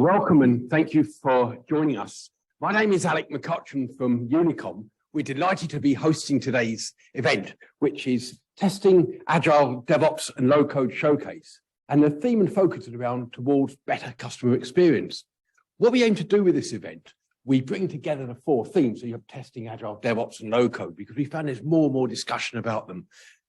Welcome and thank you for joining us. My name is Alec McCutcheon from Unicom. We're delighted to be hosting today's event, which is Testing Agile, DevOps and Low-Code Showcase. And the theme and focus is around towards better customer experience. What we aim to do with this event, we bring together the four themes. So you have testing, agile, DevOps and low-code, because we found there's more and more discussion about them.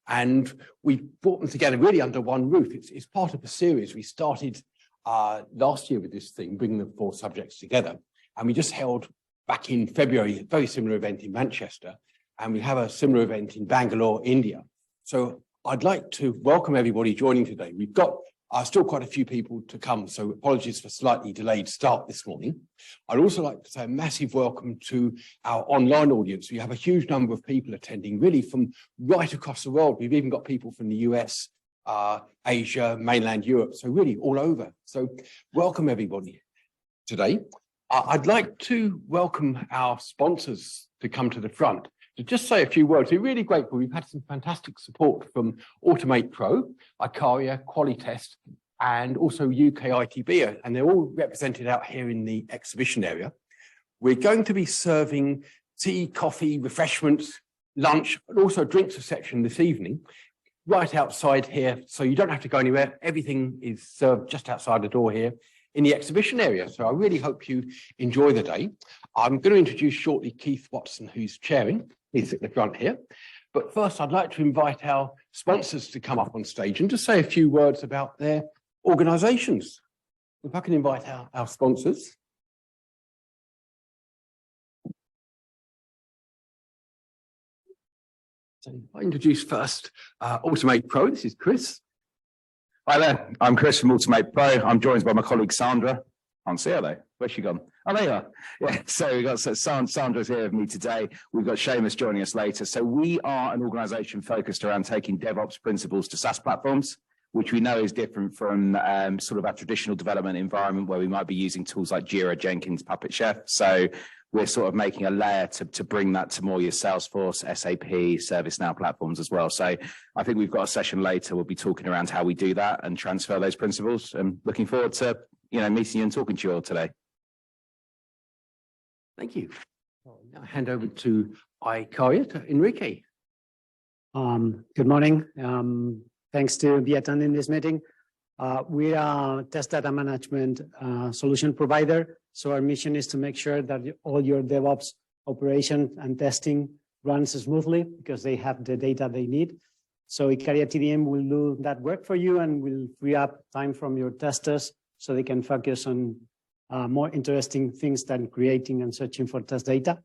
And we brought them together really under one roof. It's part of a series. We started last year with this thing, bringing the four subjects together. And we just held back in February a very similar event in Manchester. And we have a similar event in Bangalore, India. So I'd like to welcome everybody joining today. We've got still quite a few people to come, so apologies for slightly delayed start this morning. I'd also like to say a massive welcome to our online audience. We have a huge number of people attending, really from right across the world. We've even got people from the US, Asia, mainland Europe, so really all over. So welcome everybody today. I'd like to welcome our sponsors to come to the front. To just say a few words, we're really grateful. We've had some fantastic support from Automate Pro, AGILE, Qualitest, and also UK ITB, and they're all represented out here in the exhibition area. We're going to be serving tea, coffee, refreshments, lunch, and also drinks reception this evening, right outside here, so you don't have to go anywhere. Everything is served just outside the door here in the exhibition area. So I really hope you enjoy the day. I'm going to introduce shortly Keith Watson, who's chairing. He's at the front here. But first, I'd like to invite our sponsors to come up on stage and just say a few words about their organisations. If I can invite our sponsors. So I introduce first Automate Pro. This is Chris. Hi there, I'm Chris from Automate Pro. I'm joined by my colleague Sandra. I can't see her though. Where's she gone? Oh, there you are. Yeah, so we've got Sandra's here with me today. We've got Seamus joining us later. So we are an organisation focused around taking DevOps principles to SaaS platforms, which we know is different from sort of our traditional development environment where we might be using tools like Jira, Jenkins, Puppet Chef. So we're sort of making a layer to bring that to more your Salesforce, SAP, ServiceNow platforms as well. So I think we've got a session later. We'll be talking around how we do that and transfer those principles. And looking forward to meeting you and talking to you all today. Thank you. I'll now hand over to AGILE, to Enrique. Good morning. Thanks to be attending this meeting. We are a test data management solution provider. So our mission is to make sure that all your DevOps operation and testing runs smoothly because they have the data they need. So Icaria TDM will do that work for you and will free up time from your testers so they can focus on more interesting things than creating and searching for test data.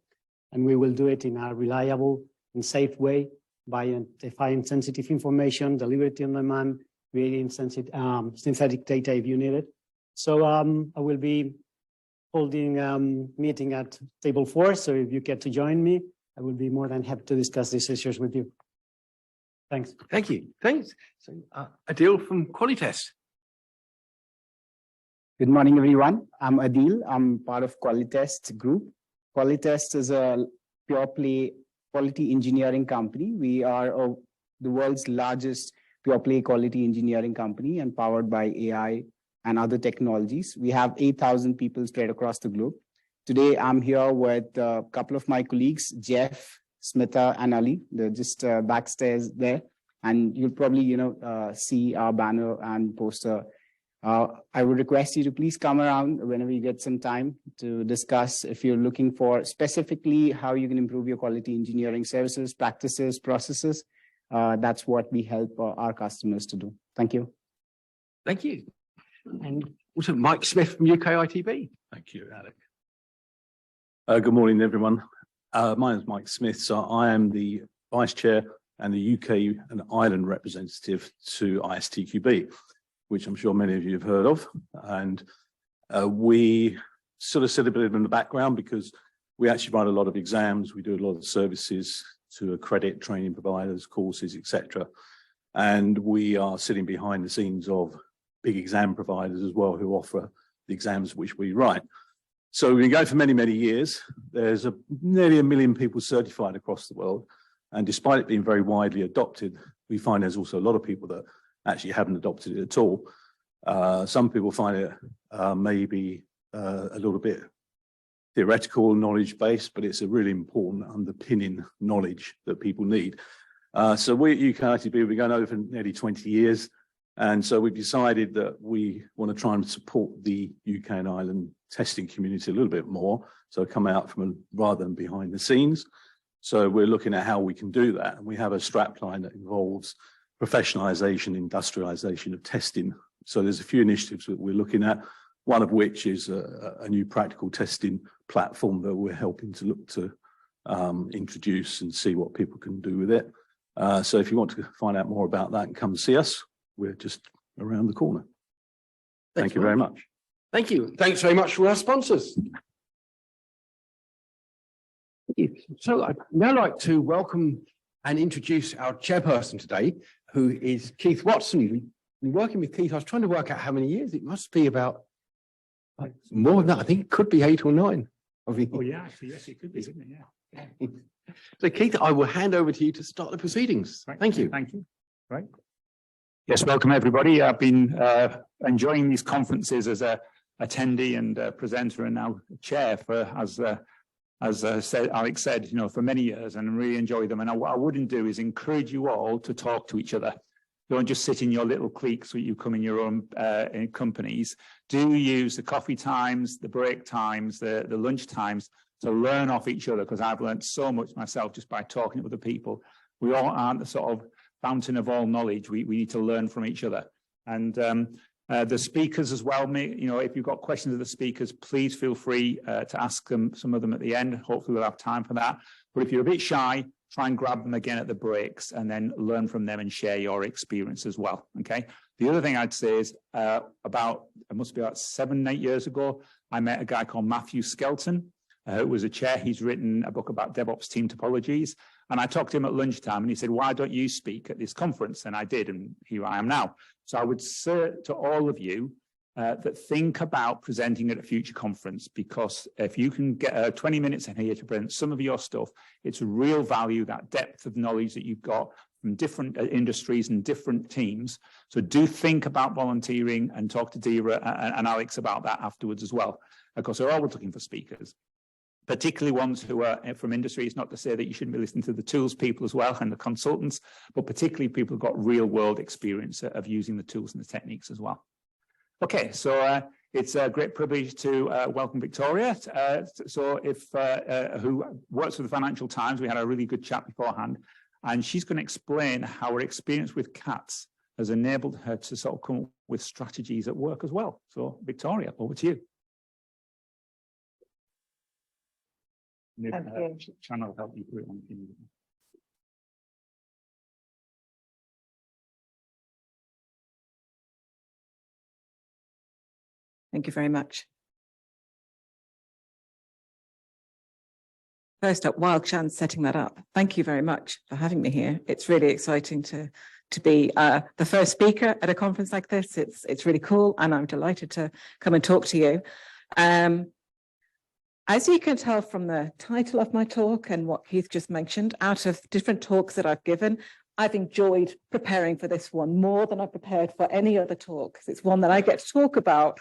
And we will do it in a reliable and safe way by identifying sensitive information, deliver it on demand, creating synthetic data if you need it. So I will be holding a meeting at table 4. So if you get to join me, I will be more than happy to discuss these issues with you. Thanks. Thank you. Thanks. So Adil from Qualitest. Good morning, everyone. I'm Adil. I'm part of Qualitest Group. Qualitest is a pure play quality engineering company. We are the world's largest pure play quality engineering company and powered by AI and other technologies. We have 8,000 people spread across the globe. Today, I'm here with a couple of my colleagues, Jeff, Smita, and Ali. They're just backstairs there. And you'll probably, see our banner and poster. I would request you to please come around whenever you get some time to discuss if you're looking for specifically how you can improve your quality engineering services, practices, processes. That's what we help our customers to do. Thank you. Thank you. And also Mike Smith from UK ITB. Thank you, Alec. Good morning, everyone. My name is Mike Smith. So I am the Vice Chair and the UK and Ireland representative to ISTQB, which I'm sure many of you have heard of. And we sort of sit a bit in the background because we actually run a lot of exams. We do a lot of services to accredit training providers, courses, etc. And we are sitting behind the scenes of big exam providers as well who offer the exams which we write. So we've been going for many, many years. There's nearly 1 million people certified across the world. And despite it being very widely adopted, we find there's also a lot of people that actually haven't adopted it at all. Some people find it maybe a little bit theoretical knowledge base, but it's a really important underpinning knowledge that people need. So we at UKITB, we've been going over for nearly 20 years. And so we've decided that we want to try and support the UK and Ireland testing community a little bit more. So come out from rather than behind the scenes. So we're looking at how we can do that. And we have a strapline that involves professionalisation, industrialisation of testing. So there's a few initiatives that we're looking at, one of which is a new practical testing platform that we're helping to look to introduce and see what people can do with it. So if you want to find out more about that and come see us, we're just around the corner. Thank you very much. Thank you. Thanks very much for our sponsors. Thank you. So I'd now like to welcome and introduce our chairperson today, who is Keith Watson. We've been working with Keith. I was trying to work out how many years. It must be about more than that. I think it could be 8 or 9. Oh yeah, actually, yes, it could be, isn't it? Yeah. So Keith, I will hand over to you to start the proceedings. Right. Thank you. Thank you. Right. Yes, welcome everybody. I've been enjoying these conferences as a attendee and presenter and now chair for, as Alex said, you know, for many years, and really enjoy them. And what I wouldn't do is encourage you all to talk to each other. Don't just sit in your little cliques where you come in your own in companies. Do use the coffee times, the break times, the lunch times to learn off each other, because I've learned so much myself just by talking to other people. We all aren't the sort of fountain of all knowledge. We need to learn from each other. And the speakers as well, you know, if you've got questions of the speakers, please feel free to ask them, some of them at the end. Hopefully we'll have time for that. But if you're a bit shy, try and grab them again at the breaks and then learn from them and share your experience as well. Okay. The other thing I'd say is it must be about 7, 8 years ago, I met a guy called Matthew Skelton, who was a chair. He's written a book about DevOps team topologies. And I talked to him at lunchtime and he said, why don't you speak at this conference? And I did, and here I am now. So I would say to all of you that think about presenting at a future conference, because if you can get 20 minutes in here to present some of your stuff, it's real value, that depth of knowledge that you've got from different industries and different teams. So do think about volunteering and talk to Dira and Alex about that afterwards as well. Of course, we're always looking for speakers, particularly ones who are from industries. Not to say that you shouldn't be listening to the tools people as well and the consultants, but particularly people who've got real world experience of using the tools and the techniques as well. Okay, so it's a great privilege to welcome Victoria. So who works with the Financial Times. We had a really good chat beforehand, and she's going to explain how her experience with cats has enabled her to sort of come up with strategies at work as well. So Victoria, over to you. Channel help you through it on the. Thank you very much. First up, while Chan's setting that up, thank you very much for having me here. It's really exciting to be the first speaker at a conference like this. It's really cool, and I'm delighted to come and talk to you. As you can tell from the title of my talk and what Keith just mentioned, out of different talks that I've given, I've enjoyed preparing for this one more than I've prepared for any other talk, because it's one that I get to talk about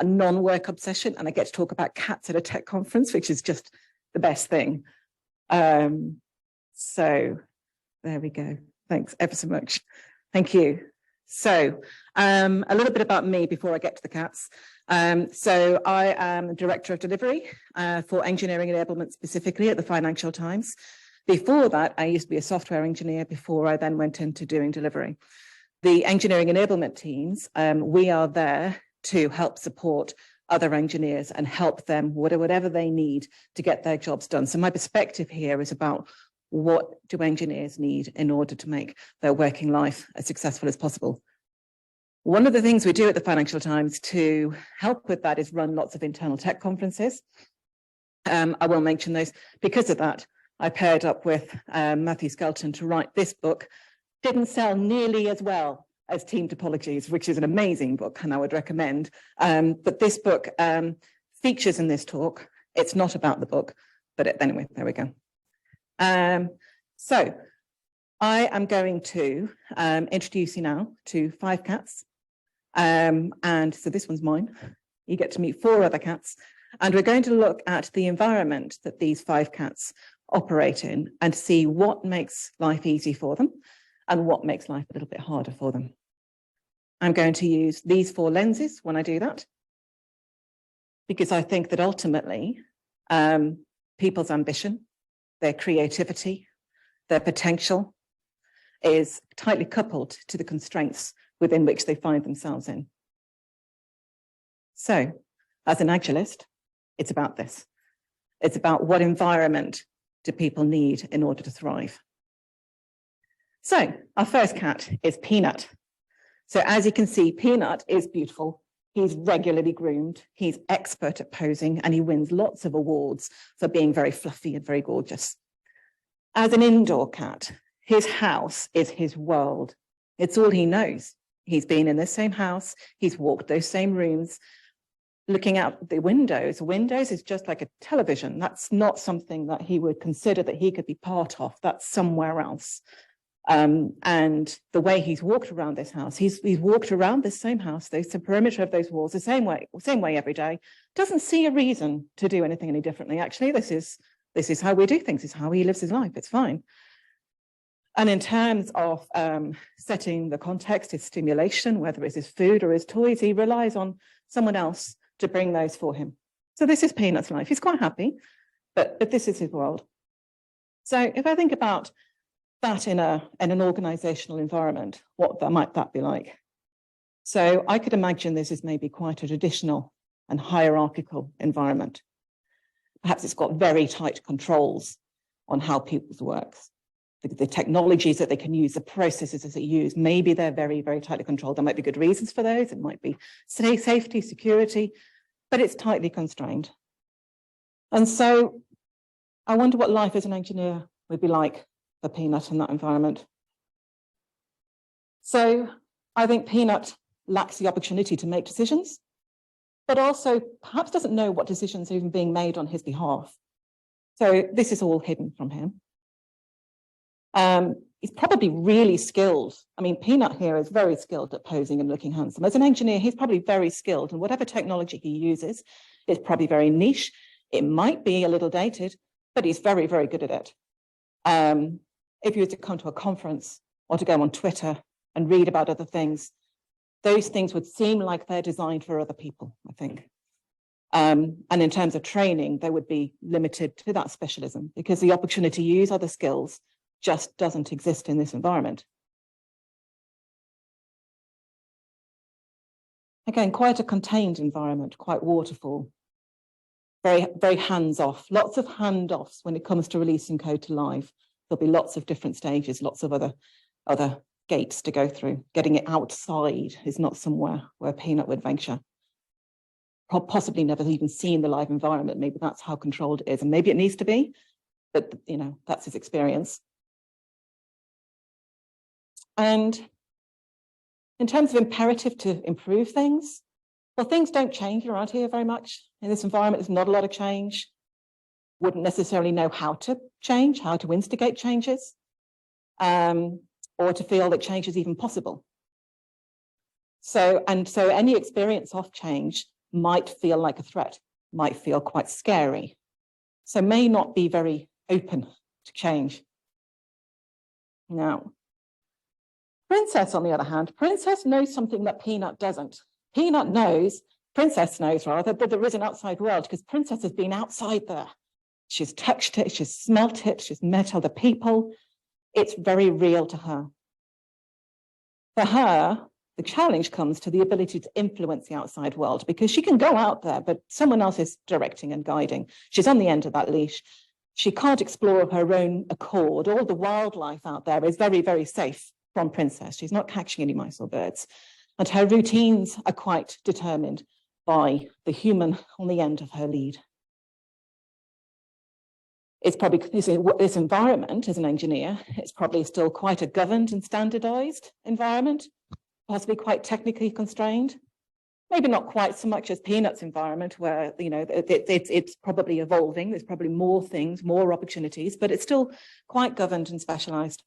a non-work obsession, and I get to talk about cats at a tech conference, which is just the best thing. So there we go. Thanks ever so much. Thank you. So a little bit about me before I get to the cats. So I am Director of Delivery for Engineering Enablement, specifically at the Financial Times. Before that, I used to be a software engineer before I then went into doing delivery. The engineering enablement teams, we are there to help support other engineers and help them whatever they need to get their jobs done. So my perspective here is about what do engineers need in order to make their working life as successful as possible. One of the things we do at the Financial Times to help with that is run lots of internal tech conferences. I won't mention those. Because of that, I paired up with Matthew Skelton to write this book. Didn't sell nearly as well as Team Topologies, which is an amazing book and I would recommend. But this book features in this talk. It's not about the book, but anyway, there we go. So I am going to introduce you now to 5 cats. And so this one's mine. You get to meet 4 other cats, and we're going to look at the environment that these 5 cats operate in and see what makes life easy for them and what makes life a little bit harder for them. I'm going to use these 4 lenses when I do that, because I think that ultimately people's ambition, their creativity, their potential is tightly coupled to the constraints within which they find themselves in. So, as an agilist, it's about this. It's about what environment do people need in order to thrive. So, our first cat is Peanut. So, as you can see, Peanut is beautiful. He's regularly groomed. He's expert at posing, and he wins lots of awards for being very fluffy and very gorgeous. As an indoor cat, his house is his world. It's all he knows. He's been in the same house. He's walked those same rooms. Looking out the windows. Windows is just like a television. That's not something that he would consider that he could be part of. That's somewhere else. And the way he's walked around this house, he's walked around this same house, the perimeter of those walls, the same way every day. Doesn't see a reason to do anything any differently. Actually, this is how we do things. It's how he lives his life. It's fine. And in terms of setting the context, his stimulation, whether it's his food or his toys, he relies on someone else to bring those for him. So this is Peanut's life. He's quite happy, but this is his world. So if I think about that in an organizational environment, what might that be like? So I could imagine this is maybe quite a traditional and hierarchical environment. Perhaps it's got very tight controls on how people's works. The technologies that they can use, the processes that they use, maybe they're very, very tightly controlled. There might be good reasons for those. It might be safety, security, but it's tightly constrained. And so I wonder what life as an engineer would be like for Peanut in that environment. So I think Peanut lacks the opportunity to make decisions, but also perhaps doesn't know what decisions are even being made on his behalf. So this is all hidden from him. He's probably really skilled. I mean, Peanut here is very skilled at posing and looking handsome. As an engineer, he's probably very skilled, and whatever technology he uses is probably very niche. It might be a little dated, but he's very, very good at it. If you were to come to a conference or to go on Twitter and read about other things, those things would seem like they're designed for other people, I think. And in terms of training, they would be limited to that specialism because the opportunity to use other skills just doesn't exist in this environment. Again, quite a contained environment, quite waterfall, very, very hands-off, lots of handoffs when it comes to releasing code to live. There'll be lots of different stages, lots of other gates to go through. Getting it outside is not somewhere where Peanut would venture. Possibly never even seen the live environment. Maybe that's how controlled it is, and maybe it needs to be, but that's his experience. And in terms of imperative to improve things, well, things don't change around here very much. In this environment, there's not a lot of change. Wouldn't necessarily know how to change, how to instigate changes, or to feel that change is even possible. So any experience of change might feel like a threat, might feel quite scary. So may not be very open to change. Now, Princess, on the other hand, Princess knows something that Peanut doesn't. Princess knows rather, that there is an outside world because Princess has been outside there. She's touched it, she's smelt it, she's met other people. It's very real to her. For her, the challenge comes to the ability to influence the outside world because she can go out there, but someone else is directing and guiding. She's on the end of that leash. She can't explore of her own accord. All the wildlife out there is very, very safe from Princess. She's not catching any mice or birds. And her routines are quite determined by the human on the end of her lead. It's probably, this environment as an engineer, it's probably still quite a governed and standardized environment, possibly quite technically constrained. Maybe not quite so much as Peanut's environment where, it's probably evolving. There's probably more things, more opportunities, but it's still quite governed and specialized.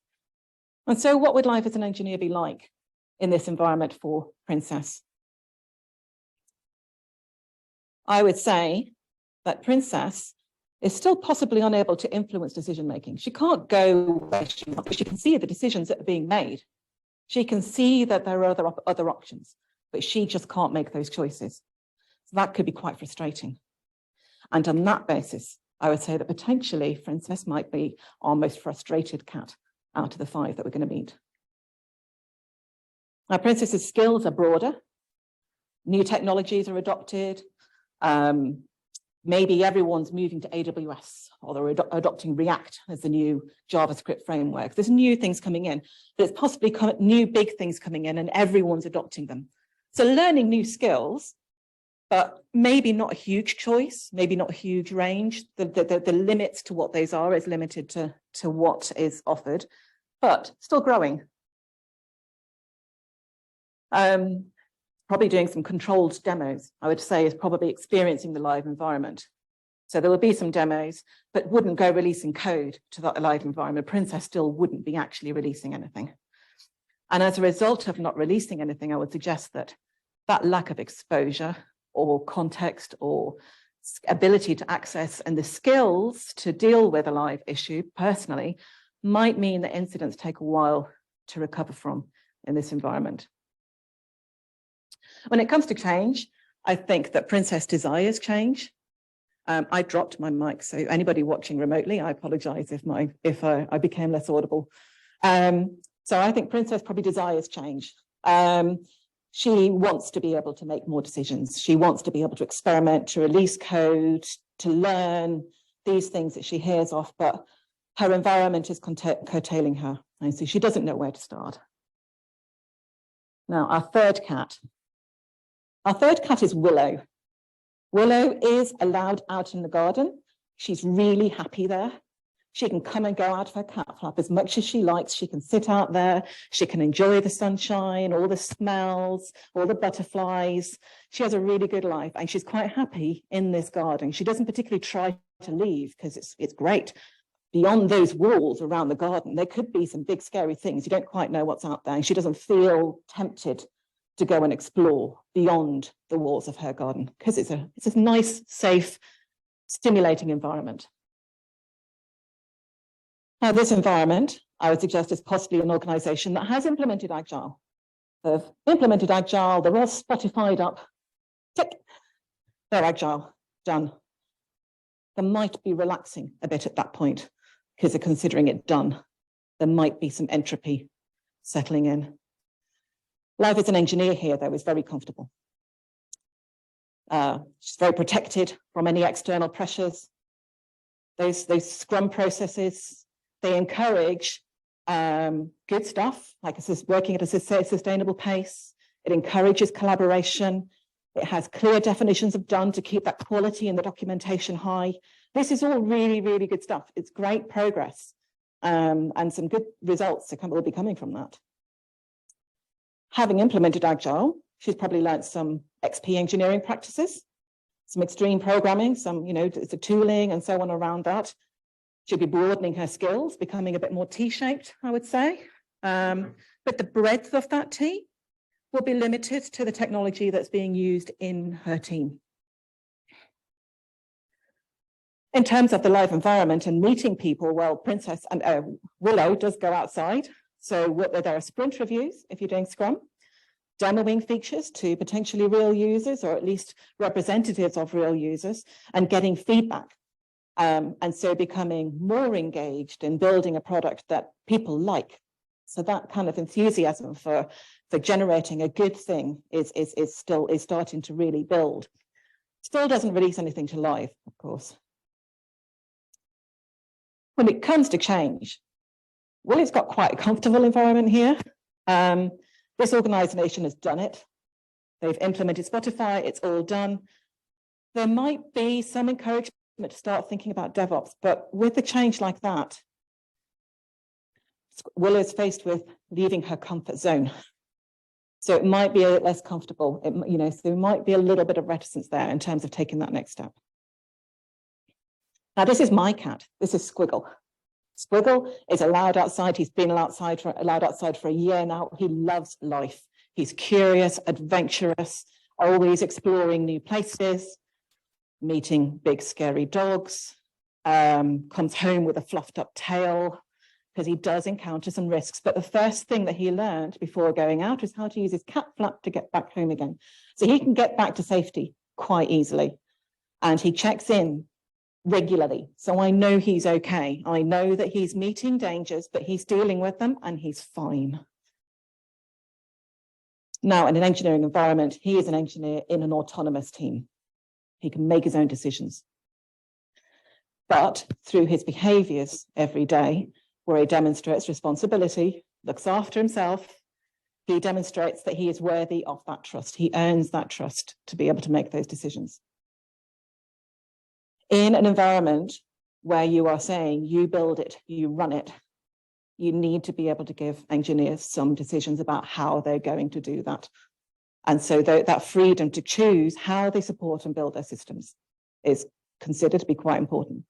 And so what would life as an engineer be like in this environment for Princess? I would say that Princess is still possibly unable to influence decision-making. She can't go where she wants, but she can see the decisions that are being made. She can see that there are other options, but she just can't make those choices. So that could be quite frustrating. And on that basis, I would say that potentially Princess might be our most frustrated cat out of the 5 that we're going to meet. Now, Princess's skills are broader. New technologies are adopted. Maybe everyone's moving to AWS, or they're adopting React as the new JavaScript framework. There's new things coming in, but it's possibly new big things coming in and everyone's adopting them. So learning new skills, but maybe not a huge choice, maybe not a huge range. The limits to what those are is limited to what is offered, but still growing. Probably doing some controlled demos, I would say, is probably experiencing the live environment. So there will be some demos, but wouldn't go releasing code to that live environment. Princess still wouldn't be actually releasing anything. And as a result of not releasing anything, I would suggest that that lack of exposure or context or ability to access and the skills to deal with a live issue personally might mean that incidents take a while to recover from in this environment. When it comes to change, I think that Princess desires change. I dropped my mic, so anybody watching remotely, I apologize if I became less audible. So I think Princess probably desires change. She wants to be able to make more decisions. She wants to be able to experiment, to release code, to learn these things that she hears of, but her environment is curtailing her. And so she doesn't know where to start. Now, our third cat is Willow. Willow is allowed out in the garden. She's really happy there. She can come and go out of her cat flap as much as she likes. She can sit out there. She can enjoy the sunshine, all the smells, all the butterflies. She has a really good life and she's quite happy in this garden. She doesn't particularly try to leave because it's great. Beyond those walls around the garden, there could be some big scary things. You don't quite know what's out there. And she doesn't feel tempted to go and explore beyond the walls of her garden because it's a nice, safe, stimulating environment. Now, this environment, I would suggest, is possibly an organization that has implemented Agile. They've implemented Agile, they're all Spotified up. Tick, they're Agile, done. They might be relaxing a bit at that point because they're considering it done. There might be some entropy settling in. Life as an engineer here, though, is very comfortable. She's very protected from any external pressures. Those Scrum processes, they encourage good stuff, like working at a sustainable pace. It encourages collaboration. It has clear definitions of done to keep that quality and the documentation high. This is all really, really good stuff. It's great progress and some good results will be coming from that. Having implemented Agile, she's probably learned some XP engineering practices, some extreme programming, some, the tooling and so on around that. She'll be broadening her skills, becoming a bit more T-shaped, I would say. But the breadth of that T will be limited to the technology that's being used in her team. In terms of the live environment and meeting people, well, Princess and Willow does go outside. So there are sprint reviews if you're doing Scrum, demoing features to potentially real users or at least representatives of real users and getting feedback. And so becoming more engaged in building a product that people like. So that kind of enthusiasm for generating a good thing is starting to really build. Still doesn't release anything to live, of course. When it comes to change, well, it's got quite a comfortable environment here. This organization has done it. They've implemented Spotify, it's all done. There might be some encouragement to start thinking about DevOps, but with a change like that, Willow is faced with leaving her comfort zone. So it might be a bit less comfortable. So there might be a little bit of reticence there in terms of taking that next step. Now, this is my cat. This is Squiggle. Squiggle is allowed outside. He's been allowed outside for a year now. He loves life. He's curious, adventurous, always exploring new places. meeting big scary dogs, comes home with a fluffed up tail, because he does encounter some risks. But the first thing that he learned before going out is how to use his cat flap to get back home again. So he can get back to safety quite easily. And he checks in regularly. So I know he's okay. I know that he's meeting dangers, but he's dealing with them and he's fine. Now, in an engineering environment, he is an engineer in an autonomous team. He can make his own decisions. But through his behaviors every day, where he demonstrates responsibility, looks after himself, he demonstrates that he is worthy of that trust. He earns that trust to be able to make those decisions. In an environment where you are saying you build it, you run it, you need to be able to give engineers some decisions about how they're going to do that. And so that freedom to choose how they support and build their systems is considered to be quite important.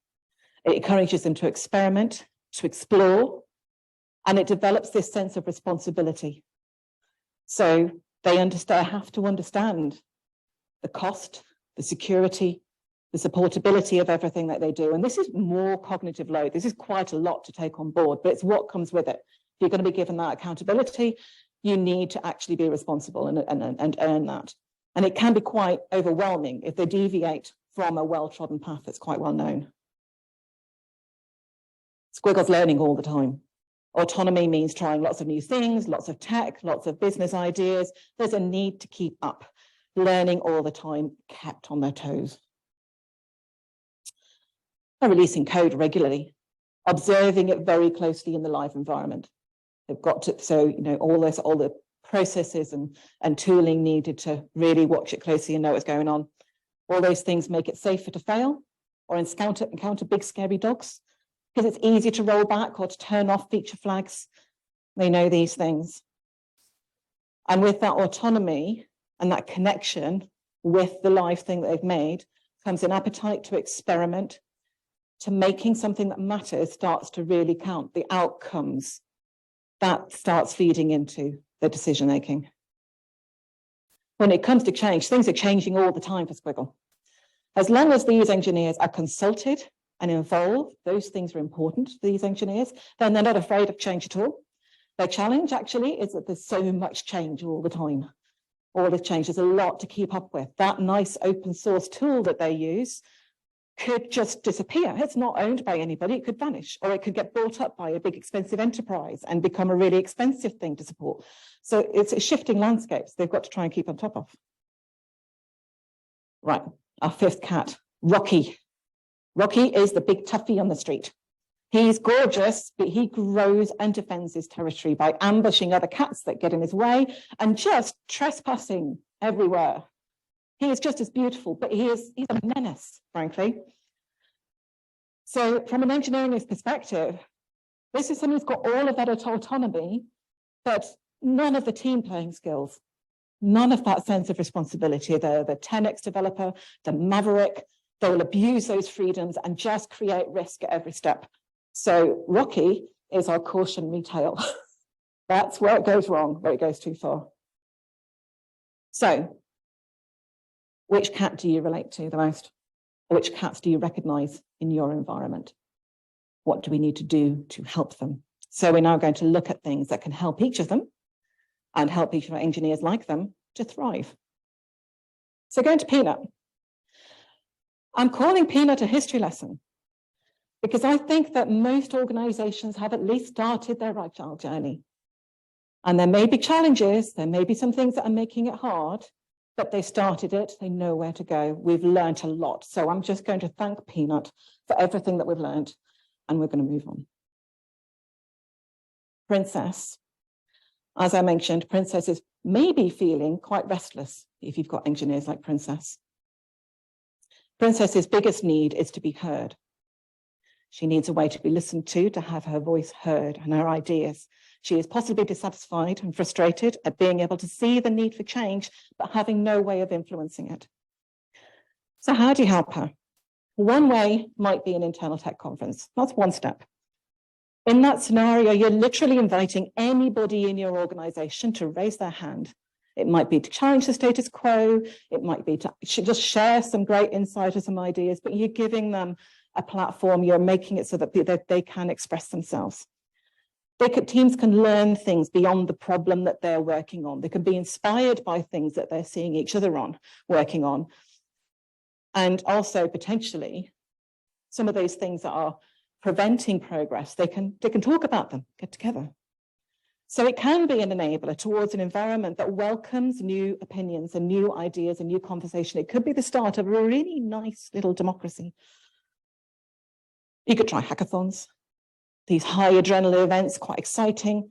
It encourages them to experiment, to explore, and it develops this sense of responsibility. So they have to understand the cost, the security, the supportability of everything that they do. And this is more cognitive load. This is quite a lot to take on board, but it's what comes with it. If you're going to be given that accountability, you need to actually be responsible and earn that. And it can be quite overwhelming if they deviate from a well-trodden path that's quite well known. Squiggle's learning all the time. Autonomy means trying lots of new things, lots of tech, lots of business ideas. There's a need to keep up, learning all the time, kept on their toes. They're releasing code regularly, observing it very closely in the live environment. They've got to, so, you know, all the processes and tooling needed to really watch it closely and know what's going on. All those things make it safer to fail or encounter big scary dogs, because it's easy to roll back or to turn off feature flags. They know these things. And with that autonomy and that connection with the live thing that they've made comes an appetite to experiment, to making something that matters starts to really count. The outcomes, that starts feeding into the decision making. When it comes to change, things are changing all the time for Squiggle. As long as these engineers are consulted and involved, those things are important to these engineers, then they're not afraid of change at all. Their challenge actually is that there's so much change all the time. All the change, there's a lot to keep up with. That nice open source tool that they use could just disappear. It's not owned by anybody. It could vanish, or it could get bought up by a big expensive enterprise and become a really expensive thing to support. So it's a shifting landscapes they've got to try and keep on top of. Right, our fifth cat, Rocky. Rocky is the big toughie on the street. He's gorgeous, but he grows and defends his territory by ambushing other cats that get in his way and just trespassing everywhere. He is just as beautiful, but he's a menace, frankly. So from an engineering perspective, this is someone who's got all of that autonomy, but none of the team playing skills, none of that sense of responsibility. The 10x developer, the maverick, they will abuse those freedoms and just create risk at every step. So Rocky is our cautionary tale. That's where it goes wrong, where it goes too far. So, which cat do you relate to the most? Which cats do you recognize in your environment? What do we need to do to help them? So we're now going to look at things that can help each of them and help each of our engineers like them to thrive. So going to Peanut. I'm calling Peanut a history lesson because I think that most organizations have at least started their agile journey. And there may be challenges, there may be some things that are making it hard, but they started it, they know where to go. We've learned a lot. So I'm just going to thank Peanut for everything that we've learned, and we're going to move on. Princess. As I mentioned, Princess is maybe feeling quite restless if you've got engineers like Princess. Princess's biggest need is to be heard. She needs a way to be listened to have her voice heard and her ideas. She is possibly dissatisfied and frustrated at being able to see the need for change, but having no way of influencing it. So how do you help her? One way might be an internal tech conference. That's one step. In that scenario, you're literally inviting anybody in your organization to raise their hand It might be to challenge the status quo. It might be to just share some great insight or some ideas, but you're giving them a platform. You're making it so that they can express themselves. Teams can learn things beyond the problem that they're working on. They can be inspired by things that they're seeing each other working on. And also potentially some of those things that are preventing progress, they can talk about them, get together. So it can be an enabler towards an environment that welcomes new opinions and new ideas and new conversation. It could be the start of a really nice little democracy. You could try hackathons, these high adrenaline events, quite exciting.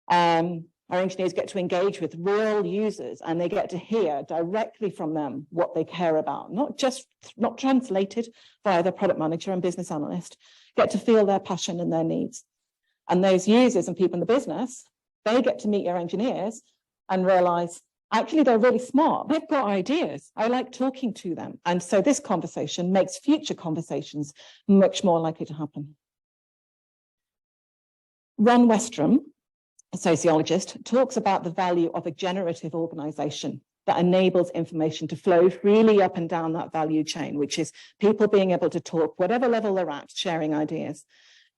Our engineers get to engage with real users and they get to hear directly from them what they care about, not translated via the product manager and business analyst, get to feel their passion and their needs. And those users and people in the business, they get to meet your engineers and realize, actually, they're really smart. They've got ideas. I like talking to them. And so this conversation makes future conversations much more likely to happen. Ron Westrom, a sociologist, talks about the value of a generative organization that enables information to flow freely up and down that value chain, which is people being able to talk, whatever level they're at, sharing ideas.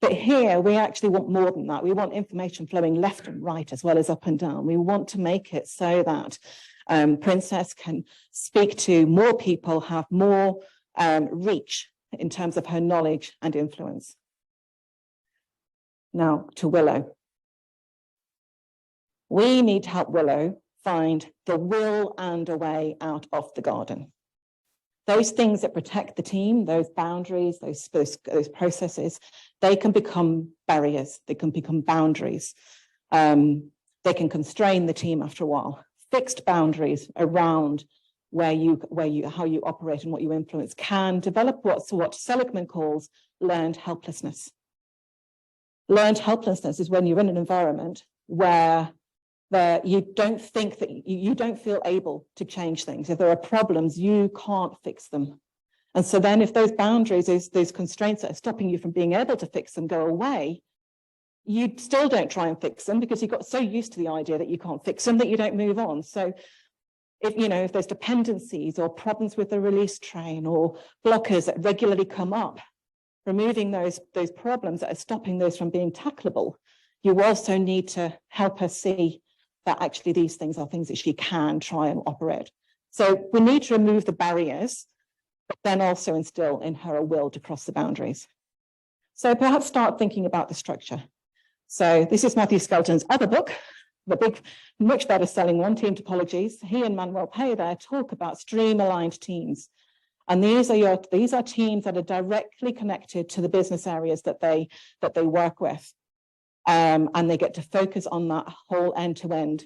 But here, we actually want more than that. We want information flowing left and right, as well as up and down. We want to make it so that Princess can speak to more people, have more reach in terms of her knowledge and influence. Now, to Willow. We need to help Willow find the will and a way out of the garden. Those things that protect the team, those boundaries, those processes, they can become barriers. They can become boundaries. They can constrain the team after a while. Fixed boundaries around how you operate and what you influence can develop what Seligman calls learned helplessness. Learned helplessness is when you're in an environment where you don't think that you don't feel able to change things. If there are problems, you can't fix them. And so then if those boundaries, those constraints that are stopping you from being able to fix them go away, you still don't try and fix them because you got so used to the idea that you can't fix them that you don't move on. So if there's dependencies or problems with the release train or blockers that regularly come up, removing those problems that are stopping those from being tackleable, you also need to help her see that actually these things are things that she can try and operate. So we need to remove the barriers, but then also instill in her a will to cross the boundaries. So perhaps start thinking about the structure. So this is Matthew Skelton's other book, the big, much better selling one, Team Topologies. He and Manuel Pay there talk about stream-aligned teams. And these are teams that are directly connected to the business areas that they work with. And they get to focus on that whole end-to-end.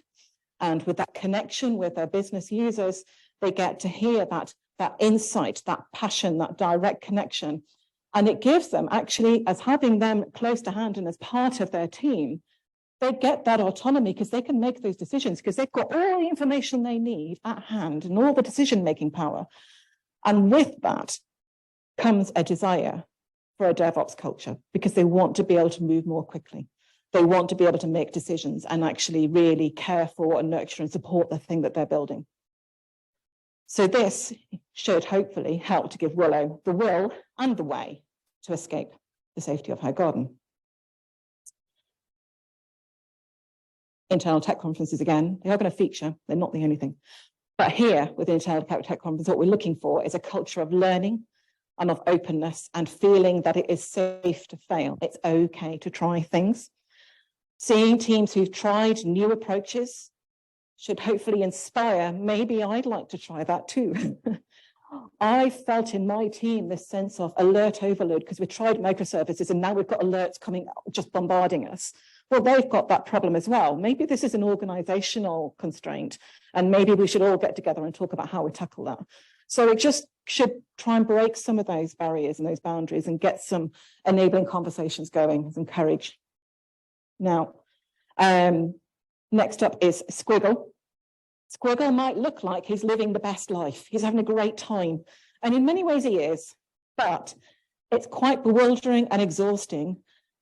And with that connection with their business users, they get to hear that insight, that passion, that direct connection. And it gives them actually, as having them close to hand and as part of their team, they get that autonomy because they can make those decisions because they've got all the information they need at hand and all the decision-making power. And with that comes a desire for a DevOps culture because they want to be able to move more quickly. They want to be able to make decisions and actually really care for and nurture and support the thing that they're building. So this should hopefully help to give Willow the will and the way to escape the safety of her garden. Internal tech conferences, again, they are going to feature, they're not the only thing. But here, with the Internal Tech Conference, what we're looking for is a culture of learning and of openness and feeling that it is safe to fail. It's okay to try things. Seeing teams who've tried new approaches should hopefully inspire, maybe I'd like to try that too. I felt in my team this sense of alert overload because we tried microservices and now we've got alerts coming, just bombarding us. Well, they've got that problem as well. Maybe this is an organizational constraint and maybe we should all get together and talk about how we tackle that. So it just should try and break some of those barriers and those boundaries and get some enabling conversations going, some courage. Now, next up is Squiggle. Squiggle might look like he's living the best life. He's having a great time. And in many ways he is, but it's quite bewildering and exhausting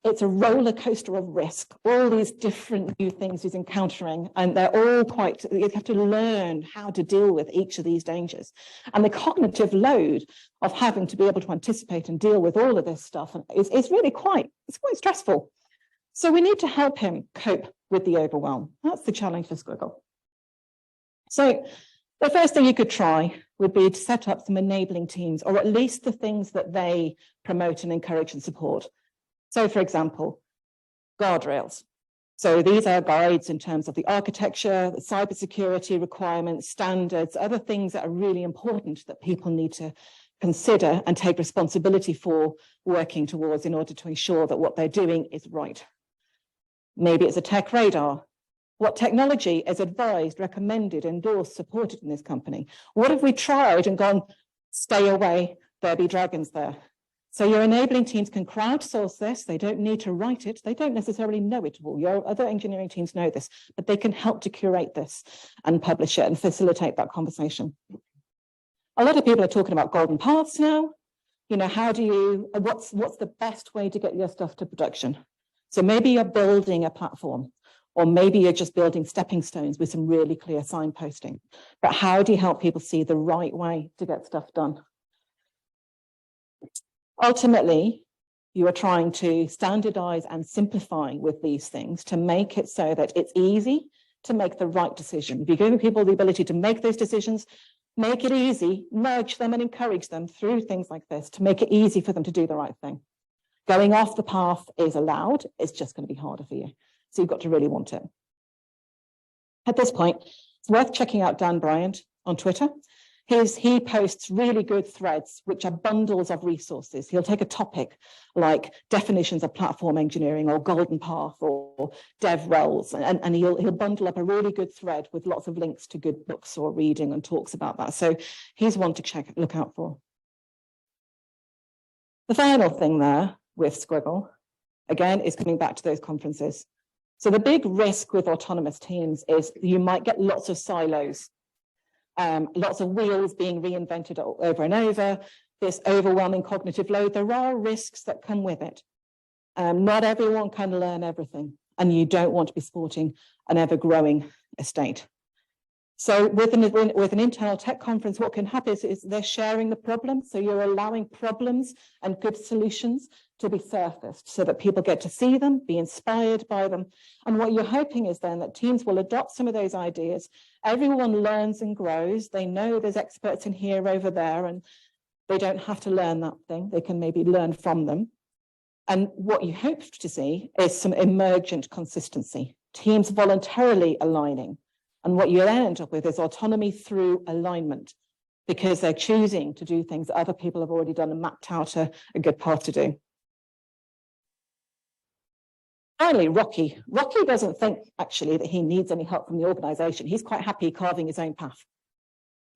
it's a roller coaster of risk, all these different new things he's encountering, and they're all quite, you have to learn how to deal with each of these dangers. And the cognitive load of having to be able to anticipate and deal with all of this stuff is really quite stressful. So we need to help him cope with the overwhelm. That's the challenge for Squiggle. So the first thing you could try would be to set up some enabling teams, or at least the things that they promote and encourage and support. So, for example, guardrails. So these are guides in terms of the architecture, the cybersecurity requirements, standards, other things that are really important that people need to consider and take responsibility for working towards in order to ensure that what they're doing is right. Maybe it's a tech radar. What technology is advised, recommended, endorsed, supported in this company? What have we tried and gone, stay away, there be dragons there? So your enabling teams can crowdsource this. They don't need to write it. They don't necessarily know it all. Your other engineering teams know this, but they can help to curate this and publish it and facilitate that conversation. A lot of people are talking about golden paths now. You know, how do you, what's the best way to get your stuff to production? So maybe you're building a platform, or maybe you're just building stepping stones with some really clear signposting. But how do you help people see the right way to get stuff done? Ultimately, you are trying to standardize and simplify with these things to make it so that it's easy to make the right decision. If you're giving people the ability to make those decisions, make it easy, nudge them and encourage them through things like this to make it easy for them to do the right thing. Going off the path is allowed, it's just going to be harder for you. So you've got to really want it. At this point, it's worth checking out Dan Bryant on Twitter. He posts really good threads, which are bundles of resources. He'll take a topic like definitions of platform engineering or golden path or dev roles, and he'll bundle up a really good thread with lots of links to good books or reading and talks about that. So he's one to look out for. The final thing there with Squiggle, again, is coming back to those conferences. So the big risk with autonomous teams is you might get lots of silos. Lots of wheels being reinvented over and over, this overwhelming cognitive load. There are risks that come with it. Not everyone can learn everything, and you don't want to be sporting an ever-growing estate. So with an internal tech conference, what can happen is they're sharing the problem. So you're allowing problems and good solutions to be surfaced so that people get to see them, be inspired by them. And what you're hoping is then that teams will adopt some of those ideas. Everyone learns and grows. They know there's experts in here, over there, and they don't have to learn that thing. They can maybe learn from them. And what you hope to see is some emergent consistency, teams voluntarily aligning. And what you end up with is autonomy through alignment, because they're choosing to do things that other people have already done and mapped out a good path to do. Finally, Rocky. Rocky doesn't think actually that he needs any help from the organization. He's quite happy carving his own path.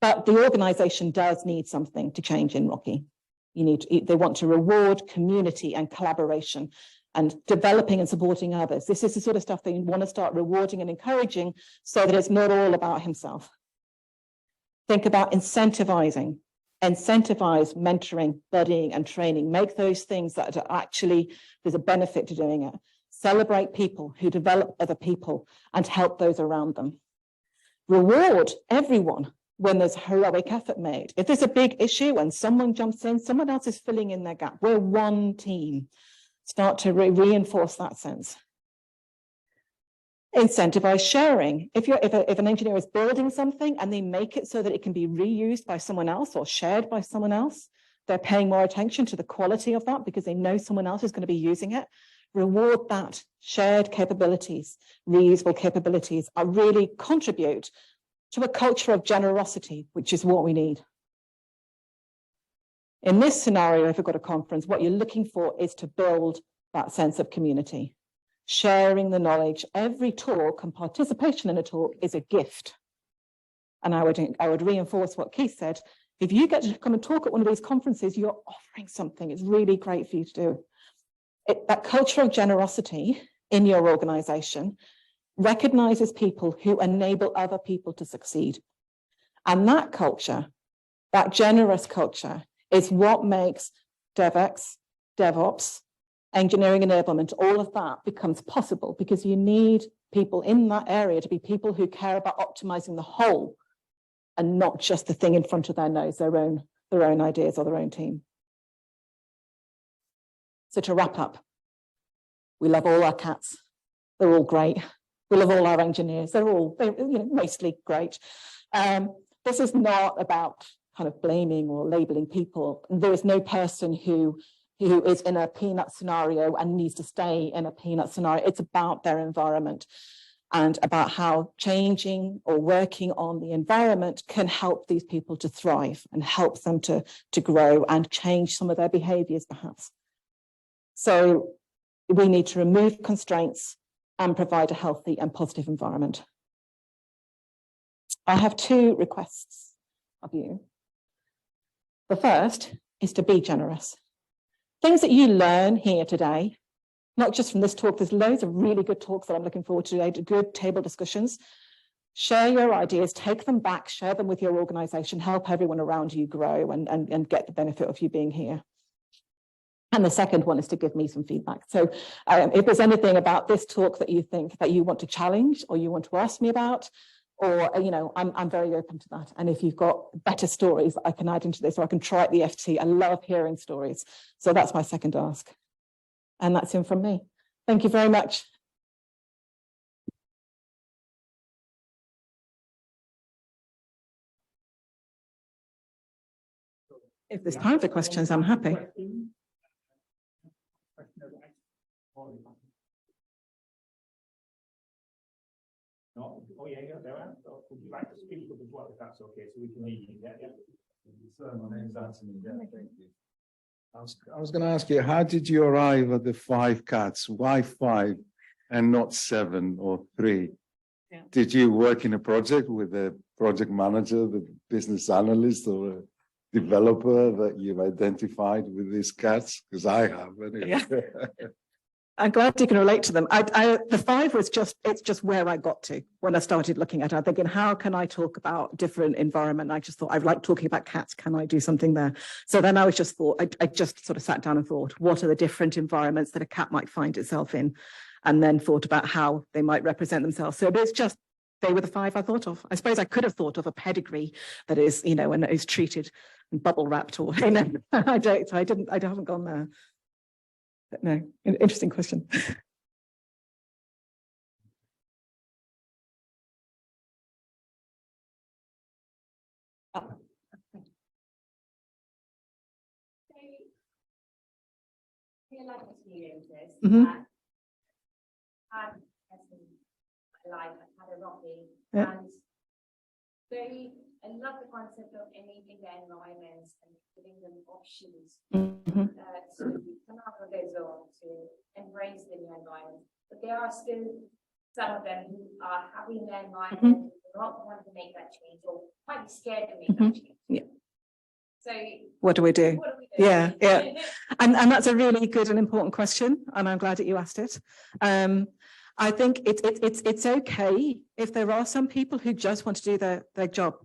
But the organization does need something to change in Rocky. They want to reward community and collaboration and developing and supporting others. This is the sort of stuff that you want to start rewarding and encouraging so that it's not all about himself. Think about incentivizing. Incentivize mentoring, buddying, and training. Make those things that are actually, there's a benefit to doing it. Celebrate people who develop other people and help those around them. Reward everyone when there's heroic effort made. If there's a big issue and someone jumps in, someone else is filling in their gap. We're one team. Start to reinforce that sense. Incentivize sharing. If an engineer is building something and they make it so that it can be reused by someone else or shared by someone else, they're paying more attention to the quality of that because they know someone else is going to be using it. Reward that. Shared capabilities, reusable capabilities are really contribute to a culture of generosity, which is what we need. In this scenario, if you've got a conference, what you're looking for is to build that sense of community, sharing the knowledge. Every talk and participation in a talk is a gift. And I would reinforce what Keith said. If you get to come and talk at one of these conferences, you're offering something. It's really great for you to do. That culture of generosity in your organization recognizes people who enable other people to succeed. And that culture, that generous culture, is what makes DevX, DevOps, engineering enablement, all of that becomes possible because you need people in that area to be people who care about optimizing the whole and not just the thing in front of their nose, their own ideas or their own team. So to wrap up, we love all our cats. They're all great. We love all our engineers. They're mostly great. This is not about kind of blaming or labeling people. There is no person who is in a peanut scenario and needs to stay in a peanut scenario. It's about their environment and about how changing or working on the environment can help these people to thrive and help them to grow and change some of their behaviors, perhaps. So we need to remove constraints and provide a healthy and positive environment. I have 2 requests of you. The first is to be generous. Things that you learn here today, not just from this talk, there's loads of really good talks that I'm looking forward to today, good table discussions. Share your ideas, take them back, share them with your organization, help everyone around you grow and get the benefit of you being here. And the second one is to give me some feedback. So if there's anything about this talk that you think that you want to challenge or you want to ask me about, or, I'm very open to that. And if you've got better stories I can add into this, or I can try at the FT, I love hearing stories. So that's my second ask. And that's in from me. Thank you very much. If there's time for questions, I'm happy. No? Oh, yeah, there are. So would you like to speak up as well, if that's okay, so we can leave you? Yeah. Sir, my name's Anthony. Yeah, thank you. I was going to ask you, how did you arrive at the 5 cats? Why 5 and not 7 or 3? Yeah. Did you work in a project with a project manager, the business analyst, or a developer that you've identified with these cats? Because I have. Anyway. Yeah. I'm glad you can relate to them. The 5 was it's just where I got to when I started looking at it. I'm thinking, how can I talk about different environment? I just thought, I like talking about cats. Can I do something there? So then I just sort of sat down and thought, what are the different environments that a cat might find itself in? And then thought about how they might represent themselves. So it's just, they were the 5 I thought of. I suppose I could have thought of a pedigree that is, and is treated and bubble wrapped or, I haven't gone there. But no, interesting question. Real life experiences. Mhm. I've had a rocky, Yeah. and I love the concept of enabling their environments and giving them options Mhm. to come out of their zone, to embrace the new environment. But there are still some of them who are happy in their environment, do not want to make that change, or might be scared to make that change. Yeah. So What do we do? what do we do? Yeah, yeah. And that's a really good and important question, and I'm glad that you asked it. I think it's okay if there are some people who just want to do their job,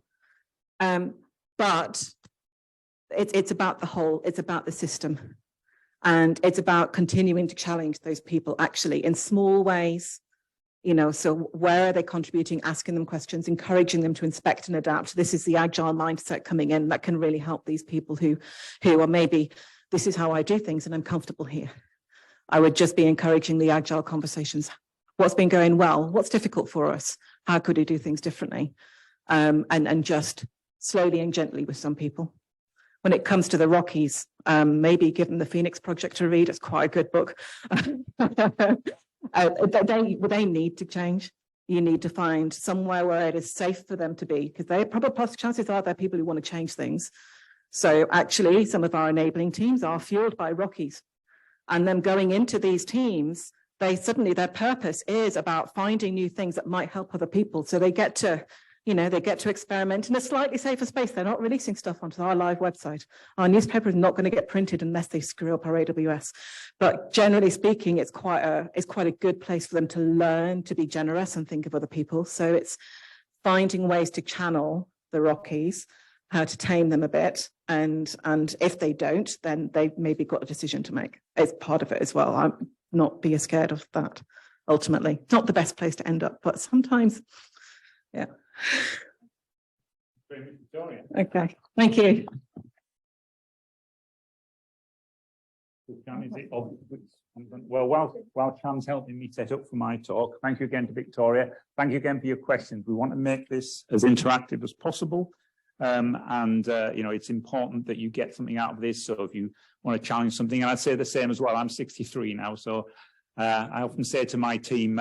but it's about the whole. It's about the system, and it's about continuing to challenge those people actually in small ways. So where are they contributing, asking them questions, encouraging them to inspect and adapt. This is the agile mindset coming in that can really help these people who are maybe, this is how I do things and I'm comfortable here. I would just be encouraging the agile conversations. What's been going well? What's difficult for us? How could we do things differently? And just slowly and gently with some people. When it comes to the Rockies, maybe give them the Phoenix Project to read. It's quite a good book. They need to change. You need to find somewhere where it is safe for them to be, because chances are there are people who want to change things. So actually, some of our enabling teams are fueled by Rockies, and them going into these teams, their purpose is about finding new things that might help other people. So they get to, experiment in a slightly safer space. They're not releasing stuff onto our live website. Our newspaper is not going to get printed unless they screw up our AWS. But generally speaking, it's quite a good place for them to learn to be generous and think of other people. So it's finding ways to channel the Rockies how to tame them a bit. And if they don't, then they've maybe got a decision to make. It's part of it as well. I'm not be scared of that. Ultimately, not the best place to end up, but sometimes, yeah. Okay, thank you. Well, while Chan's helping me set up for my talk, thank you again to Victoria. Thank you again for your questions. We want to make this as interactive as possible. You know, it's important that you get something out of this. So if you want to challenge something, and I'd say the same as well, I'm 63 now. So I often say to my team,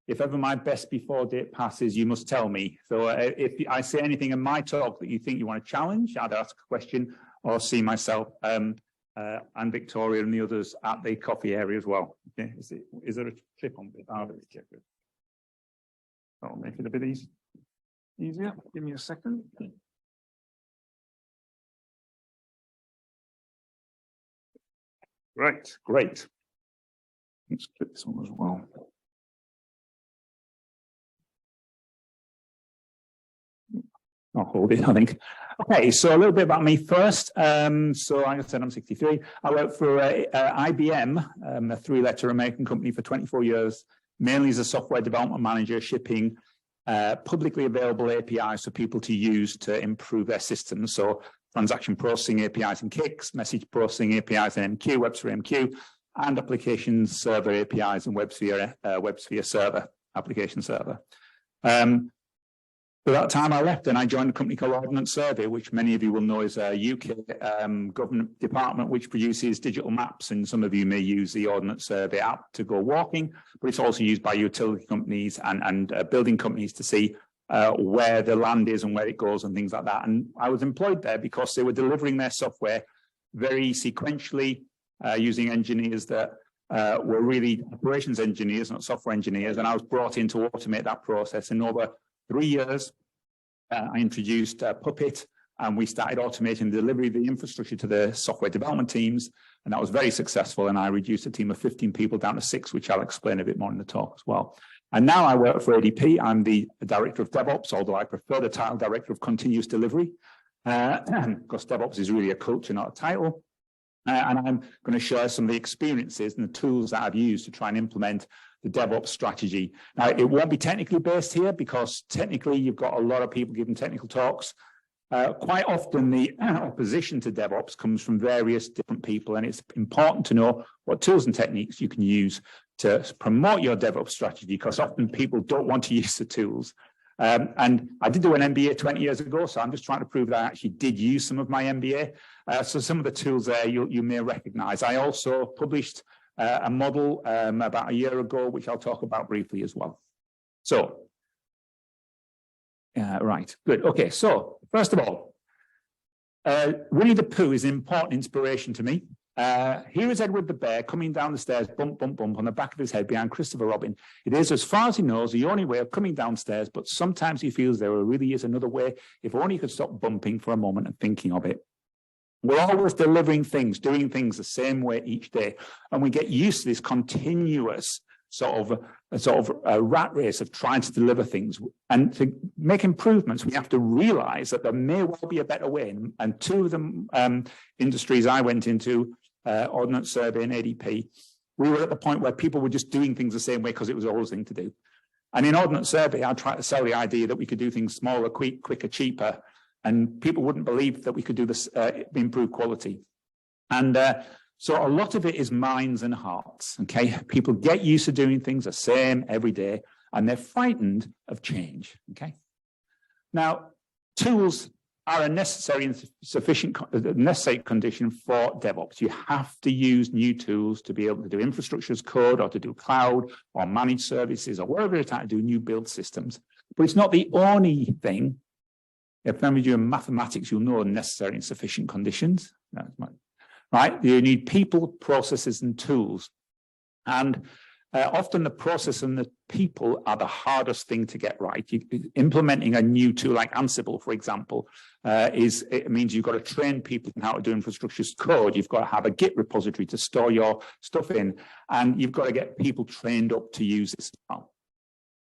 if ever my best before date passes, you must tell me. So if I say anything in my talk that you think you want to challenge, I'd ask a question or see myself and Victoria and the others at the coffee area as well. Okay, is there a clip on it? I'll check it. That'll make it a bit easier. Give me a second. Right, great. Let's click this one as well. I'll hold it, I think. Okay, so a little bit about me first. So like I said, I'm 63. I worked for IBM, a three-letter American company for 24 years, mainly as a software development manager, shipping publicly available APIs for people to use to improve their systems. So transaction processing APIs and KICS, message processing APIs and MQ, WebSphere MQ, and application server APIs and WebSphere server, application server. At that time I left and I joined a company called Ordnance Survey, which many of you will know is a UK government department which produces digital maps, and some of you may use the Ordnance Survey app to go walking, but it's also used by utility companies and building companies to see where the land is and where it goes and things like that. And I was employed there because they were delivering their software very sequentially using engineers that were really operations engineers, not software engineers. And I was brought in to automate that process. And over 3 years, I introduced Puppet, and we started automating the delivery of the infrastructure to the software development teams. And that was very successful. And I reduced a team of 15 people down to 6, which I'll explain a bit more in the talk as well. And now I work for ADP. I'm the director of DevOps, although I prefer the title director of continuous delivery, because DevOps is really a culture, not a title. And I'm going to share some of the experiences and the tools that I've used to try and implement the DevOps strategy. Now, it won't be technically based here because technically you've got a lot of people giving technical talks. Quite often the opposition to DevOps comes from various different people, and it's important to know what tools and techniques you can use to promote your DevOps strategy, because often people don't want to use the tools. And I did do an MBA 20 years ago, so I'm just trying to prove that I actually did use some of my MBA. So some of the tools there you may recognize. I also published a model about a year ago, which I'll talk about briefly as well. So, right, good. Okay, so first of all, Winnie the Pooh is an important inspiration to me. Here is Edward the bear coming down the stairs, bump, bump, bump, on the back of his head behind Christopher Robin. It is, as far as he knows, the only way of coming downstairs, but sometimes he feels there really is another way, if only he could stop bumping for a moment and thinking of it. We're always delivering things, doing things the same way each day, and we get used to this continuous sort of a rat race of trying to deliver things. And to make improvements, we have to realize that there may well be a better way. And two of the industries I went into, Ordnance Survey and ADP, we were at the point where people were just doing things the same way because it was the oldest thing to do. And in Ordnance Survey, I tried to sell the idea that we could do things smaller, quicker, cheaper, and people wouldn't believe that we could do this, improve quality. And so a lot of it is minds and hearts, okay? People get used to doing things the same every day, and they're frightened of change, okay? Now, tools are a necessary and necessary condition for DevOps. You have to use new tools to be able to do infrastructure as code, or to do cloud, or managed services, or whatever you're trying to do, new build systems. But it's not the only thing. If any of you in mathematics, you'll know necessary and sufficient conditions. Right? You need people, processes, and tools. And often the process and the people are the hardest thing to get right. Implementing a new tool like Ansible, for example, it means you've got to train people in how to do infrastructure as code. You've got to have a Git repository to store your stuff in, and you've got to get people trained up to use this.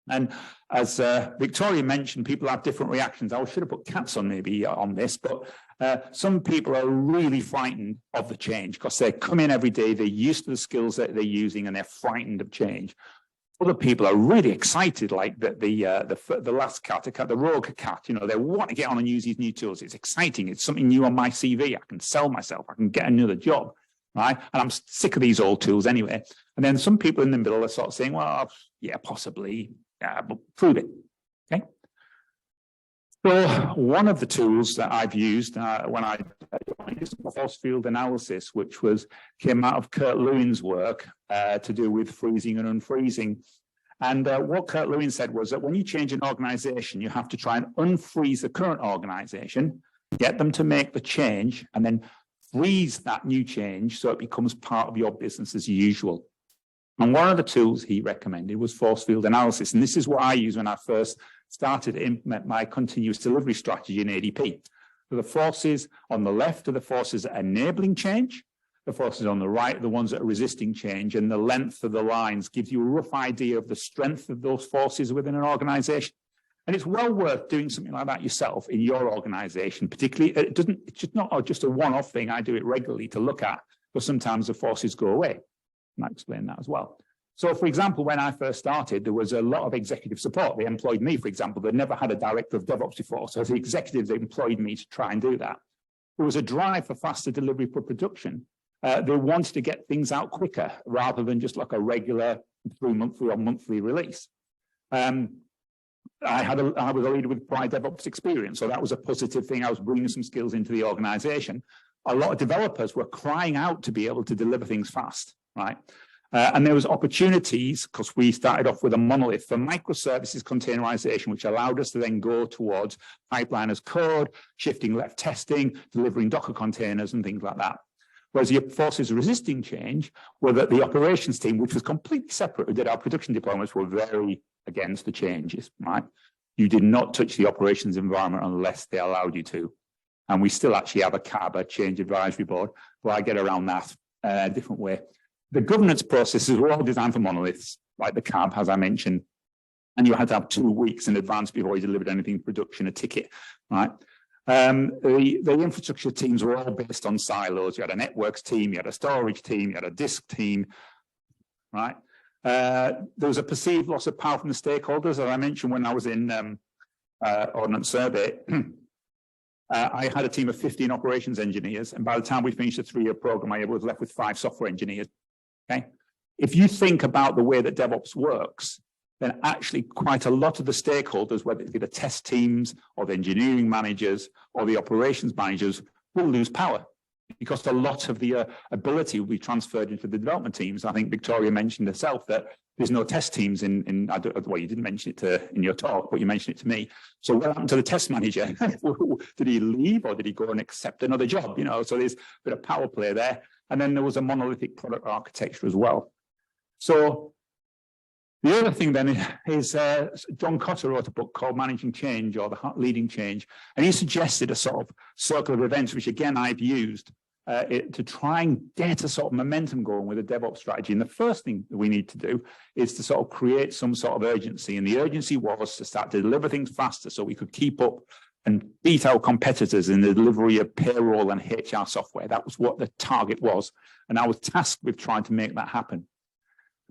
And as Victoria mentioned, people have different reactions. I should have put cats on maybe on this, but some people are really frightened of the change because they come in every day, they're used to the skills that they're using, and they're frightened of change. Other people are really excited, like the last cat, the rogue cat. You know, they want to get on and use these new tools. It's exciting. It's something new on my CV. I can sell myself. I can get another job, right? And I'm sick of these old tools anyway. And then some people in the middle are sort of saying, well, yeah, possibly, but prove it. Okay. So one of the tools that I've used when I used force field analysis, which came out of Kurt Lewin's work to do with freezing and unfreezing. And what Kurt Lewin said was that when you change an organization, you have to try and unfreeze the current organization, get them to make the change, and then freeze that new change so it becomes part of your business as usual. And one of the tools he recommended was force field analysis. And this is what I used when I first started to implement my continuous delivery strategy in ADP. So the forces on the left are the forces that are enabling change. The forces on the right are the ones that are resisting change. And the length of the lines gives you a rough idea of the strength of those forces within an organization. And it's well worth doing something like that yourself in your organization, particularly. It's just not just a one-off thing. I do it regularly to look at, because sometimes the forces go away. And I explain that as well. So, for example, when I first started, there was a lot of executive support. They employed me, for example. They'd never had a director of DevOps before. So as the executives, they employed me to try and do that. There was a drive for faster delivery for production. They wanted to get things out quicker rather than just like a regular 3-monthly or monthly release. I was a leader with prior DevOps experience, so that was a positive thing. I was bringing some skills into the organization. A lot of developers were crying out to be able to deliver things fast, right? And there was opportunities, because we started off with a monolith for microservices containerization, which allowed us to then go towards pipeline as code, shifting left testing, delivering Docker containers and things like that. Whereas the forces resisting change were that the operations team, which was completely separate, who did our production deployments, were very against the changes, right? You did not touch the operations environment unless they allowed you to. And we still actually have a CAB, a change advisory board, but I get around that a different way. The governance processes were all designed for monoliths, like the CAB, as I mentioned. And you had to have 2 weeks in advance before you delivered anything in production, a ticket, right? The infrastructure teams were all based on silos. You had a networks team, you had a storage team, you had a disk team, right? There was a perceived loss of power from the stakeholders. As I mentioned when I was in Ordnance Survey, I had a team of 15 operations engineers, and by the time we finished the 3-year program, I was left with 5 software engineers. Okay, if you think about the way that DevOps works, then actually quite a lot of the stakeholders, whether it be the test teams or the engineering managers or the operations managers, will lose power because a lot of the ability will be transferred into the development teams. I think Victoria mentioned herself that there's no test teams well, you didn't mention it in your talk, but you mentioned it to me. So what happened to the test manager? Did he leave or did he go and accept another job? You know, so there's a bit of power play there. And then there was a monolithic product architecture as well. So the other thing then is John Cotter wrote a book called Managing Change, or The Leading Change, and he suggested a sort of circle of events, which again I've used to try and get a sort of momentum going with a DevOps strategy. And the first thing that we need to do is to sort of create some sort of urgency, and the urgency was to start to deliver things faster so we could keep up and beat our competitors in the delivery of payroll and HR software. That was what the target was, and I was tasked with trying to make that happen.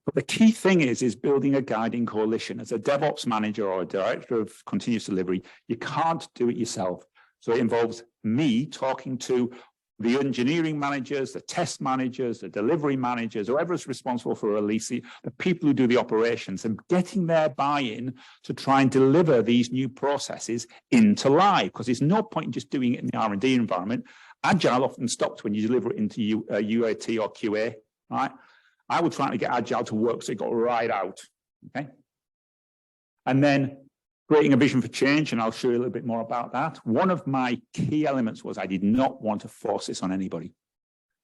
But the key thing is building a guiding coalition. As a DevOps manager or a director of continuous delivery, you can't do it yourself. So it involves me talking to the engineering managers, the test managers, the delivery managers, whoever's responsible for release, the people who do the operations, and getting their buy-in to try and deliver these new processes into live. Because there's no point in just doing it in the R&D environment. Agile often stops when you deliver it into UAT or QA, right? I was trying to get Agile to work so it got right out, okay? And then creating a vision for change, and I'll show you a little bit more about that. One of my key elements was I did not want to force this on anybody.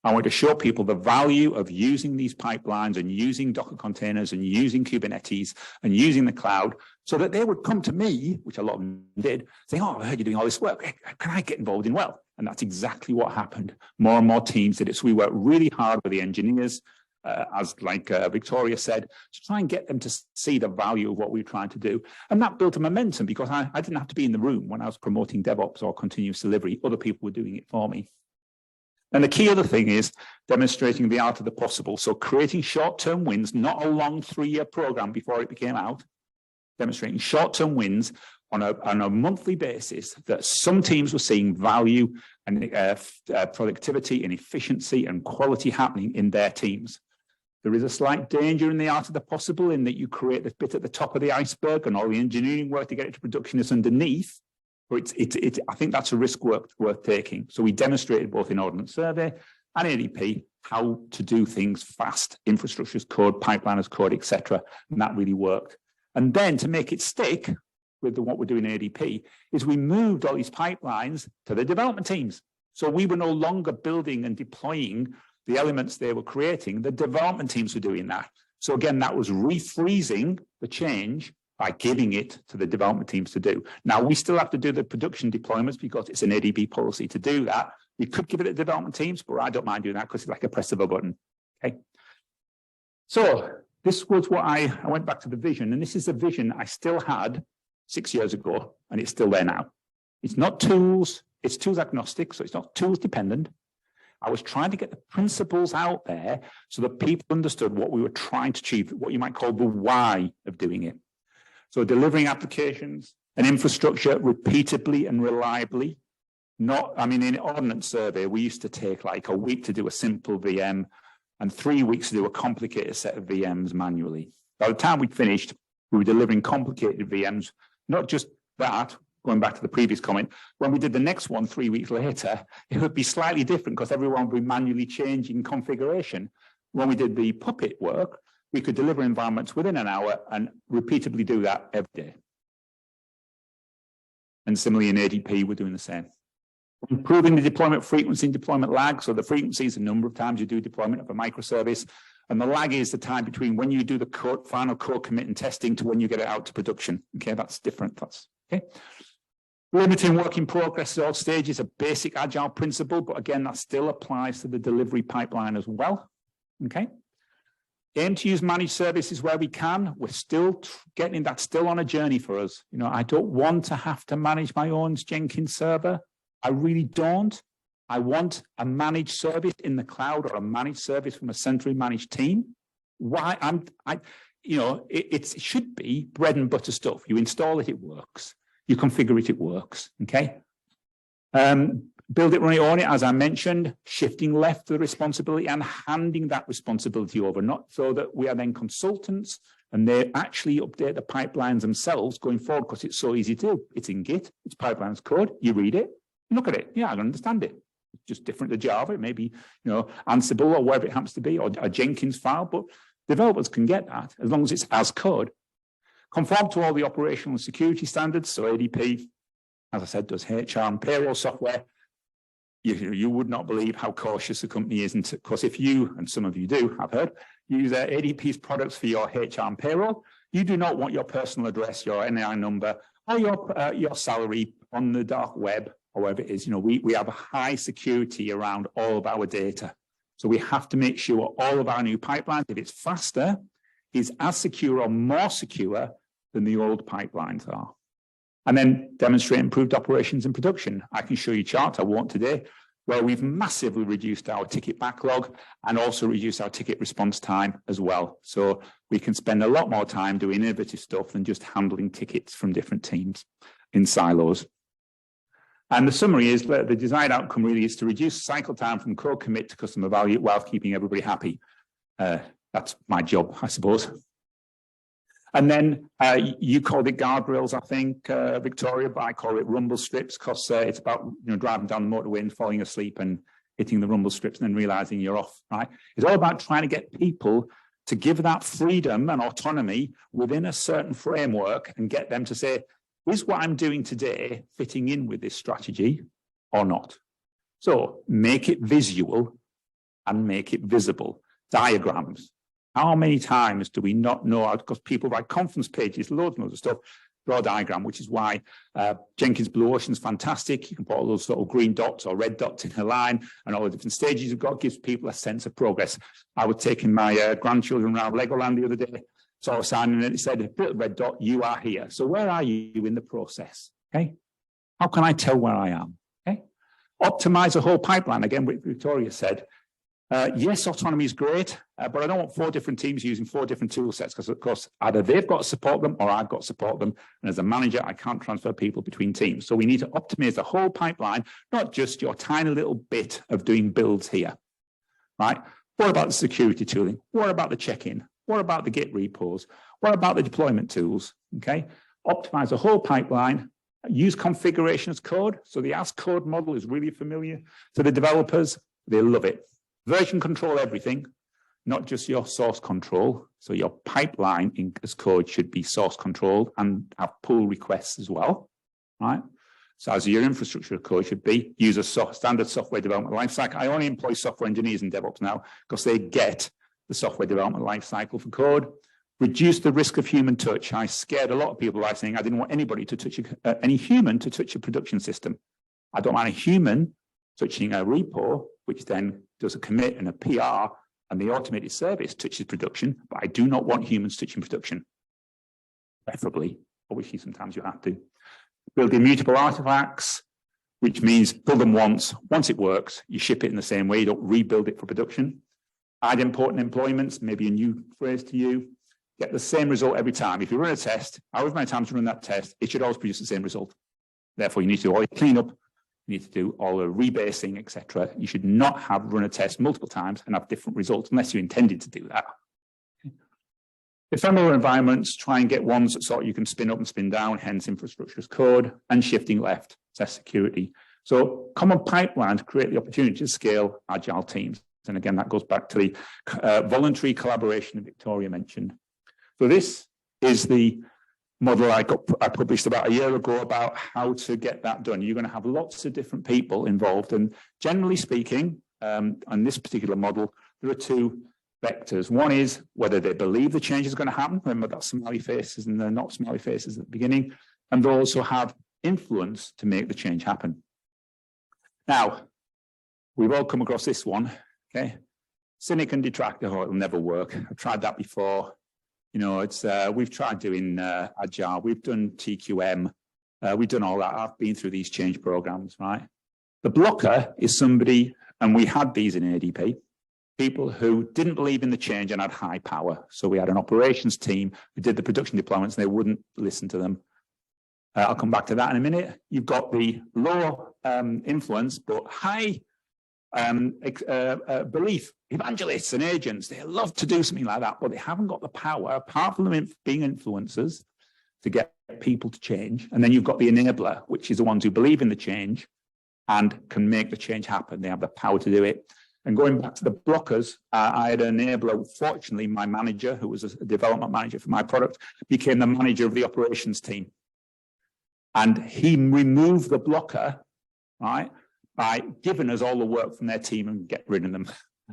I want to show people the value of using these pipelines and using Docker containers and using Kubernetes and using the cloud so that they would come to me, which a lot of them did, saying, oh, I heard you're doing all this work. Can I get involved in well? And that's exactly what happened. More and more teams did it. So we worked really hard with the engineers, as like Victoria said, to try and get them to see the value of what we're trying to do. And that built a momentum because I didn't have to be in the room when I was promoting DevOps or continuous delivery. Other people were doing it for me. And the key other thing is demonstrating the art of the possible. So creating short-term wins, not a long 3-year program before it became out, demonstrating short-term wins on a monthly basis that some teams were seeing value and productivity and efficiency and quality happening in their teams. There is a slight danger in the art of the possible in that you create this bit at the top of the iceberg and all the engineering work to get it to production is underneath. But I think that's a risk worth taking. So we demonstrated both in Ordnance Survey and ADP how to do things fast, infrastructure as code, pipeline as code, etc. And that really worked. And then to make it stick with what we're doing in ADP is we moved all these pipelines to the development teams. So we were no longer building and deploying the elements they were creating. The development teams were doing that. So again, that was refreezing the change by giving it to the development teams to do. Now, we still have to do the production deployments because it's an ADB policy to do that. We could give it to development teams, but I don't mind doing that because it's like a press of a button. Okay. So this was what I went back to the vision, and this is the vision I still had 6 years ago, and it's still there now. It's not tools, it's tools agnostic, so it's not tools dependent. I was trying to get the principles out there so that people understood what we were trying to achieve, what you might call the why of doing it. So delivering applications and infrastructure repeatably and reliably. In Ordnance Survey, we used to take like a week to do a simple VM and 3 weeks to do a complicated set of VMs manually. By the time we'd finished, we were delivering complicated VMs, not just that, going back to the previous comment, when we did the next one 3 weeks later, it would be slightly different because everyone would be manually changing configuration. When we did the Puppet work, we could deliver environments within an hour and repeatedly do that every day. And similarly in ADP, we're doing the same. Improving the deployment frequency and deployment lag. So the frequency is the number of times you do deployment of a microservice. And the lag is the time between when you do the final code commit and testing to when you get it out to production. Okay, that's different. That's okay. Limiting work in progress at all stages, a basic agile principle, but again, that still applies to the delivery pipeline as well. Okay. Aim to use managed services where we can. We're still getting that, still on a journey for us. You know, I don't want to have to manage my own Jenkins server. I really don't. I want a managed service in the cloud or a managed service from a centrally managed team. Why? It should be bread and butter stuff. You install it, it works. You configure it, it works. Okay. Build it, run it, own it, as I mentioned, shifting left the responsibility and handing that responsibility over, not so that we are then consultants and they actually update the pipelines themselves going forward because it's so easy to do. It's in Git, it's pipelines code, you read it, look at it. Yeah, I can understand it. It's just different to Java. It may be, Ansible or whatever it happens to be, or a Jenkins file, but developers can get that as long as it's as code. Conform to all the operational and security standards. So ADP, as I said, does HR and payroll software. You would not believe how cautious the company is. Because if you, and some of you do, I've heard, use ADP's products for your HR and payroll, you do not want your personal address, your NI number, or your salary on the dark web, or whatever it is. We have a high security around all of our data. So we have to make sure all of our new pipelines, if it's faster, is as secure or more secure than the old pipelines are. And then demonstrate improved operations and production. I can show you charts, I won't today, where we've massively reduced our ticket backlog and also reduced our ticket response time as well. So we can spend a lot more time doing innovative stuff than just handling tickets from different teams in silos. And the summary is that the desired outcome really is to reduce cycle time from code commit to customer value while keeping everybody happy. That's my job, I suppose. And then you called it guardrails, I think, Victoria, but I call it rumble strips because it's about driving down the motorway and falling asleep and hitting the rumble strips and then realizing you're off, right? It's all about trying to get people to give that freedom and autonomy within a certain framework and get them to say, is what I'm doing today fitting in with this strategy or not? So make it visual and make it visible. Diagrams. How many times do we not know, because people write conference pages, loads and loads of stuff, draw a diagram, which is why Jenkins Blue Ocean is fantastic. You can put all those sort of green dots or red dots in a line, and all the different stages you've got gives people a sense of progress. I was taking my grandchildren around Legoland the other day, saw a sign and it said, little red dot, you are here. So where are you in the process? Okay. How can I tell where I am? Okay. Optimize the whole pipeline. Again, what Victoria said. Yes, autonomy is great, but I don't want 4 different teams using 4 different tool sets because, of course, either they've got to support them or I've got to support them. And as a manager, I can't transfer people between teams. So we need to optimize the whole pipeline, not just your tiny little bit of doing builds here, right? What about the security tooling? What about the check-in? What about the Git repos? What about the deployment tools? Okay, optimize the whole pipeline. Use configuration as code. So the as code model is really familiar to the developers. They love it. Version control everything, not just your source control. So your pipeline as code should be source controlled and have pull requests as well, right? So as your infrastructure code should be, use a standard software development lifecycle. I only employ software engineers in DevOps now because they get the software development lifecycle for code. Reduce the risk of human touch. I scared a lot of people by saying I didn't want anybody to touch any human to touch a production system. I don't want a human touching a repo, which then does a commit and a PR, and the automated service touches production, but I do not want humans touching production. Preferably, obviously sometimes you have to. Build immutable artifacts, which means build them once. Once it works, you ship it in the same way, you don't rebuild it for production. Add important employments, maybe a new phrase to you. Get the same result every time. If you run a test, however many times you run that test, it should always produce the same result. Therefore, you need to do all your cleanup, you need to do all the rebasing, etc. You should not have run a test multiple times and have different results unless you intended to do that. Ephemeral environments, try and get ones that sort of you can spin up and spin down, hence infrastructure as code, and shifting left, test security. So common pipeline to create the opportunity to scale agile teams. And again, that goes back to the voluntary collaboration that Victoria mentioned. So this is the model I published about a year ago about how to get that done. You're going to have lots of different people involved. And generally speaking, on this particular model, there are 2 vectors. One is whether they believe the change is going to happen. Remember that smiley faces and the not smiley faces at the beginning. And they also have influence to make the change happen. Now, we've all come across this one, okay? Cynic and detractor, oh, it'll never work. I've tried that before. You know, it's we've tried doing agile, we've done TQM, we've done all that. I've been through these change programs, right? The blocker is somebody, and we had these in ADP, people who didn't believe in the change and had high power. So we had an operations team who did the production deployments and they wouldn't listen to them. I'll come back to that in a minute. You've got the low influence, but high belief, evangelists and agents. They love to do something like that, but they haven't got the power, apart from them being influencers, to get people to change. And then you've got the enabler, which is the ones who believe in the change and can make the change happen. They have the power to do it. And going back to the blockers, I had an enabler. Fortunately, my manager, who was a development manager for my product, became the manager of the operations team. And he removed the blocker, right, by giving us all the work from their team and get rid of them.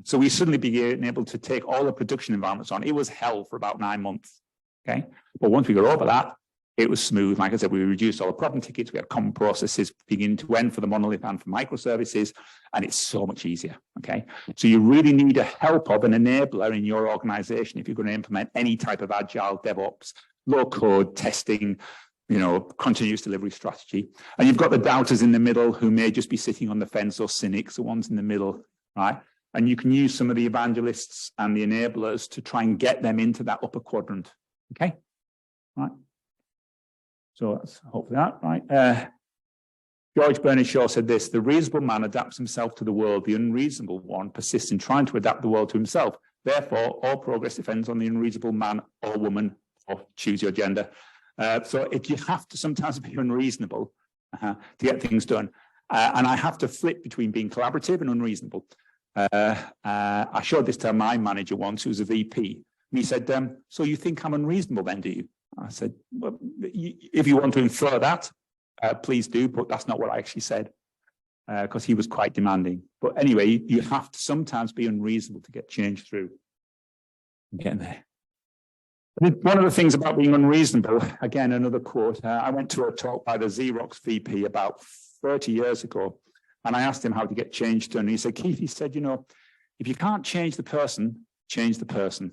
So we suddenly began able to take all the production environments on. It was hell for about 9 months, okay? But once we got over that, it was smooth. Like I said, we reduced all the problem tickets. We had common processes beginning to end for the monolith and for microservices, and it's so much easier, okay? So you really need a help of an enabler in your organization if you're going to implement any type of agile DevOps, low code testing, you know, continuous delivery strategy. And you've got the doubters in the middle who may just be sitting on the fence, or cynics, the ones in the middle, right? And you can use some of the evangelists and the enablers to try and get them into that upper quadrant, okay? Right. So that's hopefully that, right? George Bernard Shaw said this: the reasonable man adapts himself to the world. The unreasonable one persists in trying to adapt the world to himself. Therefore, all progress depends on the unreasonable man or woman, or choose your gender. So if you have to sometimes be unreasonable to get things done. And I have to flip between being collaborative and unreasonable. I showed this to my manager once, who was a VP. And he said, so you think I'm unreasonable then, do you? I said, well, if you want to infer that, please do, but that's not what I actually said, because he was quite demanding. But anyway, you have to sometimes be unreasonable to get change through. I'm getting there. One of the things about being unreasonable, again, another quote, I went to a talk by the Xerox VP about 30 years ago, and I asked him how to get change done. And he said, Keith, he said, you know, if you can't change the person, change the person.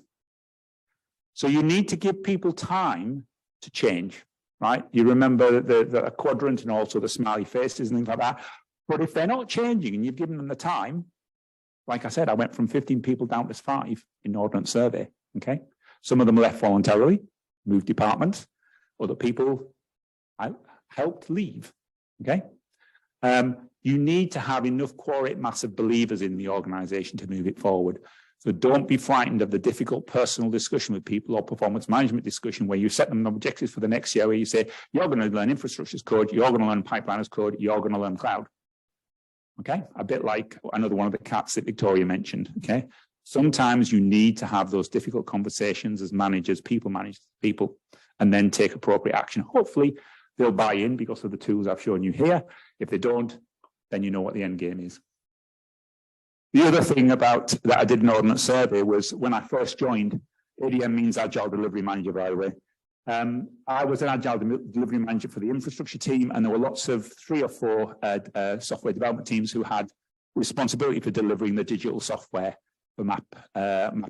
So you need to give people time to change, right? You remember the quadrant and also the smiley faces and things like that. But if they're not changing and you've given them the time, like I said, I went from 15 people down to 5 in the ordnance survey, okay? Some of them left voluntarily, moved departments. Other people I helped leave, okay? You need to have enough quorate mass of believers in the organization to move it forward. So don't be frightened of the difficult personal discussion with people or performance management discussion where you set them objectives for the next year where you say, you're going to learn infrastructure as code, you're going to learn pipeline as code, you're going to learn cloud. Okay, a bit like another one of the cats that Victoria mentioned, okay? Sometimes you need to have those difficult conversations as managers, people manage people, and then take appropriate action. Hopefully they'll buy in because of the tools I've shown you here. If they don't, then you know what the end game is. The other thing about that I did an ordnance survey was when I first joined, ADM means Agile Delivery Manager, by the way. I was an Agile Delivery Manager for the infrastructure team, and there were lots of 3 or 4 software development teams who had responsibility for delivering the digital software for map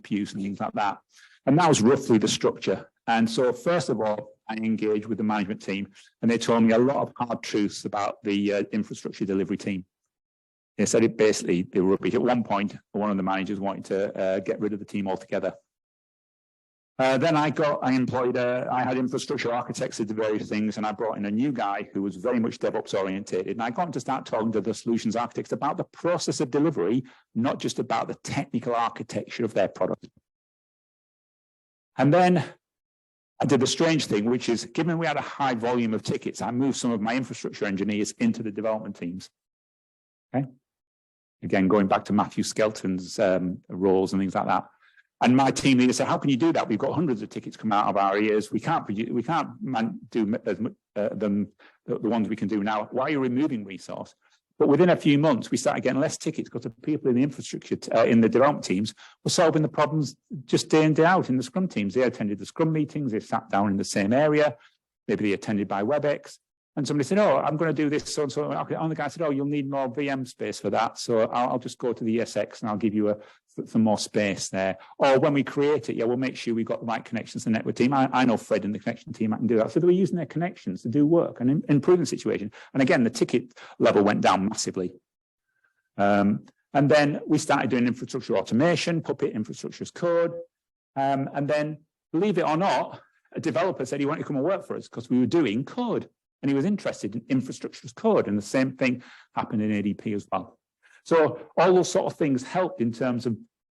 use and things like that. And that was roughly the structure. And so first of all, I engaged with the management team, and they told me a lot of hard truths about the infrastructure delivery team. They said it basically, they were rubbish. At one point, one of the managers wanted to get rid of the team altogether. Then I had infrastructure architects that did various things, and I brought in a new guy who was very much DevOps orientated. And I got him to start talking to the solutions architects about the process of delivery, not just about the technical architecture of their product. And then I did the strange thing, which is, given we had a high volume of tickets, I moved some of my infrastructure engineers into the development teams. Okay. Again, going back to Matthew Skelton's roles and things like that. And my team leader said, how can you do that? We've got hundreds of tickets come out of our ears. We can't do as much, the ones we can do now. Why are you removing resource? But within a few months, we started getting less tickets because the people in the infrastructure, in the development teams, were solving the problems just day in, day out in the Scrum teams. They attended the Scrum meetings, they sat down in the same area, maybe they attended by WebEx. And somebody said, oh, I'm going to do this so and so. And the guy said, oh, you'll need more VM space for that. So I'll just go to the ESX and I'll give you some more space there. Or when we create it, yeah, we'll make sure we've got the right connections to the network team. I know Fred in the connection team, I can do that. So they were using their connections to do work and improve the situation. And again, the ticket level went down massively. And then we started doing infrastructure automation, Puppet infrastructure as code. And then, believe it or not, a developer said he wanted to come and work for us because we were doing code. And he was interested in infrastructure as code. And the same thing happened in ADP as well. So all those sort of things helped in terms of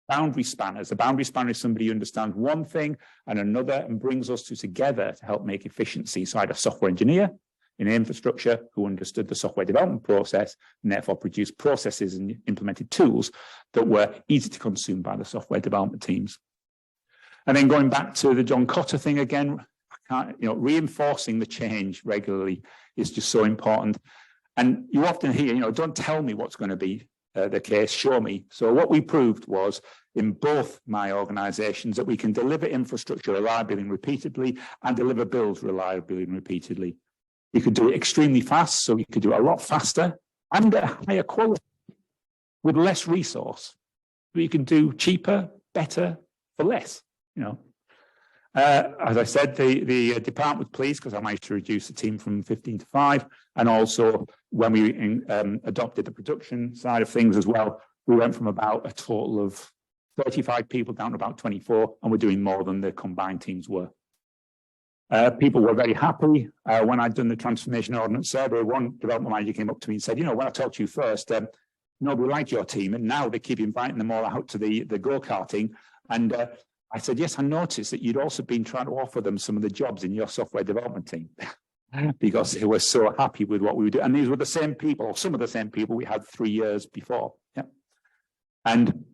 boundary spanners. A boundary spanner is somebody who understands one thing and another and brings us together to help make efficiency. So I had a software engineer in infrastructure who understood the software development process and therefore produced processes and implemented tools that were easy to consume by the software development teams. And then going back to the John Cotter thing again, reinforcing the change regularly is just so important. And you often hear, don't tell me what's going to be the case, show me. So what we proved was in both my organizations that we can deliver infrastructure reliably and repeatedly and deliver builds reliably and repeatedly. We could do it extremely fast, so we could do it a lot faster and at higher quality with less resource. We can do cheaper, better for less, As I said, the department was pleased because I managed to reduce the team from 15 to 5. And also when we adopted the production side of things as well, we went from about a total of 35 people down to about 24, and we're doing more than the combined teams were. People were very happy. When I'd done the transformation ordnance survey, one development manager came up to me and said, when I talked to you first, nobody liked your team, and now they keep inviting them all out to the go-karting. And I said, yes, I noticed that you'd also been trying to offer them some of the jobs in your software development team because they were so happy with what we were doing. And these were the same people, or some of the same people we had 3 years before. Yeah. And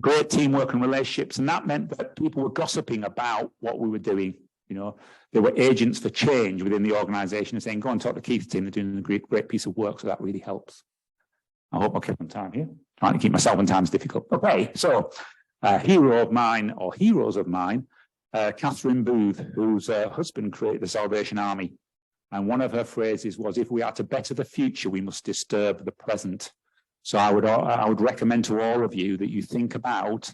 great teamwork and relationships. And that meant that people were gossiping about what we were doing. There were agents for change within the organization and saying, go and talk to Keith's team. They're doing a great piece of work. So that really helps. I hope I'll keep on time here. Trying to keep myself on time is difficult. Okay, so a hero of mine, or heroes of mine, Catherine Booth, whose husband created the Salvation Army. And one of her phrases was, if we are to better the future, we must disturb the present. So I would recommend to all of you that you think about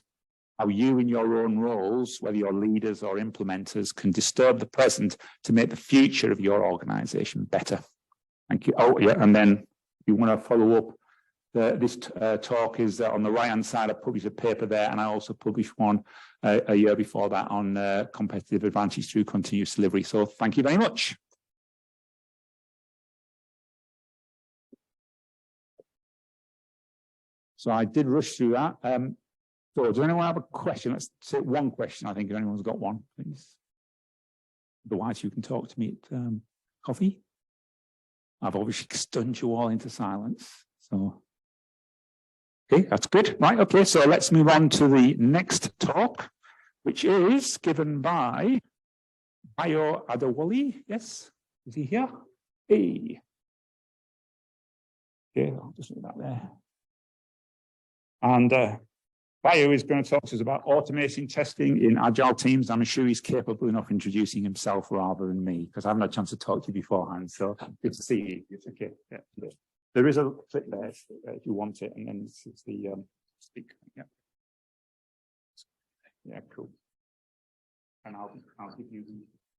how you in your own roles, whether you're leaders or implementers, can disturb the present to make the future of your organization better. Thank you. Oh, yeah, and then if you want to follow up, this talk is on the right-hand side. I published a paper there, and I also published one a year before that on competitive advantage through continuous delivery. So thank you very much. So I did rush through that. So does anyone have a question? Let's take one question, I think, if anyone's got one, please. Otherwise, you can talk to me at coffee. I've obviously stunned you all into silence. So, okay, that's good. Right, okay, so let's move on to the next talk, which is given by Bayo Adewale. Yes, is he here? Hey. Okay, I'll just leave that there. And Bayo is going to talk to us about automating testing in agile teams. I'm sure he's capable enough of introducing himself rather than me, because I haven't had a chance to talk to you beforehand. So good to see you. It's okay. Yeah. There is a clip there if you want it, and then it's the speak. Yeah. Yeah, cool. And I'll give you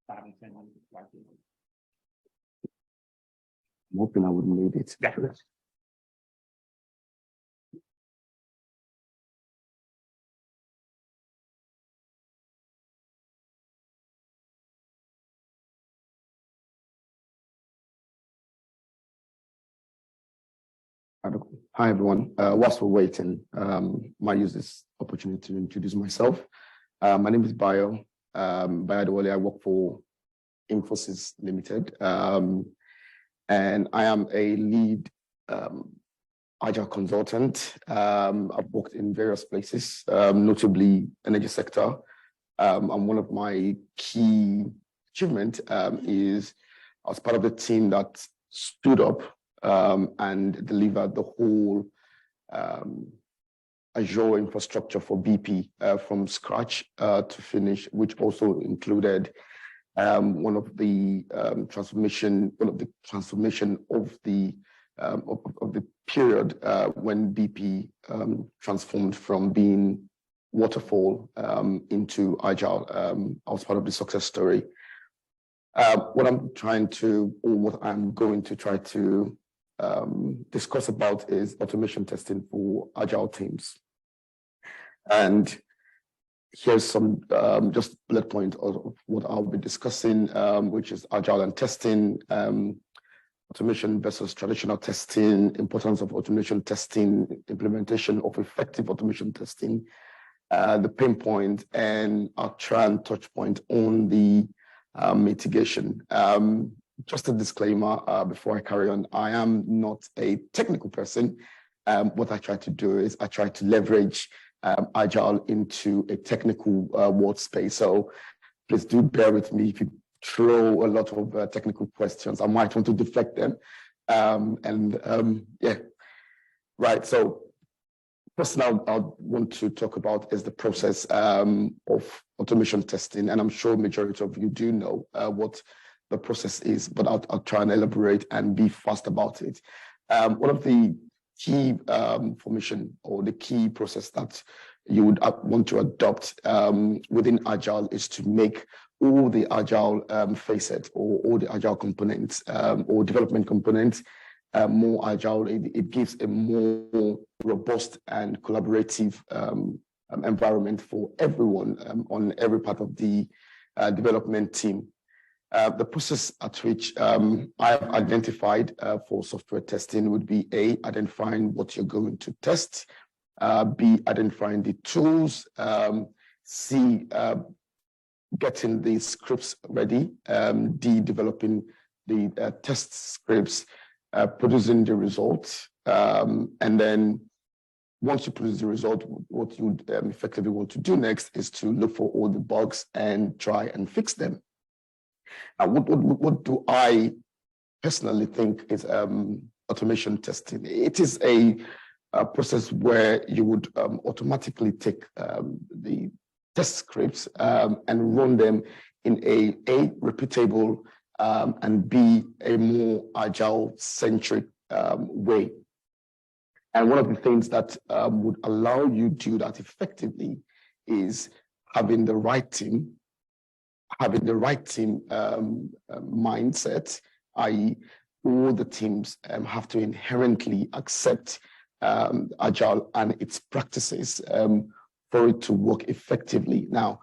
5 and 10 minutes. I'm hoping I wouldn't need it. Yeah. Hi, everyone. Whilst we're waiting, might use this opportunity to introduce myself. My name is Bayo Adewale. I work for Infosys Limited, and I am a lead agile consultant. I've worked in various places, notably energy sector. And one of my key achievements is I was part of the team that stood up and delivered the whole Azure infrastructure for BP from scratch to finish, which also included one of the transformation of the period when BP transformed from being waterfall into agile. I was part of the success story. What I'm going to try to discuss about is automation testing for agile teams. And here's some just bullet point of what I'll be discussing, which is agile and testing, automation versus traditional testing, importance of automation testing, implementation of effective automation testing, the pain point, and I'll try and touch point on the mitigation. Just a disclaimer before I carry on, I am not a technical person. What I try to do is I try to leverage agile into a technical world space. So please do bear with me if you throw a lot of technical questions. I might want to deflect them. Yeah, right. So first thing I want to talk about is the process of automation testing. And I'm sure majority of you do know what the process is, but I'll try and elaborate and be fast about it. One of the key formation or the key process that you would want to adopt within Agile is to make all the Agile facets or all the Agile components or development components more Agile. It gives a more robust and collaborative environment for everyone on every part of the development team. The process at which I have identified for software testing would be A, identifying what you're going to test, B, identifying the tools, C, getting the scripts ready, D, developing the test scripts, producing the results, and then once you produce the result, what you effectively want to do next is to look for all the bugs and try and fix them. What do I personally think is automation testing? It is a process where you would automatically take the test scripts and run them in a repeatable and B, a more agile centric way. And one of the things that would allow you to do that effectively is having the right team, mindset, i.e. all the teams have to inherently accept agile and its practices for it to work effectively. Now,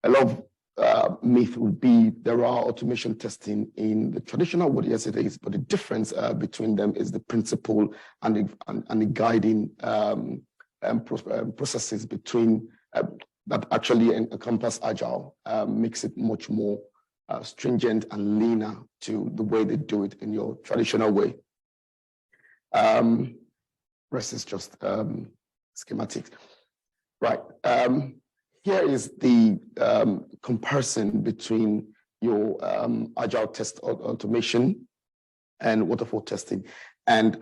a lot of myth would be there are automation testing in the traditional world. Yes, it is, but the difference between them is the principle and the guiding processes between that actually encompass agile, makes it much more stringent and leaner to the way they do it in your traditional way. Rest is just schematics. Right. Here is the comparison between your agile test automation and waterfall testing. And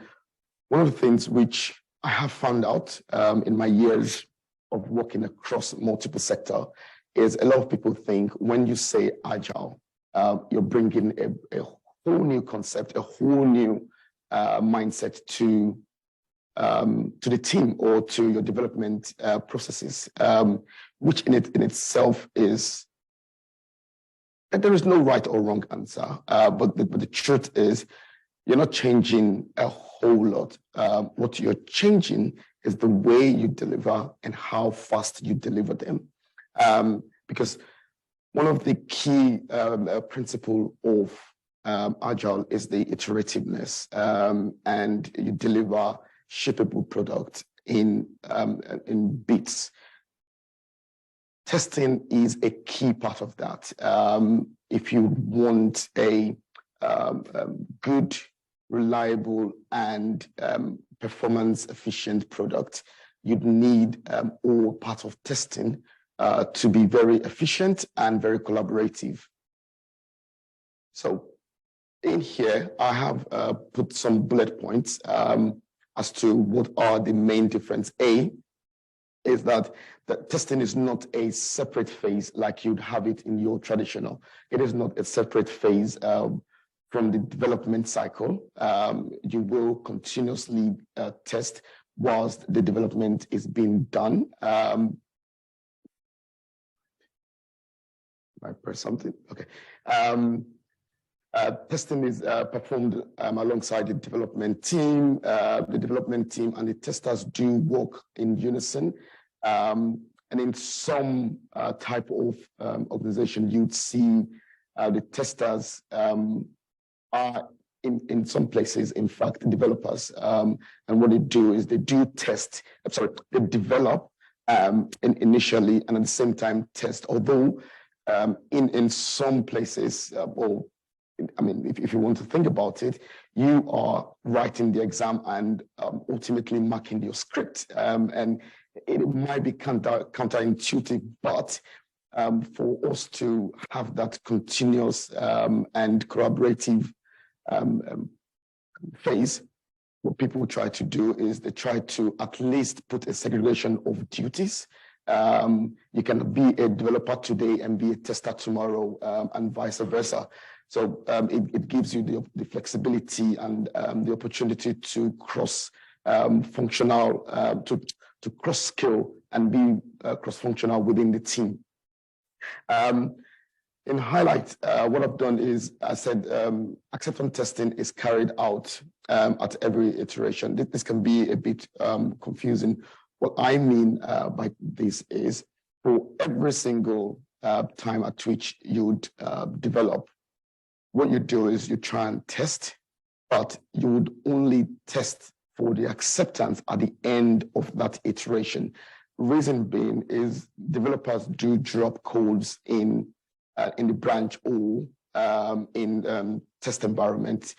one of the things which I have found out in my years of working across multiple sectors is a lot of people think when you say agile, you're bringing a whole new concept, a whole new mindset to the team or to your development processes, which in itself is, there is no right or wrong answer. But the truth is, you're not changing a whole lot. What you're changing is the way you deliver and how fast you deliver them. Because one of the key principles of agile is the iterativeness, and you deliver shippable product in bits. Testing is a key part of that. If you want a good, reliable, and performance efficient product, you'd need all parts of testing to be very efficient and very collaborative. So in here, I have put some bullet points as to what are the main difference. A is that testing is not a separate phase like you'd have it in your traditional. It is not a separate phase from the development cycle. You will continuously test whilst the development is being done. I press something, okay. Testing is performed alongside the development team. The development team and the testers do work in unison. And in some type of organization, you'd see the testers are in some places, in fact, developers. And what they do is they do test, they develop initially and at the same time test. Although in some places, I mean, if you want to think about it, you are writing the exam and ultimately marking your script. And it might be counterintuitive, but for us to have that continuous and collaborative phase, what people try to do is they try to at least put a segregation of duties. You can be a developer today and be a tester tomorrow, and vice versa. So it gives you the flexibility and the opportunity to cross functional, to cross skill and be cross-functional within the team. In highlight, what I've done is I said acceptance testing is carried out at every iteration. This can be a bit confusing. What I mean by this is for every single time at which you'd develop, what you do is you try and test, but you would only test for the acceptance at the end of that iteration. Reason being is developers do drop codes in the branch or in test environment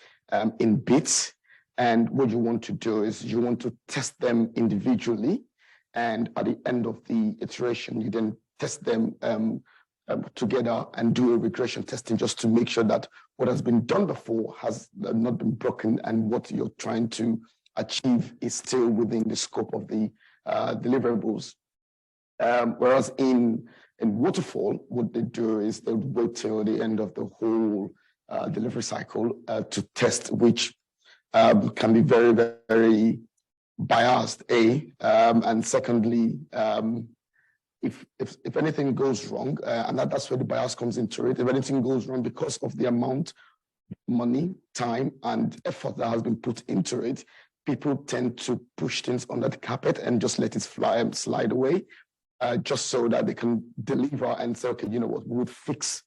in bits. And what you want to do is you want to test them individually. And at the end of the iteration, you then test them together and do a regression testing just to make sure that what has been done before has not been broken and what you're trying to achieve is still within the scope of the deliverables. Whereas in in waterfall, what they do is they wait till the end of the whole delivery cycle to test, which can be very, very biased, and secondly, if anything goes wrong, and that's where the bias comes into it, if anything goes wrong because of the amount of money, time, and effort that has been put into it, people tend to push things under the carpet and just let it slide away, just so that they can deliver and say, okay, you know what, we would fix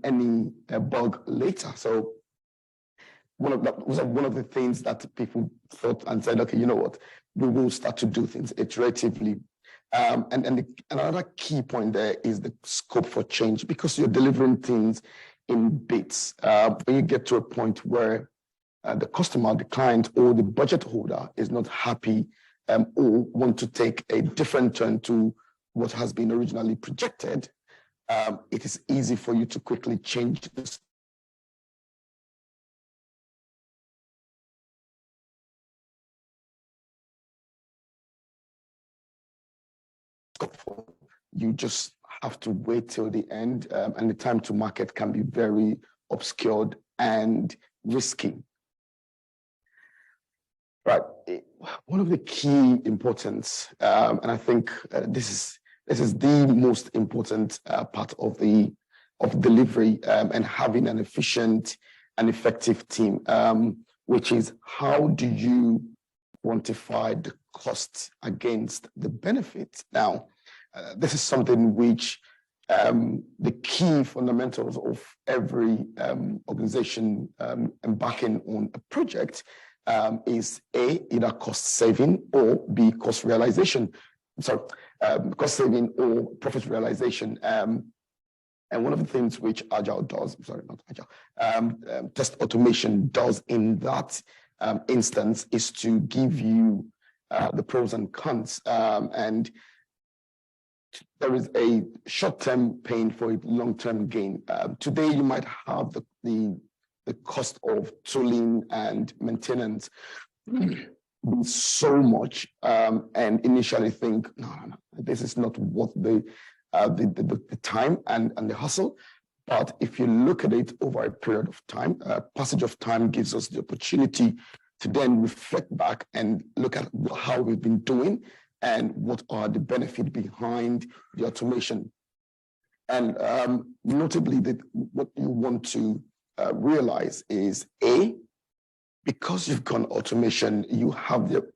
any bug later. So one of the things that people thought and said, okay, you know what, we will start to do things iteratively. Another key point there is the scope for change, because you're delivering things in bits. When you get to a point where the customer, the client, or the budget holder is not happy or want to take a different turn to what has been originally projected, it is easy for you to quickly change this. You just have to wait till the end, and the time to market can be very obscured and risky. Right. One of the key importance, and I think this is the most important part of delivery and having an efficient and effective team, which is how do you quantify the cost against the benefit? Now, this is something which the key fundamentals of every organization embarking on a project is A, either cost saving, or B, cost realization. Cost saving or profit realization. And one of the things which Agile does, test automation does in that instance is to give you the pros and cons. And there is a short-term pain for a long-term gain. Today, you might have the cost of tooling and maintenance be so much, and initially think, no, this is not worth the time and the hustle. But if you look at it over a period of time, passage of time gives us the opportunity to then reflect back and look at how we've been doing and what are the benefits behind the automation. And notably, what you want to realize is A, because you've gone automation, you have the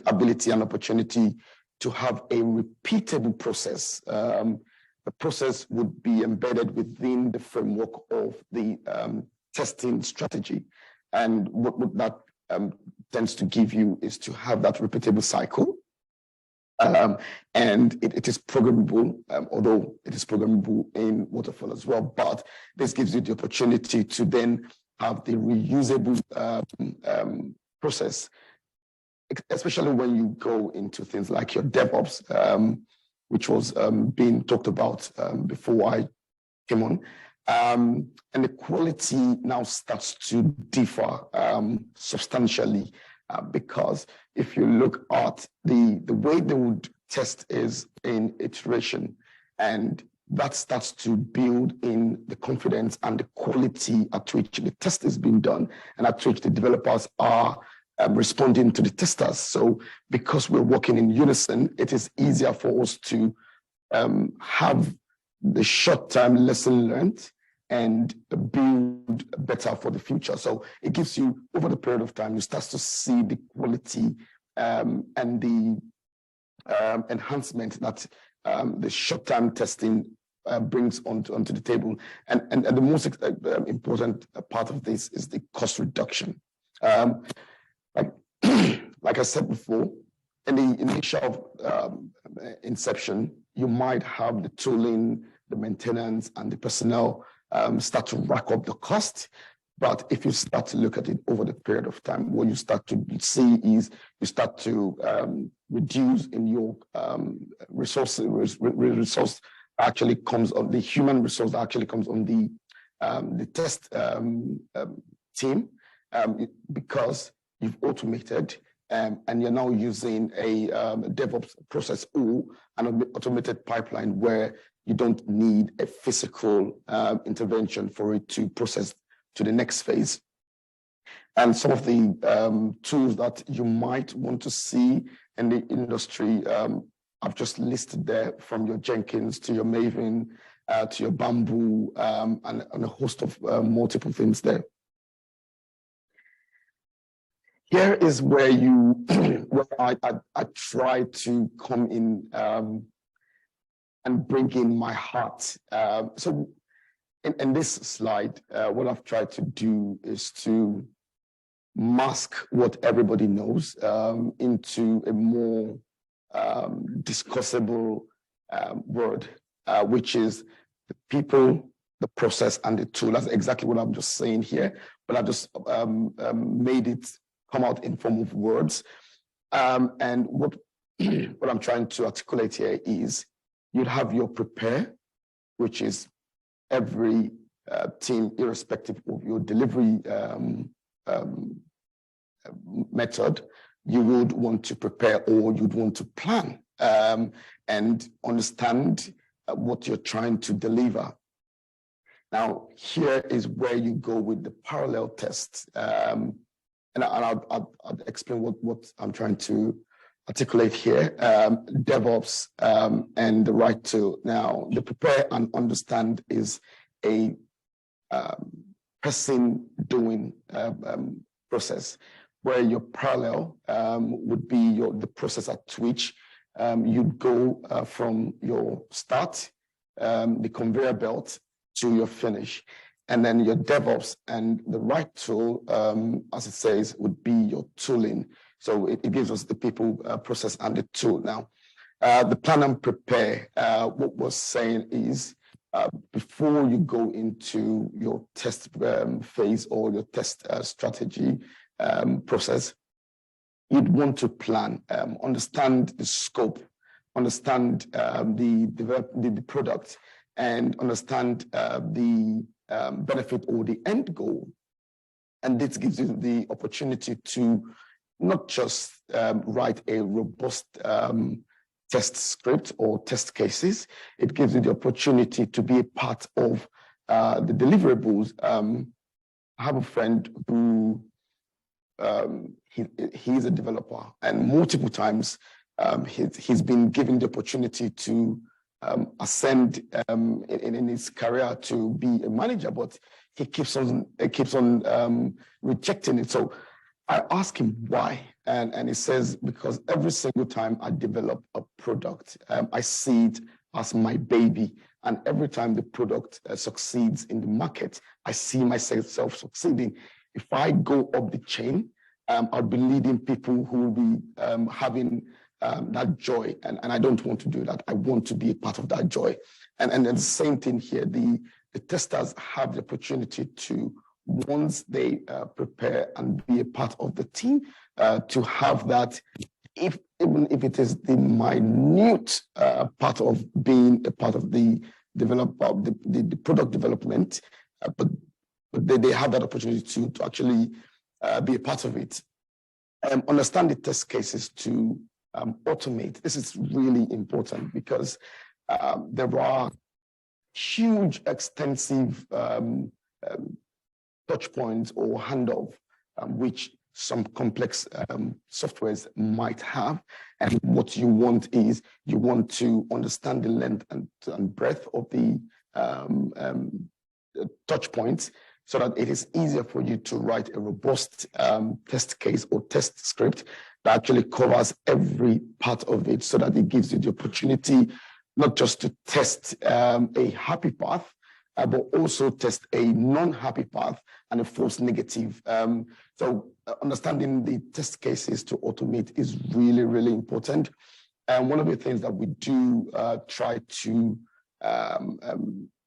ability and opportunity to have a repeatable process. The process would be embedded within the framework of the testing strategy. And what that tends to give you is to have that repeatable cycle. And it is programmable, although it is programmable in waterfall as well. But this gives you the opportunity to then have the reusable process, especially when you go into things like your DEVOPS, which was being talked about before I came on. And the quality now starts to differ substantially, because if you look at the way they would test is in iteration, and that starts to build in the confidence and the quality at which the test is being done and at which the developers are responding to the testers. So because we're working in unison, it is easier for us to have the short-term lesson learned and build better for the future. So it gives you, over the period of time, you start to see the quality and the enhancement that the short-term testing brings onto the table. And the most important part of this is the cost reduction. Like I said before, in the initial inception, you might have the tooling, the maintenance, and the personnel start to rack up the cost. But if you start to look at it over the period of time, what you start to see is you start to reduce in your resource actually comes on the human resource that actually comes on the test team, because you've automated and you're now using a DevOps process or an automated pipeline where you don't need a physical intervention for it to process to the next phase. And some of the tools that you might want to see in the industry, I've just listed there, from your Jenkins to your Maven to your Bamboo, and a host of multiple things there. Here is where where I try to come in and bring in my heart. So in this slide, what I've tried to do is to mask what everybody knows into a more discussable word, which is the people, the process, and the tool. That's exactly what I'm just saying here, but I just made it come out in form of words. And what I'm trying to articulate here is you'd have your prepare, which is every team, irrespective of your delivery method, you would want to prepare, or you'd want to plan and understand what you're trying to deliver. Now, here is where you go with the parallel tests. And I'll explain what I'm trying to articulate here. DevOps and the right tool. Now, the prepare and understand is a person doing process, where your parallel would be the process at which you'd go from your start, the conveyor belt, to your finish. And then your DevOps and the right tool, as it says, would be your tooling. So it gives us the people, process, and the tool. Now, the plan and prepare, what we're saying is, before you go into your test phase or your test strategy process, you'd want to plan, understand the scope, understand the product, and understand the benefit or the end goal. And this gives you the opportunity to not just write a robust test script or test cases. It gives you the opportunity to be a part of the deliverables. I have a friend who he's a developer, and multiple times he's been given the opportunity to ascend in his career to be a manager, but he keeps on rejecting it. So I ask him why, and he says, because every single time I develop a product, I see it as my baby, and every time the product succeeds in the market, I see myself succeeding. If I go up the chain, I'll be leading people who will be having that joy, and I don't want to do that. I want to be a part of that joy. And then the same thing here, the testers have the opportunity to, once they prepare and be a part of the team, to have that, even if it is the minute part of being a part of the the product development, but they have that opportunity to actually be a part of it. Understand the test cases to automate. This is really important because there are huge, extensive touch points or handoff, which some complex softwares might have. And what you want is, you want to understand the length and breadth of the touch points, so that it is easier for you to write a robust test case or test script that actually covers every part of it, so that it gives you the opportunity not just to test a happy path, but also test a non-happy path and a false negative. So understanding the test cases to automate is really, really important. And one of the things that we do try to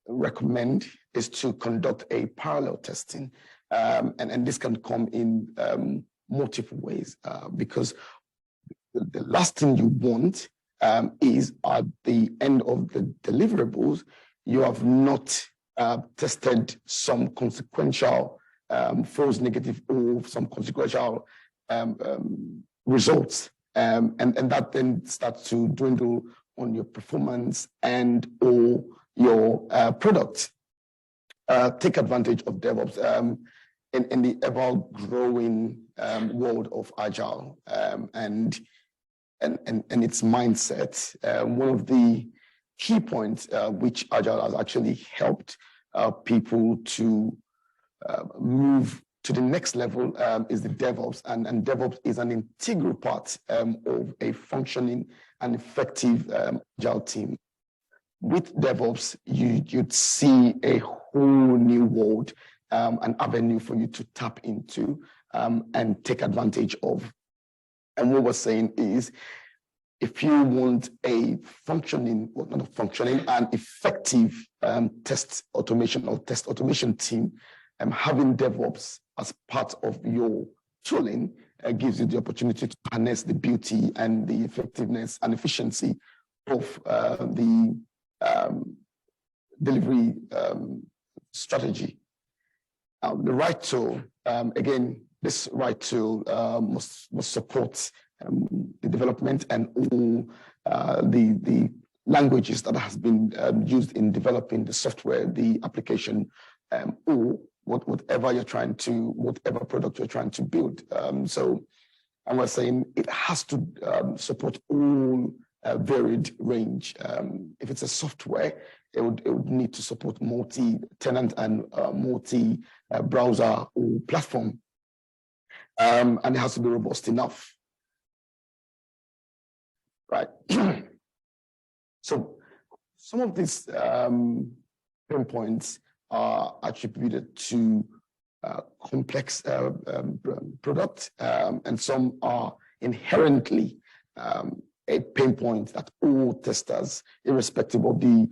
recommend is to conduct a parallel testing. And this can come in multiple ways, because the last thing you want is at the end of the deliverables, you have not tested some consequential false negative or some consequential results. And that then starts to dwindle on your performance and or your product. Take advantage of DevOps in the ever-growing world of Agile and its mindset. One of the key points which Agile has actually helped people to move to the next level is the DevOps, and DevOps is an integral part of a functioning and effective Agile team. With DevOps, you'd see a whole new world, an avenue for you to tap into and take advantage of. And what we're saying is, if you want a functioning, well, not a functioning, an effective test automation team, having DevOps as part of your tooling gives you the opportunity to harness the beauty and the effectiveness and efficiency of the delivery strategy. The right tool, again, this right tool must support the development and all the languages that has been used in developing the software, the application, or whatever product you're trying to build. And we're saying it has to support all varied range. If it's a software, it would need to support multi-tenant and multi-browser or platform. And it has to be robust enough. Right. So some of these pain points are attributed to complex product, and some are inherently a pain point that all testers, irrespective of the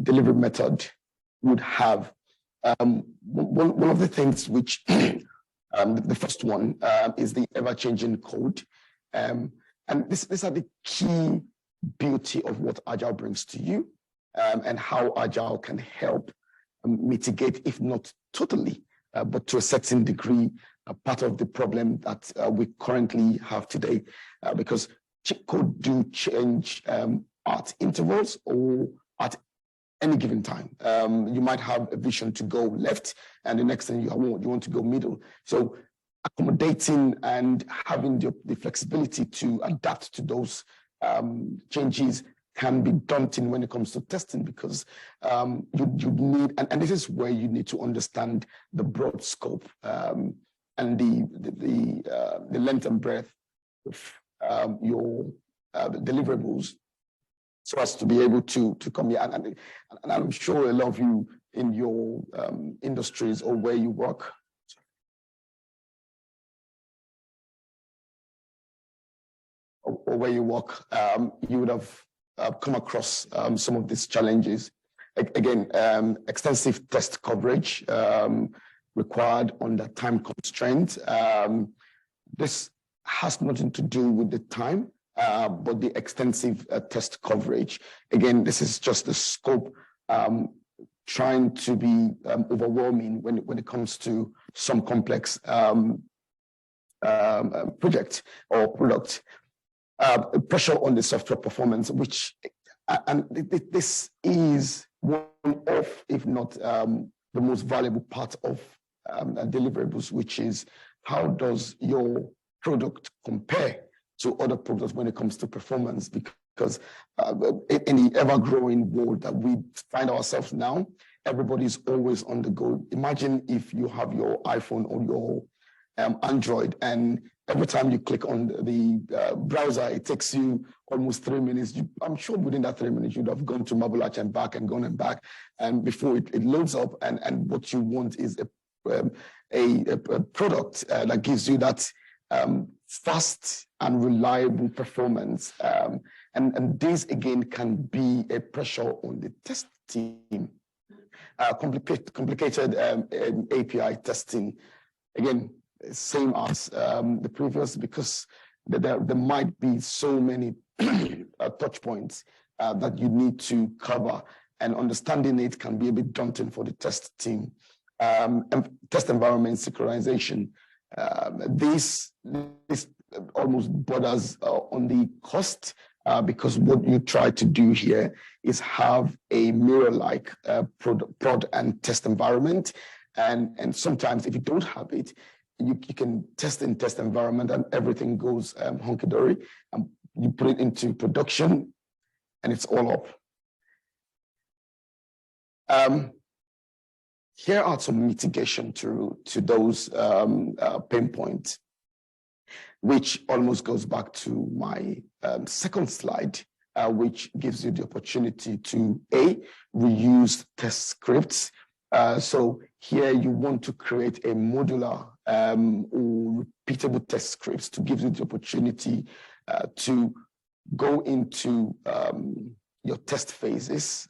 delivery method, would have. One of the things which the first one is the ever-changing code. And these are the key beauty of what Agile brings to you, and how Agile can help mitigate, if not totally, but to a certain degree, a part of the problem that we currently have today, because code do change at intervals or at any given time. You might have a vision to go left, and the next thing you want to go middle. So accommodating and having the flexibility to adapt to those changes can be daunting when it comes to testing, because you need, and this is where you need to understand the broad scope and the length and breadth of your deliverables, so as to be able to come here. And I'm sure a lot of you in your industries or where you work, you would have come across some of these challenges. Again, extensive test coverage required under time constraint. This has nothing to do with the time, but the extensive test coverage. Again, this is just the scope trying to be overwhelming when it comes to some complex project or product. Pressure on the software performance, and this is one of, if not the most valuable part of deliverables, which is how does your product compare to other products when it comes to performance? Because in the ever-growing world that we find ourselves now, everybody's always on the go. Imagine if you have your iPhone or your Android, and every time you click on the browser, it takes you almost 3 minutes. I'm sure within that 3 minutes, you'd have gone to Marble Arch and back and gone and back, and before it loads up, and what you want is a product that gives you that fast and reliable performance. And this, again, can be a pressure on the test team. Complicated API testing, again, same as the previous, because there might be so many touch points that you need to cover, and understanding it can be a bit daunting for the test team. And test environment synchronization. This almost borders on the cost because what you try to do here is have a mirror-like prod and test environment. And sometimes if you don't have it, you can test in test environment and everything goes hunky-dory. And you put it into production and it's all up. Here are some mitigation to those pain points, which almost goes back to my second slide, which gives you the opportunity to reuse test scripts. So here you want to create a modular or repeatable test scripts to give you the opportunity to go into your test phases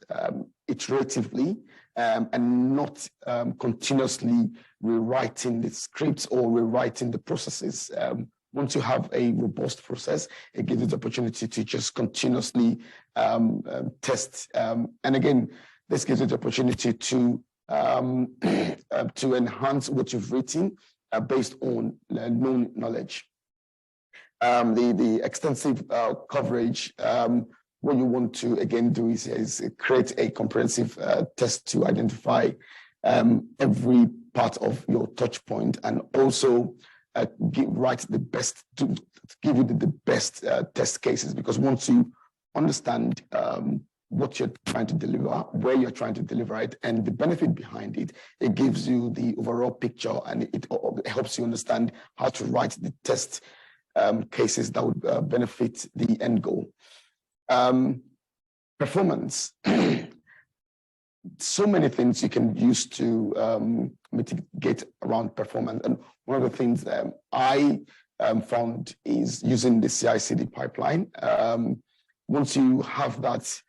iteratively and not continuously rewriting the scripts or rewriting the processes. Once you have a robust process, it gives you the opportunity to just continuously test. And again, this gives you the opportunity to enhance what you've written based on known knowledge. The extensive coverage, what you want to again do is create a comprehensive test to identify every part of your touch point and also give you the best test cases, because once you understand what you're trying to deliver, where you're trying to deliver it, and the benefit behind it, it gives you the overall picture and it helps you understand how to write the test cases that would benefit the end goal. Performance. So many things you can use to mitigate around performance. And one of the things that I found is using the CI/CD pipeline. Once you have that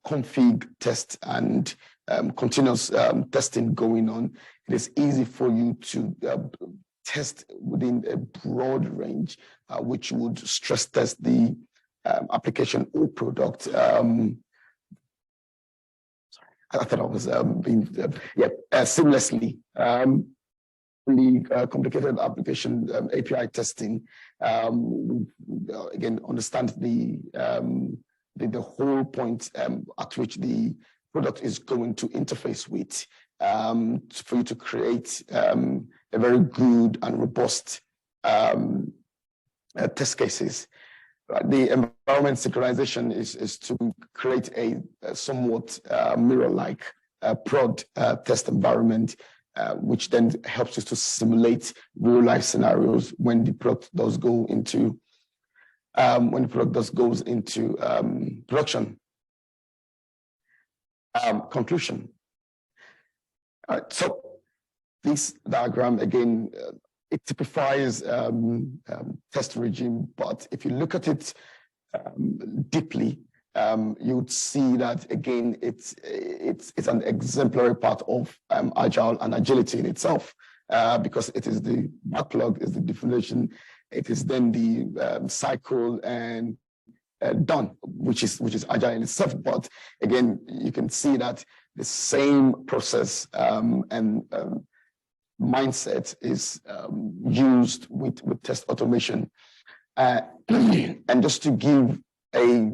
config test and continuous testing going on, it is easy for you to test within a broad range, which would stress test the application or product. Sorry, I thought I was being, seamlessly. The complicated application API testing, again, understand the whole point at which the product is going to interface with for you to create a very good and robust test cases. The environment synchronization is to create a somewhat mirror-like prod test environment, which then helps us to simulate real-life scenarios when the product does go into production. Conclusion. So this diagram again, it typifies test regime, but if you look at it deeply, you would see that again it's an exemplary part of Agile and agility in itself, because it is the backlog, is the definition, it is then the cycle and done, which is Agile in itself. But again, you can see that the same process and mindset is used with test automation. And just to give a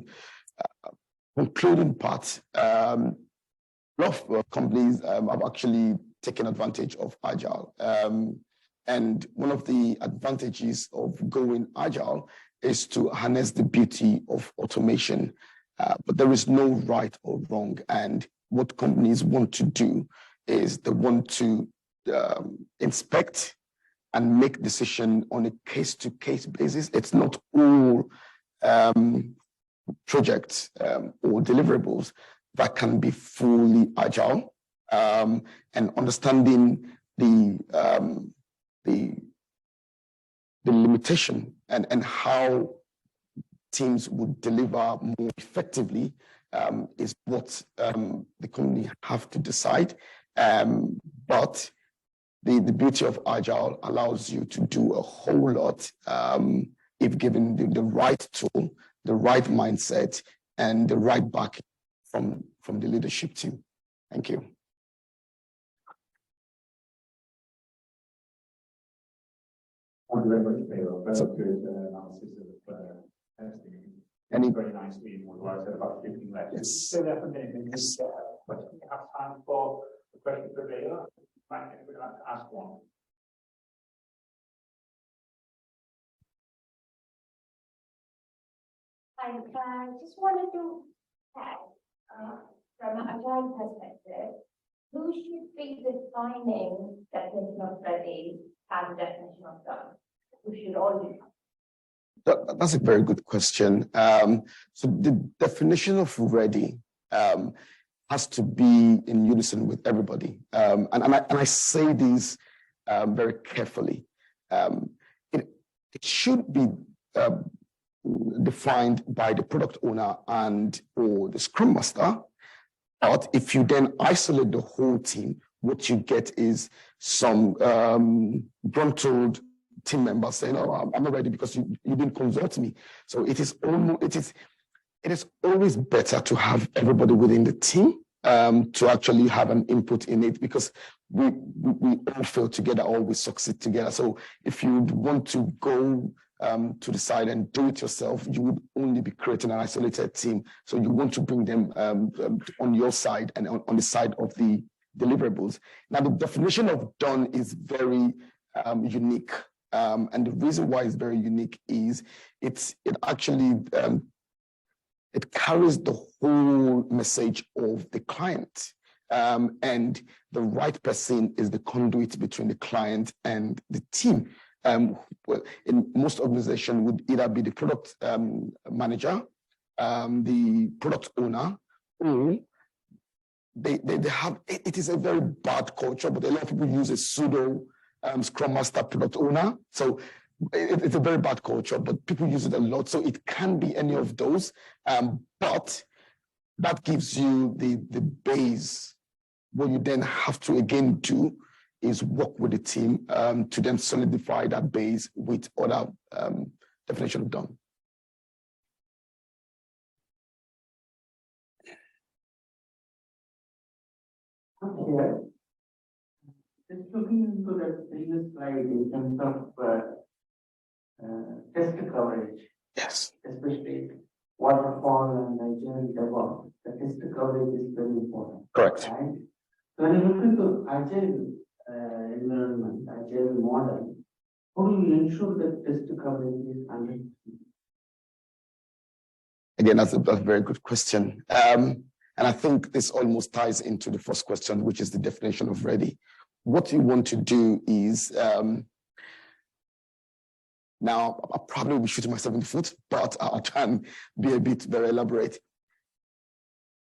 concluding part, a lot of companies have actually taken advantage of Agile. And one of the advantages of going Agile is to harness the beauty of automation. But there is no right or wrong. And what companies want to do is they want to inspect and make decision on a case-to-case basis. It's not all projects or deliverables that can be fully Agile, and understanding the limitation and how teams would deliver more effectively is what the company have to decide. But the beauty of Agile allows you to do a whole lot if given the right tool, the right mindset, and the right back from the leadership team. Thank you. Thank you very much, Pedro. Very good analysis of testing. Any- Very nicely in what I said about 15 left. Yes. Stay there for a minute and just question. We have time for the question for Pedro. Might anybody like to ask one? I just wanted to check, from an agile perspective, who should be defining definition of ready and definition of done? Who should all be? That's a very good question. So the definition of ready has to be in unison with everybody. And I say this very carefully. It should be defined by the product owner and or the scrum master. But if you then isolate the whole team, what you get is some grunt-old team members saying, "Oh, I'm not ready because you didn't consult me." So it is always better to have everybody within the team to actually have an input in it, because we all fail together or we succeed together. So if you want to go to the side and do it yourself, you would only be creating an isolated team. So you want to bring them on your side and on the side of the deliverables. Now, the definition of done is very unique. And the reason why it's very unique is it actually it carries the whole message of the client. And the right person is the conduit between the client and the team. Well, in most organizations would either be the product manager, the product owner, or they have, it is a very bad culture, but a lot of people use a pseudo scrum master product owner. So it's a very bad culture, but people use it a lot. So it can be any of those, but that gives you the base. What you then have to again do is work with the team to then solidify that base with other definition of done. Here, just looking into the previous slide in terms of test coverage. Yes. Especially waterfall and agile DevOps, the test coverage is very important. Correct. Right? So when you look into agile environment, agile model, how do you ensure that test coverage is 100%? Again, that's a very good question. And I think this almost ties into the first question, which is the definition of ready. What you want to do is, now I probably will be shooting myself in the foot, but I'll try and be a bit very elaborate.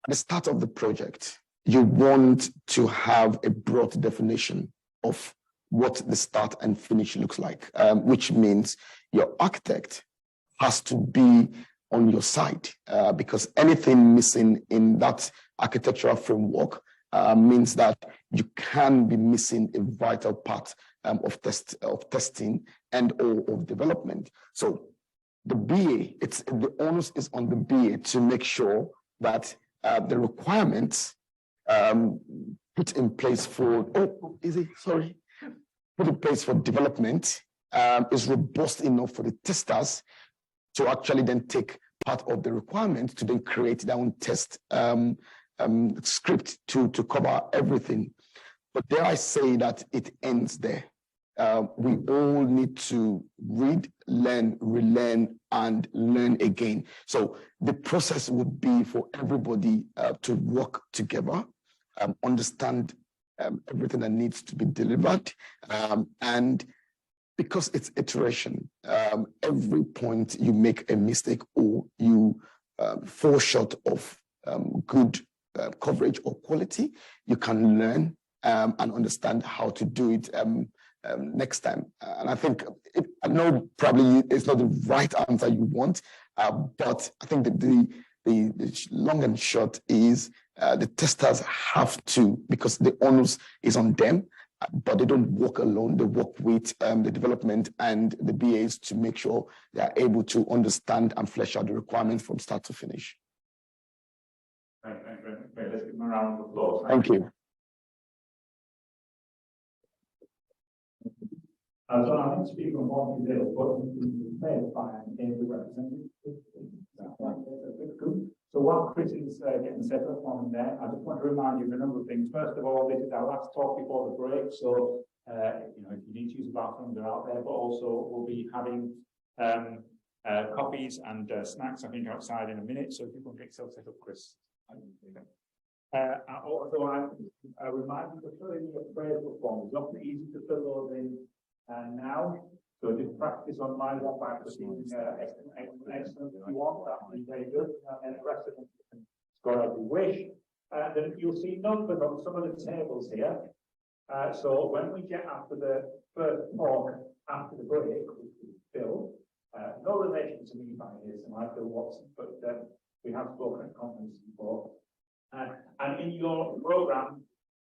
At the start of the project, you want to have a broad definition of what the start and finish looks like, which means your architect has to be on your side, because anything missing in that architectural framework means that you can be missing a vital part of testing and or of development. So the BA, the onus is on the BA to make sure that the requirements put in place for development is robust enough for the testers to actually then take part of the requirement to then create their own test script to cover everything. But dare I say that it ends there. We all need to read, learn, relearn, and learn again. So the process would be for everybody to work together, understand everything that needs to be delivered, and because it's iteration, every point you make a mistake or you fall short of good coverage or quality, you can learn and understand how to do it next time. And I think, I know probably it's not the right answer you want, but I think that the long and short is the testers have to, because the onus is on them, but they don't work alone. They work with the development and the BAs to make sure they are able to understand and flesh out the requirements from start to finish. Thank you. Let's give them a round of applause. Thank you. So I think speak on what we did, but made by an able representative. So while Chris is getting set up on there, I just want to remind you of a number of things. First of all, this is our last talk before the break. So, you know, if you need to use the bathrooms, they're out there, but also we'll be having coffees and snacks, I think, outside in a minute. So if you can get yourself set up, Chris. Also, I remind you to fill in your appraisal form. It's not easy to fill those in now. So just practice on my one by proceeding excellent if you want. That would be very good. And the rest of them you can score as you wish. Then you'll see numbers on some of the tables here. So when we get after the first talk after the break, which is Phil, no relation to me by here, so I'm Phil Watson, but we have spoken at conferences before. And in your program,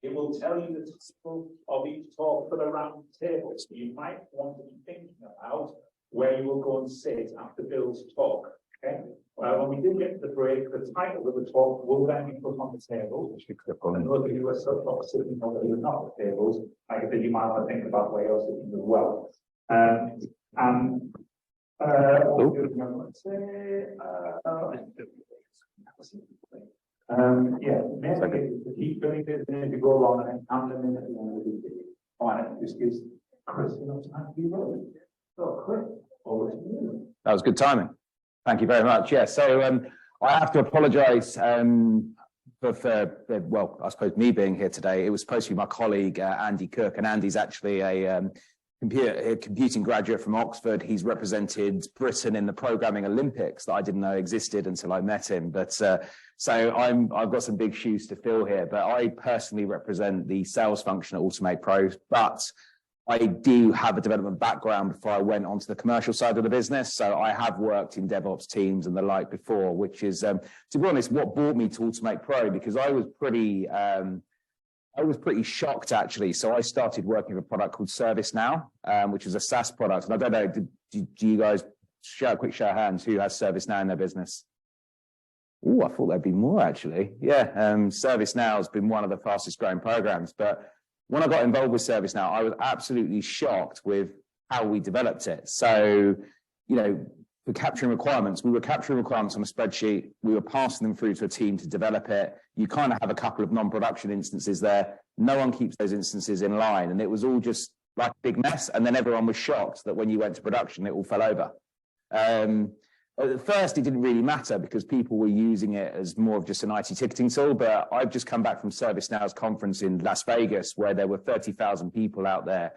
it will tell you the title of each talk for the round table. So you might want to be thinking about where you will go and sit after Bill's talk. Okay. When we do get to the break, the title of the talk will then be put on the table. And those of you who are sitting on the not the tables, like I said, you might want to think about where you're sitting as well. Yeah, maybe to keep doing this, and if you go along and count them in at the end of the day. All right, this gives Chris enough time to be ready. So, Chris, over to you. That was good timing. Thank you very much. Yeah, so I have to apologise for well, I suppose me being here today. It was supposed to be my colleague Andy Cook, and Andy's actually a computing graduate from Oxford. He's represented Britain in the programming Olympics that I didn't know existed until I met him. But so I've got some big shoes to fill here. But I personally represent the sales function at Automate Pro. But I do have a development background before I went onto the commercial side of the business. So I have worked in DevOps teams and the like before, which is, to be honest, what brought me to Automate Pro, because I was pretty shocked, actually. So I started working with a product called ServiceNow, which is a SaaS product. And I don't know, do you guys show a quick show of hands who has ServiceNow in their business? Oh, I thought there'd be more, actually. Yeah, ServiceNow has been one of the fastest growing programs. But when I got involved with ServiceNow, I was absolutely shocked with how we developed it. So, you know, for capturing requirements, we were capturing requirements on a spreadsheet. We were passing them through to a team to develop it. You kind of have a couple of non-production instances there. No one keeps those instances in line. And it was all just like a big mess. And then everyone was shocked that when you went to production, it all fell over. At first, it didn't really matter because people were using it as more of just an IT ticketing tool. But I've just come back from ServiceNow's conference in Las Vegas, where there were 30,000 people out there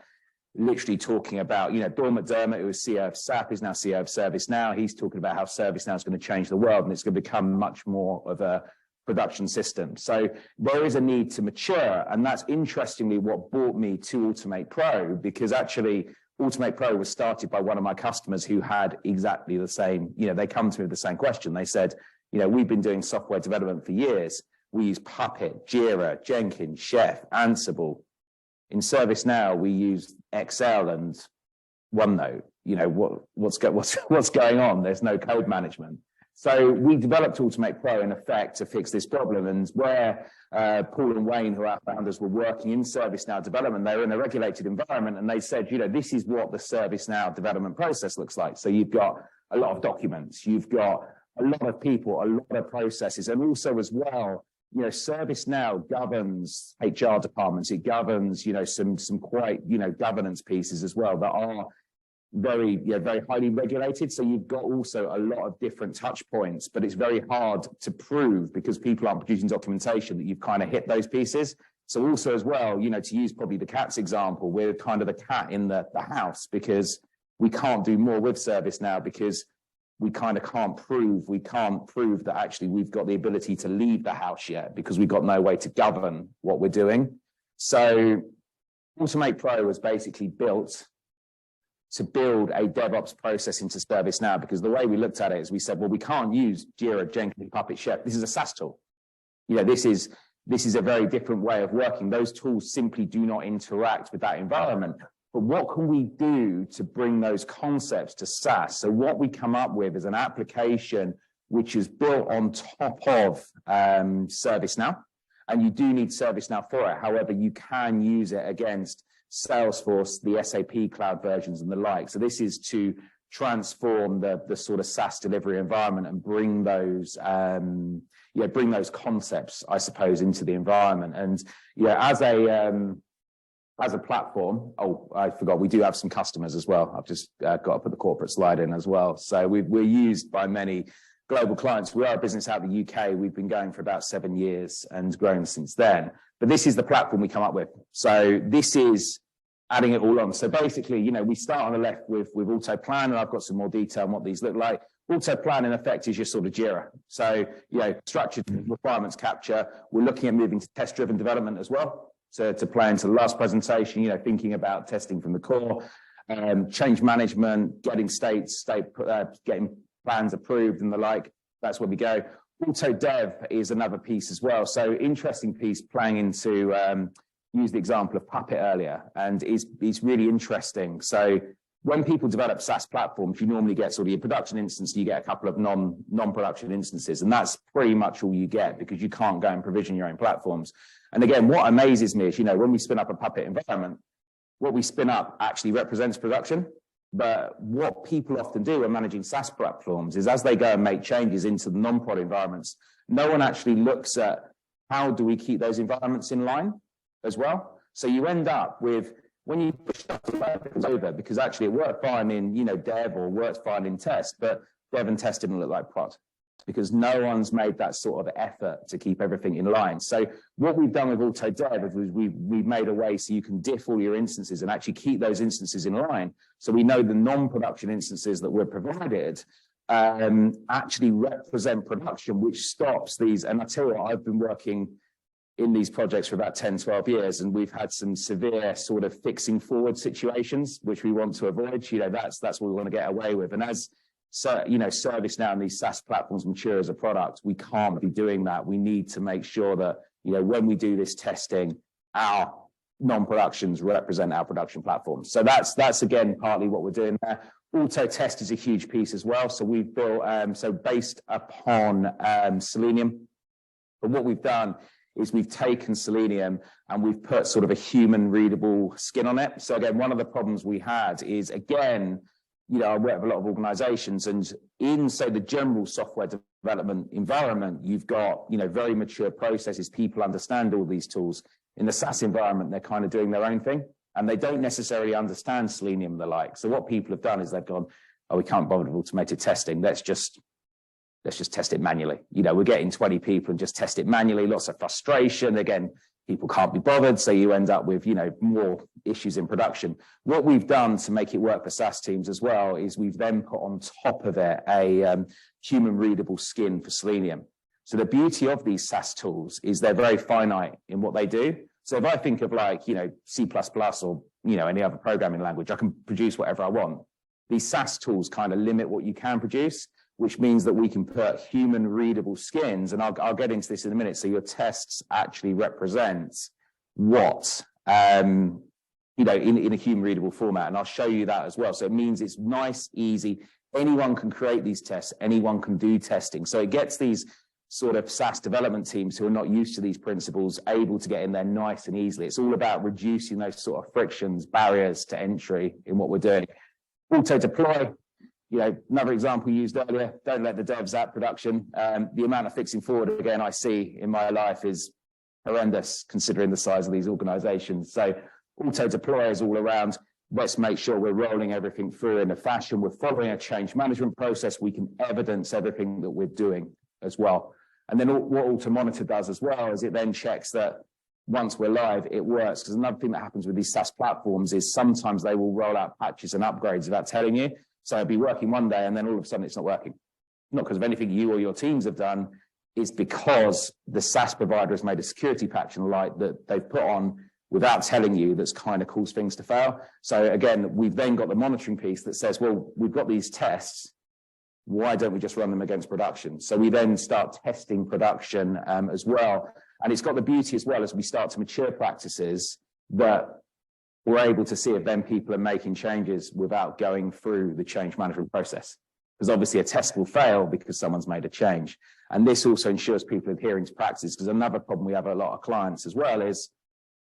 literally talking about, you know, Dawn McDermott, who was CEO of SAP, is now CEO of ServiceNow. He's talking about how ServiceNow is going to change the world and it's going to become much more of a production system. So there is a need to mature. And that's interestingly what brought me to Automate Pro, because actually Automate Pro was started by one of my customers who had exactly the same, you know, they come to me with the same question. They said, you know, we've been doing software development for years. We use Puppet, Jira, Jenkins, Chef, Ansible. In ServiceNow, we use Excel and OneNote. You know, what's going on? There's no code management. So we developed Automate Pro in effect to fix this problem. And where Paul and Wayne, who are our founders, were working in ServiceNow development, they were in a regulated environment, and they said, you know, this is what the ServiceNow development process looks like. So you've got a lot of documents, you've got a lot of people, a lot of processes, and also as well, you know, ServiceNow governs HR departments. It governs, you know, some quite, you know, governance pieces as well that are very highly regulated. So you've got also a lot of different touch points, but it's very hard to prove because people aren't producing documentation that you've kind of hit those pieces. So also as well, you know, to use probably the cat's example, we're kind of the cat in the house because we can't do more with ServiceNow because we kind of can't prove that actually we've got the ability to leave the house yet because we've got no way to govern what we're doing. So Automate Pro was basically built to build a DevOps process into ServiceNow, because the way we looked at it is we said, well, we can't use Jira, Jenkins, Puppet, Chef. This is a SaaS tool. You know, this is a very different way of working. Those tools simply do not interact with that environment. But what can we do to bring those concepts to SaaS? So what we come up with is an application which is built on top of ServiceNow, and you do need ServiceNow for it. However, you can use it against Salesforce, the SAP cloud versions and the like. So this is to transform the sort of SaaS delivery environment and bring those bring those concepts, I suppose, into the environment. And as a platform, I forgot, we do have some customers as well. I've just got to put the corporate slide in as well. So we're used by many global clients. We are a business out of the UK. We've been going for about 7 years and grown since then. But this is the platform we come up with. So this is adding it all on. So basically, we start on the left with auto plan, and I've got some more detail on what these look like. Auto plan, in effect, is your sort of JIRA. So, structured requirements capture. We're looking at moving to test-driven development as well. So to play into the last presentation, thinking about testing from the core, change management, getting getting plans approved and the like. That's where we go. Auto dev is another piece as well. So interesting piece playing into, use the example of Puppet earlier, and is really interesting. So when people develop SaaS platforms, you normally get sort of your production instance, you get a couple of non-production instances, and that's pretty much all you get because you can't go and provision your own platforms. And again, what amazes me is, when we spin up a Puppet environment, what we spin up actually represents production. But what people often do when managing SaaS platforms is as they go and make changes into the non-prod environments, no one actually looks at how do we keep those environments in line as well. So you end up with, when you push stuff over, because actually it worked fine in, dev or worked fine in test, but dev and test didn't look like prod because no one's made that sort of effort to keep everything in line. So what we've done with Auto Dev is we've made a way so you can diff all your instances and actually keep those instances in line. So we know the non-production instances that were provided actually represent production, which stops these. And I tell you what, I've been working in these projects for about 10, 12 years, and we've had some severe sort of fixing forward situations, which we want to avoid. That's what we want to get away with. And as ServiceNow and these SaaS platforms mature as a product, we can't be doing that. We need to make sure that, when we do this testing, our non-productions represent our production platforms. So that's again, partly what we're doing there. Auto test is a huge piece as well. So we've built, based upon Selenium, but what we've done is we've taken Selenium and we've put sort of a human readable skin on it. So again, one of the problems we had is, again, I work with a lot of organizations, and in, say, the general software development environment, you've got, very mature processes. People understand all these tools. In the SaaS environment, they're kind of doing their own thing, and they don't necessarily understand Selenium and the like. So what people have done is they've gone, oh, we can't bother with automated testing. Let's just test it manually. We're getting 20 people and just test it manually. Lots of frustration. Again, people can't be bothered. So you end up with, more issues in production. What we've done to make it work for SaaS teams as well is we've then put on top of it a human readable skin for Selenium. So the beauty of these SaaS tools is they're very finite in what they do. So if I think of C++ or, any other programming language, I can produce whatever I want. These SaaS tools kind of limit what you can produce, which means that we can put human readable skins, and I'll get into this in a minute. So your tests actually represent what, in a human readable format. And I'll show you that as well. So it means it's nice, easy. Anyone can create these tests. Anyone can do testing. So it gets these sort of SaaS development teams who are not used to these principles able to get in there nice and easily. It's all about reducing those sort of frictions, barriers to entry in what we're doing. Auto deploy. Another example used earlier, don't let the devs out production. The amount of fixing forward, again, I see in my life is horrendous considering the size of these organizations. So auto deploy is all around, let's make sure we're rolling everything through in a fashion. We're following a change management process. We can evidence everything that we're doing as well. And then what Auto Monitor does as well is it then checks that once we're live, it works. Because another thing that happens with these SaaS platforms is sometimes they will roll out patches and upgrades without telling you. So it'll be working one day and then all of a sudden it's not working. Not because of anything you or your teams have done, it's because the SaaS provider has made a security patch and the like that they've put on without telling you that's kind of caused things to fail. So again, we've then got the monitoring piece that says, well, we've got these tests. Why don't we just run them against production? So we then start testing production as well. And it's got the beauty as well as we start to mature practices that we're able to see if then people are making changes without going through the change management process. Because obviously a test will fail because someone's made a change. And this also ensures people adhering to practices, because another problem we have a lot of clients as well is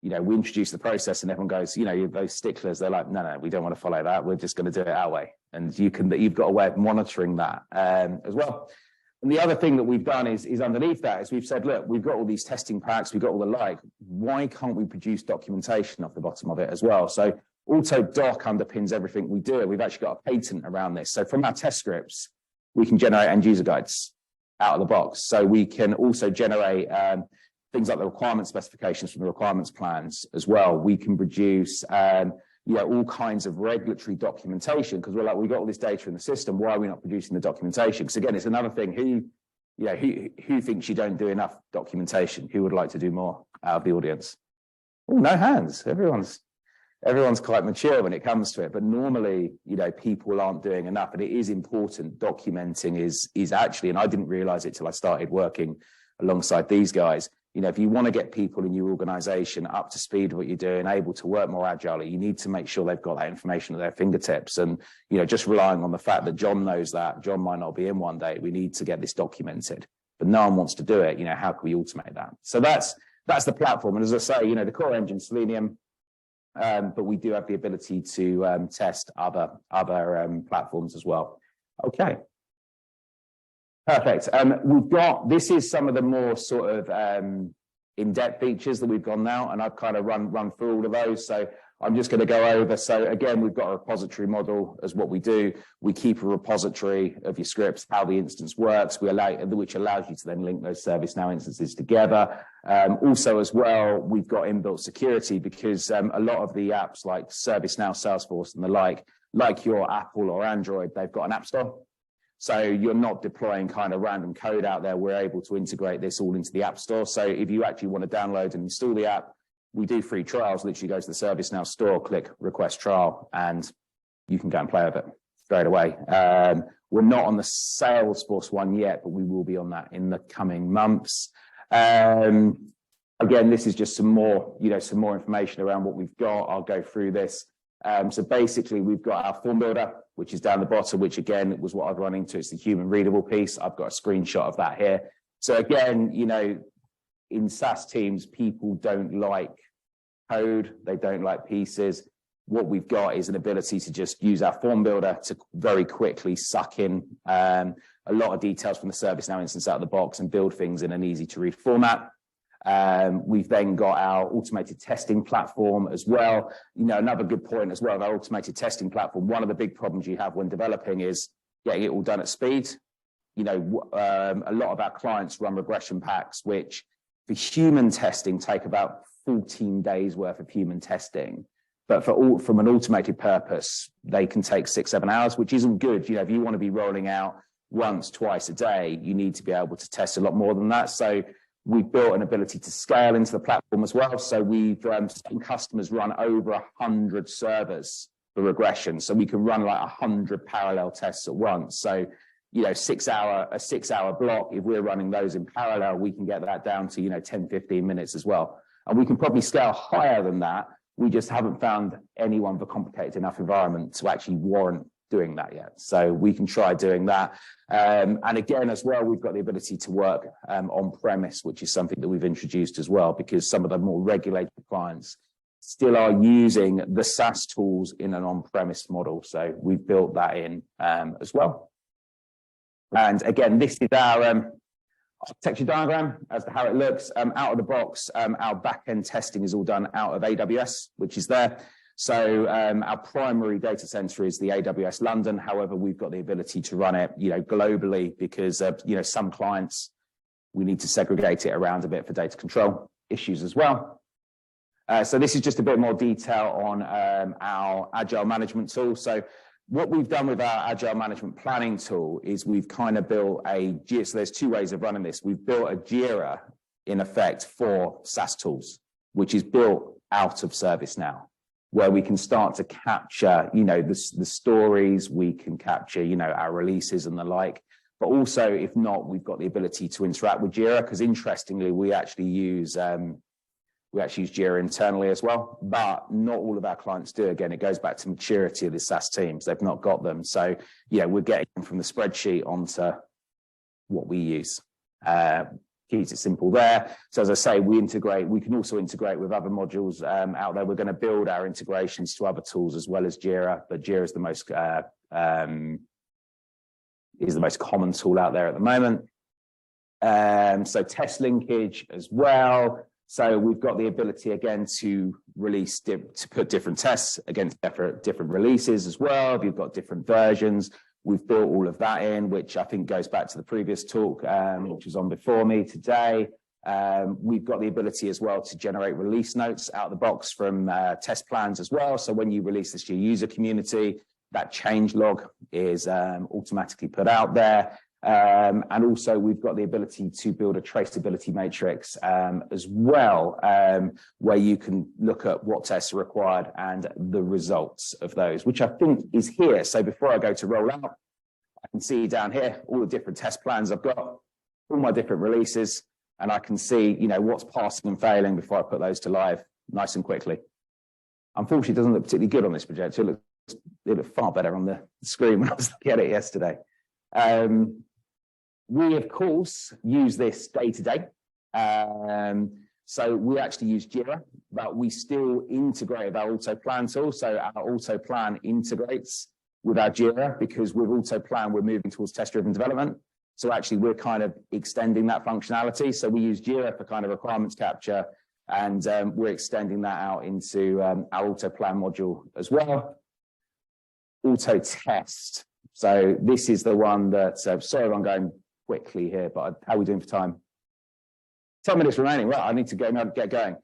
we introduce the process and everyone goes, those sticklers, they're like, no, we don't want to follow that. We're just going to do it our way. And you've got a way of monitoring that as well. And the other thing that we've done is underneath that is we've said, look, we've got all these testing packs, we've got all the like, why can't we produce documentation off the bottom of it as well? So AutoDoc underpins everything we do. We've actually got a patent around this. So from our test scripts, we can generate end user guides out of the box. So we can also generate things like the requirement specifications from the requirements plans as well. We can produce all kinds of regulatory documentation because we're like, we've got all this data in the system. Why are we not producing the documentation? Because again, it's another thing. Who thinks you don't do enough documentation? Who would like to do more out of the audience? Oh, no hands. Everyone's quite mature when it comes to it. But normally, people aren't doing enough, and it is important. Documenting is actually, and I didn't realize it till I started working alongside these guys. If you want to get people in your organization up to speed with what you're doing, able to work more agilely, you need to make sure they've got that information at their fingertips. And, just relying on the fact that John knows that, John might not be in one day, we need to get this documented. But no one wants to do it. How can we automate that? So that's the platform. And as I say, the core engine, Selenium, but we do have the ability to test other platforms as well. Okay. Perfect. This is some of the more sort of in-depth features that we've gone now, and I've kind of run through all of those. So I'm just going to go over. So again, we've got a repository model as what we do. We keep a repository of your scripts, how the instance works, which allows you to then link those ServiceNow instances together. Also as well, we've got inbuilt security because a lot of the apps like ServiceNow, Salesforce and the like your Apple or Android, they've got an app store. So you're not deploying kind of random code out there. We're able to integrate this all into the App Store. So if you actually want to download and install the app, we do free trials. Literally go to the ServiceNow store, click request trial, and you can go and play with it straight away. We're not on the Salesforce one yet, but we will be on that in the coming months. Again, this is just some more information around what we've got. I'll go through this. So basically, we've got our form builder, which is down the bottom, which again was what I've run into. It's the human readable piece. I've got a screenshot of that here. So again, in SaaS teams, people don't like code. They don't like pieces. What we've got is an ability to just use our form builder to very quickly suck in a lot of details from the ServiceNow instance out of the box and build things in an easy to read format. We've then got our automated testing platform as well. Another good point as well, our automated testing platform, one of the big problems you have when developing is getting it all done at speed. A lot of our clients run regression packs, which for human testing take about 14 days worth of human testing. But from an automated purpose, they can take 6-7 hours, which isn't good. If you want to be rolling out once, twice a day, you need to be able to test a lot more than that. So we've built an ability to scale into the platform as well. So we've seen customers run over 100 servers for regression. So we can run like 100 parallel tests at once. So, a 6-hour block, if we're running those in parallel, we can get that down to, 10, 15 minutes as well. And we can probably scale higher than that. We just haven't found anyone with a complicated enough environment to actually warrant doing that yet. So we can try doing that. And again, as well, we've got the ability to work on premise, which is something that we've introduced as well, because some of the more regulated clients still are using the SaaS tools in an on-premise model. So we've built that in as well. And again, this is our architecture diagram as to how it looks. Out of the box, our back-end testing is all done out of AWS, which is there. So our primary data center is the AWS London. However, we've got the ability to run it, globally because, some clients, we need to segregate it around a bit for data control issues as well. So this is just a bit more detail on our agile management tool. So what we've done with our agile management planning tool is we've kind of built so there's two ways of running this. We've built a Jira in effect for SaaS tools, which is built out of ServiceNow, where we can start to capture, the stories, we can capture, our releases and the like. But also, if not, we've got the ability to interact with Jira, because interestingly, we actually use Jira internally as well, but not all of our clients do. Again, it goes back to maturity of the SaaS teams. They've not got them. So, we're getting them from the spreadsheet onto what we use. keeps it simple there. So as I say, we can also integrate with other modules out there. We're going to build our integrations to other tools as well as Jira, but Jira is the most common tool out there at the moment. So test linkage as well. So we've got the ability again to release, to put different tests against different releases as well. If you've got different versions, we've built all of that in, which I think goes back to the previous talk, which was on before me today. We've got the ability as well to generate release notes out of the box from test plans as well. So when you release this to your user community, that change log is automatically put out there. And also we've got the ability to build a traceability matrix as well, where you can look at what tests are required and the results of those, which I think is here. So before I go to roll out, I can see down here all the different test plans I've got, all my different releases, and I can see, you know, what's passing and failing before I put those to live nice and quickly. Unfortunately, it doesn't look particularly good on this projector. It looked far better on the screen when I was looking at it yesterday. We, of course, use this day to day. So we actually use Jira, but we still integrate our auto plan tool. So our auto plan integrates with our Jira, because with auto plan, we're moving towards test-driven development. So actually, we're kind of extending that functionality. So we use Jira for kind of requirements capture, and we're extending that out into our auto plan module as well. Auto test. So this is the one that, sorry, I'm going quickly here, but how are we doing for time? 10 minutes remaining. Right, I need to get going.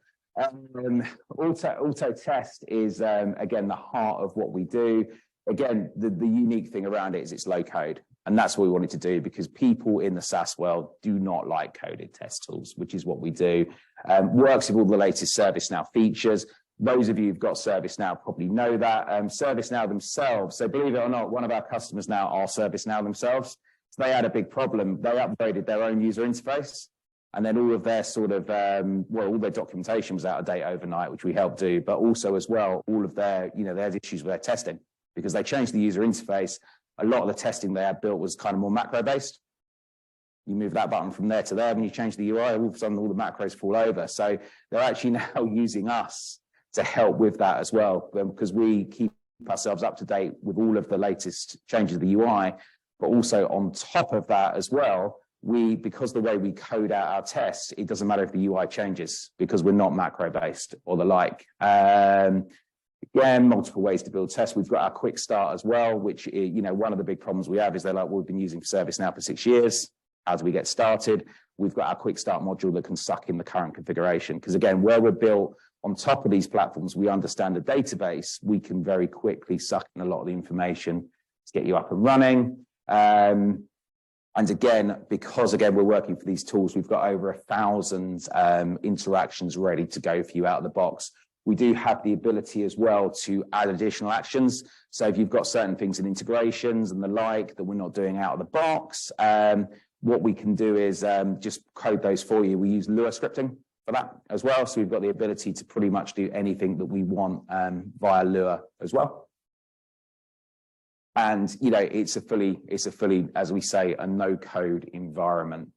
Auto test is, again, the heart of what we do. Again, the unique thing around it is it's low code. And that's what we wanted to do, because people in the SaaS world do not like coded test tools, which is what we do. Works with all the latest ServiceNow features. Those of you who've got ServiceNow probably know that. ServiceNow themselves, so believe it or not, one of our customers now are ServiceNow themselves. So they had a big problem. They upgraded their own user interface, and then all of their sort of, all their documentation was out of date overnight, which we helped do. But also as well, all of their, they had issues with their testing because they changed the user interface. A lot of the testing they had built was kind of more macro-based. You move that button from there to there, when you change the UI, all of a sudden all the macros fall over. So they're actually now using us to help with that as well, because we keep ourselves up to date with all of the latest changes of the UI. But also on top of that as well, because the way we code out our tests, it doesn't matter if the UI changes, because we're not macro-based or the like. Again, multiple ways to build tests. We've got our quick start as well, which, one of the big problems we have is they're like, well, we've been using ServiceNow for 6 years. How do we get started? We've got our quick start module that can suck in the current configuration. Because again, where we're built on top of these platforms, we understand the database. We can very quickly suck in a lot of the information to get you up and running. And again, because we're working for these tools, we've got over 1,000 interactions ready to go for you out of the box. We do have the ability as well to add additional actions. So if you've got certain things in integrations and the like that we're not doing out of the box, what we can do is just code those for you. We use Lua scripting for that as well. So we've got the ability to pretty much do anything that we want via Lua as well. And, it's a fully, as we say, a no code environment,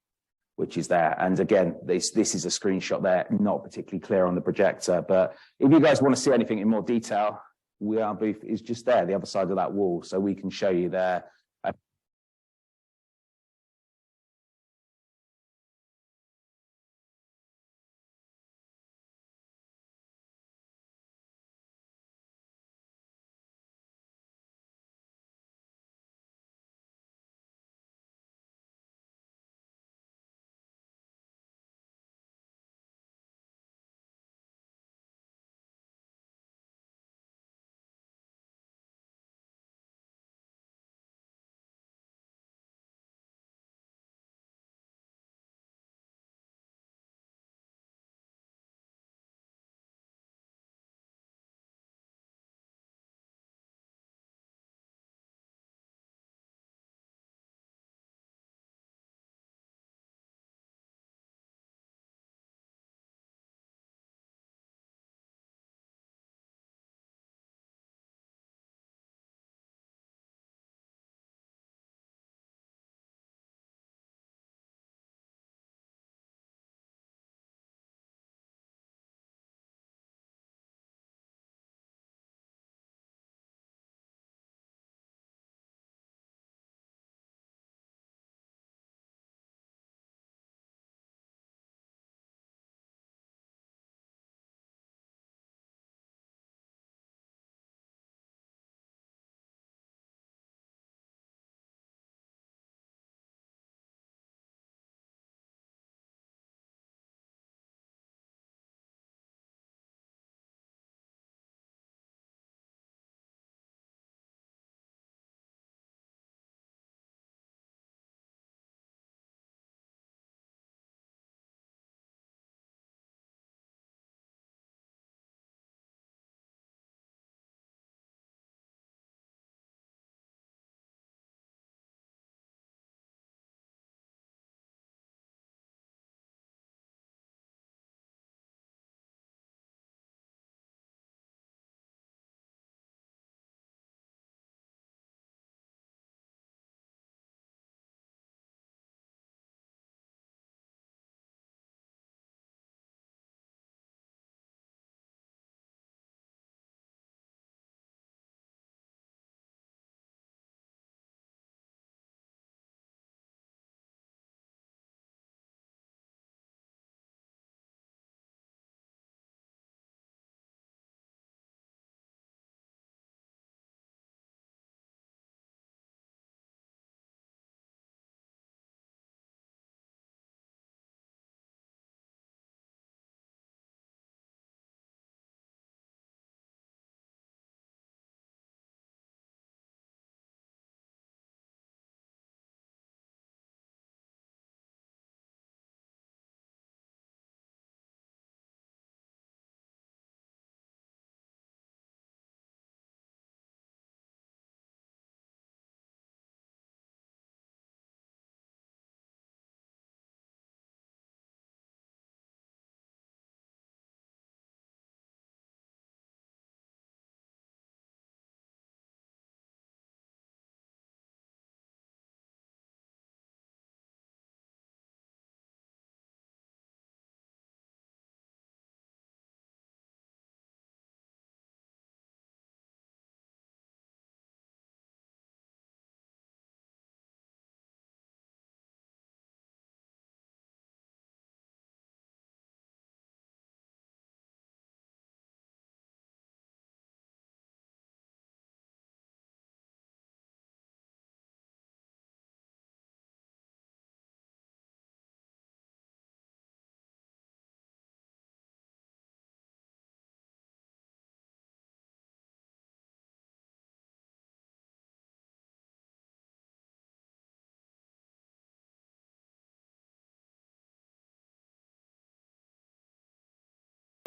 which is there. And again, this is a screenshot there, not particularly clear on the projector, but if you guys want to see anything in more detail, our booth is just there, the other side of that wall. So we can show you there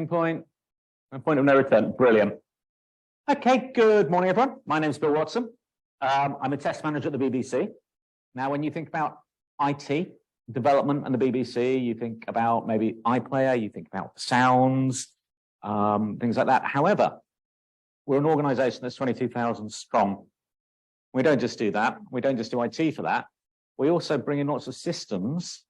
point and point of no return. Brilliant. Okay, good morning, everyone. My name is Bill Watson. I'm a test manager at the BBC. Now, when you think about IT development and the BBC, you think about maybe iPlayer, you think about sounds, things like that. However, we're an organization that's 22,000 strong. We don't just do that. We don't just do IT for that. We also bring in lots of systems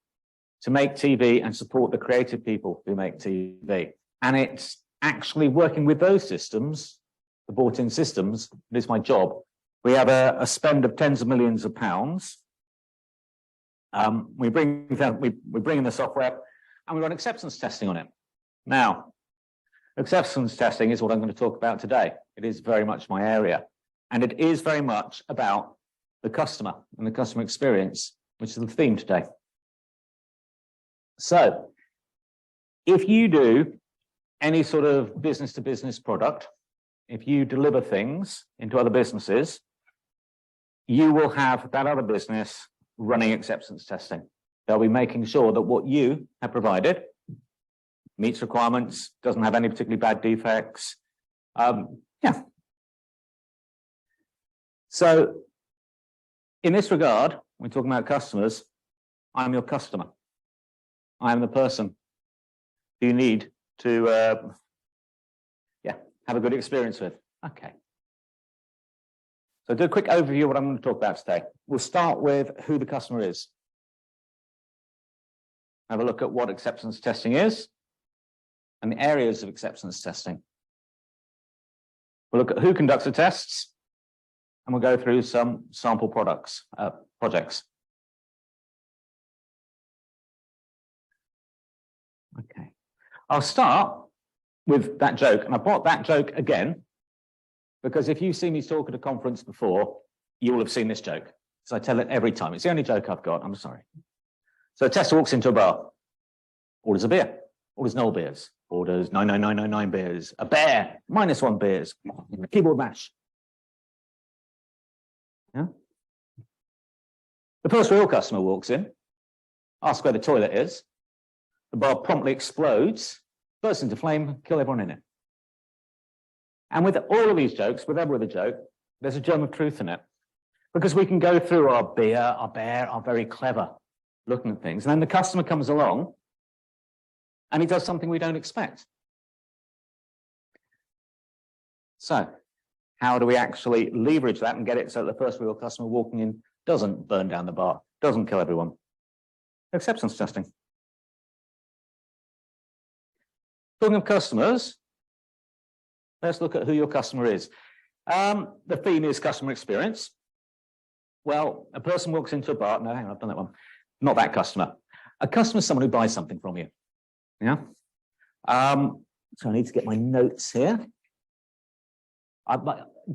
to make TV and support the creative people who make TV. And it's actually working with those systems, the bought-in systems, it is my job. We have a spend of tens of millions of pounds. We bring in the software and we run acceptance testing on it. Now, acceptance testing is what I'm going to talk about today. It is very much my area. And it is very much about the customer and the customer experience, which is the theme today. So, if you do any sort of business-to-business product, if you deliver things into other businesses, you will have that other business running acceptance testing. They'll be making sure that what you have provided meets requirements, doesn't have any particularly bad defects. Yeah. So in this regard, when we're talking about customers, I'm your customer. I am the person you need to have a good experience with. Okay. So do a quick overview of what I'm going to talk about today. We'll start with who the customer is. Have a look at what acceptance testing is and the areas of acceptance testing. We'll look at who conducts the tests, and we'll go through some sample projects. Okay. I'll start with that joke, and I brought that joke again because if you've seen me talk at a conference before, you will have seen this joke. So I tell it every time. It's the only joke I've got. I'm sorry. So a tester walks into a bar, orders a beer, orders no beers, orders 99999 beers, a bear, -1 beers, a keyboard mash. Yeah. The first real customer walks in, asks where the toilet is. The bar promptly explodes, bursts into flame, kill everyone in it. And with all of these jokes, with every other joke, there's a germ of truth in it. Because we can go through our beer, our bear, our very clever looking at things, and then the customer comes along and he does something we don't expect. So, how do we actually leverage that and get it so that the first real customer walking in doesn't burn down the bar, doesn't kill everyone? Acceptance testing. Talking of customers, let's look at who your customer is. The theme is customer experience. Well, a person walks into a bar. No, hang on, I've done that one. Not that customer. A customer is someone who buys something from you. Yeah. So I need to get my notes here.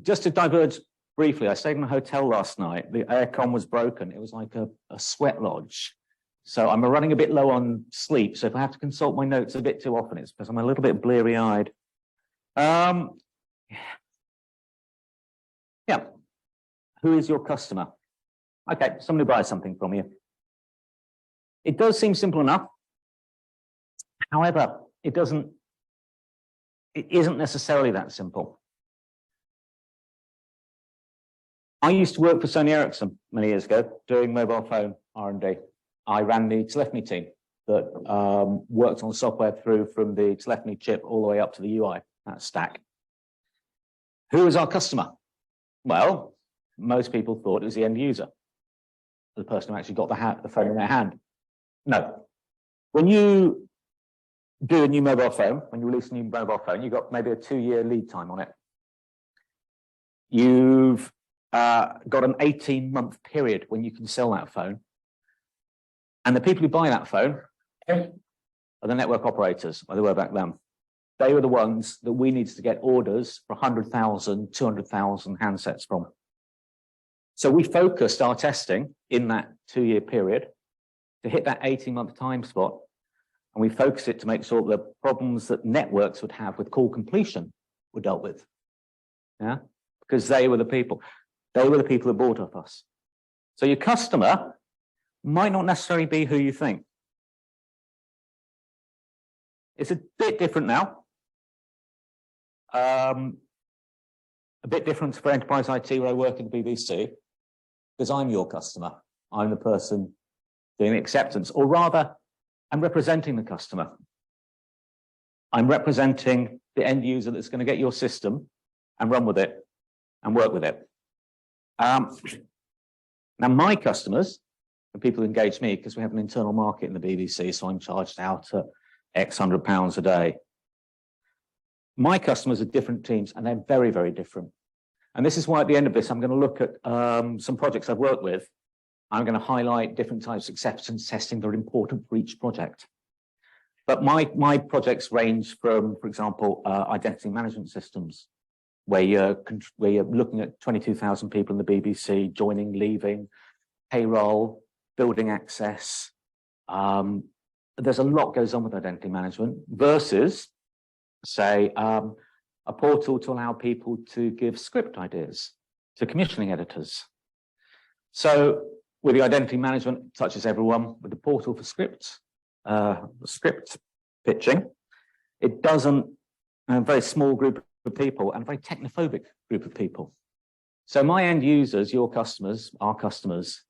Just to diverge briefly, I stayed in a hotel last night. The aircon was broken. It was like a sweat lodge. So I'm running a bit low on sleep. So if I have to consult my notes a bit too often, it's because I'm a little bit bleary-eyed. Yeah. Who is your customer? Okay, someone who buys something from you. It does seem simple enough. However, it isn't necessarily that simple. I used to work for Sony Ericsson many years ago doing mobile phone R&D. I ran the telephony team that worked on software through from the telephony chip all the way up to the UI, that stack. Who is our customer? Well, most people thought it was the end user, the person who actually got the phone in their hand. No. When you do a new mobile phone, when you release a new mobile phone, you've got maybe a 2-year lead time on it. You've got an 18-month period when you can sell that phone. And the people who buy that phone are the network operators, or they were back then. They were the ones that we needed to get orders for 100,000, 200,000 handsets from. So we focused our testing in that 2-year period to hit that 18-month time spot. And we focused it to make sure the problems that networks would have with call completion were dealt with. Yeah, because they were the people. They were the people who bought off us. So your customer might not necessarily be who you think. It's a bit different now. a bit different for enterprise IT where I work at the BBC, because I'm your customer. I'm the person doing the acceptance, or rather, I'm representing the customer. I'm representing the end user that's going to get your system and run with it and work with it. Now, my customers, the people who engage me, because we have an internal market in the BBC, so I'm charged out at X £100 a day. My customers are different teams, and they're very, very different. And this is why at the end of this, I'm going to look at some projects I've worked with. I'm going to highlight different types of acceptance testing that are important for each project. But my projects range from, for example, identity management systems, where you're looking at 22,000 people in the BBC, joining, leaving, payroll, building access. There's a lot goes on with identity management versus, say, a portal to allow people to give script ideas to commissioning editors. So with the identity management, it touches everyone. With the portal for script pitching, it doesn't, a very small group of people and a very technophobic group of people. So my end users, your customers, our customers,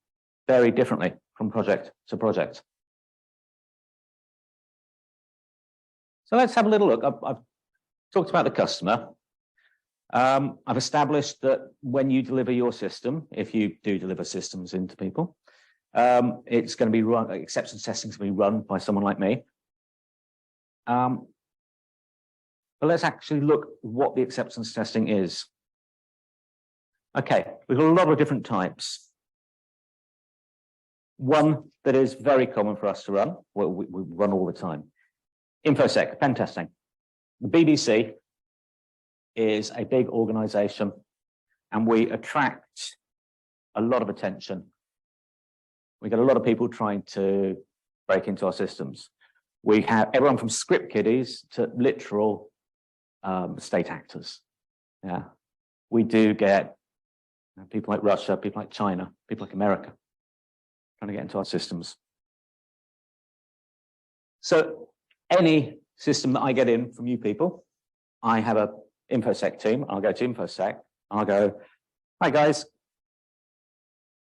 vary differently from project to project. So let's have a little look. I've talked about the customer. I've established that when you deliver your system, if you do deliver systems into people, it's going to be run, acceptance testing is going to be run by someone like me. But let's actually look what the acceptance testing is. Okay, we've got a lot of different types. One that is very common for us to run, well, we run all the time. InfoSec, pen testing. The BBC is a big organization and we attract a lot of attention. We get a lot of people trying to break into our systems. We have everyone from script kiddies to literal state actors. Yeah, we do get people like Russia, people like China, people like America trying to get into our systems. So any system that I get in from you people, I have a InfoSec team. I'll go to InfoSec. I'll go, hi guys,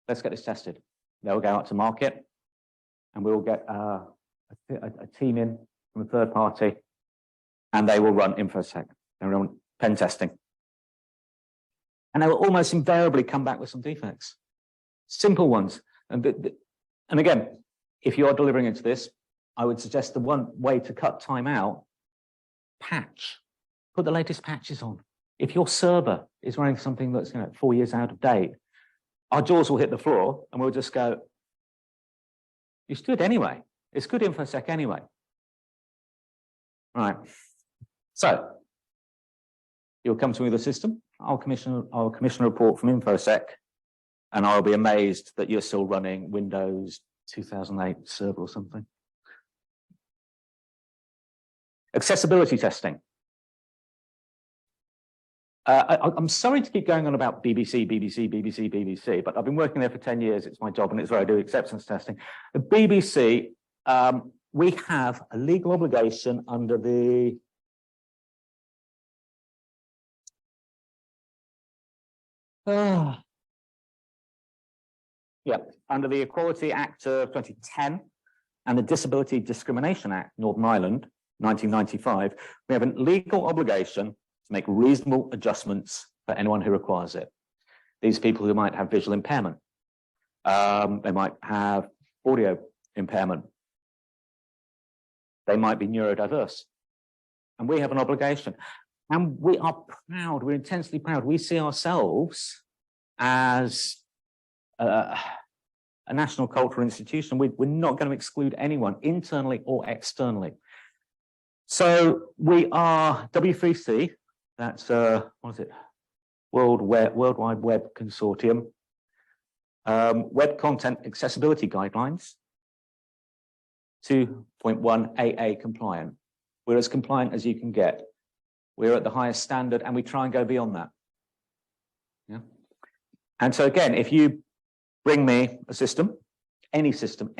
let's get this tested. They'll go out to market and we'll get a team in from a third party and they will run InfoSec. They'll run pen testing. And they will almost invariably come back with some defects. Simple ones. And again, if you are delivering into this, I would suggest the one way to cut time out, patch. Put the latest patches on. If your server is running something that's 4 years out of date, our jaws will hit the floor and we'll just go, it's good anyway. It's good InfoSec anyway. Right. So you'll come to me with a system. I'll commission a report from InfoSec and I'll be amazed that you're still running Windows 2008 server or something. Accessibility testing. I'm sorry to keep going on about BBC, but I've been working there for 10 years. It's my job and it's where I do acceptance testing. The BBC, we have a legal obligation under the under the Equality Act of 2010 and the Disability Discrimination Act, Northern Ireland, 1995, we have a legal obligation to make reasonable adjustments for anyone who requires it. These people who might have visual impairment, they might have audio impairment, they might be neurodiverse, and we have an obligation. And we are proud, we're intensely proud. We see ourselves as a national cultural institution. We're not going to exclude anyone, internally or externally. So we are W3C, that's what is it? Worldwide Web Consortium, Web Content Accessibility Guidelines, 2.1 AA compliant. We're as compliant as you can get. We're at the highest standard and we try and go beyond that. Yeah. And so again, if you bring me a system, any system,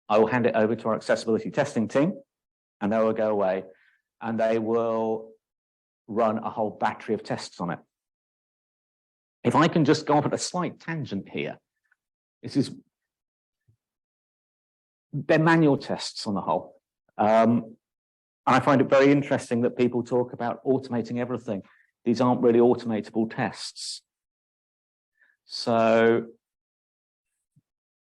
I will hand it over to our accessibility testing team and they will go away and they will run a whole battery of tests on it. If I can just go off at a slight tangent here, they're manual tests on the whole. I find it very interesting that people talk about automating everything. These aren't really automatable tests. So,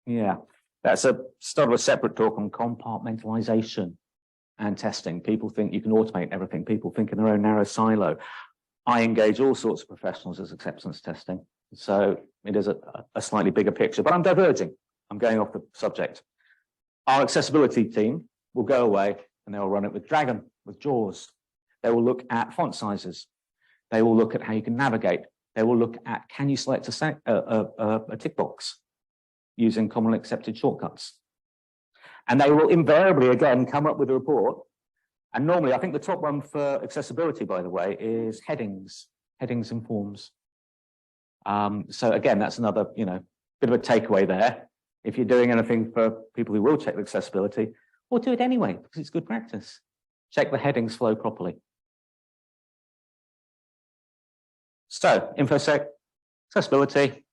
yeah, that's a start of a separate talk on compartmentalization and testing. People think you can automate everything. People think in their own narrow silo. I engage all sorts of professionals as acceptance testing. So it is a slightly bigger picture, but I'm diverging. I'm going off the subject. Our accessibility team will go away and they will run it with Dragon, with JAWS. They will look at font sizes. They will look at how you can navigate. They will look at, can you select a tick box using commonly accepted shortcuts? And they will invariably, again, come up with a report. And normally, I think the top one for accessibility, by the way, is headings and forms. So again, that's another, bit of a takeaway there. If you're doing anything for people who will check the accessibility, or do it anyway, because it's good practice. Check the headings flow properly. So, InfoSec, accessibility.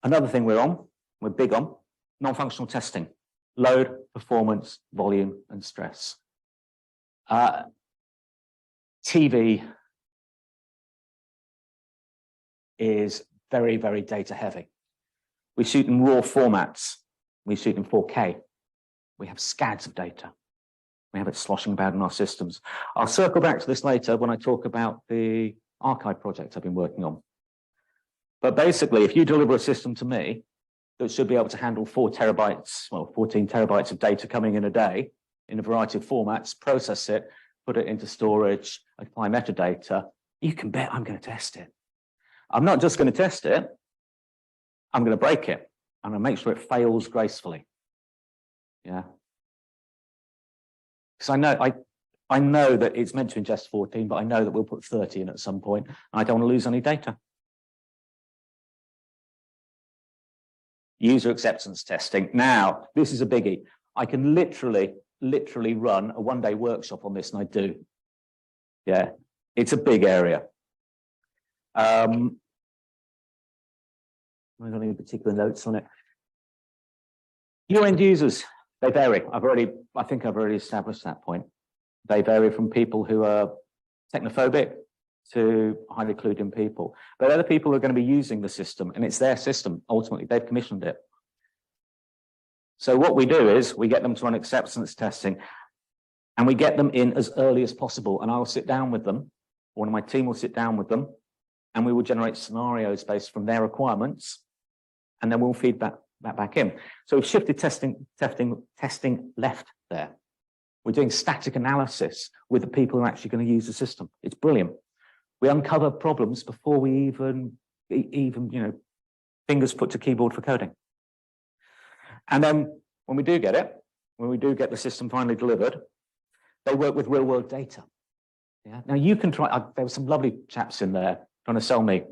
Another thing we're big on, non-functional testing. Load, performance, volume, and stress. TV is very, very data heavy. We shoot in raw formats. We shoot in 4K. We have scads of data. We have it sloshing about in our systems. I'll circle back to this later when I talk about the archive project I've been working on. But basically, if you deliver a system to me that should be able to handle 14 terabytes of data coming in a day in a variety of formats, process it, put it into storage, apply metadata, you can bet I'm going to test it. I'm not just going to test it, I'm going to break it. I'm going to make sure it fails gracefully. Yeah. Because I know that it's meant to ingest 14, but I know that we'll put 30 in at some point, and I don't want to lose any data. User acceptance testing. Now, this is a biggie. I can literally run a one-day workshop on this, and I do. Yeah, it's a big area. I don't have any particular notes on it. Your end users, they vary. I think I've already established that point. They vary from people who are technophobic to highly clued in people. But other people are going to be using the system, and it's their system. Ultimately, they've commissioned it. So what we do is we get them to run acceptance testing, and we get them in as early as possible. And I'll sit down with them. One of my team will sit down with them, and we will generate scenarios based from their requirements, and then we'll feed that back in. So we've shifted testing left there. We're doing static analysis with the people who are actually going to use the system. It's brilliant. We uncover problems before we even fingers put to keyboard for coding. And then when we do get it, when we do get the system finally delivered, they work with real world data. Yeah. Now you can try, there were some lovely chaps in there trying to sell me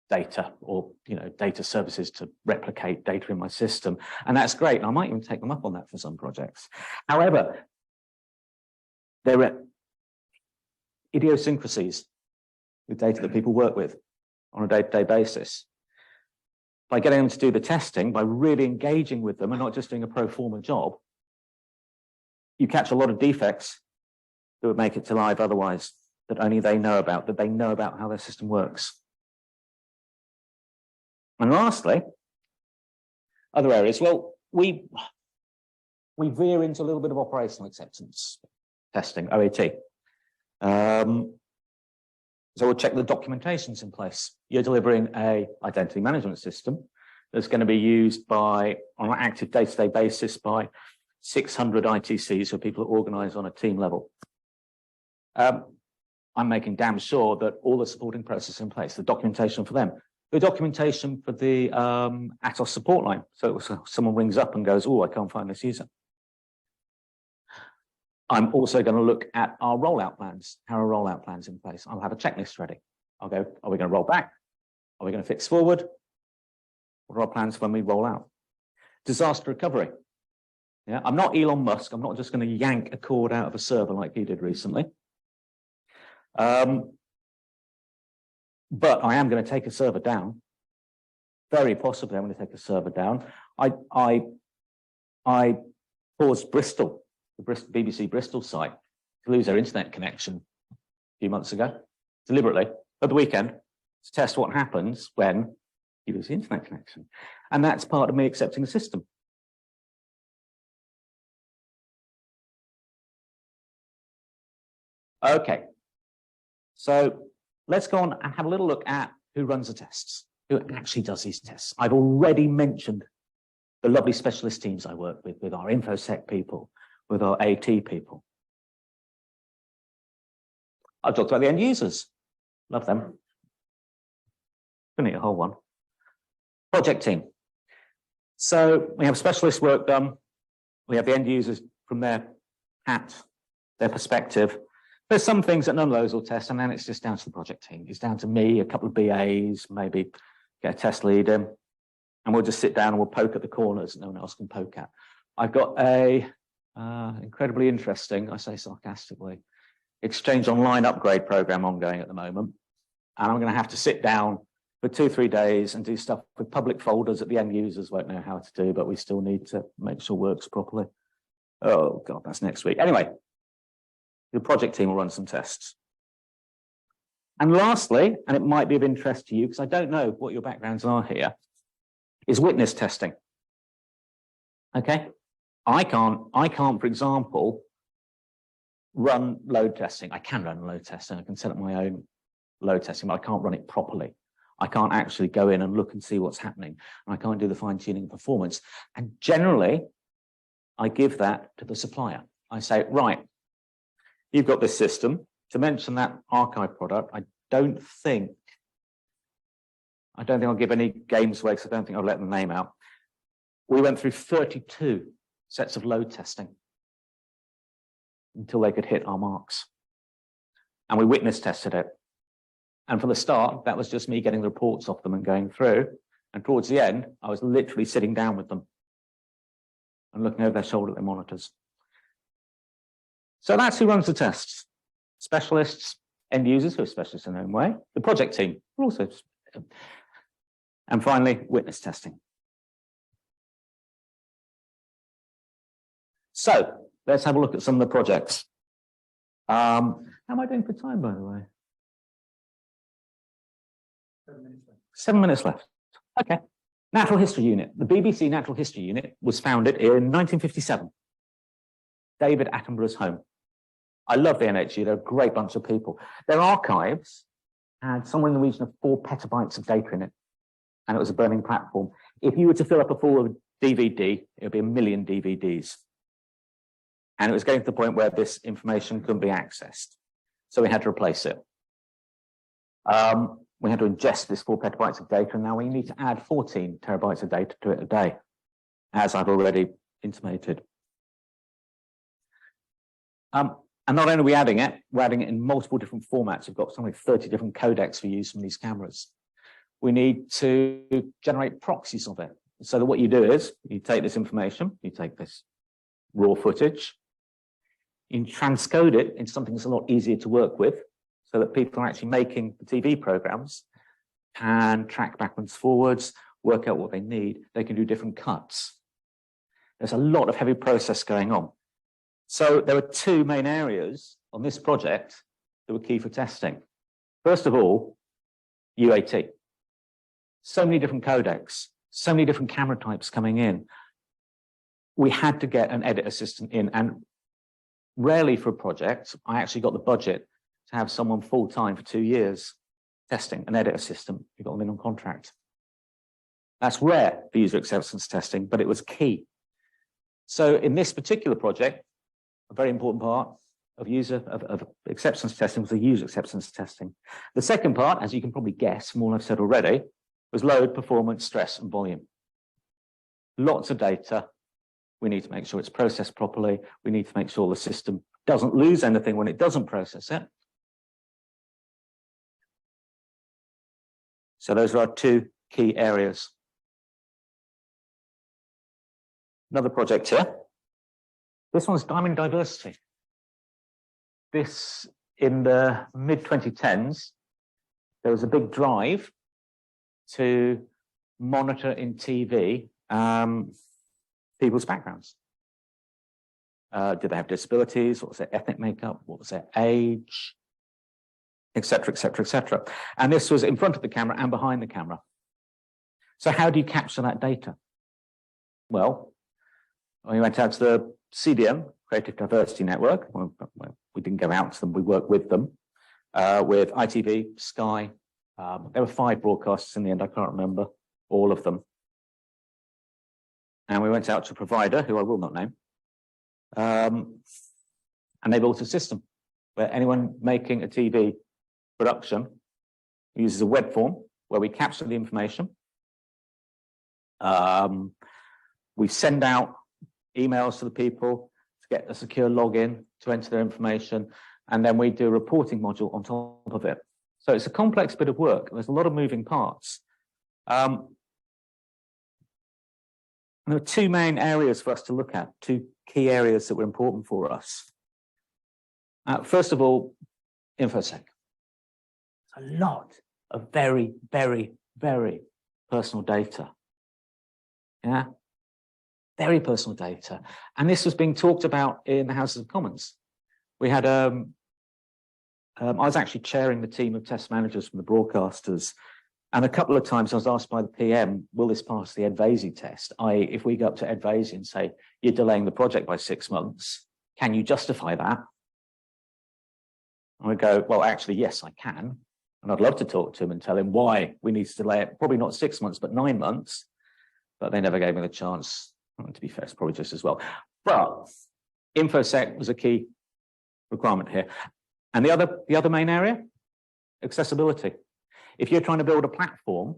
data or, data services to replicate data in my system. And that's great. And I might even take them up on that for some projects. However, there are idiosyncrasies with data that people work with on a day-to-day basis. By getting them to do the testing, by really engaging with them and not just doing a pro forma job, you catch a lot of defects that would make it to live otherwise, that only they know about, that they know about how their system works. And lastly, other areas. Well, we veer into a little bit of operational acceptance testing, OAT. So we'll check the documentation's in place. You're delivering an identity management system that's going to be used on an active day-to-day basis by 600 ITCs, so people are organized on a team level. I'm making damn sure that all the supporting processes in place, the documentation for them, the documentation for the Atos support line. So someone rings up and goes, oh, I can't find this user. I'm also going to look at our rollout plans. How are rollout plans in place? I'll have a checklist ready. I'll go, are we going to roll back? Are we going to fix forward? What are our plans when we roll out? Disaster recovery. Yeah, I'm not Elon Musk. I'm not just going to yank a cord out of a server like he did recently. But I am going to take a server down. Very possibly I'm going to take a server down. I caused Bristol, the BBC Bristol site, to lose their internet connection a few months ago, deliberately, at the weekend, to test what happens when you lose the internet connection. And that's part of me accepting the system. Okay, so let's go on and have a little look at who runs the tests, who actually does these tests. I've already mentioned the lovely specialist teams I work with our InfoSec people, with our AT people. I've talked about the end users. Love them. Couldn't eat a whole one. Project team. So we have specialist work done. We have the end users from their hat, their perspective. There's some things that none of those will test, and then it's just down to the project team. It's down to me, a couple of BAs, maybe get a test lead in, and we'll just sit down and we'll poke at the corners that no one else can poke at. I've got a incredibly interesting, I say sarcastically, Exchange Online upgrade program ongoing at the moment. And I'm going to have to sit down for 2-3 days and do stuff with public folders that the end users won't know how to do, but we still need to make sure it works properly. Oh God, that's next week. Anyway, the project team will run some tests. And lastly, and it might be of interest to you, because I don't know what your backgrounds are here, is witness testing. Okay, I can't, for example, run load testing. I can run load testing. I can set up my own load testing, but I can't run it properly. I can't actually go in and look and see what's happening. And I can't do the fine-tuning of performance. And generally, I give that to the supplier. I say, right, you've got this system. To mention that archive product, I don't think I'll give any games away because I don't think I'll let the name out. We went through 32 sets of load testing until they could hit our marks. And we witness tested it. And from the start, that was just me getting the reports off them and going through. And towards the end, I was literally sitting down with them and looking over their shoulder at their monitors. So that's who runs the tests. Specialists, end users who are specialists in their own way, the project team, also. And finally, witness testing. So let's have a look at some of the projects. How am I doing for time, by the way? 7 minutes left. Okay. Natural History Unit. The BBC Natural History Unit was founded in 1957. David Attenborough's home. I love the NHU. They're a great bunch of people. Their archives had somewhere in the region of 4 petabytes of data in it, and it was a burning platform. If you were to fill up a full DVD, it would be 1 million DVDs. And it was getting to the point where this information couldn't be accessed. So we had to replace it. We had to ingest this 4 petabytes of data, and now we need to add 14 terabytes of data to it a day, as I've already intimated. And not only are we adding it, we're adding it in multiple different formats. We've got something like 30 different codecs we use from these cameras. We need to generate proxies of it. So that what you do is you take this information, you take this raw footage, you transcode it into something that's a lot easier to work with so that people are actually making the TV programs can track backwards, forwards, work out what they need. They can do different cuts. There's a lot of heavy process going on. So there were 2 main areas on this project that were key for testing. First of all, UAT. So many different codecs, so many different camera types coming in. We had to get an edit assistant in, and rarely for a project, I actually got the budget to have someone full-time for 2 years testing an edit assistant. We got them in on contract. That's rare for user acceptance testing, but it was key. So in this particular project, a very important part of acceptance testing was the user acceptance testing. The second part, as you can probably guess from all I've said already, was load, performance, stress, and volume. Lots of data. We need to make sure it's processed properly. We need to make sure the system doesn't lose anything when it doesn't process it. So those are our 2 key areas. Another project here. This one's diamond diversity. This in the mid-2010s, there was a big drive to monitor in TV people's backgrounds. Did they have disabilities? What was their ethnic makeup? What was their age? Et cetera, et cetera, et cetera. And this was in front of the camera and behind the camera. So how do you capture that data? Well, we went out to the CDM, Creative Diversity Network. Well, we didn't go out to them, we worked with them, with ITV, Sky. There were 5 broadcasters in the end, I can't remember all of them. And we went out to a provider, who I will not name, and they built a system where anyone making a TV production uses a web form where we capture the information. We send out emails to the people to get a secure login to enter their information, and then we do a reporting module on top of it. So it's a complex bit of work. There's a lot of moving parts. And there are 2 main areas for us to look at, 2 key areas that were important for us. First of all, InfoSec. A lot of very, very, very personal data. Yeah, very personal data. And this was being talked about in the House of Commons. We had, I was actually chairing the team of test managers from the broadcasters. And a couple of times I was asked by the PM, will this pass the Advasi test? If we go up to Advasi and say, you're delaying the project by 6 months, can you justify that? And we go, well, actually, yes, I can. And I'd love to talk to him and tell him why we need to delay it, probably not 6 months, but 9 months. But they never gave me the chance. To be fair, it's probably just as well. But InfoSec was a key requirement here. And the other main area, accessibility. If you're trying to build a platform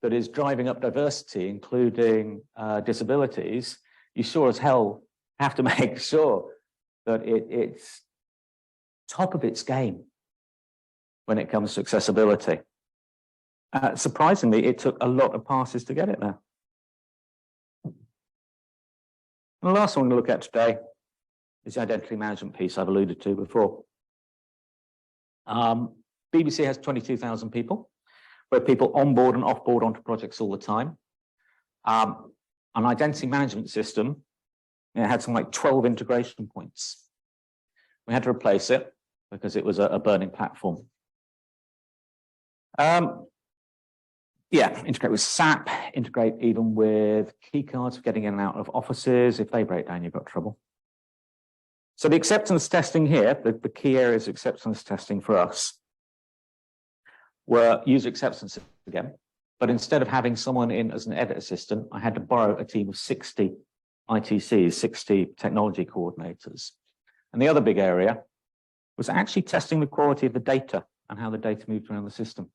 that is driving up diversity, including disabilities, you sure as hell have to make sure that it's top of its game when it comes to accessibility. Surprisingly, it took a lot of passes to get it there. And the last one we'll look at today is the identity management piece I've alluded to before. BBC has 22,000 people, where people onboard and offboard onto projects all the time. An identity management system, it had something like 12 integration points. We had to replace it because it was a burning platform. Yeah, integrate with SAP, integrate even with key cards for getting in and out of offices. If they break down, you've got trouble. So the acceptance testing here, the key areas of acceptance testing for us were user acceptance again. But instead of having someone in as an edit assistant, I had to borrow a team of 60 ITCs, 60 technology coordinators. And the other big area was actually testing the quality of the data and how the data moved around the system.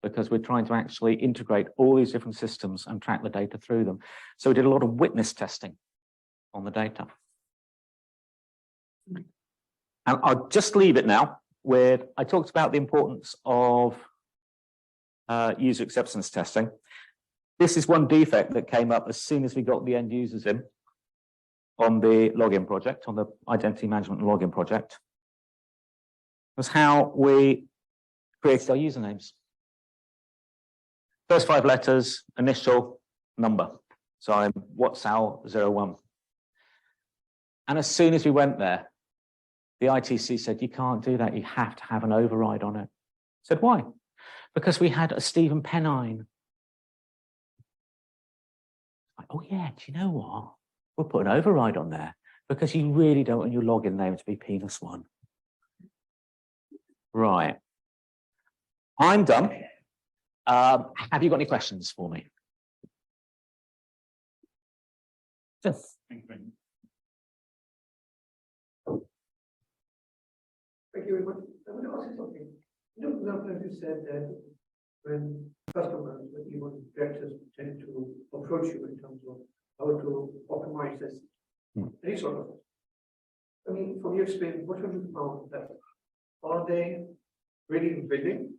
Because we're trying to actually integrate all these different systems and track the data through them. So we did a lot of witness testing on the data. And I'll just leave it now with, I talked about the importance of user acceptance testing. This is one defect that came up as soon as we got the end users in on the login project, on the identity management and login project, was how we created our usernames. First 5 letters, initial, number. So I'm WhatsAll01. And as soon as we went there, the ITC said, you can't do that. You have to have an override on it. I said, why? Because we had a Stephen Pennine. Like, oh yeah, do you know what? We'll put an override on there because you really don't want your login name to be Penis1. Right. I'm done. Have you got any questions for me? Yes. Thank you. Thank you very much. I want to ask you something. You know, for example, you said that when customers, when even directors tend to approach you in terms of how to optimize this, any sort of, I mean, from your experience, what have you found that are they really willing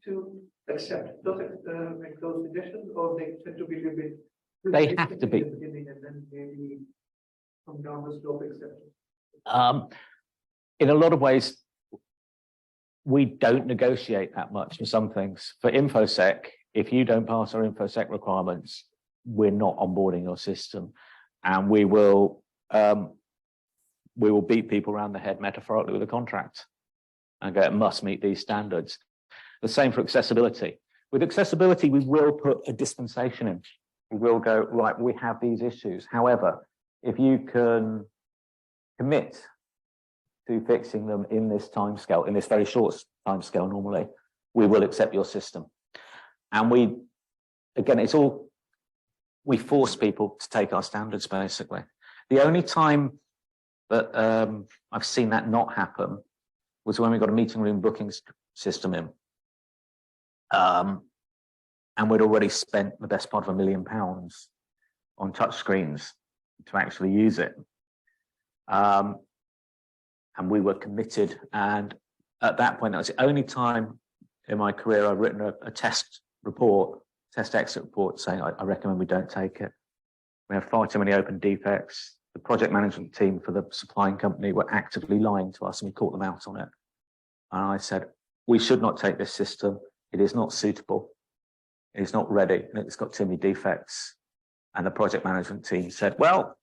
to accept those make those suggestions, or they tend to be a little bit? They have to be. And then maybe come down the slope acceptance. in a lot of ways, we don't negotiate that much for some things. For InfoSec, if you don't pass our InfoSec requirements, we're not onboarding your system, and we will beat people around the head metaphorically with a contract and go, it must meet these standards. The same for accessibility. With accessibility, we will put a dispensation in. We will go, right, we have these issues. However, if you can commit to fixing them in this timescale, in this very short timescale normally, we will accept your system. And we, again, it's all, we force people to take our standards, basically. The only time that I've seen that not happen was when we got a meeting room booking system in. And we'd already spent the best part of £1 million on touchscreens to actually use it. And we were committed. And at that point, that was the only time in my career I've written a test report, test exit report saying, I recommend we don't take it. We have far too many open defects. The project management team for the supplying company were actively lying to us, and we caught them out on it. And I said, we should not take this system. It is not suitable. It is not ready. And it's got too many defects. And the project management team said, well,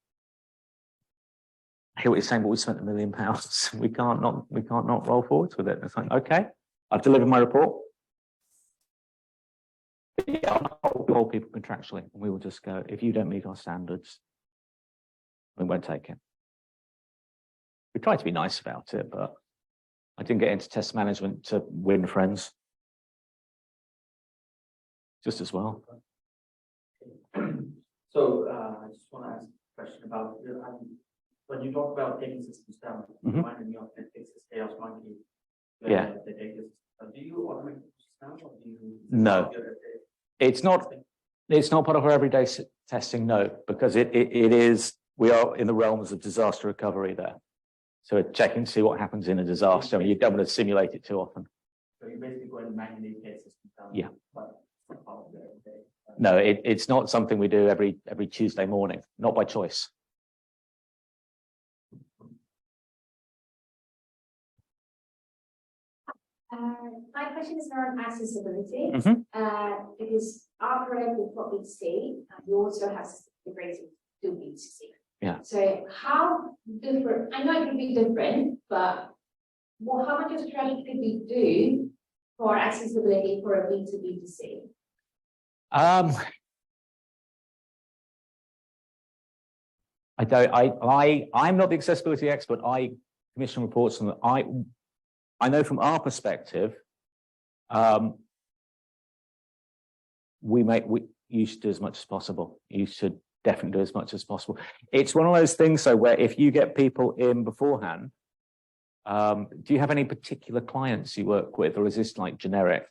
I hear what you're saying, but we spent £1 million. We can't not roll forwards with it. It's like, okay, I've delivered my report. Yeah, I'll hold people contractually, and we will just go, if you don't meet our standards, we won't take it. We tried to be nice about it, but I didn't get into test management to win friends. Just as well. So I just want to ask a question about when you talk about taking systems down, reminding me of Netflix's Chaos Monkey. Yeah. The data system. Do you automate systems down, or do you? No, it's not. It's not part of our everyday testing. No, because it is. We are in the realms of disaster recovery there. So we're checking to see what happens in a disaster. I mean, you don't want to simulate it too often. So you basically go and manually take systems down. Yeah. But no, it's not something we do every Tuesday morning, not by choice. My question is around accessibility, because our program will probably see, you also have integrated to B2C. Yeah. So how different, I know it could be different, but how much of strategy could we do for accessibility for a B2B2C? I'm not the accessibility expert. I commission reports on that. I know from our perspective, you should do as much as possible. You should definitely do as much as possible. It's one of those things, though, where if you get people in beforehand, do you have any particular clients you work with, or is this like generic?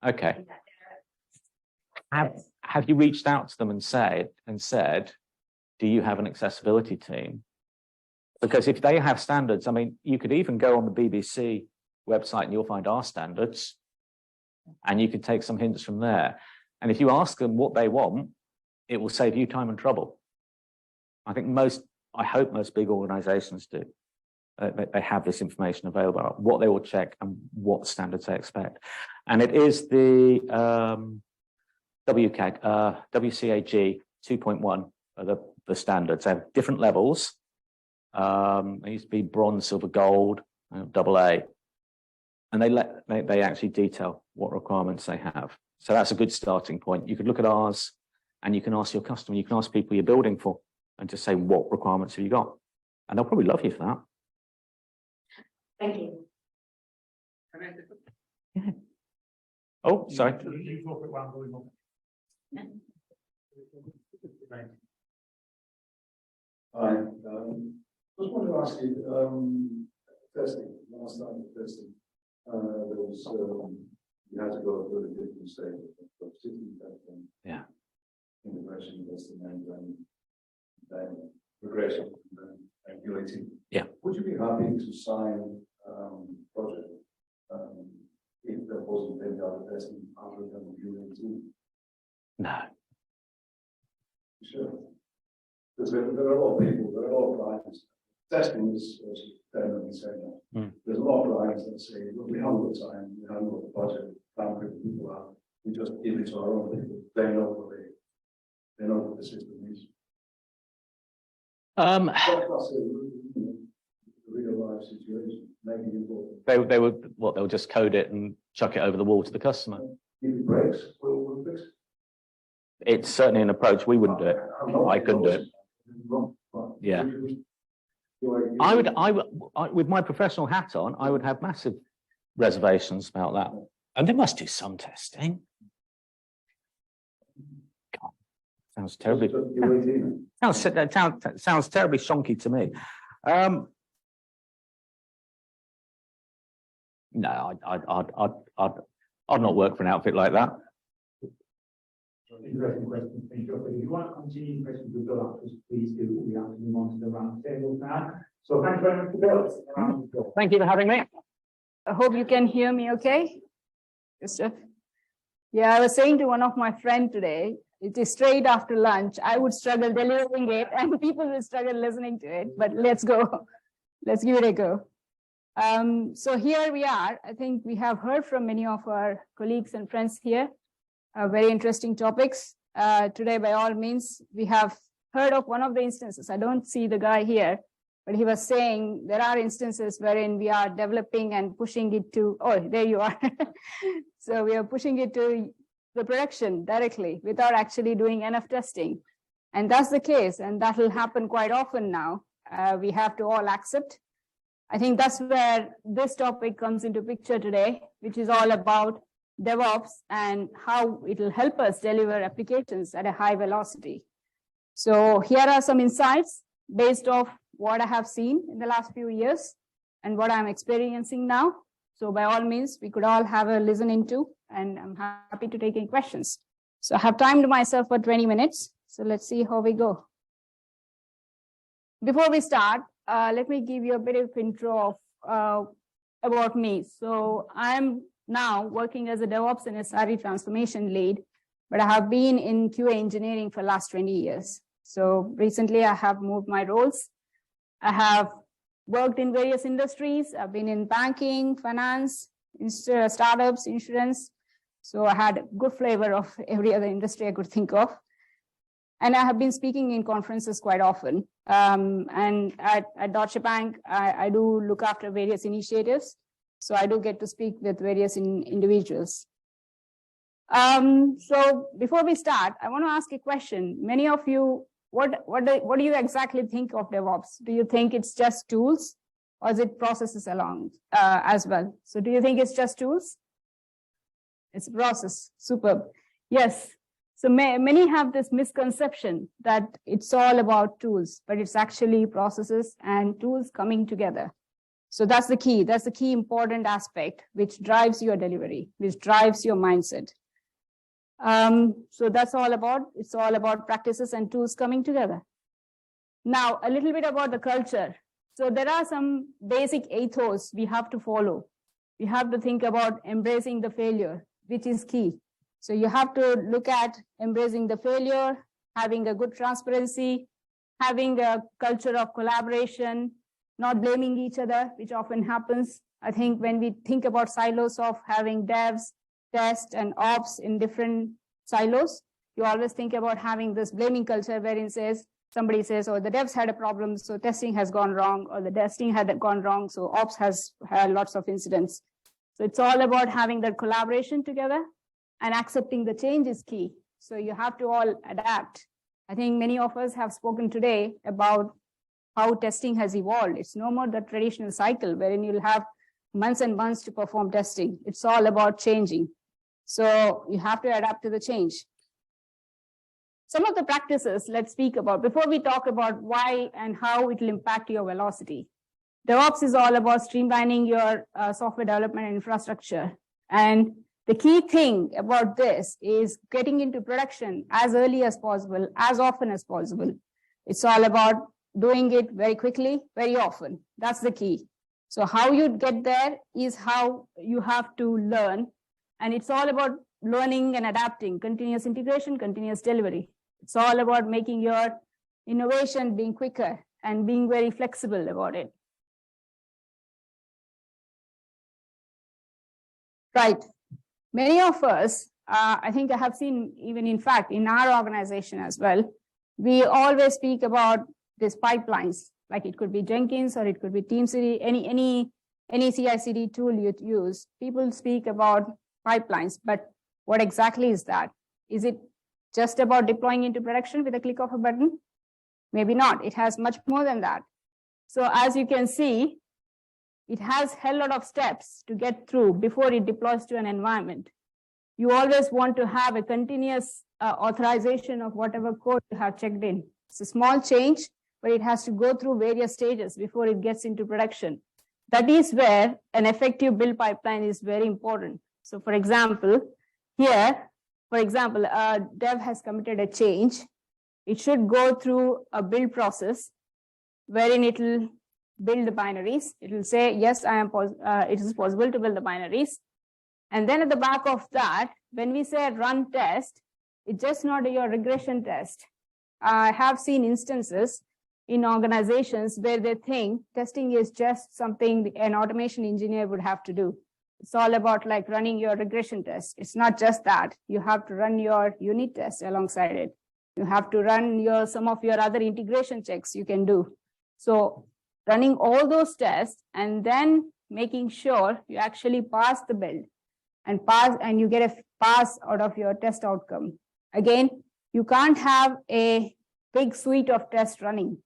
Okay. Have you reached out to them and said, do you have an accessibility team? Because if they have standards, I mean, you could even go on the BBC website and you'll find our standards, and you could take some hints from there. And if you ask them what they want, it will save you time and trouble. I hope most big organizations do. They have this information available, what they will check and what standards they expect. And it is the WCAG 2.1 are the standards. They have different levels. They used to be bronze, silver, gold, AA. And they actually detail what requirements they have. So that's a good starting point. You could look at ours and you can ask your customer, you can ask people you're building for, and just say, what requirements have you got? And they'll probably love you for that. Thank you. Yeah. Oh, sorry. You talk it while I'm going on. Hi, just wanted to ask you, testing, last time testing, there was, you had to go through a different stage of system testing. Yeah. Integration testing and then regression and UAT. Yeah. Would you be happy to sign project if there wasn't any other testing other than UAT? No. Sure. Because there are a lot of people, there are a lot of clients testing is definitely saying that. There's a lot of lines that say, look, we haven't got time, we haven't got the budget, how good people are, we just give it to our own people. They know what the system is. That's a real life situation. Maybe important. They would they'll just code it and chuck it over the wall to the customer. Give it breaks, we'll fix it. It's certainly an approach. We wouldn't do it. I couldn't do it. Yeah. I would, with my professional hat on, I would have massive reservations about that. And they must do some testing. God, sounds terribly. Sounds terribly shonky to me. No, I'd not work for an outfit like that. Interesting question. If you want to continue questions with Bill, please do. We have to move on to the round table now. So thank you very much, Bill. Thank you for having me. I hope you can hear me okay. Yeah, I was saying to one of my friends today, it is straight after lunch. I would struggle delivering it and people will struggle listening to it, but let's go. Let's give it a go. So here we are. I think we have heard from many of our colleagues and friends here. Very interesting topics. Today, by all means, we have heard of one of the instances. I don't see the guy here, but he was saying there are instances wherein we are developing and pushing it to, oh, there you are. So we are pushing it to the production directly without actually doing enough testing. And that's the case, and that will happen quite often now. We have to all accept. I think that's where this topic comes into picture today, which is all about DevOps and how it will help us deliver applications at a high velocity. So here are some insights based off what I have seen in the last few years and what I'm experiencing now. So by all means, we could all have a listen into, and I'm happy to take any questions. So I have timed myself for 20 minutes. So let's see how we go. Before we start, let me give you a bit of intro of about me. So I'm now working as a DevOps and SRE transformation lead, but I have been in QA engineering for the last 20 years. So recently I have moved my roles. I have worked in various industries. I've been in banking, finance, startups, insurance. So I had a good flavor of every other industry I could think of. And I have been speaking in conferences quite often. And at Deutsche Bank, I do look after various initiatives. So I do get to speak with various individuals. So before we start, I want to ask a question. Many of you, what do you exactly think of DevOps? Do you think it's just tools, or is it processes along as well? So do you think it's just tools? It's a process. Superb. Yes. So many have this misconception that it's all about tools, but it's actually processes and tools coming together. So that's the key. That's the key important aspect, which drives your delivery, which drives your mindset. So that's all about, it's all about practices and tools coming together. Now, a little bit about the culture. So there are some basic ethos we have to follow. We have to think about embracing the failure, which is key. So you have to look at embracing the failure, having a good transparency, having a culture of collaboration, not blaming each other, which often happens. I think when we think about silos of having devs, test, and ops in different silos, you always think about having this blaming culture wherein somebody says, oh, the devs had a problem, so testing has gone wrong, or the testing had gone wrong, so ops has had lots of incidents. So it's all about having that collaboration together, and accepting the change is key. So you have to all adapt. I think many of us have spoken today about how testing has evolved. It's no more the traditional cycle wherein you'll have months and months to perform testing. It's all about changing. So you have to adapt to the change. Some of the practices let's speak about before we talk about why and how it will impact your velocity. DevOps is all about streamlining your software development infrastructure. And the key thing about this is getting into production as early as possible, as often as possible. It's all about doing it very quickly, very often. That's the key. So how you get there is how you have to learn. And it's all about learning and adapting, continuous integration, continuous delivery. It's all about making your innovation being quicker and being very flexible about it. Right. Many of us, I think I have seen even in fact in our organization as well, we always speak about these pipelines, like it could be Jenkins or it could be TeamCity, any CI/CD tool you use. People speak about pipelines, but what exactly is that? Is it just about deploying into production with a click of a button? Maybe not. It has much more than that. So as you can see, it has a hell lot of steps to get through before it deploys to an environment. You always want to have a continuous authorization of whatever code you have checked in. It's a small change, but it has to go through various stages before it gets into production. That is where an effective build pipeline is very important. So for example, here, dev has committed a change. It should go through a build process wherein it will build the binaries. It will say, yes, it is possible to build the binaries. And then at the back of that, when we say run test, it's just not your regression test. I have seen instances in organizations where they think testing is just something an automation engineer would have to do. It's all about like running your regression test. It's not just that. You have to run your unit test alongside it. You have to run some of your other integration checks you can do. So running all those tests and then making sure you actually pass the build and you get a pass out of your test outcome. Again, you can't have a big suite of tests running.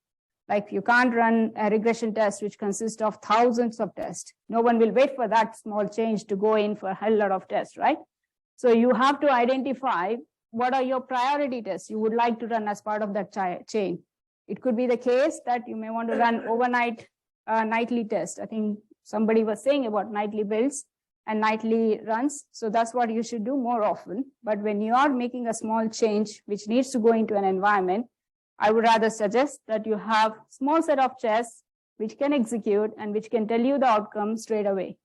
Like you can't run a regression test which consists of thousands of tests. No one will wait for that small change to go in for a hell lot of tests, right? So you have to identify what are your priority tests you would like to run as part of that chain. It could be the case that you may want to run overnight nightly tests. I think somebody was saying about nightly builds and nightly runs. So that's what you should do more often. But when you are making a small change which needs to go into an environment, I would rather suggest that you have small set of tests which can execute and which can tell you the outcome straight away.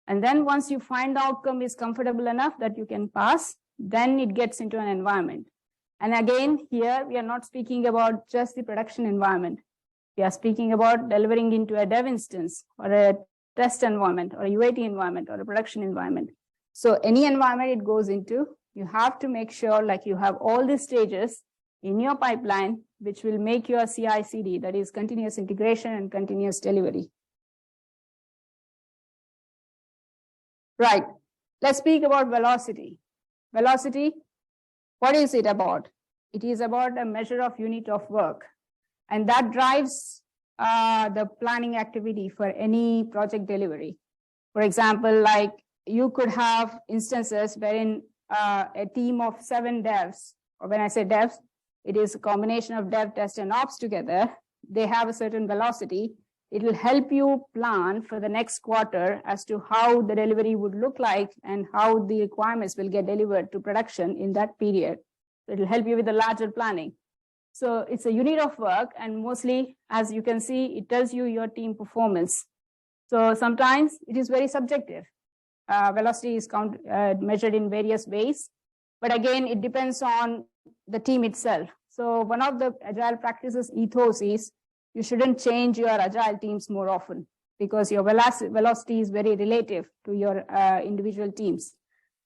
And then once you find the outcome is comfortable enough that you can pass, then it gets into an environment. And again, here we are not speaking about just the production environment. We are speaking about delivering into a dev instance or a test environment or a UAT environment or a production environment. So any environment it goes into, you have to make sure like you have all these stages in your pipeline, which will make your CI/CD, that is continuous integration and continuous delivery. Right, let's speak about velocity. Velocity, what is it about? It is about a measure of unit of work, and that drives the planning activity for any project delivery. For example, like you could have instances wherein a team of 7 devs, or when I say devs, it is a combination of dev, test, and ops together. They have a certain velocity. It will help you plan for the next quarter as to how the delivery would look like and how the requirements will get delivered to production in that period. It will help you with the larger planning. So it's a unit of work, and mostly, as you can see, it tells you your team performance. So sometimes it is very subjective. Velocity is measured in various ways, but again, it depends on the team itself. So one of the agile practices ethos is you shouldn't change your agile teams more often because your velocity is very relative to your individual teams.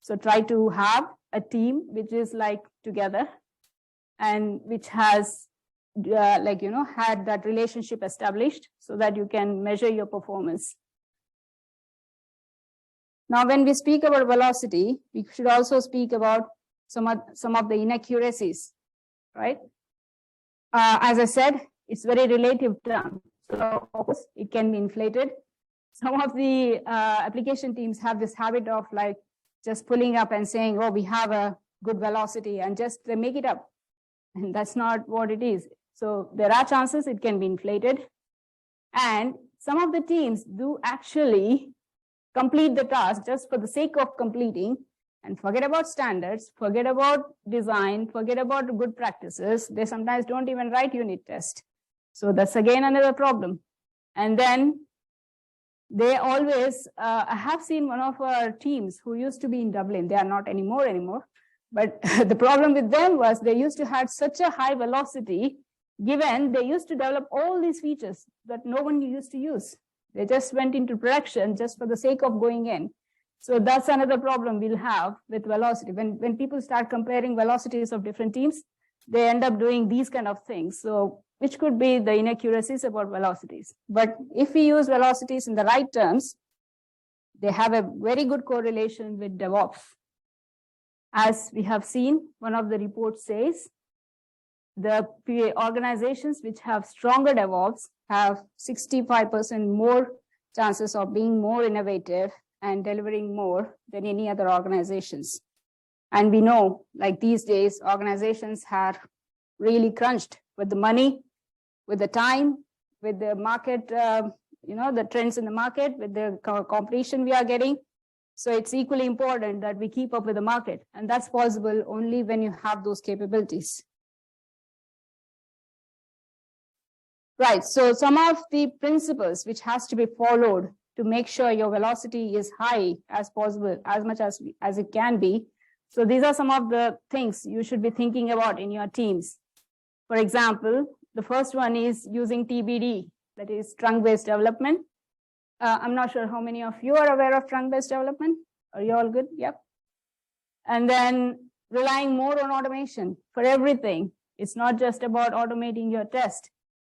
So try to have a team which is like together and which has had that relationship established so that you can measure your performance. Now, when we speak about velocity, we should also speak about some of the inaccuracies, right? As I said, it's very relative term. So of course, it can be inflated. Some of the application teams have this habit of like just pulling up and saying, oh, we have a good velocity, and just they make it up. And that's not what it is. So there are chances it can be inflated. And some of the teams do actually complete the task just for the sake of completing and forget about standards, forget about design, forget about good practices. They sometimes don't even write unit test. So that's again another problem. And then they always, I have seen one of our teams who used to be in Dublin, they are not anymore, but the problem with them was they used to have such a high velocity given they used to develop all these features that no one used to use. They just went into production just for the sake of going in. So that's another problem we'll have with velocity. When people start comparing velocities of different teams, they end up doing these kind of things. So which could be the inaccuracies about velocities. But if we use velocities in the right terms, they have a very good correlation with DevOps. As we have seen, one of the reports says, the organizations which have stronger DevOps have 65% more chances of being more innovative and delivering more than any other organizations. And we know, like these days, organizations are really crunched with the money, with the time, with the market, the trends in the market, with the competition we are getting. So it's equally important that we keep up with the market. And that's possible only when you have those capabilities. Right, so some of the principles which has to be followed to make sure your velocity is high as possible, as much as it can be. So these are some of the things you should be thinking about in your teams. For example, the first one is using TBD, that is trunk-based development. I'm not sure how many of you are aware of trunk-based development. Are you all good? Yep. And then relying more on automation for everything. It's not just about automating your test.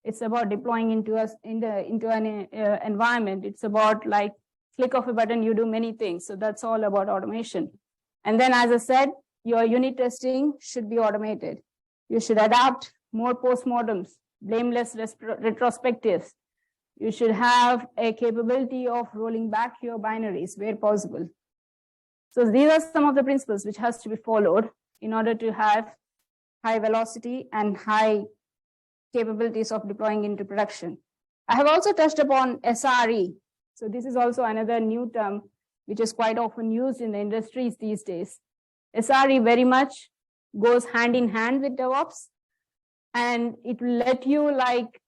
It's about deploying into an environment. It's about like click of a button, you do many things. So that's all about automation. And then, as I said, your unit testing should be automated. You should adapt more postmortems, blameless retrospectives. You should have a capability of rolling back your binaries where possible. So these are some of the principles which has to be followed in order to have high velocity and high capabilities of deploying into production. I have also touched upon SRE. So this is also another new term which is quite often used in the industries these days. SRE very much goes hand in hand with DevOps, and it will let you like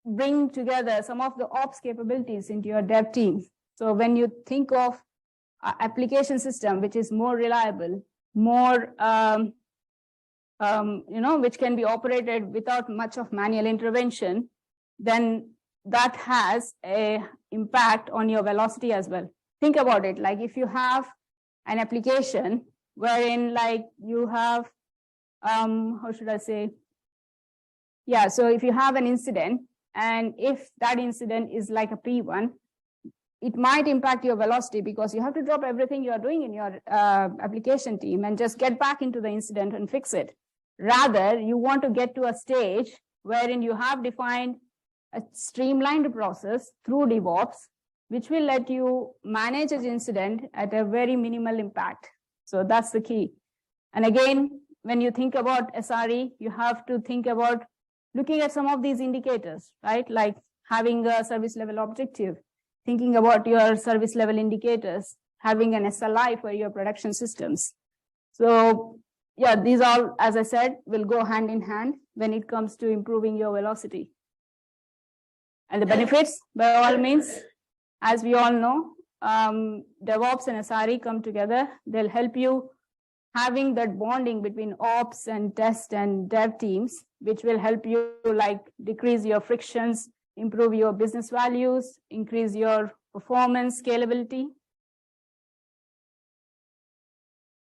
bring together some of the ops capabilities into your dev team. So when you think of application system which is more reliable, more which can be operated without much of manual intervention, then that has an impact on your velocity as well. Think about it, like if you have an application wherein like you have, how should I say? Yeah, so if you have an incident, and if that incident is like a P1, it might impact your velocity because you have to drop everything you are doing in your application team and just get back into the incident and fix it. Rather, you want to get to a stage wherein you have defined a streamlined process through DevOps, which will let you manage an incident at a very minimal impact. So that's the key. And again, when you think about SRE, you have to think about looking at some of these indicators, right? Like having a service level objective, thinking about your service level indicators, having an SLI for your production systems. So yeah, these all, as I said, will go hand in hand when it comes to improving your velocity. And the benefits, by all means, as we all know, DevOps and SRE come together. They'll help you having that bonding between ops and test and dev teams, which will help you like decrease your frictions, improve your business values, increase your performance, scalability.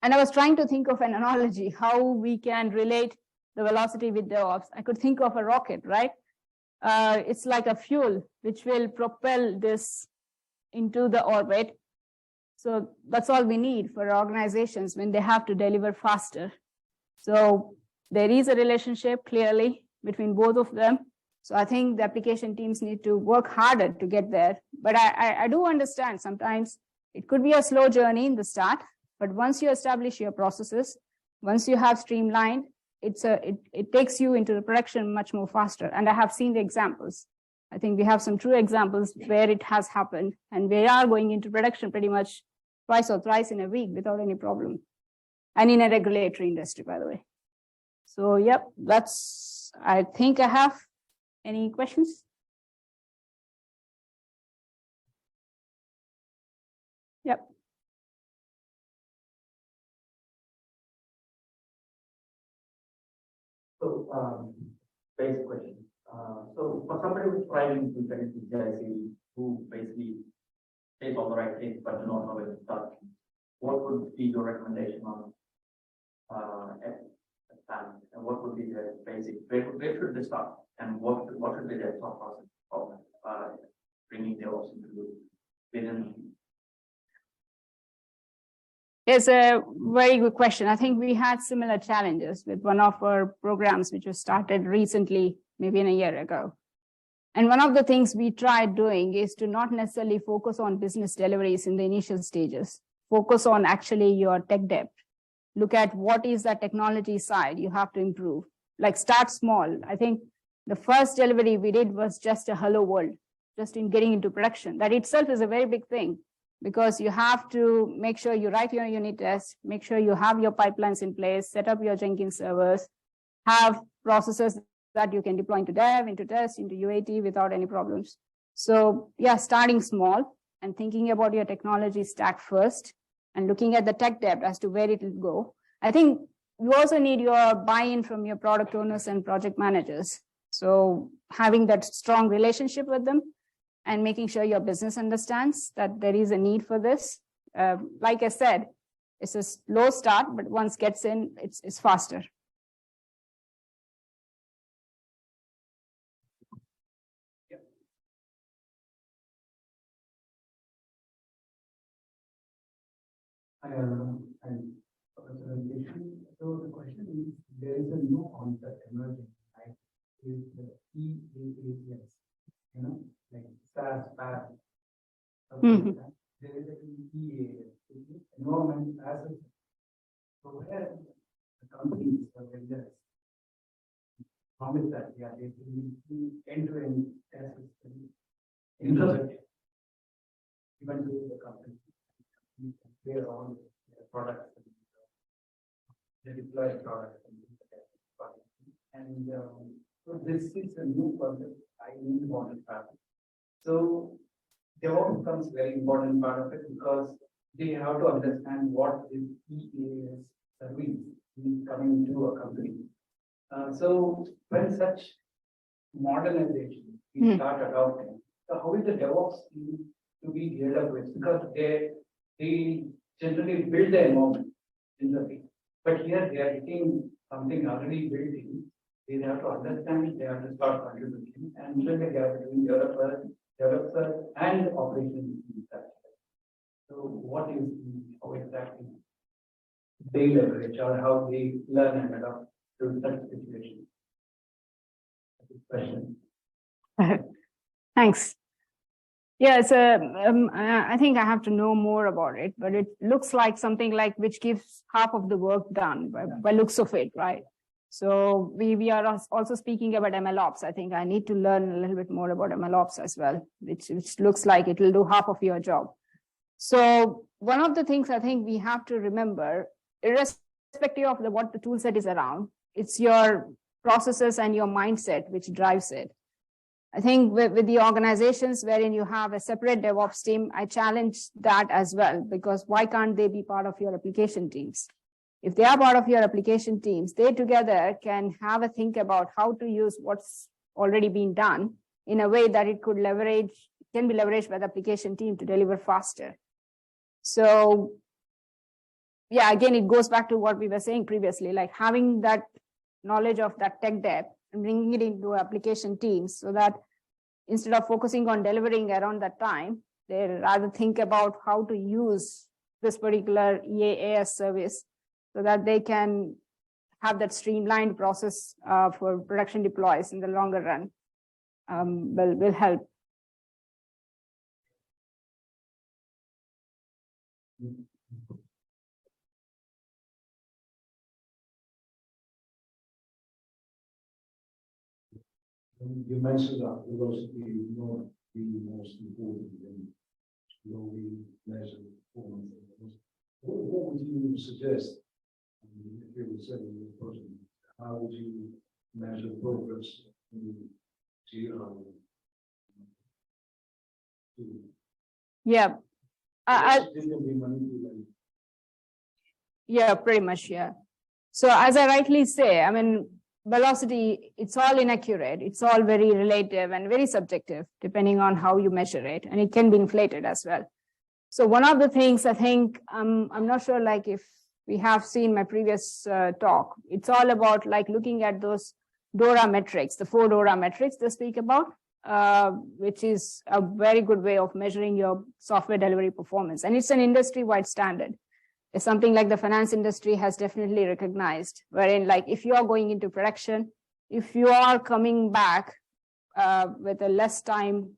And I was trying to think of an analogy, how we can relate the velocity with DevOps. I could think of a rocket, right? It's like a fuel which will propel this into the orbit. So that's all we need for organizations when they have to deliver faster. So there is a relationship clearly between both of them. So I think the application teams need to work harder to get there. But I do understand sometimes it could be a slow journey in the start, but once you establish your processes, once you have streamlined, it takes you into the production much more faster. And I have seen the examples. I think we have some true examples where it has happened, and we are going into production pretty much twice or thrice in a week without any problem. And in a regulatory industry, by the way. So, yep, that's, I think I have any questions? Yep. So, basic question. So for somebody who's trying to get into GIC, who basically says all the right things but do not know where to start, what would be your recommendation on plan, and what would be the basic, where should they start, and what should be their thought process of bringing DevOps into the within? It's a very good question. I think we had similar challenges with one of our programs, which was started recently, maybe a year ago. And one of the things we tried doing is to not necessarily focus on business deliveries in the initial stages, focus on actually your tech debt. Look at what is the technology side you have to improve, like start small. I think the first delivery we did was just a hello world, just in getting into production. That itself is a very big thing because you have to make sure you write your unit tests, make sure you have your pipelines in place, set up your Jenkins servers, have processes that you can deploy into dev, into test, into UAT without any problems. So yeah, starting small and thinking about your technology stack first, and looking at the tech debt as to where it will go. I think you also need your buy-in from your product owners and project managers. So having that strong relationship with them and making sure your business understands that there is a need for this. Like I said, it's a slow start, but once it gets in, it's faster. So the question is, there is a new concept emerging, right? Is the EAAS, you know, like SaaS, PaaS. There is a EAAS, environment as a. So where the companies are vendors promise that they will do end-to-end test system infrastructure, even to the company. Their own products, they deploy products, and so this is a new concept. I need important part. So DevOps becomes very important part of it because they have to understand what this EAS service is coming to a company. So when such modernization we start adopting, so how is the DevOps team to be geared up with? Because they generally build the environment generally, but here they are hitting something already built in. They have to understand it, they have to start contributing, and even the gap between developer and operations. So what is how exactly they leverage or how they learn and adapt to such situations? Question. Thanks. Yeah, it's I think I have to know more about it, but it looks like something like which gives half of the work done by looks of it, right? So we are also speaking about MLOps. I think I need to learn a little bit more about MLOps as well, which looks like it will do half of your job. So one of the things I think we have to remember, irrespective of what the tool set is around, it's your processes and your mindset which drives it. I think with the organizations wherein you have a separate DevOps team, I challenge that as well, because why can't they be part of your application teams? If they are part of your application teams, they together can have a think about how to use what's already been done in a way that it can be leveraged by the application team to deliver faster. So yeah, again, it goes back to what we were saying previously, like having that knowledge of that tech debt and bringing it into application teams so that instead of focusing on delivering around that time, they rather think about how to use this particular EAAS service so that they can have that streamlined process for production deploys in the longer run will help. You mentioned that velocity not being the most important in how we measure performance. What would you suggest if you were setting your project? How would you measure progress in GILE? Yeah. Yeah, pretty much, yeah. So as I rightly say, I mean, velocity, it's all inaccurate. It's all very relative and very subjective, depending on how you measure it. And it can be inflated as well. So one of the things I think, I'm not sure like if we have seen my previous talk, it's all about like looking at those DORA metrics, the 4 DORA metrics they speak about, which is a very good way of measuring your software delivery performance. And it's an industry-wide standard. It's something like the finance industry has definitely recognized, wherein like if you are going into production, if you are coming back with a less time,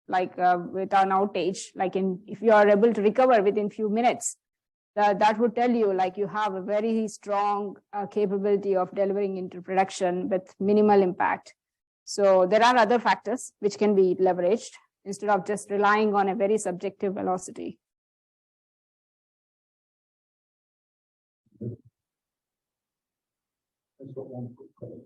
like with an outage, like if you are able to recover within few minutes, that would tell you like you have a very strong capability of delivering into production with minimal impact. So there are other factors which can be leveraged instead of just relying on a very subjective velocity. I've got one quick question.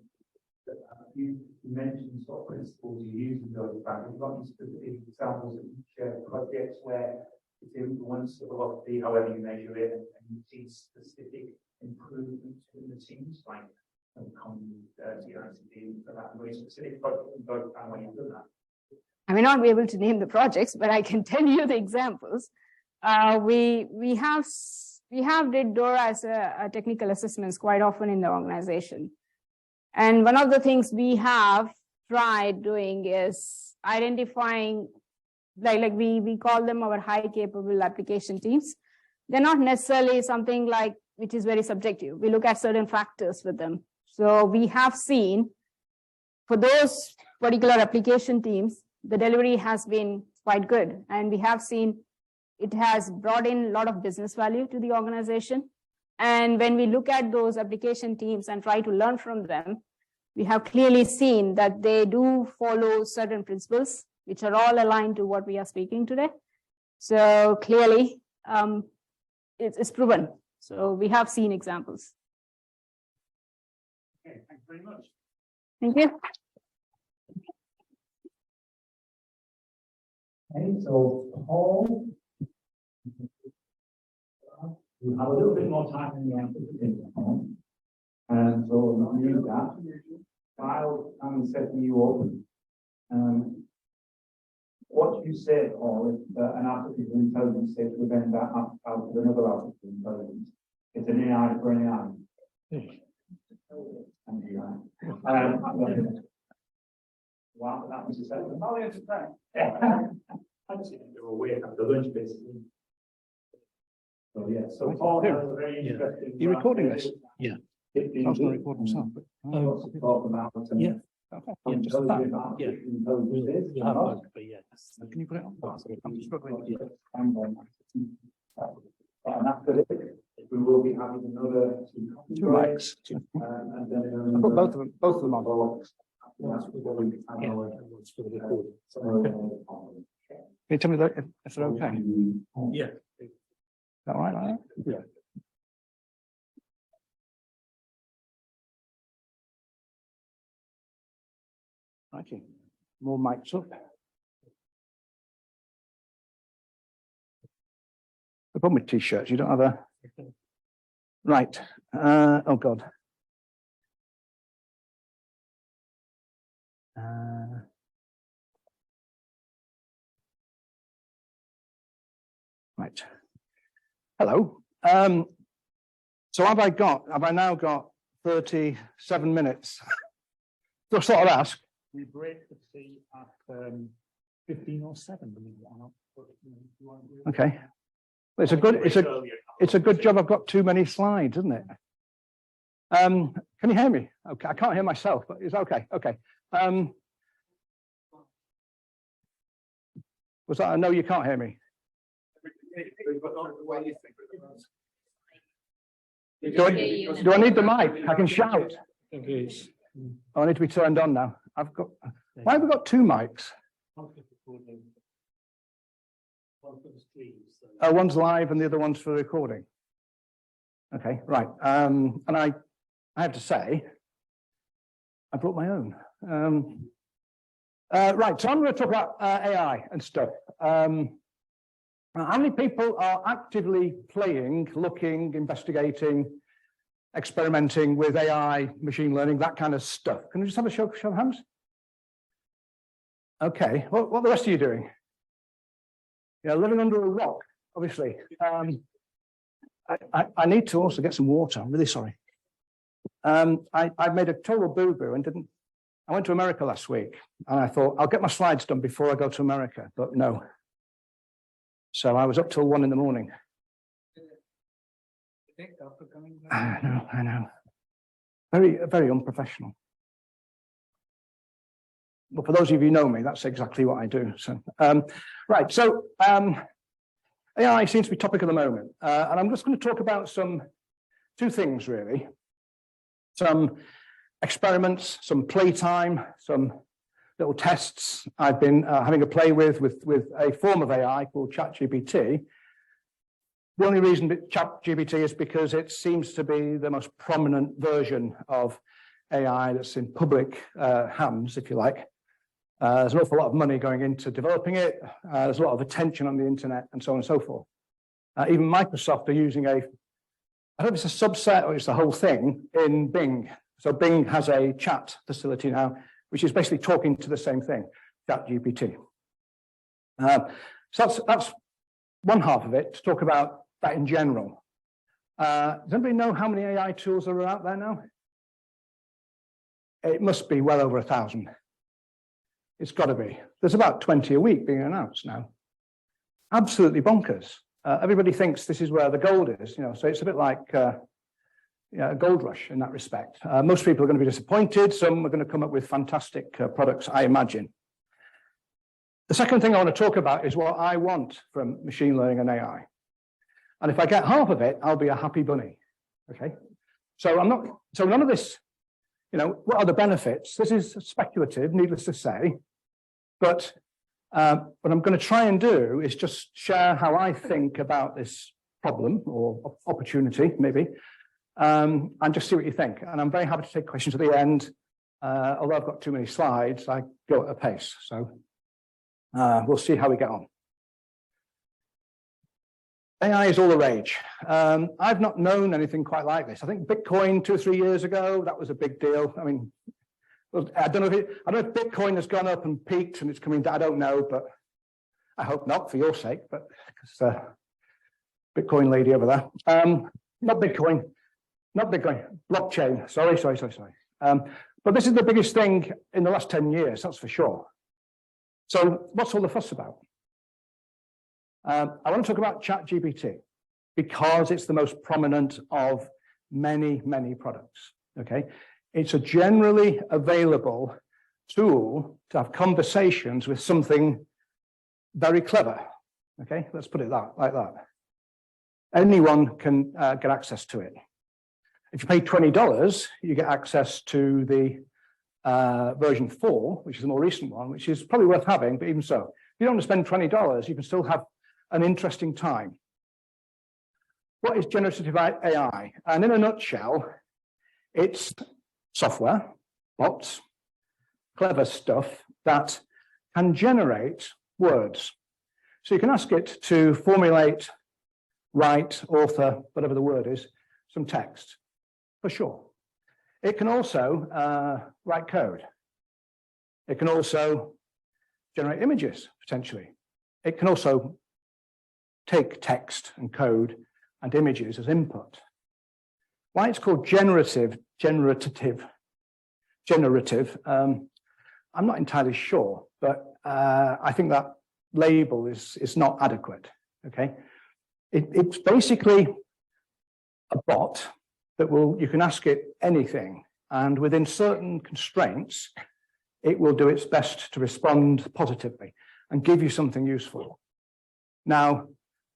You mentioned sort of principles you use in those factors. You've got any specific examples that you share projects where it's influenced the velocity, however you measure it, and you've seen specific improvements in the teams, like common CRCD for that very specific project and go down when you've done that? I may not be able to name the projects, but I can tell you the examples. We have did DORA as a technical assessments quite often in the organization. And one of the things we have tried doing is identifying, like we call them our high capable application teams. They're not necessarily something like, which is very subjective. We look at certain factors with them. So we have seen for those particular application teams, the delivery has been quite good. And we have seen it has brought in a lot of business value to the organization. And when we look at those application teams and try to learn from them, we have clearly seen that they do follow certain principles, which are all aligned to what we are speaking today. So clearly, it's proven. So we have seen examples. Okay, thanks very much. Thank you. Okay, so Paul, we have a little bit more time in the anticipated time. And so we'll use that. While I'm setting you up, what you said, Paul, is an artificial intelligence set would end up out with another artificial intelligence. It's an AI for an AI. Wow, that was a second. Oh, yes, right. I just think they were awake after lunch, basically. So, yeah, so Paul has a very interesting. You're recording this? Yeah. I was going to record myself. Yeah. Okay. Yeah, just that. Yeah. Can you put it on? I'm struggling. And after this, we will be having another two mics. And then I put both of them on. Can you tell me that if they're okay? Yeah. Is that all right like that? Yeah. Okay, more mics up. The problem with t-shirts, you don't have a right. Oh God. Right. Hello. So have I now got 37 minutes? So sort of ask. We break the tea at 15 or 7, believe it or not. Okay. Well, it's a good job I've got too many slides, isn't it? Can you hear me? Okay, I can't hear myself, but it's okay. Okay. Was that a no, you can't hear me? Do I need the mic? I can shout. Oh, I need to be turned on now. Why have we got two mics? Oh, one's live and the other one's for recording. Okay, right. And I have to say, I brought my own. Right, so I'm going to talk about AI and stuff. How many people are actively playing, looking, investigating experimenting with AI, machine learning, that kind of stuff. Can we just have a show of hands? Okay, what are the rest of you doing? Yeah, living under a rock, obviously. I need to also get some water. I'm really sorry. I made a total boo-boo and didn't. I went to America last week and I thought I'll get my slides done before I go to America, but no. So I was up till 1 a.m. I know. Very, very unprofessional. But for those of you who know me, that's exactly what I do. So, right. So AI seems to be topic of the moment, and I'm just going to talk about two things really. Some experiments, some playtime, some little tests I've been having a play with a form of AI called ChatGPT. The only reason that ChatGPT is because it seems to be the most prominent version of AI that's in public hands, if you like. There's an awful lot of money going into developing it. There's a lot of attention on the internet and so on and so forth. Even Microsoft are using I don't know if it's a subset or it's the whole thing in Bing. So Bing has a chat facility now, which is basically talking to the same thing, ChatGPT. So that's one half of it, to talk about that in general. Does anybody know how many AI tools are out there now? It must be well over 1,000. It's got to be. There's about 20 a week being announced now. Absolutely bonkers. Everybody thinks this is where the gold is, so it's a bit like a gold rush in that respect. Most people are going to be disappointed. Some are going to come up with fantastic products, I imagine. The second thing I want to talk about is what I want from machine learning and AI. And if I get half of it, I'll be a happy bunny. Okay. So none of this, what are the benefits? This is speculative, needless to say. But what I'm going to try and do is just share how I think about this problem or opportunity, maybe, and just see what you think. And I'm very happy to take questions at the end. Although I've got too many slides, I go at a pace. So we'll see how we get on. AI is all the rage. I've not known anything quite like this. I think Bitcoin 2 or 3 years ago, that was a big deal. I mean, I don't know if Bitcoin has gone up and peaked and it's coming down. I don't know, but I hope not for your sake. But because Bitcoin lady over there, not Bitcoin, blockchain. Sorry. But this is the biggest thing in the last 10 years. That's for sure. So what's all the fuss about? I want to talk about ChatGPT because it's the most prominent of many, many products. Okay, it's a generally available tool to have conversations with something very clever. Okay, let's put it like that. Anyone can get access to it. If you pay $20, you get access to the version 4, which is the more recent one, which is probably worth having. But even so, if you don't want to spend $20, you can still have an interesting time. What is generative AI? And in a nutshell, it's software, bots, clever stuff that can generate words. So you can ask it to formulate, write, author, whatever the word is, some text, for sure. It can also write code. It can also generate images, potentially. It can also take text and code and images as input. Why it's called generative, I'm not entirely sure, but I think that label is not adequate. Okay, it's basically a bot that you can ask it anything, and within certain constraints, it will do its best to respond positively and give you something useful. Now,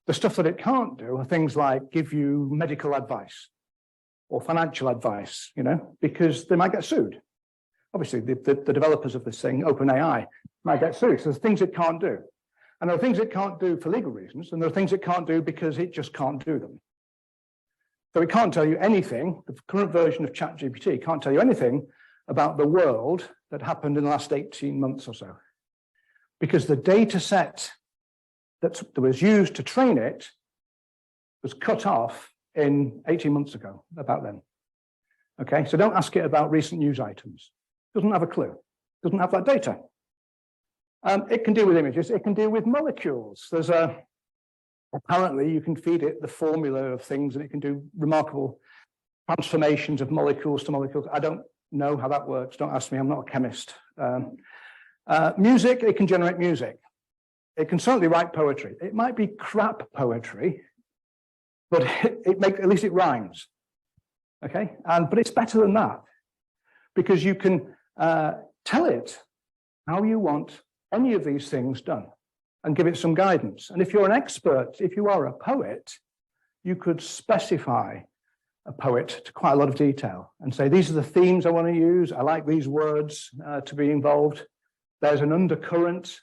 the stuff that it can't do are things like give you medical advice or financial advice, because they might get sued. Obviously, the developers of this thing, OpenAI, might get sued. So there's things it can't do. And there are things it can't do for legal reasons, and there are things it can't do because it just can't do them. So it can't tell you anything. The current version of ChatGPT can't tell you anything about the world that happened in the last 18 months or so, because the data set that was used to train it was cut off in 18 months ago, about then. Okay, so don't ask it about recent news items. Doesn't have a clue, doesn't have that data. It can deal with images, it can deal with molecules. Apparently you can feed it the formula of things and it can do remarkable transformations of molecules to molecules. I don't know how that works, don't ask me, I'm not a chemist. Music, it can generate music. It can certainly write poetry. It might be crap poetry, but at least it rhymes. Okay, but it's better than that because you can tell it how you want any of these things done and give it some guidance. And if you're an expert, if you are a poet, you could specify a poet to quite a lot of detail and say, these are the themes I want to use. I like these words to be involved. There's an undercurrent,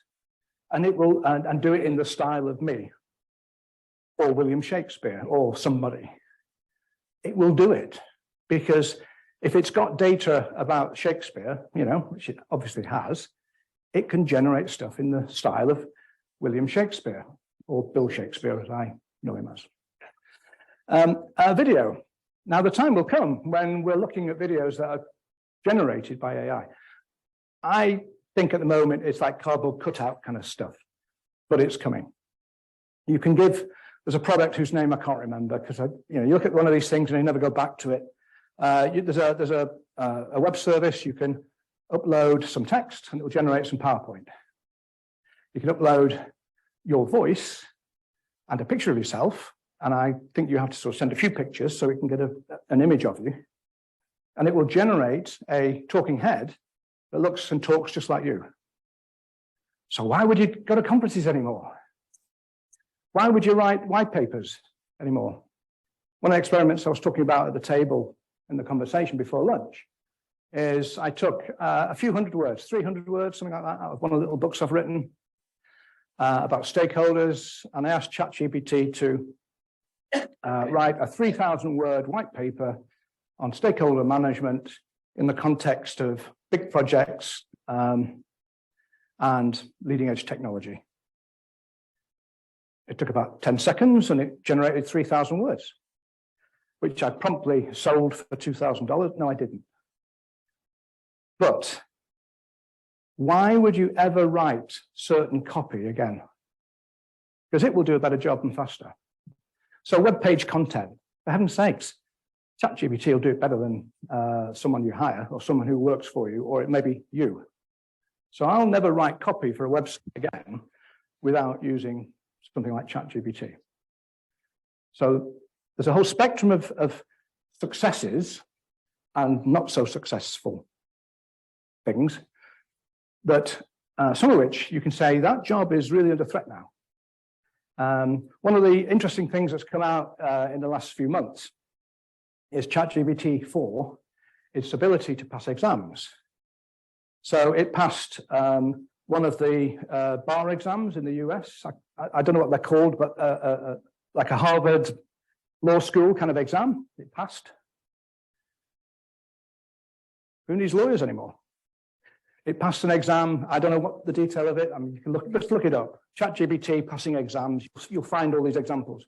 and it will and do it in the style of me or William Shakespeare or somebody. It will do it because if it's got data about Shakespeare, which it obviously has, it can generate stuff in the style of William Shakespeare or Bill Shakespeare, as I know him as. Video. Now, the time will come when we're looking at videos that are generated by AI. I think at the moment it's like cardboard cutout kind of stuff, but it's coming. You can there's a product whose name I can't remember because you look at one of these things and you never go back to it. There's a web service. You can upload some text and it will generate some PowerPoint. You can upload your voice and a picture of yourself. And I think you have to sort of send a few pictures so we can get an image of you. And it will generate a talking head that looks and talks just like you. So why would you go to conferences anymore? Why would you write white papers anymore? One of the experiments I was talking about at the table in the conversation before lunch is I took a few hundred words, 300 words, something like that, out of one of the little books I've written about stakeholders, and I asked ChatGPT to write a 3,000-word white paper on stakeholder management in the context of big projects and leading-edge technology. It took about 10 seconds and it generated 3,000 words, which I promptly sold for $2,000. No, I didn't. But why would you ever write certain copy again? Because it will do a better job and faster. So web page content, for heaven's sakes, ChatGPT will do it better than someone you hire or someone who works for you, or it may be you. So I'll never write copy for a website again without using something like ChatGPT. So there's a whole spectrum of successes and not so successful things, but some of which you can say that job is really under threat now. One of the interesting things that's come out in the last few months is ChatGPT 4, its ability to pass exams. So it passed one of the bar exams in the US. I don't know what they're called, but like a Harvard law school kind of exam. It passed. Who needs lawyers anymore? It passed an exam. I don't know what the detail of it. I mean, you can let's look it up. ChatGPT passing exams. You'll find all these examples.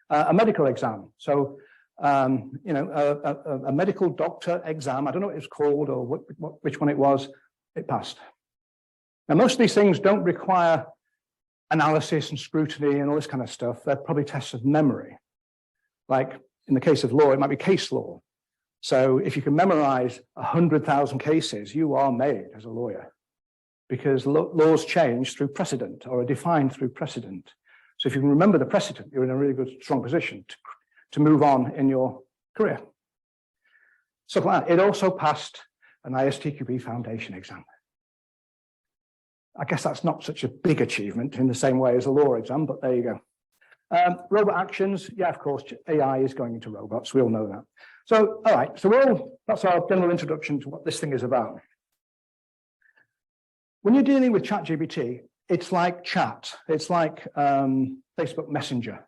A medical exam. So, a medical doctor exam. I don't know what it's called or which one it was. It passed. Now, most of these things don't require analysis and scrutiny and all this kind of stuff. They're probably tests of memory. Like in the case of law, it might be case law. So if you can memorize 100,000 cases, you are made as a lawyer because laws change through precedent or are defined through precedent. So if you can remember the precedent, you're in a really good, strong position to move on in your career. So it also passed an ISTQB Foundation exam. I guess that's not such a big achievement in the same way as a law exam, but there you go. Robot actions, yeah, of course, AI is going into robots. We all know that. So, all right, so that's our general introduction to what this thing is about. When you're dealing with ChatGPT, it's like chat. It's like Facebook Messenger,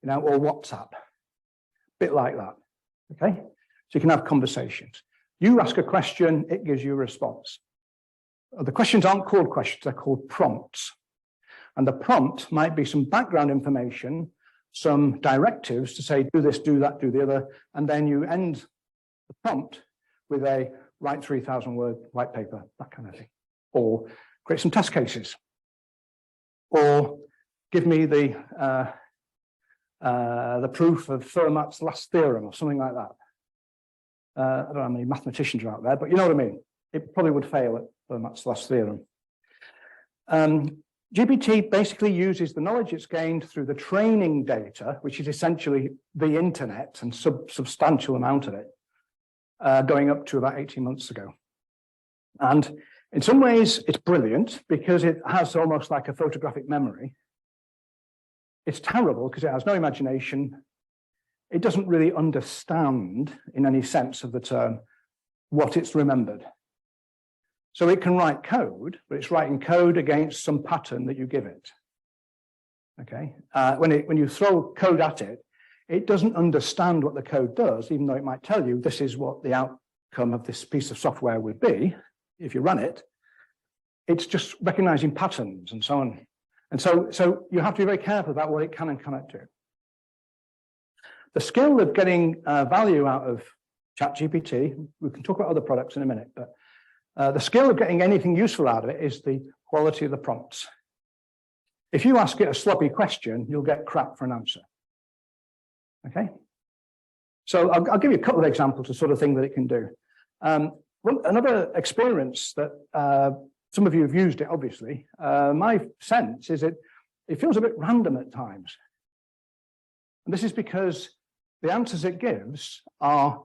or WhatsApp, a bit like that, okay? So you can have conversations. You ask a question, it gives you a response. The questions aren't called questions, they're called prompts. And the prompt might be some background information, some directives to say, do this, do that, do the other, and then you end the prompt with a write 3,000 word white paper, that kind of thing, or create some test cases, or give me the proof of Fermat's last theorem or something like that. I don't know how many mathematicians are out there, but you know what I mean. It probably would fail at Fermat's last theorem. GPT basically uses the knowledge it's gained through the training data, which is essentially the internet and substantial amount of it, going up to about 18 months ago. And in some ways, it's brilliant because it has almost like a photographic memory. It's terrible because it has no imagination. It doesn't really understand, in any sense of the term, what it's remembered. So it can write code, but it's writing code against some pattern that you give it. Okay. When you throw code at it, it doesn't understand what the code does, even though it might tell you this is what the outcome of this piece of software would be if you run it. It's just recognizing patterns and so on. And so you have to be very careful about what it can and cannot do. The skill of getting value out of ChatGPT, we can talk about other products in a minute, but the skill of getting anything useful out of it is the quality of the prompts. If you ask it a sloppy question, you'll get crap for an answer. Okay? So I'll give you a couple of examples of sort of thing that it can do. Another experience that some of you have used it, obviously. My sense is it feels a bit random at times. And this is because the answers it gives are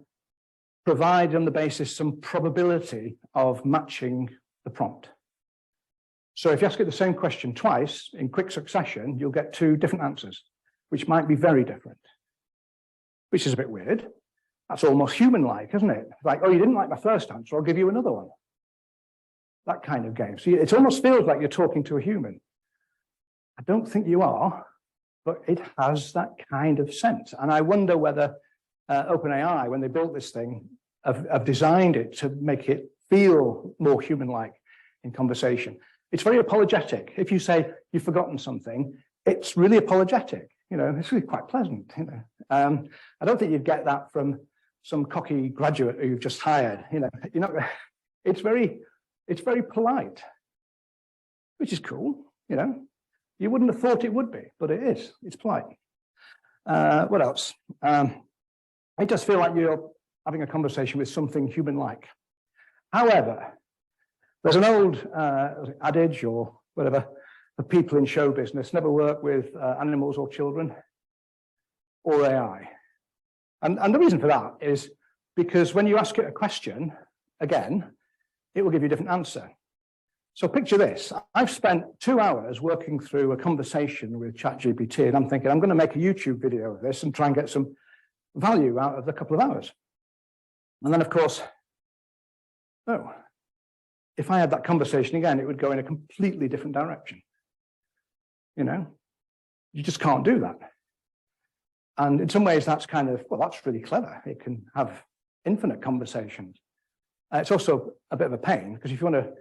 provided on the basis some probability of matching the prompt. So if you ask it the same question twice in quick succession, you'll get two different answers, which might be very different, which is a bit weird. That's almost human-like, isn't it? Like, oh, you didn't like my first answer, I'll give you another one. That kind of game. So it almost feels like you're talking to a human. I don't think you are, but it has that kind of sense. And I wonder whether OpenAI, when they built this thing, have designed it to make it feel more human-like in conversation. It's very apologetic. If you say you've forgotten something, it's really apologetic. You know, it's really quite pleasant. You know, I don't think you'd get that from some cocky graduate who you've just hired. You know, you're not. It's very polite, which is cool. You know, you wouldn't have thought it would be, but it is. It's polite. What else? It does feel like you're having a conversation with something human-like. However, there's an old adage or whatever, the people in show business never work with animals or children or AI. And the reason for that is because when you ask it a question, again, it will give you a different answer. So picture this. I've spent 2 hours working through a conversation with ChatGPT, and I'm thinking, I'm going to make a YouTube video of this and try and get some value out of the couple of hours. And then, of course, oh, if I had that conversation again, it would go in a completely different direction. You know, you just can't do that. And in some ways, that's kind of, well, that's really clever. It can have infinite conversations. It's also a bit of a pain, because if you want to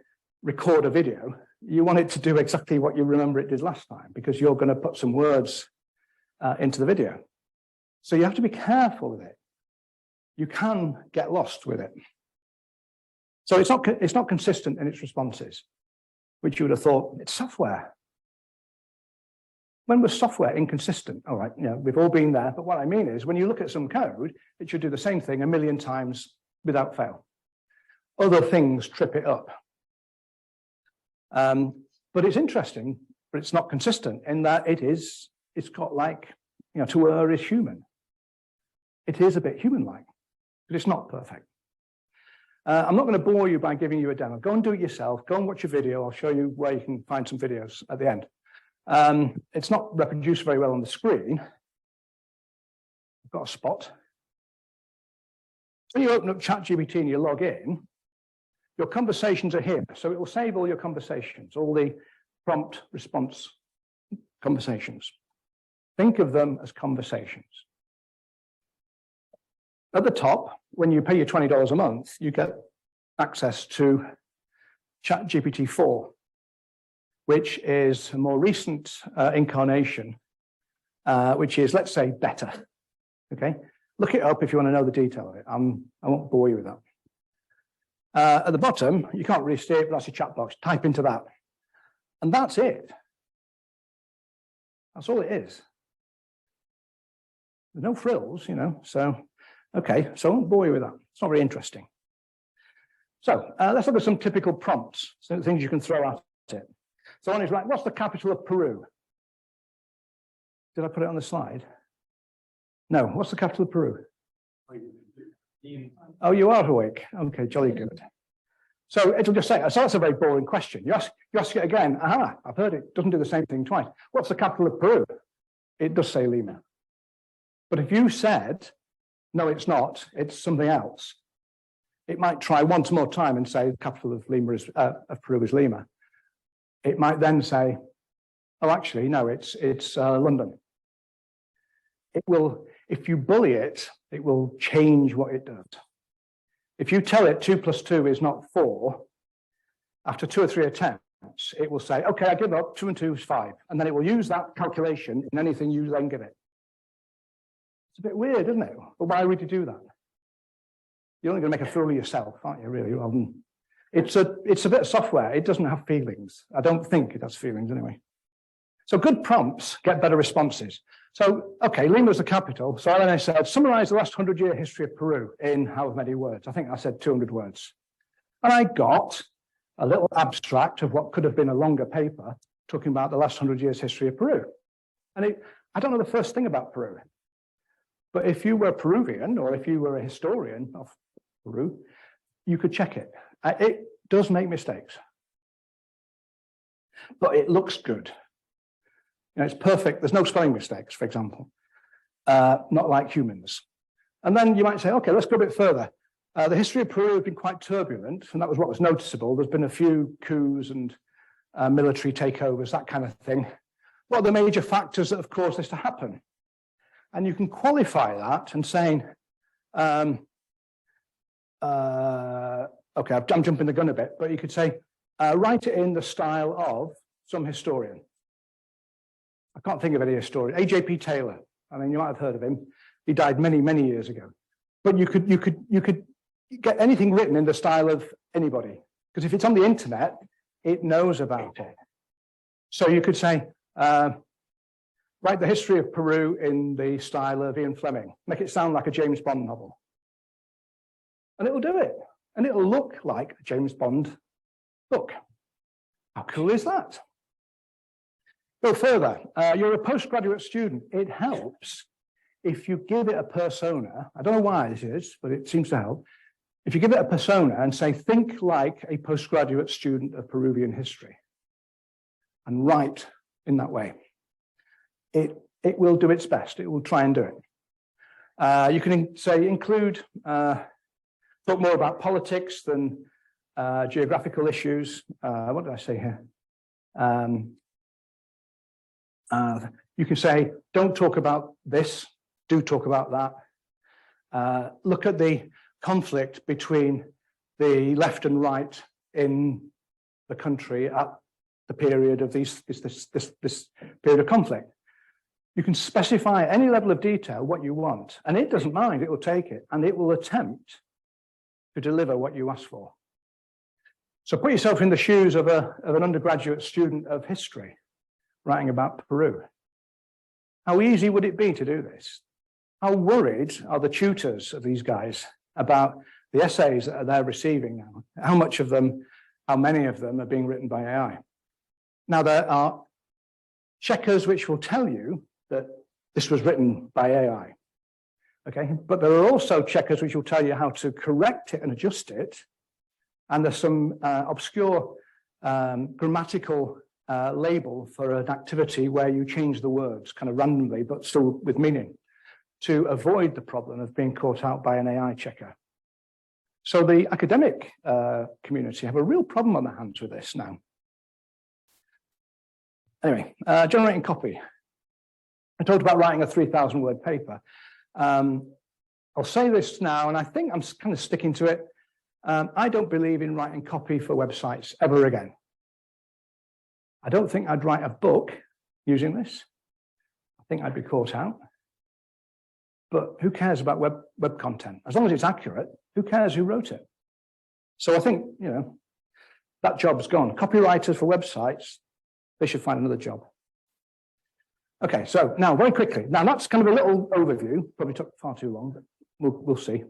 record a video, you want it to do exactly what you remember it did last time, because you're going to put some words into the video. So you have to be careful with it. You can get lost with it. So it's not consistent in its responses, which you would have thought, it's software. When was software inconsistent? All right, yeah, we've all been there. But what I mean is, when you look at some code, it should do the same thing 1,000,000 times without fail. Other things trip it up. But it's interesting, but it's not consistent in that it's got like, you know, to err is human. It is a bit human-like, but it's not perfect. I'm not going to bore you by giving you a demo. Go and do it yourself. Go and watch a video. I'll show you where you can find some videos at the end. It's not reproduced very well on the screen. I've got a spot. When you open up ChatGPT and you log in, your conversations are here. So it will save all your conversations, all the prompt response conversations. Think of them as conversations. At the top, when you pay your $20 a month, you get access to ChatGPT 4, which is a more recent incarnation, which is, let's say, better. Okay, Look it up if you want to know the detail of it. I won't bore you with that. At the bottom, you can't really see it, but that's your chat box. Type into that. And that's it. That's all it is. There's no frills, so, okay, so I won't bore you with that. It's not very interesting. So let's look at some typical prompts, so things you can throw at it. So one is like, what's the capital of Peru? Did I put it on the slide? No, what's the capital of Peru? Oh, you are awake. Okay, jolly good. So it'll just say, so that's a very boring question. You ask it again. Aha, I've heard it. Doesn't do the same thing twice. What's the capital of Peru? It does say Lima. But if you said, no, it's not, it's something else, it might try once more time and say the capital of Peru is Lima. It might then say, oh, actually, no, it's London. It will, if you bully it, it will change what it does. If you tell it 2 + 2 is not 4, after 2 or 3 attempts, it will say, okay, I give up, 2 and 2 is 5. And then it will use that calculation in anything you then give it. It's a bit weird, isn't it? But why would you do that? You're only going to make a fool of yourself, aren't you, really? Well, it's a bit of software. It doesn't have feelings. I don't think it has feelings anyway. So good prompts get better responses. So, okay, Lima's the capital. So then I said, summarize the last 100-year history of Peru in how many words? I think I said 200 words. And I got a little abstract of what could have been a longer paper talking about the last 100 years history of Peru. And I don't know the first thing about Peru. But if you were Peruvian or if you were a historian of Peru, you could check it. It does make mistakes. But it looks good. It's perfect. There's no spelling mistakes, for example, not like humans. And then you might say, okay, let's go a bit further. The history of Peru has been quite turbulent, and that was what was noticeable. There's been a few coups and military takeovers, that kind of thing. What are the major factors that have caused this to happen? And you can qualify that and saying, okay, I'm jumping the gun a bit, but you could say, write it in the style of some historian. I can't think of any historian. A.J.P. Taylor. I mean, you might have heard of him. He died many, many years ago. But you could get anything written in the style of anybody, because if it's on the internet, it knows about it. So you could say, write the history of Peru in the style of Ian Fleming. Make it sound like a James Bond novel. And it will do it. And it will look like a James Bond book. How cool is that? Go further. You're a postgraduate student. It helps if you give it a persona. I don't know why this is, but it seems to help. If you give it a persona and say, think like a postgraduate student of Peruvian history, and write in that way, it will do its best. It will try and do it. You can say include, talk more about politics than geographical issues. What did I say here? You can say, don't talk about this, do talk about that. Look at the conflict between the left and right in the country at the period of this period of conflict. You can specify any level of detail what you want, and it doesn't mind, it will take it, and it will attempt to deliver what you ask for. So put yourself in the shoes of an undergraduate student of history writing about Peru. How easy would it be to do this? How worried are the tutors of these guys about the essays that they're receiving now? How many of them are being written by AI? Now, there are checkers which will tell you that this was written by AI, okay? But there are also checkers which will tell you how to correct it and adjust it. And there's some obscure grammatical label for an activity where you change the words kind of randomly, but still with meaning, to avoid the problem of being caught out by an AI checker. So the academic community have a real problem on their hands with this now. Anyway, generating copy. I talked about writing a 3,000-word paper. I'll say this now, and I think I'm kind of sticking to it. I don't believe in writing copy for websites ever again. I don't think I'd write a book using this. I think I'd be caught out. but who cares about web content? As long as it's accurate, who cares who wrote it? So I think, you know, that job's gone. Copywriters for websites, they should find another job. Okay, so now very quickly. Now that's kind of a little overview, probably took far too long, but we'll see.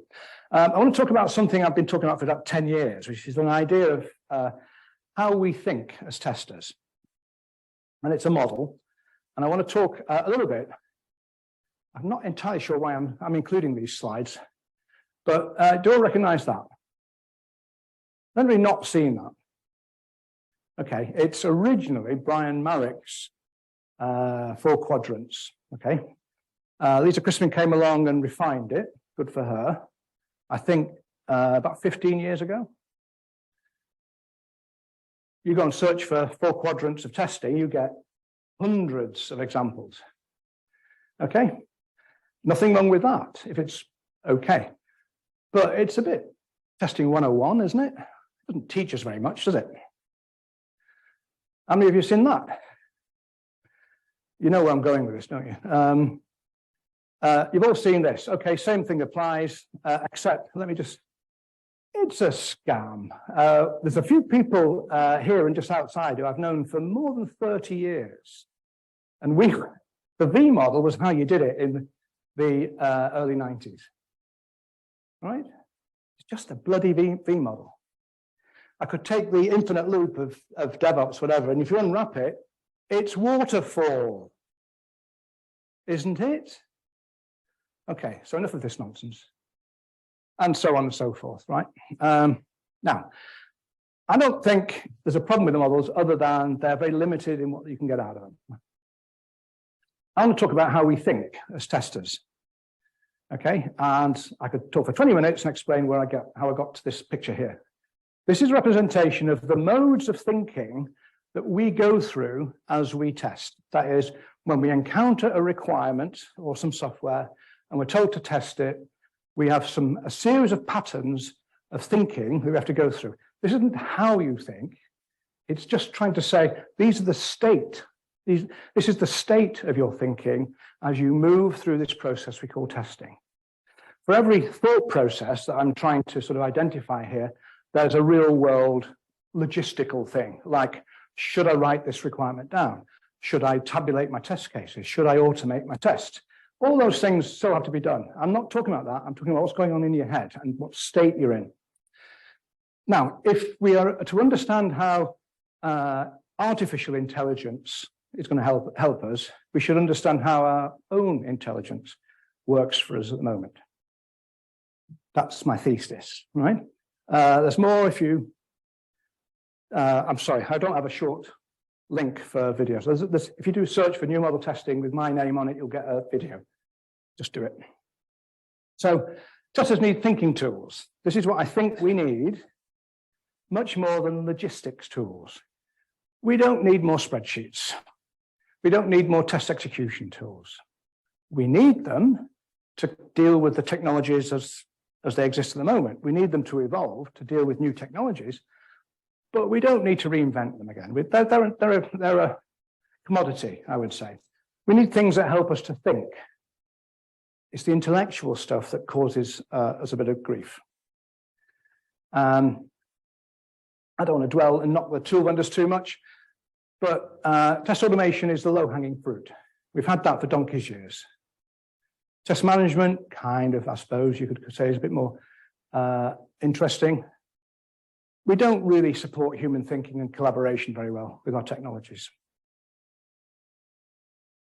I want to talk about something I've been talking about for about 10 years, which is an idea of how we think as testers. And it's a model. And I want to talk a little bit. I'm not entirely sure why I'm including these slides, but do you all recognize that? Anybody not seen that? Okay, it's originally Brian Marrick's 4 quadrants. Okay, Lisa Crispin came along and refined it. Good for her. I think about 15 years ago. You go and search for 4 quadrants of testing, you get hundreds of examples. Okay, nothing wrong with that if it's okay, but it's a bit testing 101, isn't it? It doesn't teach us very much, does it? How many of you have seen that? You know where I'm going with this, don't you? You've all seen this. Okay, same thing applies, except let me just, it's a scam. There's a few people here and just outside who I've known for more than 30 years. And the V model was how you did it in the early 90s. Right? It's just a bloody V model. I could take the infinite loop of DevOps, whatever, and if you unwrap it, it's waterfall. Isn't it? Okay, so enough of this nonsense. And so on and so forth, right? Now, I don't think there's a problem with the models other than they're very limited in what you can get out of them. I want to talk about how we think as testers. Okay, and I could talk for 20 minutes and explain how I got to this picture here. This is a representation of the modes of thinking that we go through as we test. That is, when we encounter a requirement or some software and we're told to test it, we have a series of patterns of thinking that we have to go through. This isn't how you think. It's just trying to say, these are the state. This is the state of your thinking as you move through this process we call testing. For every thought process that I'm trying to sort of identify here, there's a real world logistical thing, like, should I write this requirement down? Should I tabulate my test cases? Should I automate my test? All those things still have to be done. I'm not talking about that. I'm talking about what's going on in your head and what state you're in. Now, if we are to understand how artificial intelligence is going to help us, we should understand how our own intelligence works for us at the moment. That's my thesis, right? There's more if you, I'm sorry, I don't have a short link for videos. If you do search for new model testing with my name on it, you'll get a video. Just do it. So testers need thinking tools. This is what I think we need, much more than logistics tools. We don't need more spreadsheets. We don't need more test execution tools. We need them to deal with the technologies as they exist at the moment. We need them to evolve to deal with new technologies, but we don't need to reinvent them again. They're a commodity, I would say. We need things that help us to think. It's the intellectual stuff that causes us a bit of grief. I don't want to dwell and knock the tool vendors too much, but test automation is the low-hanging fruit. We've had that for donkey's years. Test management, kind of, I suppose you could say, is a bit more interesting. We don't really support human thinking and collaboration very well with our technologies.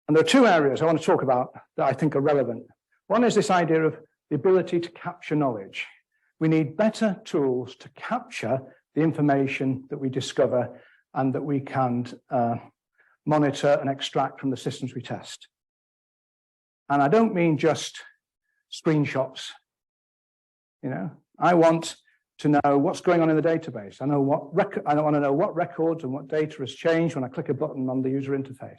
And there are 2 areas I want to talk about that I think are relevant. One is this idea of the ability to capture knowledge. We need better tools to capture the information that we discover and that we can monitor and extract from the systems we test. And I don't mean just screenshots. You know, I want to know what's going on in the database. I want to know what records and what data has changed when I click a button on the user interface.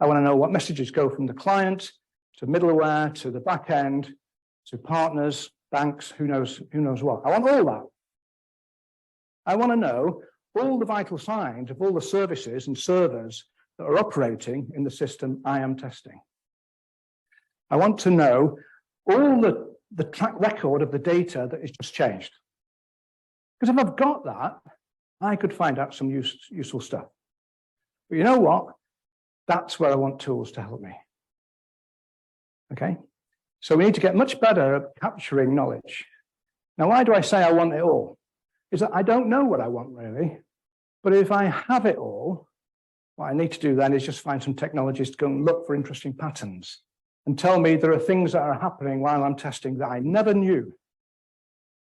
I want to know what messages go from the client to middleware to the back end to partners, banks, who knows what. I want all that. I want to know all the vital signs of all the services and servers that are operating in the system I am testing. I want to know all the track record of the data that is just changed. Because if I've got that, I could find out some useful stuff. But you know what? That's where I want tools to help me. Okay? So we need to get much better at capturing knowledge. Now, why do I say I want it all? Is that I don't know what I want really, but if I have it all, what I need to do then is just find some technologies to go and look for interesting patterns and tell me there are things that are happening while I'm testing that I never knew.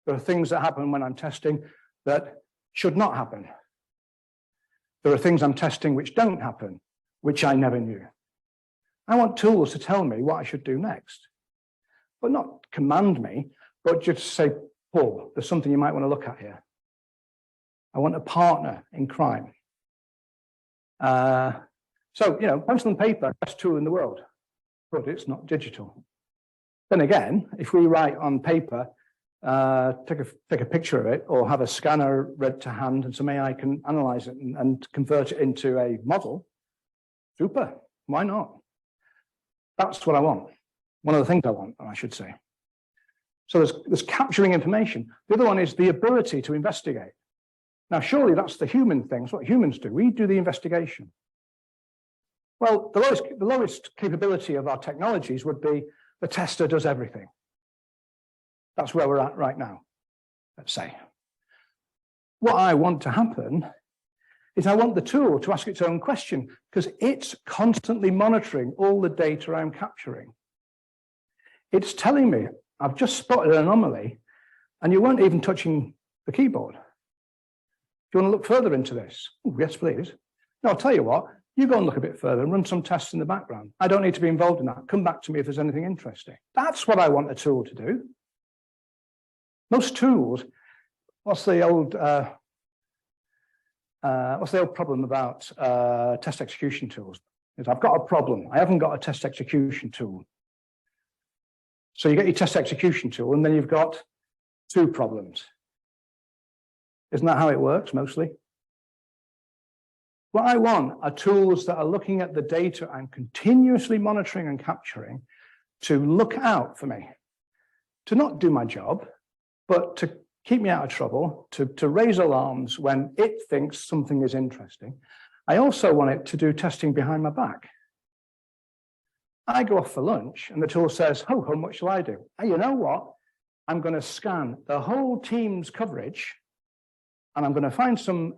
There are things that happen when I'm testing that should not happen. There are things I'm testing which don't happen, which I never knew. I want tools to tell me what I should do next, but not command me, but just say, Paul, there's something you might want to look at here. I want a partner in crime. So, pencil and paper, best tool in the world, but it's not digital. Then again, if we write on paper, take a picture of it or have a scanner read to hand and some AI can analyze it and convert it into a model, super, why not? That's what I want. One of the things I want, I should say. So there's capturing information. The other one is the ability to investigate. Now, surely that's the human thing. It's what humans do. We do the investigation. Well, the lowest capability of our technologies would be the tester does everything. That's where we're at right now, let's say. What I want to happen is I want the tool to ask its own question because it's constantly monitoring all the data I'm capturing. It's telling me, I've just spotted an anomaly and you weren't even touching the keyboard. Do you want to look further into this? Oh, yes, please. No, I'll tell you what, you go and look a bit further and run some tests in the background. I don't need to be involved in that. Come back to me if there's anything interesting. That's what I want a tool to do. Most tools, what's the old problem about test execution tools? Is I've got a problem. I haven't got a test execution tool. So you get your test execution tool, and then you've got two problems. Isn't that how it works mostly? What I want are tools that are looking at the data I'm continuously monitoring and capturing to look out for me, to not do my job, but to keep me out of trouble, to raise alarms when it thinks something is interesting. I also want it to do testing behind my back. I go off for lunch and the tool says, oh, how much shall I do? And you know what? I'm going to scan the whole team's coverage and I'm going to find some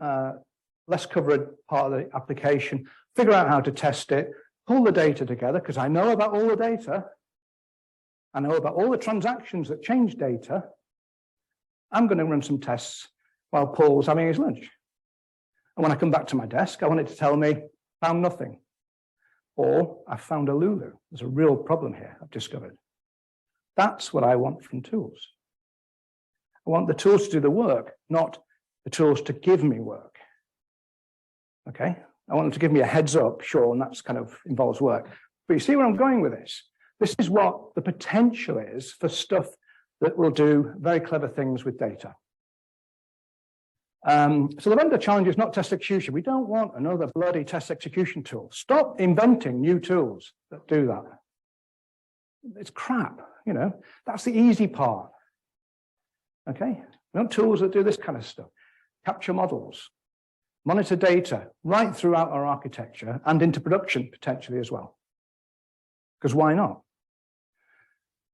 less covered part of the application, figure out how to test it, pull the data together because I know about all the data. I know about all the transactions that change data. I'm going to run some tests while Paul's having his lunch. And when I come back to my desk, I want it to tell me, found nothing. Or I found a Lulu. There's a real problem here, I've discovered. That's what I want from tools. I want the tools to do the work, not the tools to give me work. Okay? I want them to give me a heads up, sure, and that's kind of involves work. But you see where I'm going with this? This is what the potential is for stuff that will do very clever things with data. So the vendor challenge is not test execution. We don't want another bloody test execution tool. Stop inventing new tools that do that. It's crap, that's the easy part. Okay, we want tools that do this kind of stuff. Capture models, monitor data right throughout our architecture and into production potentially as well. Because why not?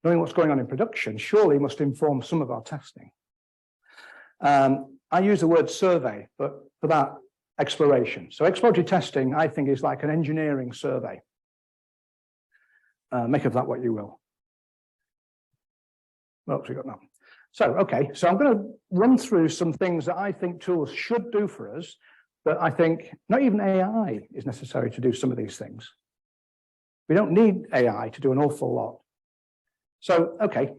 Knowing what's going on in production surely must inform some of our testing. I use the word survey, but for that, exploration. So exploratory testing, I think, is like an engineering survey. Make of that what you will. What else we got now? So, okay, so I'm going to run through some things that I think tools should do for us, but I think not even AI is necessary to do some of these things. We don't need AI to do an awful lot. So, okay,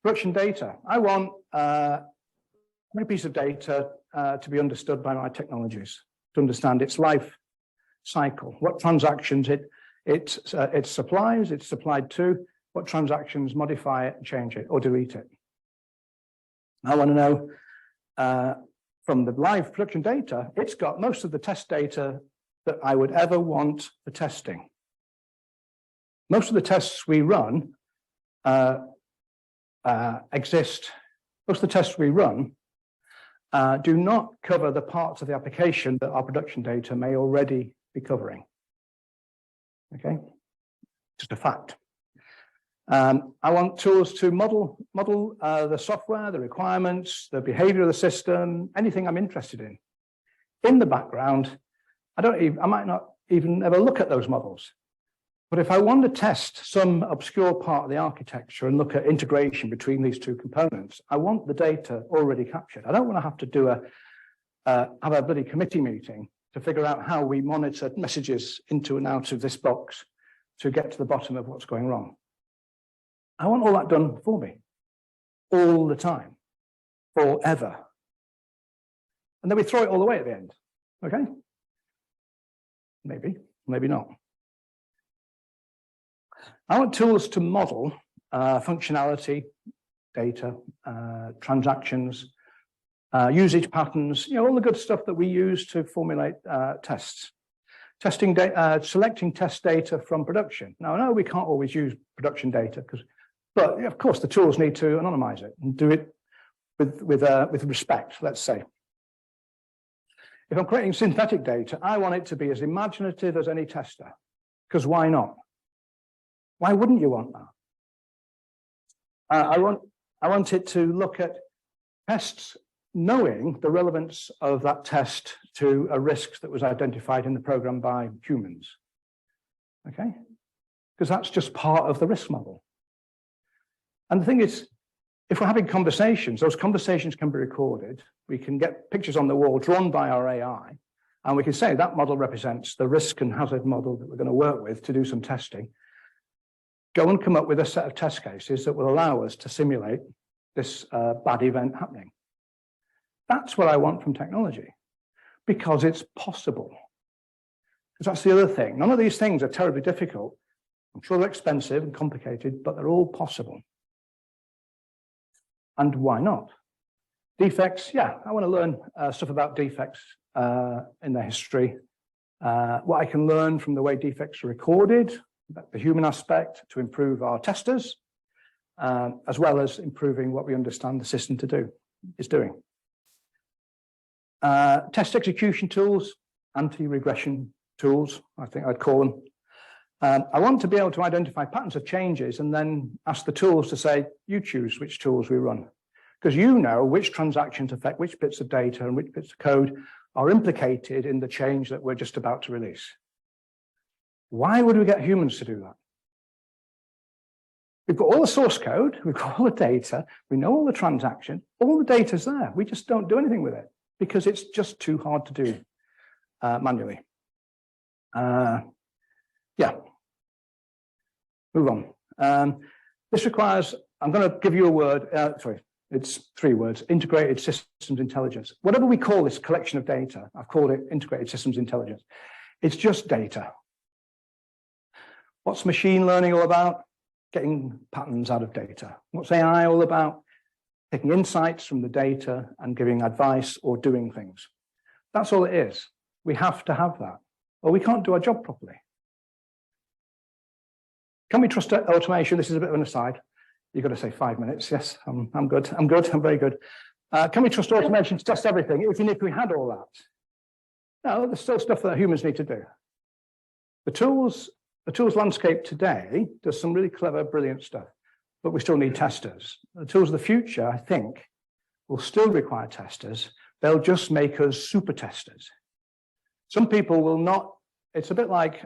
production data. I want a piece of data to be understood by my technologies, to understand its life cycle, what transactions it supplies, it's supplied to, what transactions modify it, change it, or delete it. I want to know from the live production data, it's got most of the test data that I would ever want for testing. Most of the tests we run exist, most of the tests we run do not cover the parts of the application that our production data may already be covering. Okay, just a fact. I want tools to model the software, the requirements, the behavior of the system, anything I'm interested in. In the background, I might not even ever look at those models. But if I want to test some obscure part of the architecture and look at integration between these two components, I want the data already captured. I don't want to have to do have a bloody committee meeting to figure out how we monitor messages into and out of this box to get to the bottom of what's going wrong. I want all that done for me, all the time, forever. And then we throw it all away at the end, okay? Maybe, maybe not. I want tools to model functionality, data, transactions, usage patterns, all the good stuff that we use to formulate tests. Testing data, selecting test data from production. Now, I know we can't always use production data, but of course the tools need to anonymize it and do it with respect, let's say. If I'm creating synthetic data, I want it to be as imaginative as any tester, because why not? Why wouldn't you want that? I want it to look at tests knowing the relevance of that test to a risk that was identified in the program by humans. Okay? Because that's just part of the risk model. And the thing is, if we're having conversations, those conversations can be recorded. We can get pictures on the wall drawn by our AI, and we can say that model represents the risk and hazard model that we're going to work with to do some testing. Go and come up with a set of test cases that will allow us to simulate this bad event happening. That's what I want from technology, because it's possible. Because that's the other thing. None of these things are terribly difficult. I'm sure they're expensive and complicated, but they're all possible. And why not? Defects, yeah, I want to learn stuff about defects in their history. What I can learn from the way defects are recorded, the human aspect, to improve our testers, as well as improving what we understand the system is doing. Test execution tools, anti-regression tools, I think I'd call them. I want to be able to identify patterns of changes and then ask the tools to say, you choose which tools we run. Because you know which transactions affect which bits of data and which bits of code are implicated in the change that we're just about to release. Why would we get humans to do that? We've got all the source code, we've got all the data, we know all the transactions, all the data's there. We just don't do anything with it because it's just too hard to do manually. Yeah. Move on. This requires, I'm going to give you a word, sorry, it's 3 words, integrated systems intelligence. Whatever we call this collection of data, I've called it integrated systems intelligence. It's just data. What's machine learning all about? Getting patterns out of data. What's AI all about? Taking insights from the data and giving advice or doing things. That's all it is. We have to have that, or we can't do our job properly. Can we trust automation? This is a bit of an aside. You've got to say 5 minutes. Yes, I'm good. I'm very good. Can we trust automation to test everything, even if we had all that? No, there's still stuff that humans need to do. The tools landscape today does some really clever, brilliant stuff, but we still need testers. The tools of the future, I think, will still require testers. They'll just make us super testers. Some people will not. It's a bit like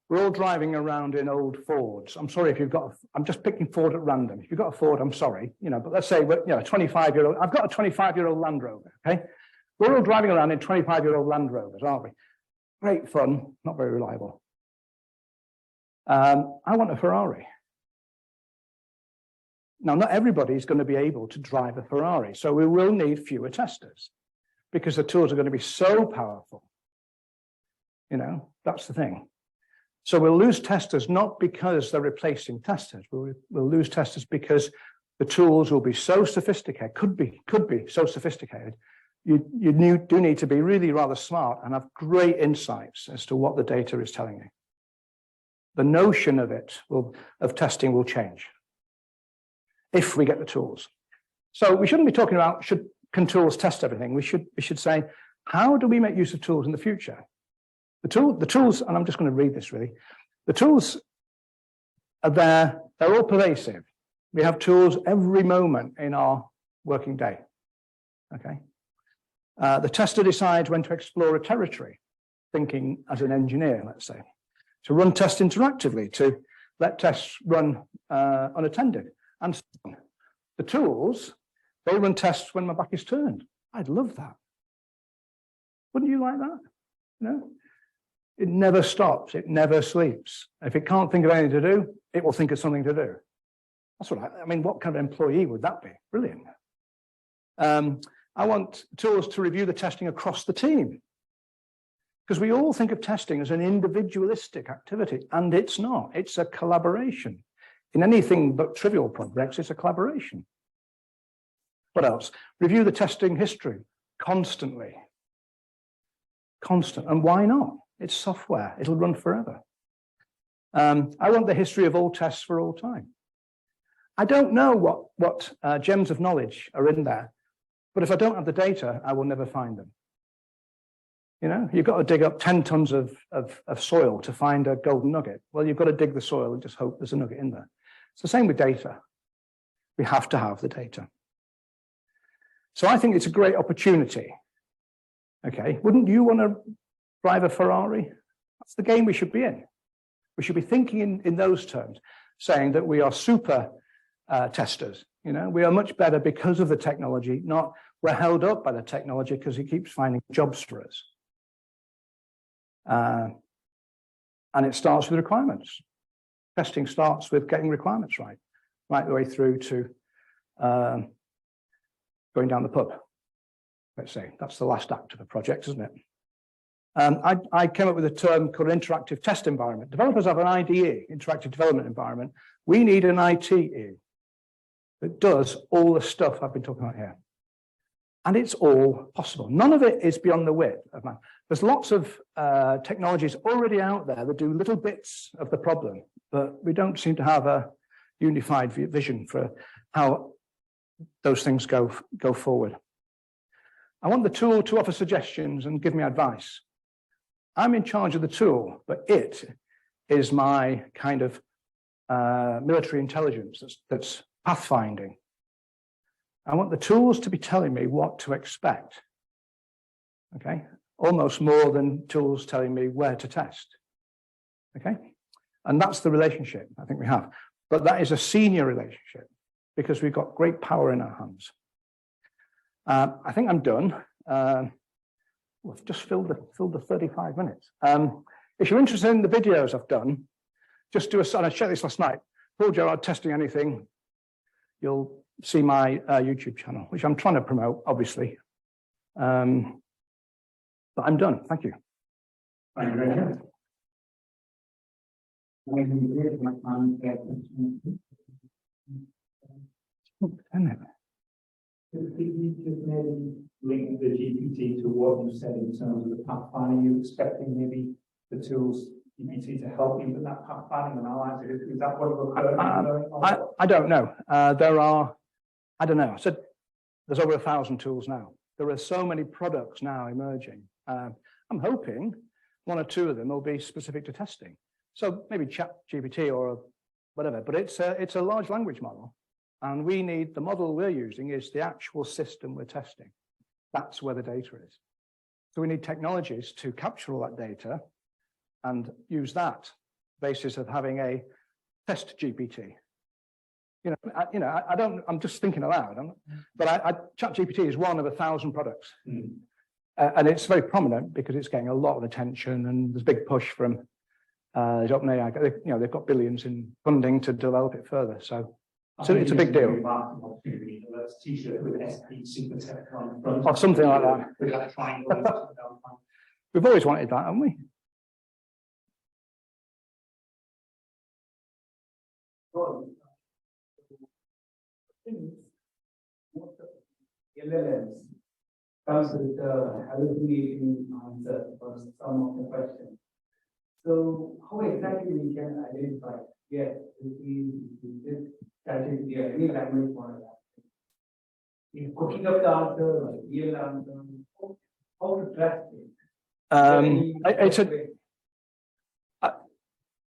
we're all driving around in old Fords. I'm sorry if you've got, I'm just picking Ford at random. If you've got a Ford, I'm sorry, but let's say we're, 25-year-old, I've got a 25-year-old Land Rover, okay? We're all driving around in 25-year-old Land Rovers, aren't we? Great fun, not very reliable. I want a Ferrari. Now, not everybody is going to be able to drive a Ferrari, so we will need fewer testers because the tools are going to be so powerful. That's the thing. So we'll lose testers not because they're replacing testers. We'll lose testers because the tools will be so sophisticated, could be so sophisticated. You do need to be really rather smart and have great insights as to what the data is telling you. The notion of testing will change. if we get the tools. So we shouldn't be talking about can tools test everything. We should say, how do we make use of tools in the future? The tools, and I'm just going to read this really. The tools are there, they're all pervasive. We have tools every moment in our working day. Okay. The tester decides when to explore a territory, thinking as an engineer, let's say, to run tests interactively, to let tests run unattended, and so on. The tools, they run tests when my back is turned. I'd love that. Wouldn't you like that? No? It never stops. It never sleeps. If it can't think of anything to do, it will think of something to do. That's what I mean, what kind of employee would that be? Brilliant. I want tools to review the testing across the team. Because we all think of testing as an individualistic activity, and it's not. It's a collaboration. In anything but trivial projects, it's a collaboration. What else? Review the testing history constantly. Constant. And why not? It's software. It'll run forever. I want the history of all tests for all time. I don't know what gems of knowledge are in there, but if I don't have the data, I will never find them. You know, you've got to dig up 10 tons of soil to find a golden nugget. Well, you've got to dig the soil and just hope there's a nugget in there. It's the same with data. We have to have the data. So I think it's a great opportunity. Okay, wouldn't you want to drive a Ferrari? That's the game we should be in. We should be thinking in those terms, saying that we are super testers. You know, we are much better because of the technology, not we're held up by the technology because it keeps finding jobs for us. And it starts with requirements. Testing starts with getting requirements right the way through to going down the pub. Let's say that's the last act of a project, isn't it? I came up with a term called interactive test environment. Developers have an IDE, interactive development environment. We need an ITE that does all the stuff I've been talking about here. And it's all possible. None of it is beyond the wit of man. There's lots of technologies already out there that do little bits of the problem, but we don't seem to have a unified vision for how those things go forward. I want the tool to offer suggestions and give me advice. I'm in charge of the tool, but it is my kind of military intelligence that's pathfinding. I want the tools to be telling me what to expect. Okay, almost more than tools telling me where to test. Okay, and that's the relationship I think we have. But that is a senior relationship because we've got great power in our hands. I think I'm done. We've just filled the 35 minutes. If you're interested in the videos I've done, just do and I checked this last night. Paul Gerard Testing Anything. You'll see my YouTube channel, which I'm trying to promote, obviously. But I'm done. Thank you. Thank you very much. Could you just maybe link the GPT to what you said in terms of the pathfinding? You're expecting maybe the tools GPT to help you with that pathfinding analysis? Is that what you're I don't know. There are, I don't know. I said there's over 1,000 tools now. There are so many products now emerging. I'm hoping one or two of them will be specific to testing. So maybe ChatGPT or whatever, but it's a large language model. And we need, the model we're using is the actual system we're testing. That's where the data is. So we need technologies to capture all that data and use that basis of having a test GPT. I'm just thinking aloud, but ChatGPT is one of 1,000 products. And it's very prominent because it's getting a lot of attention and there's a big push from OpenAI. They've got billions in funding to develop it further. So it's a big deal. Or something like that. We've always wanted that, haven't we? LLMs comes with the hallucinating answer for some of the questions. So how exactly we can identify, yes, this category, language model. In cooking up the answer, or real answer, how to trust it?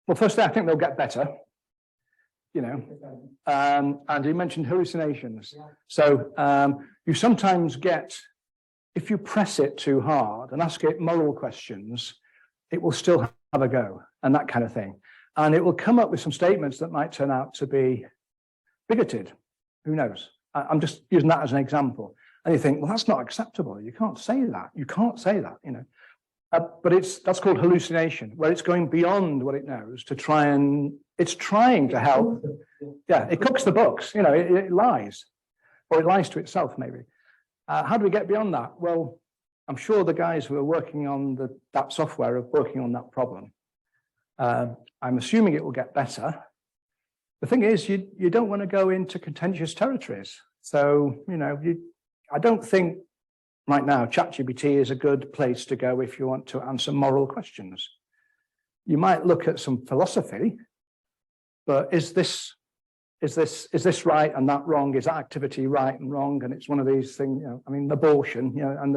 Well, firstly, I think they'll get better. You know, and you mentioned hallucinations. So you sometimes get, if you press it too hard and ask it moral questions, it will still have a go and that kind of thing. And it will come up with some statements that might turn out to be bigoted. Who knows? I'm just using that as an example. And you think, well, that's not acceptable. You can't say that. You can't say that, you know. But that's called hallucination, where it's going beyond what it knows to try and it's trying to help. Yeah, it cooks the books, you know, it lies, or it lies to itself, maybe. How do we get beyond that? Well, I'm sure the guys who are working on that software are working on that problem. I'm assuming it will get better. The thing is, you don't want to go into contentious territories. So, you know, I don't think right now ChatGPT is a good place to go if you want to answer moral questions. You might look at some philosophy, but is this right and that wrong? Is that activity right and wrong? And it's one of these things, you know, I mean, abortion, you know, and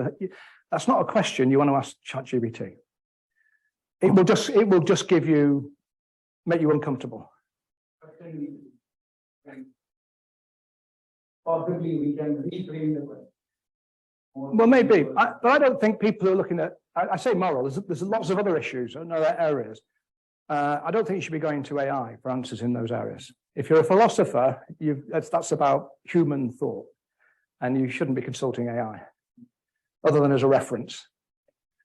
that's not a question you want to ask ChatGPT. It will just make you uncomfortable. Possibly we can reframe the question. Well, maybe, but I don't think people are looking at. I say moral. There's lots of other issues in other areas. I don't think you should be going to AI for answers in those areas. If you're a philosopher, that's about human thought, and you shouldn't be consulting AI, other than as a reference.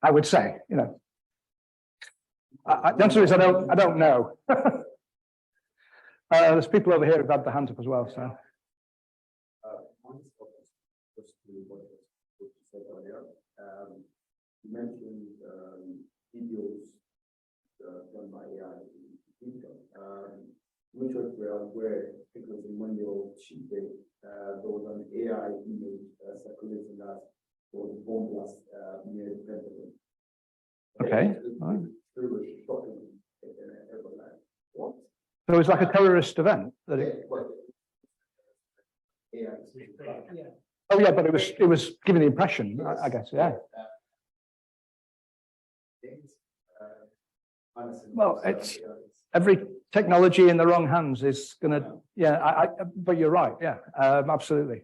I would say, you know. The answer is I don't know. There's people over here who've had their hands up as well. So. You mentioned videos done by AI. Which were aware because in manual cheating, there was an AI image circulating that there was a bomb blast near the Pentagon. Okay. It was shocking. What? So it's like a terrorist event that it. Yeah. Oh yeah, but it was giving the impression, I guess, yeah. Well, it's every technology in the wrong hands is gonna, yeah. But you're right, yeah, absolutely.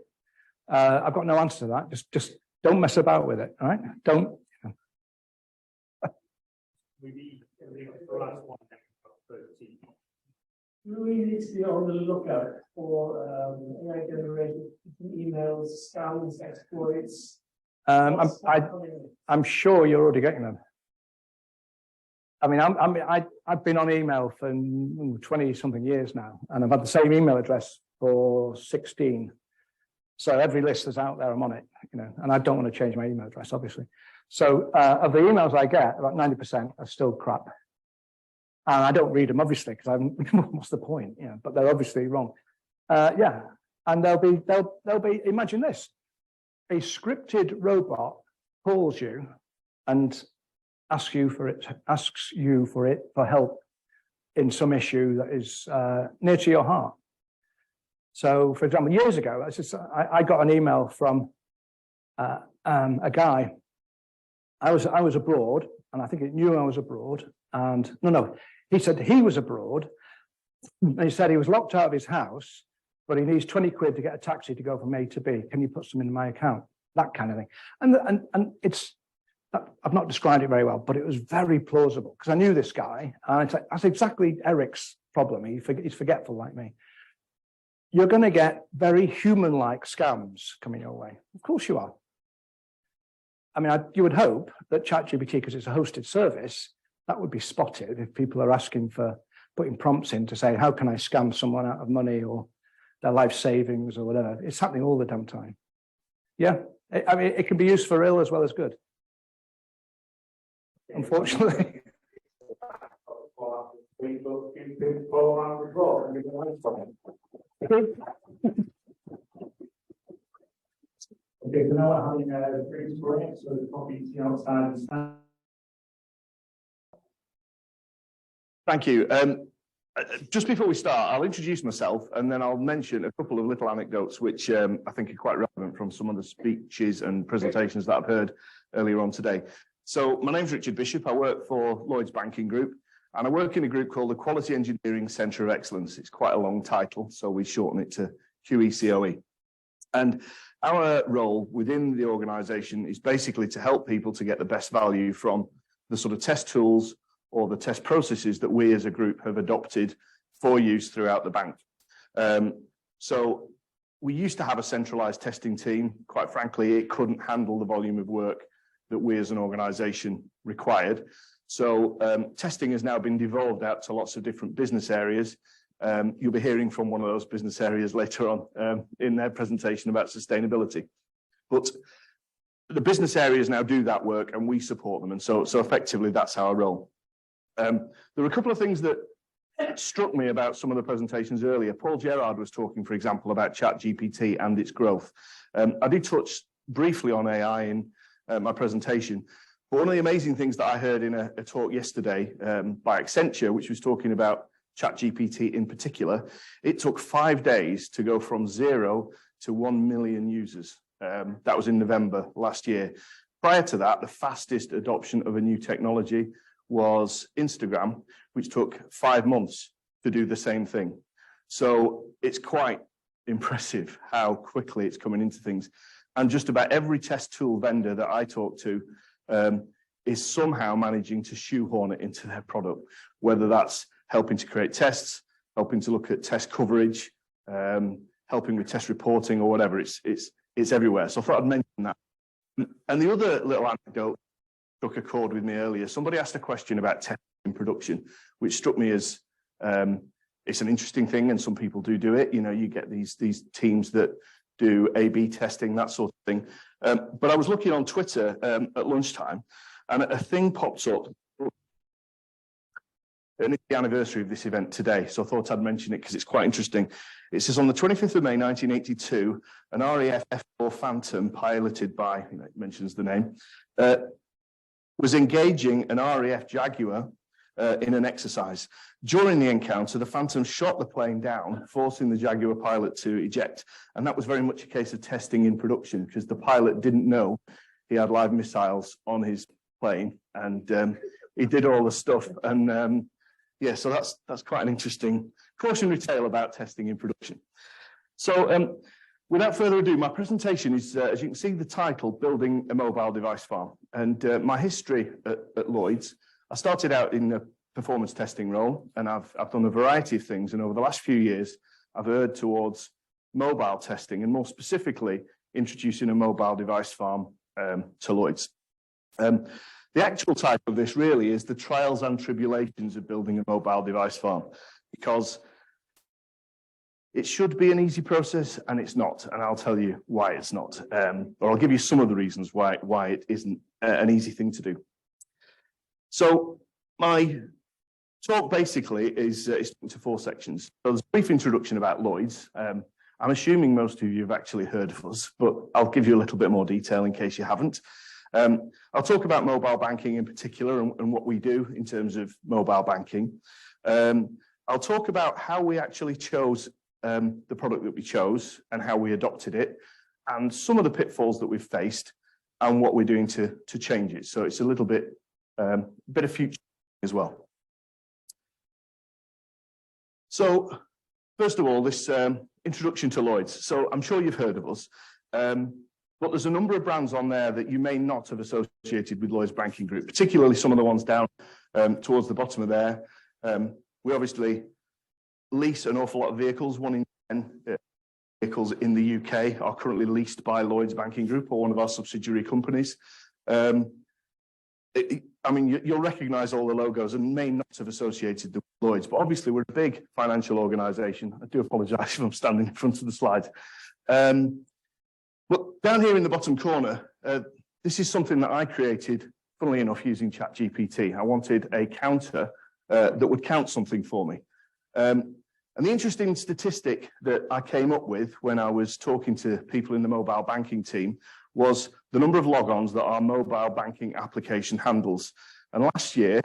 I've got no answer to that. Just don't mess about with it, all right? Don't. We need to be on the lookout for AI generated emails, scams, exploits. I'm sure you're already getting them. I mean, I've been on email for 20 something years now, and I've had the same email address for 16. So every list that's out there, I'm on it, you know, and I don't want to change my email address, obviously. So of the emails I get, about 90% are still crap. And I don't read them, obviously, because what's the point? You know, but they're obviously wrong. Yeah, and they'll be. Imagine this: a scripted robot calls you and asks you for it for help in some issue that is near to your heart. So, for example, years ago, I got an email from a guy. I was abroad, and I think it knew I was abroad. And no, he said he was abroad. And he said he was locked out of his house, but he needs 20 quid to get a taxi to go from A to B. Can you put some in my account? That kind of thing. And it's, I've not described it very well, but it was very plausible because I knew this guy. And it's like, that's exactly Eric's problem. He's forgetful like me. You're going to get very human-like scams coming your way. Of course you are. I mean, you would hope that ChatGPT, because it's a hosted service, that would be spotted if people are asking for putting prompts in to say, how can I scam someone out of money or their life savings or whatever. It's happening all the damn time. Yeah, I mean, it can be used for ill as well as good. Unfortunately. Okay, so now we're having a great break, so the coffee's outside. Thank you. Just before we start, I'll introduce myself and then I'll mention a couple of little anecdotes which I think are quite relevant from some of the speeches and presentations that I've heard earlier on today. So my name's Richard Bishop. I work for Lloyds Banking Group and I work in a group called the Quality Engineering Centre of Excellence. It's quite a long title, so we shorten it to QECOE. And our role within the organisation is basically to help people to get the best value from the sort of test tools or the test processes that we as a group have adopted for use throughout the bank. So we used to have a centralised testing team. Quite frankly, it couldn't handle the volume of work that we as an organisation required. So testing has now been devolved out to lots of different business areas. You'll be hearing from one of those business areas later on in their presentation about sustainability. But the business areas now do that work and we support them. And so effectively, that's our role. There were a couple of things that struck me about some of the presentations earlier. Paul Gerard was talking, for example, about ChatGPT and its growth. I did touch briefly on AI in my presentation. But one of the amazing things that I heard in a talk yesterday by Accenture, which was talking about ChatGPT in particular, it took 5 days to go from 0 to 1 million users. That was in November last year. Prior to that, the fastest adoption of a new technology was Instagram, which took 5 months to do the same thing. So it's quite impressive how quickly it's coming into things. And just about every test tool vendor that I talk to is somehow managing to shoehorn it into their product, whether that's helping to create tests, helping to look at test coverage, helping with test reporting or whatever. It's everywhere. So I thought I'd mention that. And the other little anecdote struck a chord with me earlier. Somebody asked a question about testing in production, which struck me as it's an interesting thing, and some people do it. You know, you get these teams that do A/B testing, that sort of thing. But I was looking on Twitter at lunchtime, and a thing popped up. And it's the anniversary of this event today, so I thought I'd mention it because it's quite interesting. It says on the 25th of May, 1982, an RAF F4 Phantom piloted by, it mentions the name, was engaging an RAF Jaguar in an exercise. During the encounter, the Phantom shot the plane down, forcing the Jaguar pilot to eject. And that was very much a case of testing in production because the pilot didn't know he had live missiles on his plane, and he did all the stuff. And yeah, so that's quite an interesting cautionary tale about testing in production. So without further ado, my presentation is, as you can see, the title, Building a Mobile Device Farm. And my history at Lloyds, I started out in a performance testing role, and I've done a variety of things. And over the last few years, I've erred towards mobile testing, and more specifically, introducing a mobile device farm to Lloyds. The actual type of this really is the trials and tribulations of building a mobile device farm, because it should be an easy process and it's not, and I'll tell you why it's not, or I'll give you some of the reasons why it isn't an easy thing to do. So my talk basically is into 4 sections. So there's a brief introduction about Lloyds. I'm assuming most of you have actually heard of us, but I'll give you a little bit more detail in case you haven't. I'll talk about mobile banking in particular and what we do in terms of mobile banking. I'll talk about how we actually chose the product that we chose and how we adopted it, and some of the pitfalls that we've faced and what we're doing to change it. So it's a little bit of future as well. So first of all, this introduction to Lloyds. So I'm sure you've heard of us. But there's a number of brands on there that you may not have associated with Lloyds Banking Group, particularly some of the ones down towards the bottom of there. We obviously lease an awful lot of vehicles. 1 in 10 vehicles in the UK are currently leased by Lloyds Banking Group or one of our subsidiary companies. I mean, you'll recognise all the logos and may not have associated with Lloyds, but obviously we're a big financial organisation. I do apologise if I'm standing in front of the slide. But down here in the bottom corner, this is something that I created, funnily enough, using ChatGPT. I wanted a counter that would count something for me. And the interesting statistic that I came up with when I was talking to people in the mobile banking team was the number of logons that our mobile banking application handles. And last year,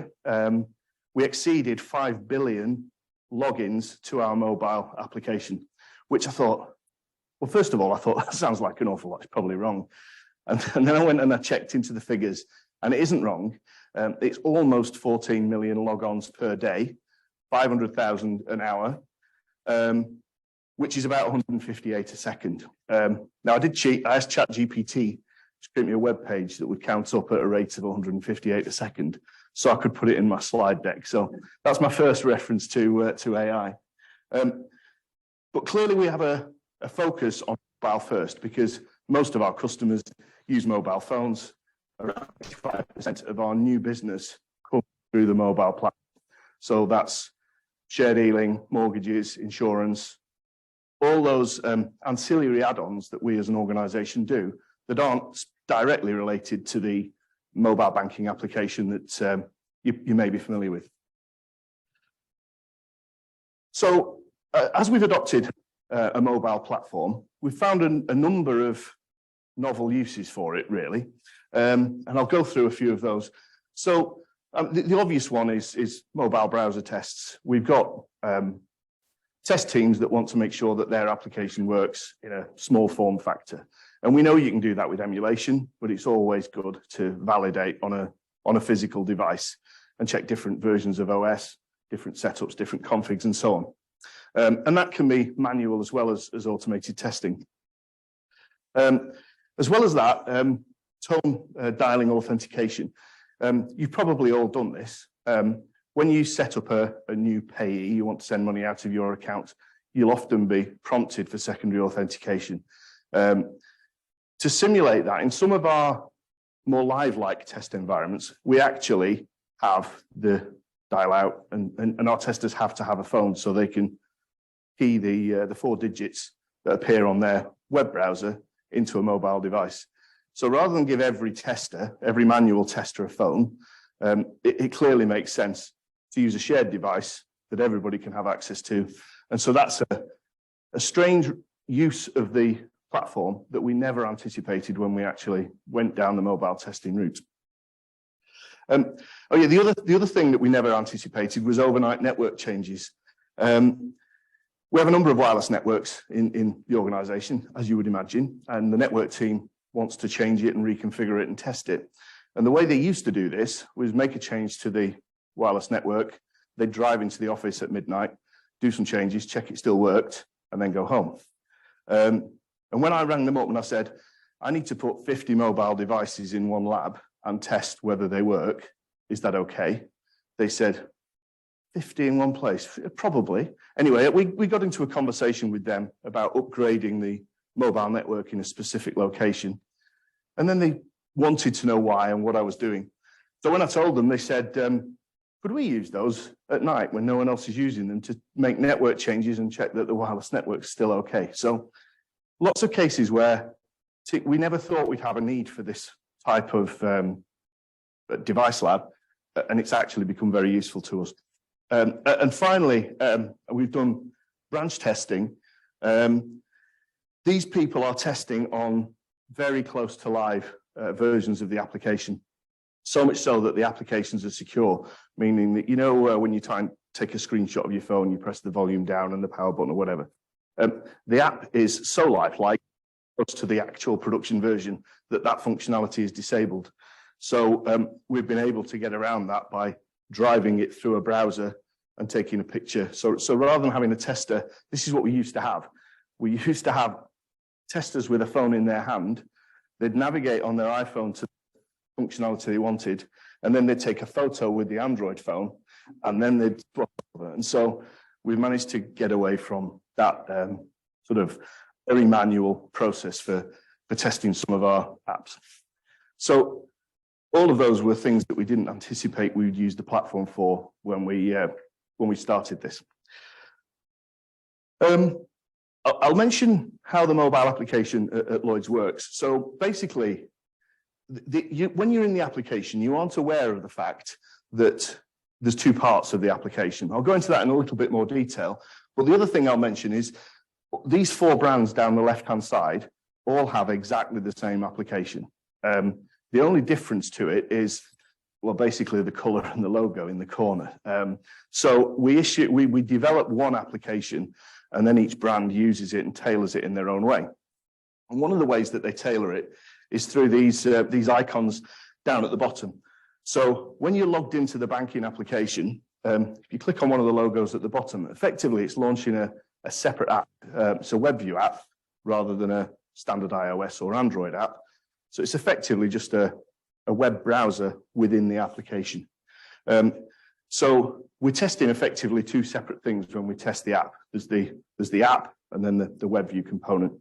we exceeded 5 billion logins to our mobile application, which I thought, well, first of all, I thought that sounds like an awful lot. It's probably wrong. And then I went and I checked into the figures, and it isn't wrong. It's almost 14 million logons per day, 500,000 an hour, which is about 158 a second. Now, I did cheat. I asked ChatGPT to create me a web page that would count up at a rate of 158 a second, so I could put it in my slide deck. So that's my first reference to AI. But clearly, we have a focus on mobile first, because most of our customers use mobile phones. Around 85% of our new business comes through the mobile platform. So that's share dealing, mortgages, insurance, all those ancillary add-ons that we as an organization do that aren't directly related to the mobile banking application that you may be familiar with. So as we've adopted a mobile platform, we've found a number of novel uses for it, really. And I'll go through a few of those. So the obvious one is mobile browser tests. We've got test teams that want to make sure that their application works in a small form factor. And we know you can do that with emulation, but it's always good to validate on a physical device and check different versions of OS, different setups, different configs, and so on. And that can be manual as well as automated testing. As well as that, tone dialing authentication. You've probably all done this. When you set up a new payee, you want to send money out of your account, you'll often be prompted for secondary authentication. To simulate that, in some of our more live-like test environments, we actually have the dial out, and our testers have to have a phone so they can key the 4 digits that appear on their web browser into a mobile device. So rather than give every manual tester a phone, it clearly makes sense to use a shared device that everybody can have access to. And so that's a strange use of the platform that we never anticipated when we actually went down the mobile testing route. Oh yeah, the other thing that we never anticipated was overnight network changes. We have a number of wireless networks in the organization, as you would imagine, and the network team wants to change it and reconfigure it and test it. And the way they used to do this was make a change to the wireless network. They'd drive into the office at midnight, do some changes, check it still worked, and then go home. And when I rang them up and I said, I need to put 50 mobile devices in one lab and test whether they work, is that okay? They said, 50 in one place, probably. Anyway, we got into a conversation with them about upgrading the mobile network in a specific location. And then they wanted to know why and what I was doing. So when I told them, they said, could we use those at night when no one else is using them to make network changes and check that the wireless network's still okay? So lots of cases where we never thought we'd have a need for this type of device lab, and it's actually become very useful to us. And finally, we've done branch testing. These people are testing on very close to live versions of the application, so much so that the applications are secure, meaning that, you know, when you try and take a screenshot of your phone, you press the volume down and the power button or whatever. The app is so lifelike to the actual production version that functionality is disabled. So we've been able to get around that by driving it through a browser and taking a picture. So rather than having a tester, this is what we used to have. We used to have testers with a phone in their hand. They'd navigate on their iPhone to the functionality they wanted, and then they'd take a photo with the Android phone, and then they'd swap over. And so we've managed to get away from that sort of very manual process for testing some of our apps. So all of those were things that we didn't anticipate we would use the platform for when we started this. I'll mention how the mobile application at Lloyds works. So basically, when you're in the application, you aren't aware of the fact that there's 2 parts of the application. I'll go into that in a little bit more detail. But the other thing I'll mention is these 4 brands down the left-hand side all have exactly the same application. The only difference to it is well, basically the color and the logo in the corner. So we develop one application, and then each brand uses it and tailors it in their own way. And one of the ways that they tailor it is through these icons down at the bottom. So when you're logged into the banking application, if you click on one of the logos at the bottom, effectively it's launching a separate app. It's a WebView app rather than a standard iOS or Android app. So it's effectively just a web browser within the application. So we're testing effectively two separate things when we test the app. There's the app and then the WebView component.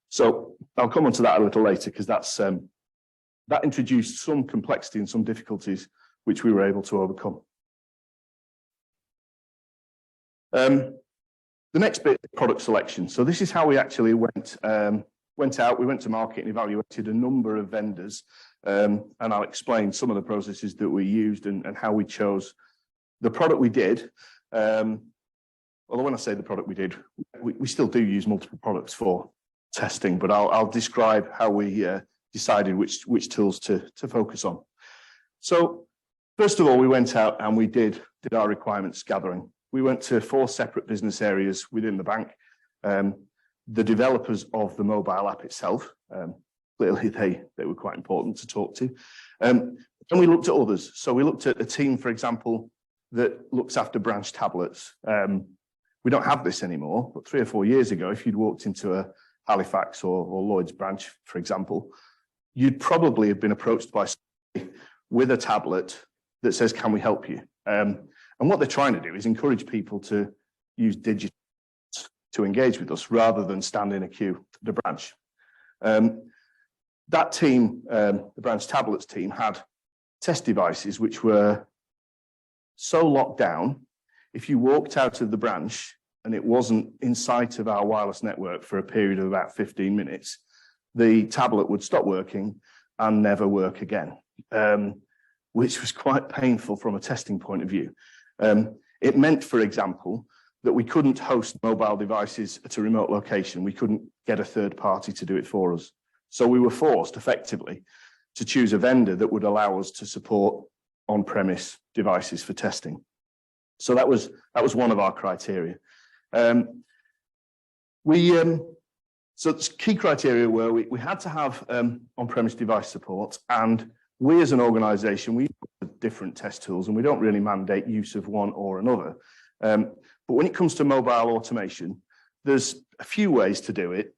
So I'll come on to that a little later, because that introduced some complexity and some difficulties which we were able to overcome. The next bit is product selection. So this is how we actually went out, we went to market and evaluated a number of vendors, and I'll explain some of the processes that we used and how we chose the product we did. Although when I say the product we did, we still do use multiple products for testing, but I'll describe how we decided which tools to focus on. So first of all, we went out and we did our requirements gathering. We went to 4 separate business areas within the bank. The developers of the mobile app itself, clearly they were quite important to talk to. And we looked at others. So we looked at a team, for example, that looks after branch tablets. We don't have this anymore, but 3 or 4 years ago, if you'd walked into a Halifax or Lloyd's branch, for example, you'd probably have been approached by somebody with a tablet that says, can we help you? And what they're trying to do is encourage people to use digital to engage with us rather than stand in a queue at the branch. That team, the branch tablets team, had test devices which were so locked down, if you walked out of the branch and it wasn't in sight of our wireless network for a period of about 15 minutes, the tablet would stop working and never work again, which was quite painful from a testing point of view. It meant, for example, that we couldn't host mobile devices at a remote location. We couldn't get a third party to do it for us. So we were forced effectively to choose a vendor that would allow us to support on-premise devices for testing. So that was one of our criteria. So the key criteria were we had to have on-premise device support, and we as an organization, we use different test tools and we don't really mandate use of one or another. But when it comes to mobile automation, there's a few ways to do it,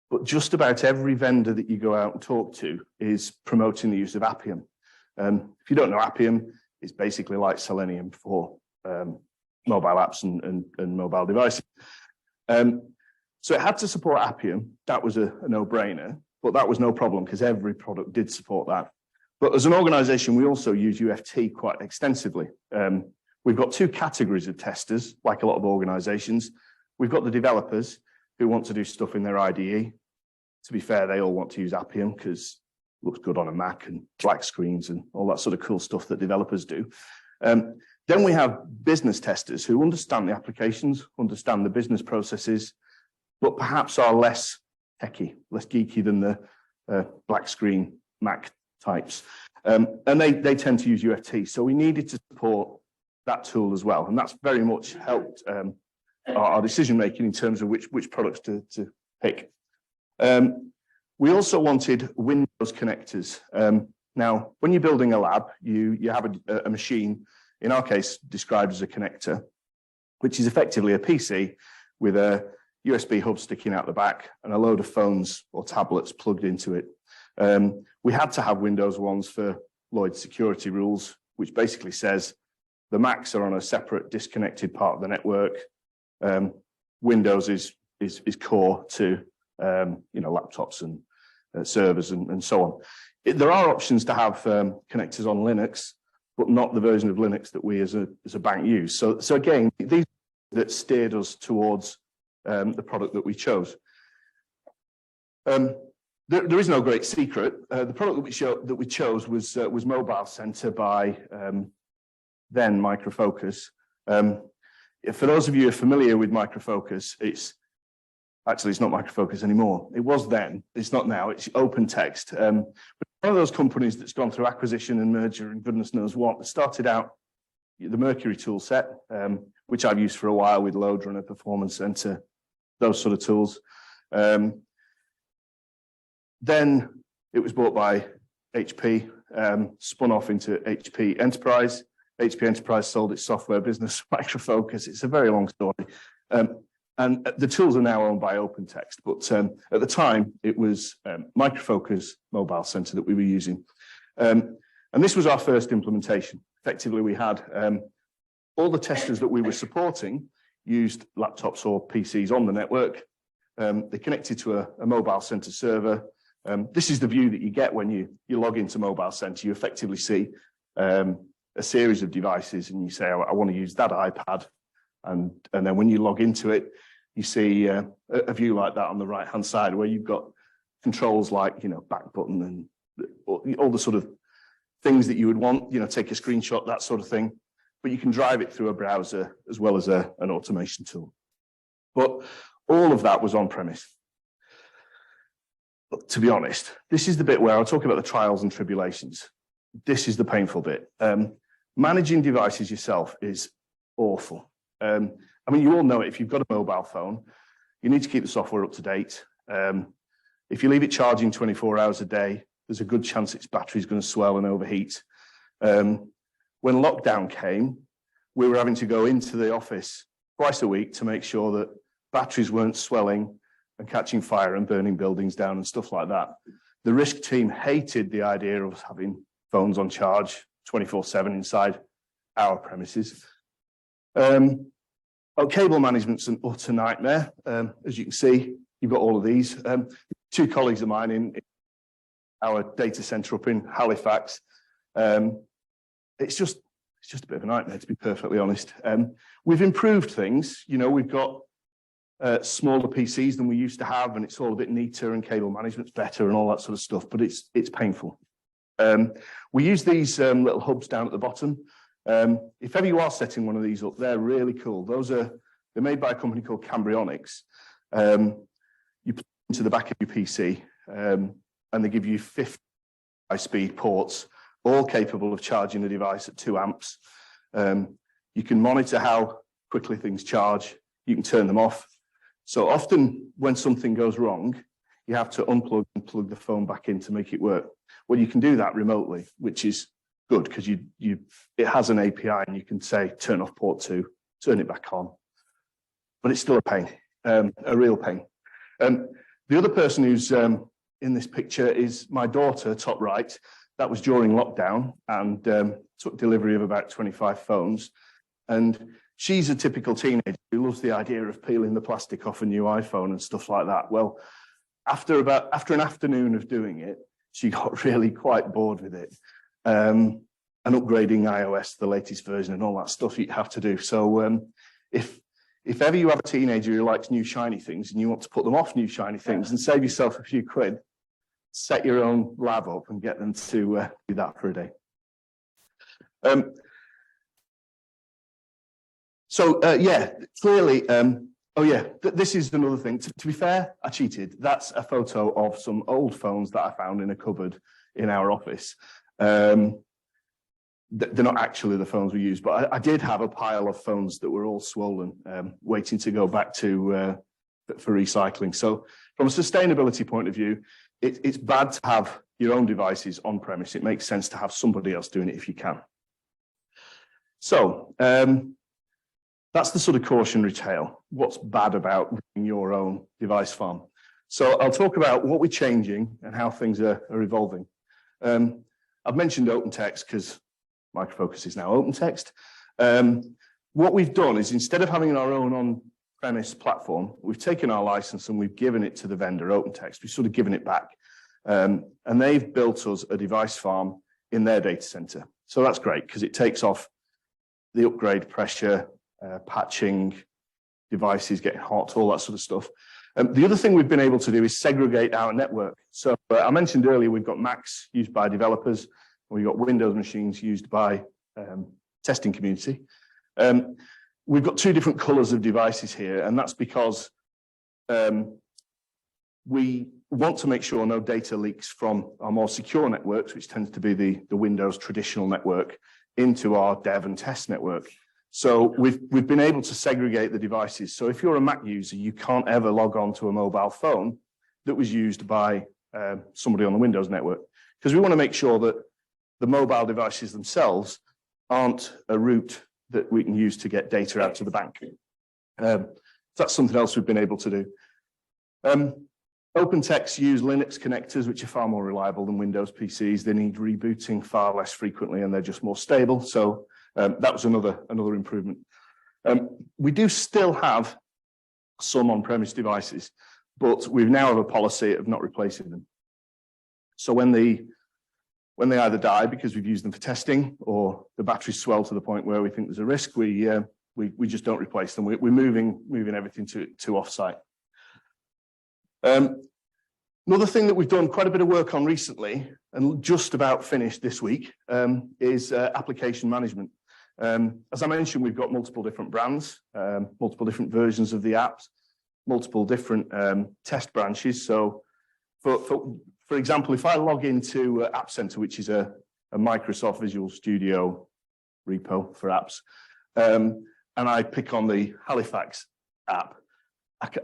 but just about every vendor that you go out and talk to is promoting the use of Appium. If you don't know Appium, it's basically like Selenium for mobile apps and mobile devices. So it had to support Appium. That was a no-brainer, but that was no problem because every product did support that. But as an organization, we also use UFT quite extensively. We've got 2 categories of testers, like a lot of organizations. We've got the developers who want to do stuff in their IDE. To be fair, they all want to use Appium because it looks good on a Mac and black screens and all that sort of cool stuff that developers do. Then we have business testers who understand the applications, understand the business processes, but perhaps are less techy, less geeky than the black screen Mac types. And they tend to use UFT. So we needed to support that tool as well. And that's very much helped our decision-making in terms of which products to pick. We also wanted Windows connectors. Now, when you're building a lab, you have a machine, in our case, described as a connector, which is effectively a PC with a USB hub sticking out the back and a load of phones or tablets plugged into it. We had to have Windows ones for Lloyd's security rules, which basically says the Macs are on a separate disconnected part of the network. Windows is core to laptops and servers and so on. There are options to have connectors on Linux, but not the version of Linux that we as a bank use. So again, these that steered us towards the product that we chose. There is no great secret. The product that we chose was Mobile Center by then Micro Focus. For those of you who are familiar with Micro Focus, it's not Micro Focus anymore. It was then. It's not now. It's open text. But one of those companies that's gone through acquisition and merger and goodness knows what. It started out the Mercury tool set, which I've used for a while with Load Runner, Performance Center, those sort of tools. Then it was bought by HP, spun off into HP Enterprise. HP Enterprise sold its software business, Micro Focus. It's a very long story. And the tools are now owned by OpenText, but at the time it was Micro Focus Mobile Center that we were using. And this was our first implementation. Effectively, we had all the testers that we were supporting used laptops or PCs on the network. They connected to a Mobile Center server. This is the view that you get when you log into Mobile Center. You effectively see a series of devices and you say, I want to use that iPad. And then when you log into it, you see a view like that on the right-hand side where you've got controls like, back button and all the sort of things that you would want, take a screenshot, that sort of thing. But you can drive it through a browser as well as an automation tool. But all of that was on premise. But to be honest, this is the bit where I'll talk about the trials and tribulations. This is the painful bit. Managing devices yourself is awful. You all know it. If you've got a mobile phone, you need to keep the software up to date. If you leave it charging 24 hours a day, there's a good chance its battery is going to swell and overheat. When lockdown came, we were having to go into the office twice a week to make sure that batteries weren't swelling and catching fire and burning buildings down and stuff like that. The risk team hated the idea of having phones on charge 24/7 inside our premises. Cable management's an utter nightmare. As you can see, you've got all of these. Two colleagues of mine in our data center up in Halifax. It's just a bit of a nightmare, to be perfectly honest. We've improved things. We've got smaller PCs than we used to have, and it's all a bit neater, and cable management's better, and all that sort of stuff. But it's painful. We use these little hubs down at the bottom. If ever you are setting one of these up, they're really cool. They're made by a company called Cambrionics. You put them into the back of your PC, and they give you 50 high-speed ports, all capable of charging the device at 2 amps. You can monitor how quickly things charge. You can turn them off. So often when something goes wrong, you have to unplug and plug the phone back in to make it work. Well, you can do that remotely, which is good because it has an API and you can say, turn off port 2, turn it back on. But it's still a pain, a real pain. The other person who's in this picture is my daughter, top right. That was during lockdown, and took delivery of about 25 phones. And she's a typical teenager who loves the idea of peeling the plastic off a new iPhone and stuff like that. Well, after an afternoon of doing it, she got really quite bored with it. And upgrading iOS, the latest version, and all that stuff you have to do. So if ever you have a teenager who likes new shiny things and you want to put them off new shiny things and save yourself a few quid, set your own lab up and get them to do that for a day. Clearly, this is another thing. To be fair, I cheated. That's a photo of some old phones that I found in a cupboard in our office. They're not actually the phones we use, but I did have a pile of phones that were all swollen, waiting to go back to for recycling. So from a sustainability point of view, it's bad to have your own devices on premise. It makes sense to have somebody else doing it if you can. So that's the sort of cautionary tale. What's bad about running your own device farm? So I'll talk about what we're changing and how things are evolving. I've mentioned OpenText because Micro Focus is now OpenText. What we've done is instead of having our own on-premise platform, we've taken our license and we've given it to the vendor, OpenText. We've sort of given it back. And they've built us a device farm in their data center. So that's great because it takes off the upgrade pressure, patching, devices getting hot, all that sort of stuff. The other thing we've been able to do is segregate our network. So I mentioned earlier, we've got Macs used by developers, and we've got Windows machines used by testing community. We've got two different colors of devices here, and that's because we want to make sure no data leaks from our more secure networks, which tends to be the Windows traditional network, into our dev and test network. So we've been able to segregate the devices. So if you're a Mac user, you can't ever log on to a mobile phone that was used by somebody on the Windows network, because we want to make sure that the mobile devices themselves aren't a route that we can use to get data out to the bank. That's something else we've been able to do. OpenText use Linux connectors, which are far more reliable than Windows PCs. They need rebooting far less frequently, and they're just more stable. So that was another improvement. We do still have some on-premise devices, but we now have a policy of not replacing them. So when they either die because we've used them for testing, or the batteries swell to the point where we think there's a risk, we just don't replace them. We're moving everything to offsite. Another thing that we've done quite a bit of work on recently, and just about finished this week, is application management. As I mentioned, we've got multiple different brands, multiple different versions of the apps, multiple different test branches. So for example, if I log into App Center, which is a Microsoft Visual Studio repo for apps, and I pick on the Halifax app,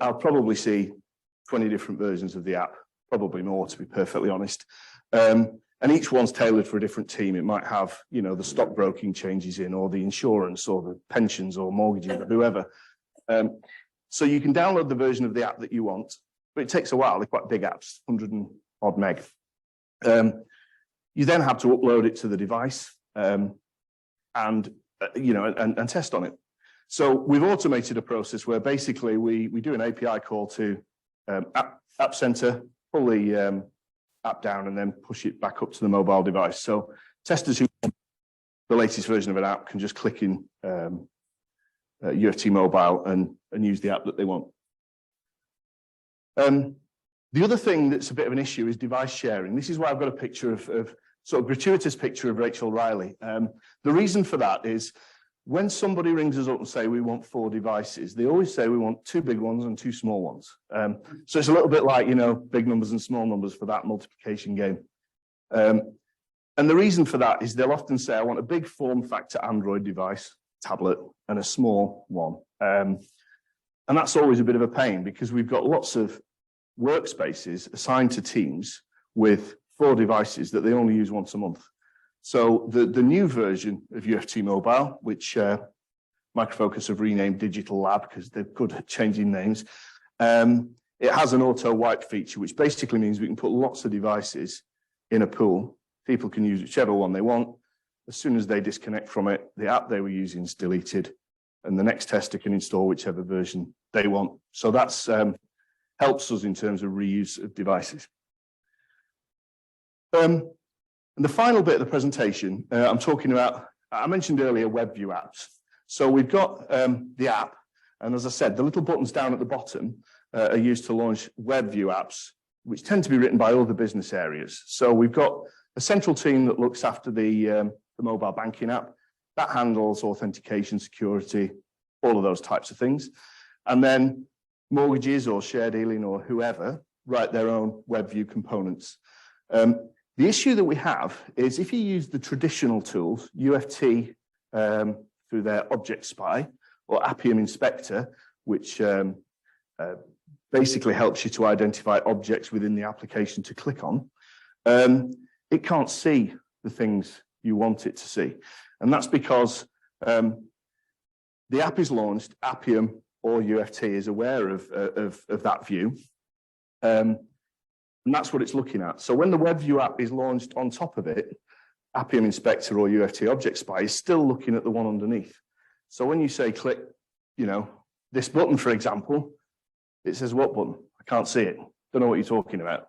I'll probably see 20 different versions of the app, probably more, to be perfectly honest. And each one's tailored for a different team. It might have, you know, the stockbroking changes in, or the insurance, or the pensions, or mortgages, or whoever. So you can download the version of the app that you want, but it takes a while. They're quite big apps, 100 and odd meg. You then have to upload it to the device and test on it. So we've automated a process where basically we do an API call to App Center, pull the app down, and then push it back up to the mobile device. So testers who want the latest version of an app can just click in UFT Mobile and use the app that they want. The other thing that's a bit of an issue is device sharing. This is why I've got a picture of sort of gratuitous picture of Rachel Riley. The reason for that is when somebody rings us up and say we want 4 devices, they always say we want 2 big ones and 2 small ones. So it's a little bit like, you know, big numbers and small numbers for that multiplication game. And the reason for that is they'll often say, I want a big form factor Android device, tablet, and a small one. And that's always a bit of a pain, because we've got lots of workspaces assigned to teams with 4 devices that they only use once a month. So the new version of UFT Mobile, which Micro Focus have renamed Digital Lab because they're good at changing names, it has an auto wipe feature, which basically means we can put lots of devices in a pool. People can use whichever one they want. As soon as they disconnect from it, the app they were using is deleted, and the next tester can install whichever version they want. So that's helps us in terms of reuse of devices. And the final bit of the presentation, I'm talking about, I mentioned earlier, web view apps. So we've got the app, and as I said, the little buttons down at the bottom are used to launch web view apps, which tend to be written by other business areas. So we've got a central team that looks after the mobile banking app, that handles authentication, security, all of those types of things. And then mortgages or share dealing or whoever write their own web view components. The issue that we have is if you use the traditional tools, UFT through their Object Spy, or Appium Inspector, which basically helps you to identify objects within the application to click on, it can't see the things you want it to see. And that's because the app is launched, Appium or UFT is aware of that view. And that's what it's looking at. So when the web view app is launched on top of it, Appium Inspector or UFT Object Spy is still looking at the one underneath. So when you say click, you know, this button, for example, it says what button? I can't see it. Don't know what you're talking about.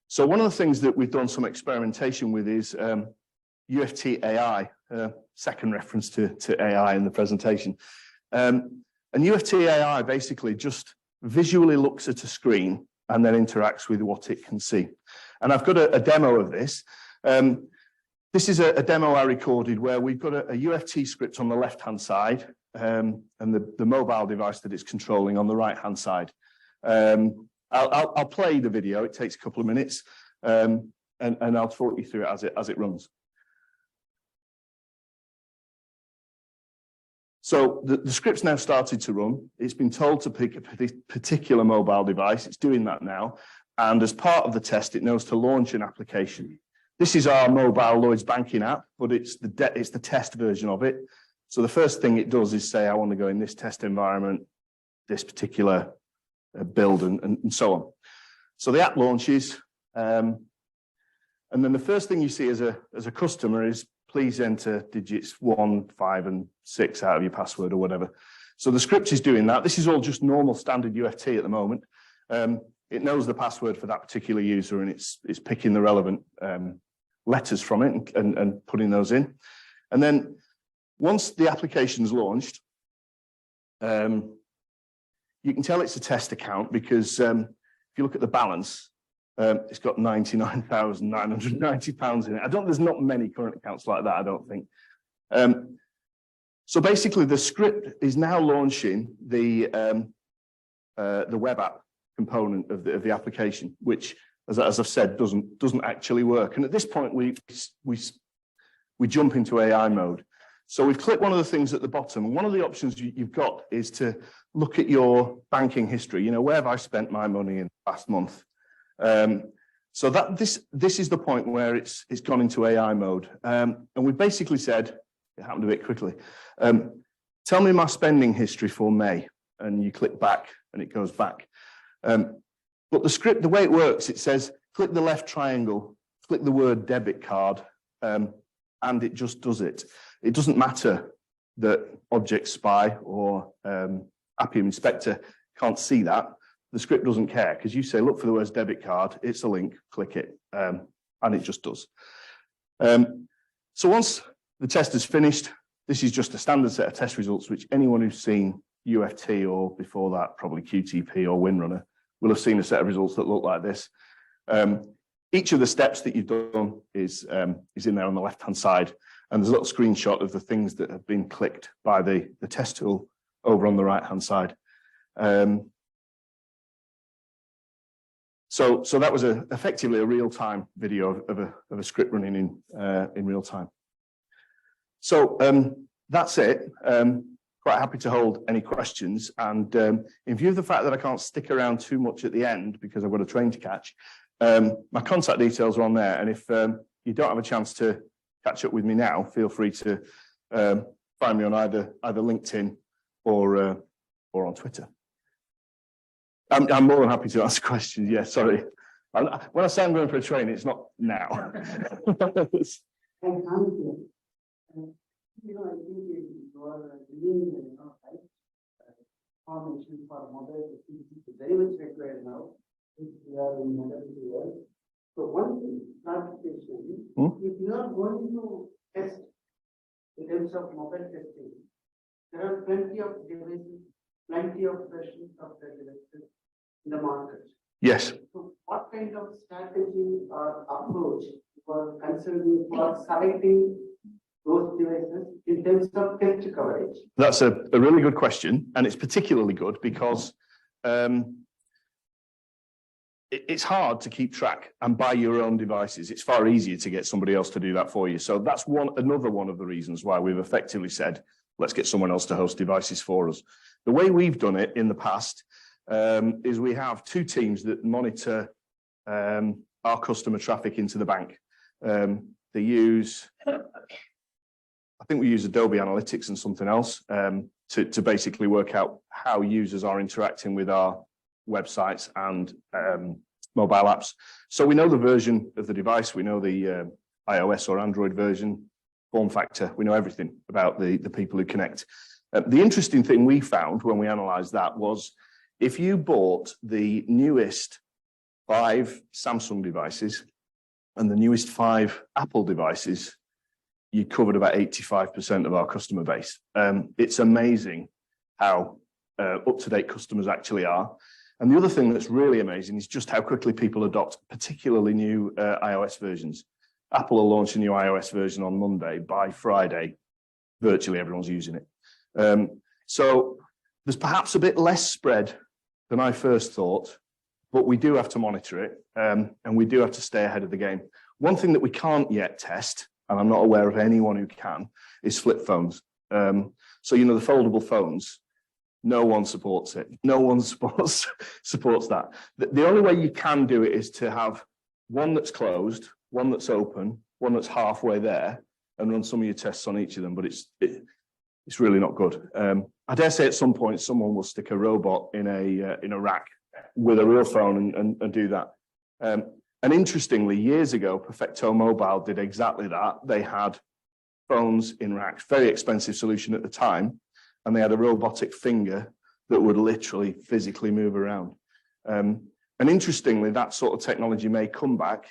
So one of the things that we've done some experimentation with is UFT AI, second reference to AI in the presentation. And UFT AI basically just visually looks at a screen and then interacts with what it can see. And I've got a demo of this. This is a demo I recorded where we've got a UFT script on the left-hand side and the mobile device that it's controlling on the right-hand side. And I'll play the video. It takes a couple of minutes, and I'll talk you through it as it runs. So the script's now started to run. It's been told to pick a particular mobile device. It's doing that now. And as part of the test, it knows to launch an application. This is our mobile Lloyds banking app, but it's the test version of it. So the first thing it does is say, I want to go in this test environment, this particular build and so on. So the app launches. And then the first thing you see as a customer is, please enter digits 1, 5, and 6 out of your password or whatever. So the script is doing that. This is all just normal standard UFT at the moment. It knows the password for that particular user, and it's picking the relevant letters from it and putting those in. And then once the application's launched, you can tell it's a test account because if you look at the balance, it's got £99,990 in it. There's not many current accounts like that, I don't think. So basically, the script is now launching the web app component of the application, which, as I've said, doesn't actually work. And at this point, we jump into AI mode. So we've clicked one of the things at the bottom, and one of the options you've got is to look at your banking history. You know, where have I spent my money in the last month? So that this is the point where it's gone into AI mode, and we've basically said, it happened a bit quickly, tell me my spending history for May, and you click back and it goes back. But the script, the way it works, it says click the left triangle, click the word debit card, and it just does it. It doesn't matter that Object Spy or Appium Inspector can't see that. The script doesn't care because you say, look for the words debit card, it's a link, click it, and it just does. So once the test is finished, this is just a standard set of test results, which anyone who's seen UFT or before that, probably QTP or WinRunner, will have seen a set of results that look like this. Each of the steps that you've done is in there on the left-hand side, and there's a little screenshot of the things that have been clicked by the test tool over on the right-hand side. So that was effectively a real-time video of a script running in real time. So that's it. Quite happy to hold any questions. And in view of the fact that I can't stick around too much at the end because I've got a train to catch, my contact details are on there. And if you don't have a chance to catch up with me now, feel free to find me on either LinkedIn or on Twitter. I'm more than happy to answer questions. Yeah, sorry. When I say I'm going for a train, it's not now. Information for mobile is very much required now. We are in modernity world. So one clarification, if you are going to test in terms of mobile testing, there are plenty of devices, plenty of versions of the devices in the market. Yes. So what kind of strategy or approach for considering for selecting those devices in terms of test coverage? That's a really good question, and it's particularly good because it's hard to keep track and buy your own devices. It's far easier to get somebody else to do that for you. So that's another one of the reasons why we've effectively said, let's get someone else to host devices for us. The way we've done it in the past is we have two teams that monitor our customer traffic into the bank. They use, I think we use Adobe Analytics and something else to basically work out how users are interacting with our websites and mobile apps. So we know the version of the device, we know the iOS or Android version, form factor, we know everything about the people who connect. The interesting thing we found when we analysed that was if you bought the newest 5 Samsung devices and the newest 5 Apple devices, you covered about 85% of our customer base. It's amazing how up-to-date customers actually are. And the other thing that's really amazing is just how quickly people adopt, particularly new iOS versions. Apple will launch a new iOS version on Monday. By Friday, virtually everyone's using it. So there's perhaps a bit less spread than I first thought, but we do have to monitor it, and we do have to stay ahead of the game. One thing that we can't yet test, and I'm not aware of anyone who can, is flip phones. So, you know, the foldable phones, no one supports it. No one supports that. The only way you can do it is to have one that's closed, one that's open, one that's halfway there, and run some of your tests on each of them, but it's really not good. I dare say at some point someone will stick a robot in a rack with a real phone and do that. And interestingly, years ago, Perfecto Mobile did exactly that. They had phones in racks, very expensive solution at the time, and they had a robotic finger that would literally physically move around. And interestingly, that sort of technology may come back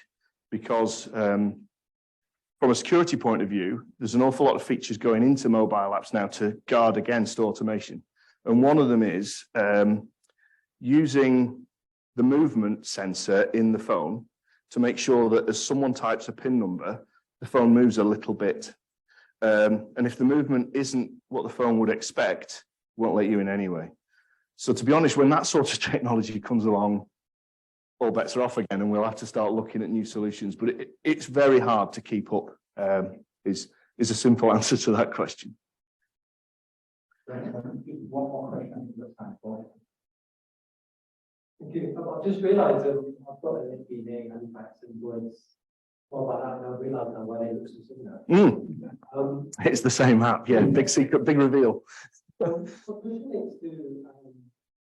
because from a security point of view, there's an awful lot of features going into mobile apps now to guard against automation. And one of them is using the movement sensor in the phone to make sure that as someone types a PIN number, the phone moves a little bit. And if the movement isn't what the phone would expect, it won't let you in anyway. So to be honest, when that sort of technology comes along, all bets are off again, and we'll have to start looking at new solutions. But it's very hard to keep up, is a simple answer to that question. One more question. Thank you. I just realised I've got an FBA Halifax and Lloyd's mobile app, and I realised now why they look so similar. It's the same app, yeah. Big secret, big reveal. So pushing it to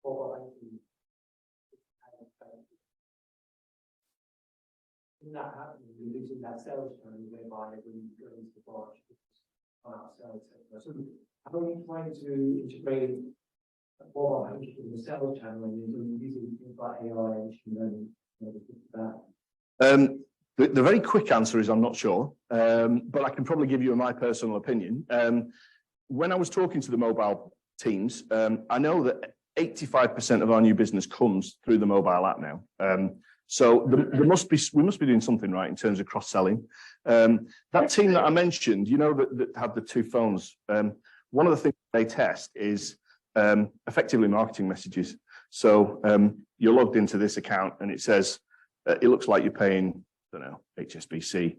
mobile banking, that happening, you're losing that sales channel whereby when you go into the branch, on upsell, etc. So how are you trying to integrate mobile banking in the sales channel and you're using things like AI and machine learning that? The very quick answer is I'm not sure, but I can probably give you my personal opinion. When I was talking to the mobile teams, I know that 85% of our new business comes through the mobile app now. So we must be doing something right in terms of cross-selling. That team that I mentioned, you know, that had the two phones, one of the things they test is effectively marketing messages. So you're logged into this account and it says, it looks like you're paying, I don't know, HSBC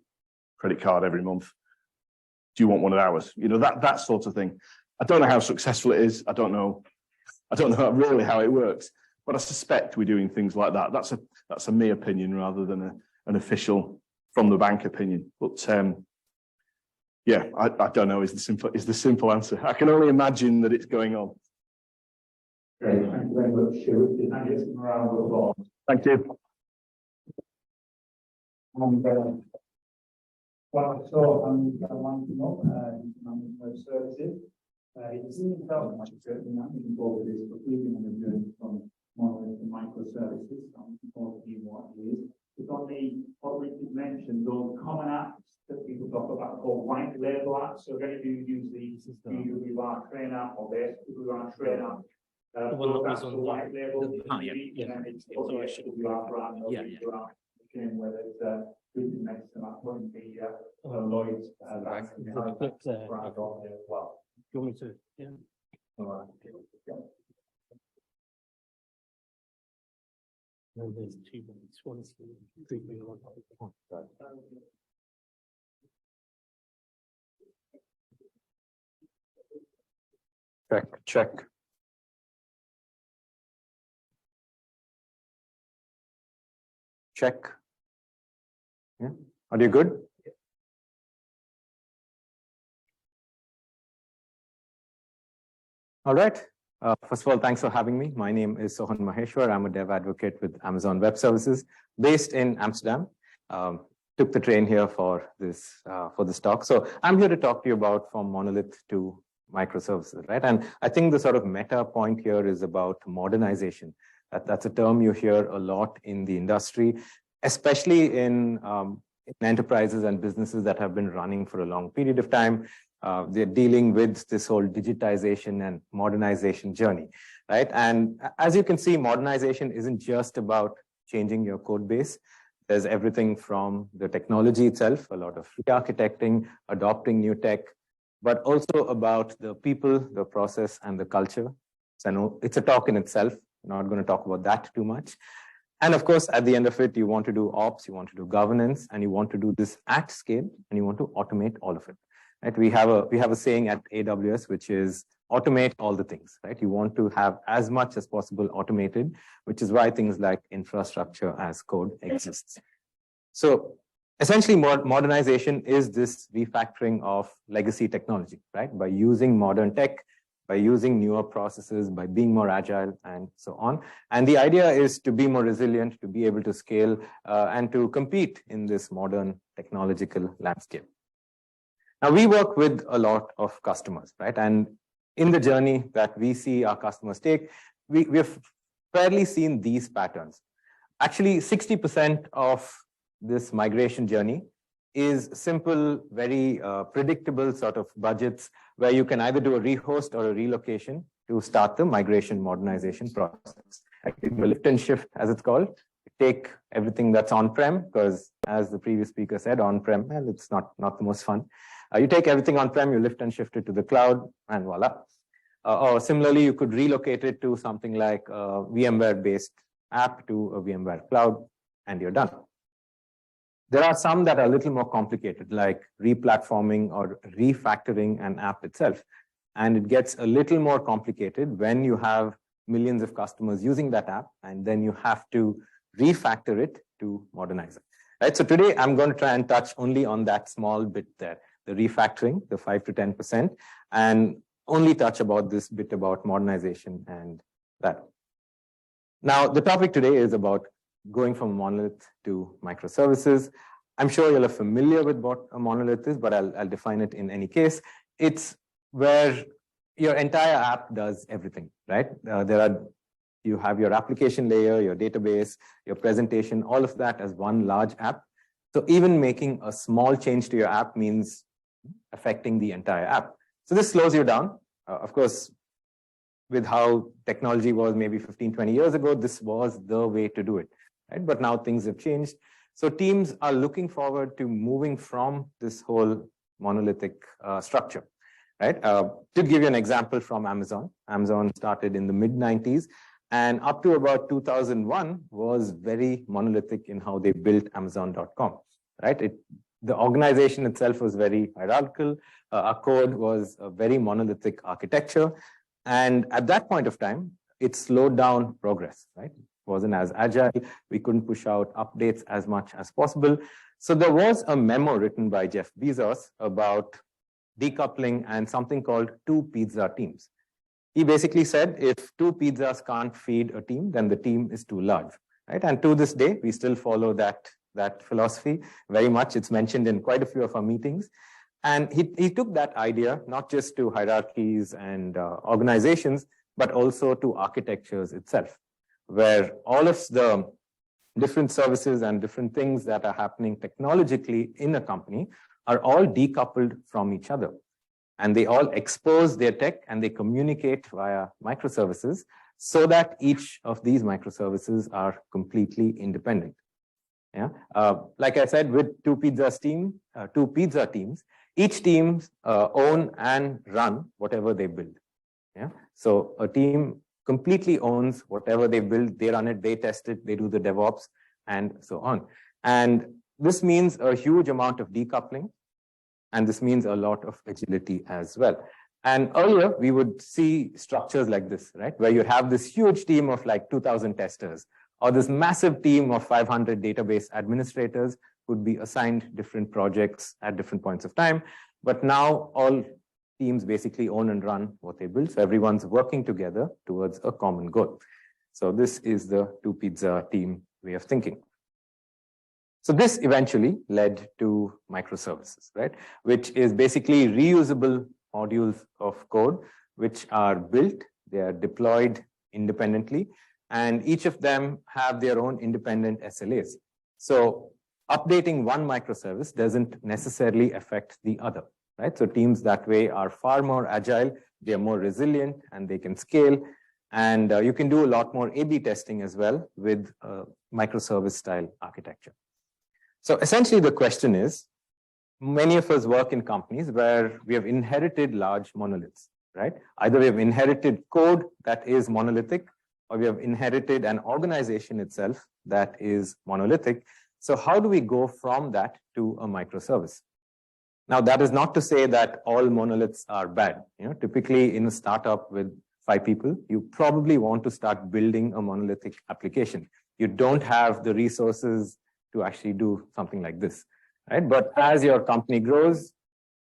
credit card every month. Do you want one of ours? You know, that sort of thing. I don't know how successful it is. I don't know really how it works, but I suspect we're doing things like that. That's a me opinion rather than an official from the bank opinion. But yeah, I don't know is the simple answer. I can only imagine that it's going on. Great, thank you very much. Can I get some round of applause? Thank you. And well, I saw I'm winding up management services. It seems that much certainly I'm looking forward to this, but we've been on a journey from monolith to microservices. I'm looking forward to seeing what it is. It's on what Richard mentioned, those common apps that people talk about called white label apps. So if you use the BWR train app or the BWR train app, the one that was on the white label, it's BWR brand or BWR whether it's Richard mentioned that wouldn't be Lloyd's brand on there as well. You want me to? Yeah. All right. No, there's 2 minutes. 1 is 3 minutes. Check. Check. Yeah. Are you good? All right. First of all, thanks for having me. My name is Sohan Maheshwar. I'm a dev advocate with Amazon Web Services based in Amsterdam. Took the train here for this talk. So I'm here to talk to you about from monolith to microservices, right? And I think the sort of meta point here is about modernization. That's a term you hear a lot in the industry, especially in enterprises and businesses that have been running for a long period of time. They're dealing with this whole digitization and modernization journey, right? And as you can see, modernization isn't just about changing your code base. There's everything from the technology itself, a lot of re-architecting, adopting new tech, but also about the people, the process, and the culture. So I know it's a talk in itself. I'm not going to talk about that too much. And of course, at the end of it, you want to do ops, you want to do governance, and you want to do this at scale, and you want to automate all of it. Right? We have a saying at AWS, which is automate all the things, right? You want to have as much as possible automated, which is why things like infrastructure as code exists. So essentially, modernization is this refactoring of legacy technology, right? By using modern tech, by using newer processes, by being more agile, and so on. And the idea is to be more resilient, to be able to scale, and to compete in this modern technological landscape. Now, we work with a lot of customers, right? And in the journey that we see our customers take, we have fairly seen these patterns. Actually, 60% of this migration journey is simple, very predictable sort of budgets where you can either do a rehost or a relocation to start the migration modernization process. A lift and shift, as it's called. Take everything that's on-prem, because as the previous speaker said, on-prem, well, it's not the most fun. You take everything on-prem, you lift and shift it to the cloud, and voila. Or similarly, you could relocate it to something like a VMware-based app to a VMware cloud, and you're done. There are some that are a little more complicated, like replatforming or refactoring an app itself. And it gets a little more complicated when you have millions of customers using that app, and then you have to refactor it to modernize it. Right? So today, I'm going to try and touch only on that small bit there, the refactoring, the 5 to 10%, and only touch about this bit about modernization and that. Now, the topic today is about going from monolith to microservices. I'm sure you're familiar with what a monolith is, but I'll define it in any case. It's where your entire app does everything, right? You have your application layer, your database, your presentation, all of that as one large app. So even making a small change to your app means affecting the entire app. So this slows you down. Of course, with how technology was maybe 15, 20 years ago, this was the way to do it, right? But now things have changed. So teams are looking forward to moving from this whole monolithic structure, right? To give you an example from Amazon, Amazon started in the mid-90s, and up to about 2001 was very monolithic in how they built Amazon.com, right? The organization itself was very hierarchical. Our code was a very monolithic architecture. And at that point of time, it slowed down progress, right? It wasn't as agile. We couldn't push out updates as much as possible. So there was a memo written by Jeff Bezos about decoupling and something called 2 pizza teams. He basically said, if 2 pizzas can't feed a team, then the team is too large, right? And to this day, we still follow that philosophy very much. It's mentioned in quite a few of our meetings. And he took that idea, not just to hierarchies and organizations, but also to architectures itself, where all of the different services and different things that are happening technologically in a company are all decoupled from each other. And they all expose their tech and they communicate via microservices so that each of these microservices are completely independent. Yeah, like I said, with 2 pizza teams, each team own and run whatever they build. Yeah, so a team completely owns whatever they build, they run it, they test it, they do the DevOps, and so on. And this means a huge amount of decoupling, and this means a lot of agility as well. And earlier, we would see structures like this, right? Where you have this huge team of like 2,000 testers, or this massive team of 500 database administrators could be assigned different projects at different points of time. But now all teams basically own and run what they build. So everyone's working together towards a common goal. So this is the 2 pizza team way of thinking. So this eventually led to microservices, right? Which is basically reusable modules of code, which are built, they are deployed independently, and each of them have their own independent SLAs. So updating one microservice doesn't necessarily affect the other, right? So teams that way are far more agile, they're more resilient, and they can scale. And you can do a lot more A/B testing as well with microservice style architecture. So essentially the question is, many of us work in companies where we have inherited large monoliths, right? Either we have inherited code that is monolithic, or we have inherited an organization itself that is monolithic. So how do we go from that to a microservice? Now, that is not to say that all monoliths are bad. Typically in a startup with 5 people, you probably want to start building a monolithic application. You don't have the resources to actually do something like this, right? But as your company grows,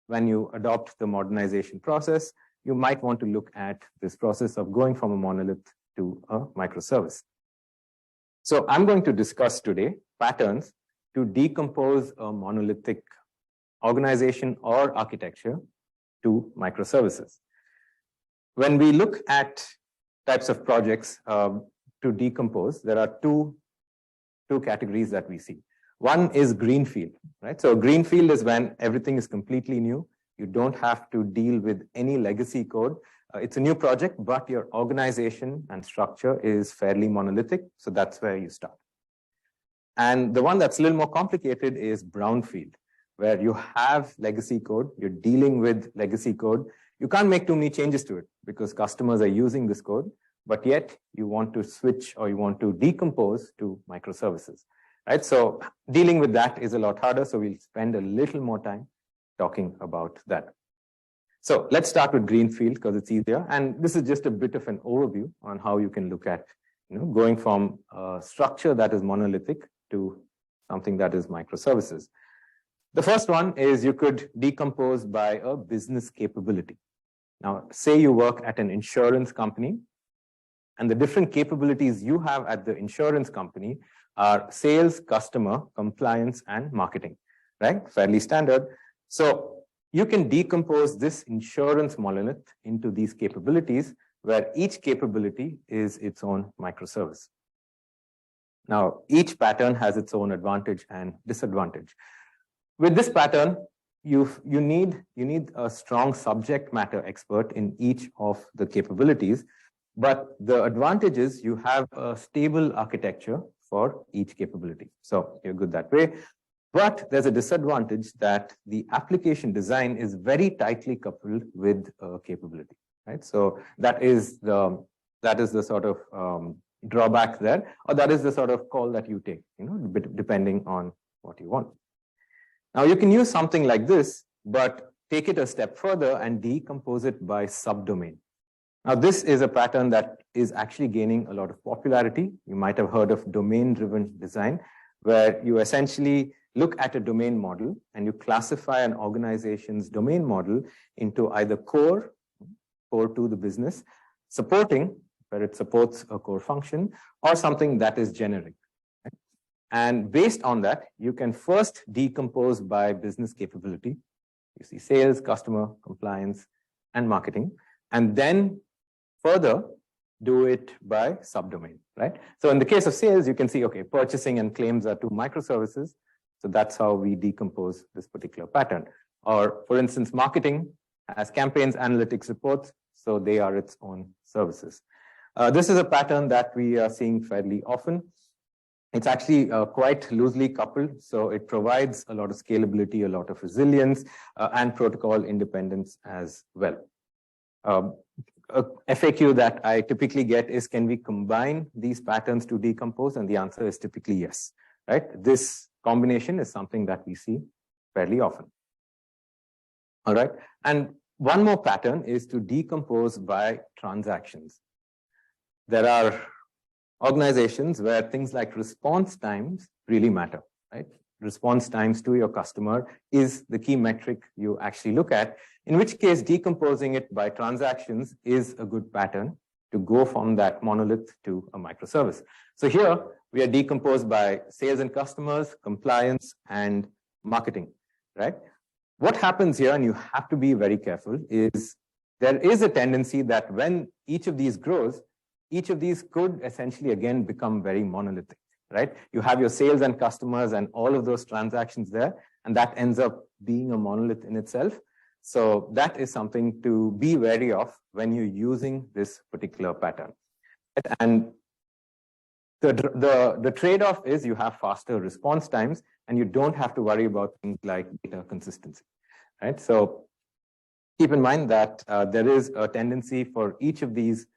when you adopt the modernization process, you might want to look at this process of going from a monolith to a microservice. So I'm going to discuss today patterns to decompose a monolithic organization or architecture to microservices. When we look at types of projects to decompose, there are two categories that we see. One is greenfield, right? So greenfield is when everything is completely new. You don't have to deal with any legacy code. It's a new project, but your organization and structure is fairly monolithic. So that's where you start. And the one that's a little more complicated is brownfield, where you have legacy code, you're dealing with legacy code. You can't make too many changes to it because customers are using this code, but yet you want to switch or you want to decompose to microservices, right? So dealing with that is a lot harder. So we'll spend a little more time talking about that. So let's start with greenfield because it's easier. And this is just a bit of an overview on how you can look at, going from a structure that is monolithic to something that is microservices. The first one is you could decompose by a business capability. Now, say you work at an insurance company, and the different capabilities you have at the insurance company are sales, customer, compliance, and marketing, right? Fairly standard. So you can decompose this insurance monolith into these capabilities where each capability is its own microservice. Now, each pattern has its own advantage and disadvantage. With this pattern, you need a strong subject matter expert in each of the capabilities, but the advantage is you have a stable architecture for each capability. So you're good that way. But there's a disadvantage that the application design is very tightly coupled with a capability, right? So that is the sort of drawback there, or that is the sort of call that you take, depending on what you want. Now you can use something like this, but take it a step further and decompose it by subdomain. Now this is a pattern that is actually gaining a lot of popularity. You might have heard of domain-driven design, where you essentially look at a domain model and you classify an organization's domain model into either core to the business, supporting, where it supports a core function, or something that is generic. And based on that, you can first decompose by business capability. You see sales, customer, compliance, and marketing, and then further do it by subdomain, right? So in the case of sales, you can see, okay, purchasing and claims are 2 microservices. So that's how we decompose this particular pattern. Or for instance, marketing has campaigns, analytics, reports. So they are its own services. This is a pattern that we are seeing fairly often. It's actually quite loosely coupled. So it provides a lot of scalability, a lot of resilience, and protocol independence as well. A FAQ that I typically get is, can we combine these patterns to decompose? And the answer is typically yes, right? This combination is something that we see fairly often. All right. And one more pattern is to decompose by transactions. There are organizations where things like response times really matter, right? Response times to your customer is the key metric you actually look at, in which case decomposing it by transactions is a good pattern to go from that monolith to a microservice. So here we are decomposed by sales and customers, compliance, and marketing, right? What happens here, and you have to be very careful, is there is a tendency that when each of these grows, each of these could essentially again become very monolithic, right? You have your sales and customers and all of those transactions there, and that ends up being a monolith in itself. So that is something to be wary of when you're using this particular pattern. And the trade-off is you have faster response times and you don't have to worry about things like data consistency, right? So keep in mind that there is a tendency for each of these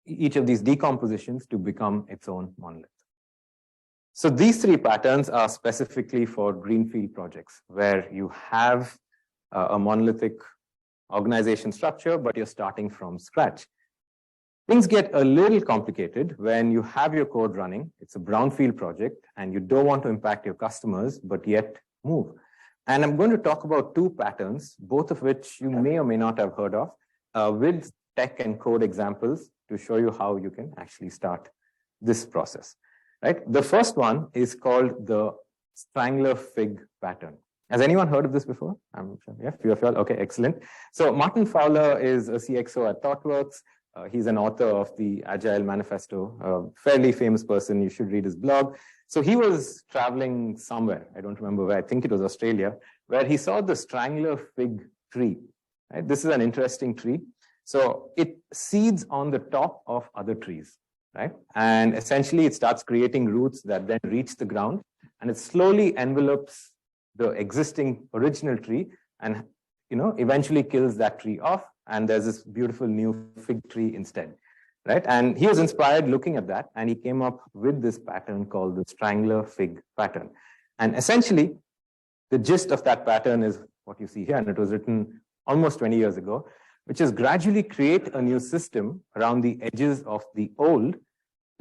each of these decompositions to become its own monolith. So these three patterns are specifically for greenfield projects where you have a monolithic organization structure, but you're starting from scratch. Things get a little complicated when you have your code running. It's a brownfield project and you don't want to impact your customers, but yet move. And I'm going to talk about two patterns, both of which you may or may not have heard of, with tech and code examples to show you how you can actually start this process. Right? The first one is called the strangler fig pattern. Has anyone heard of this before? I'm sure. Yeah, few of you all. Okay, excellent. So Martin Fowler is a CXO at ThoughtWorks. He's an author of the Agile Manifesto, a fairly famous person. You should read his blog. So he was traveling somewhere, I don't remember where, I think it was Australia, where he saw the strangler fig tree. Right? This is an interesting tree. So it seeds on the top of other trees, right? And essentially it starts creating roots that then reach the ground, and it slowly envelopes the existing original tree and, eventually kills that tree off. And there's this beautiful new fig tree instead, right? And he was inspired looking at that, and he came up with this pattern called the strangler fig pattern. And essentially, the gist of that pattern is what you see here, and it was written almost 20 years ago, which is gradually create a new system around the edges of the old,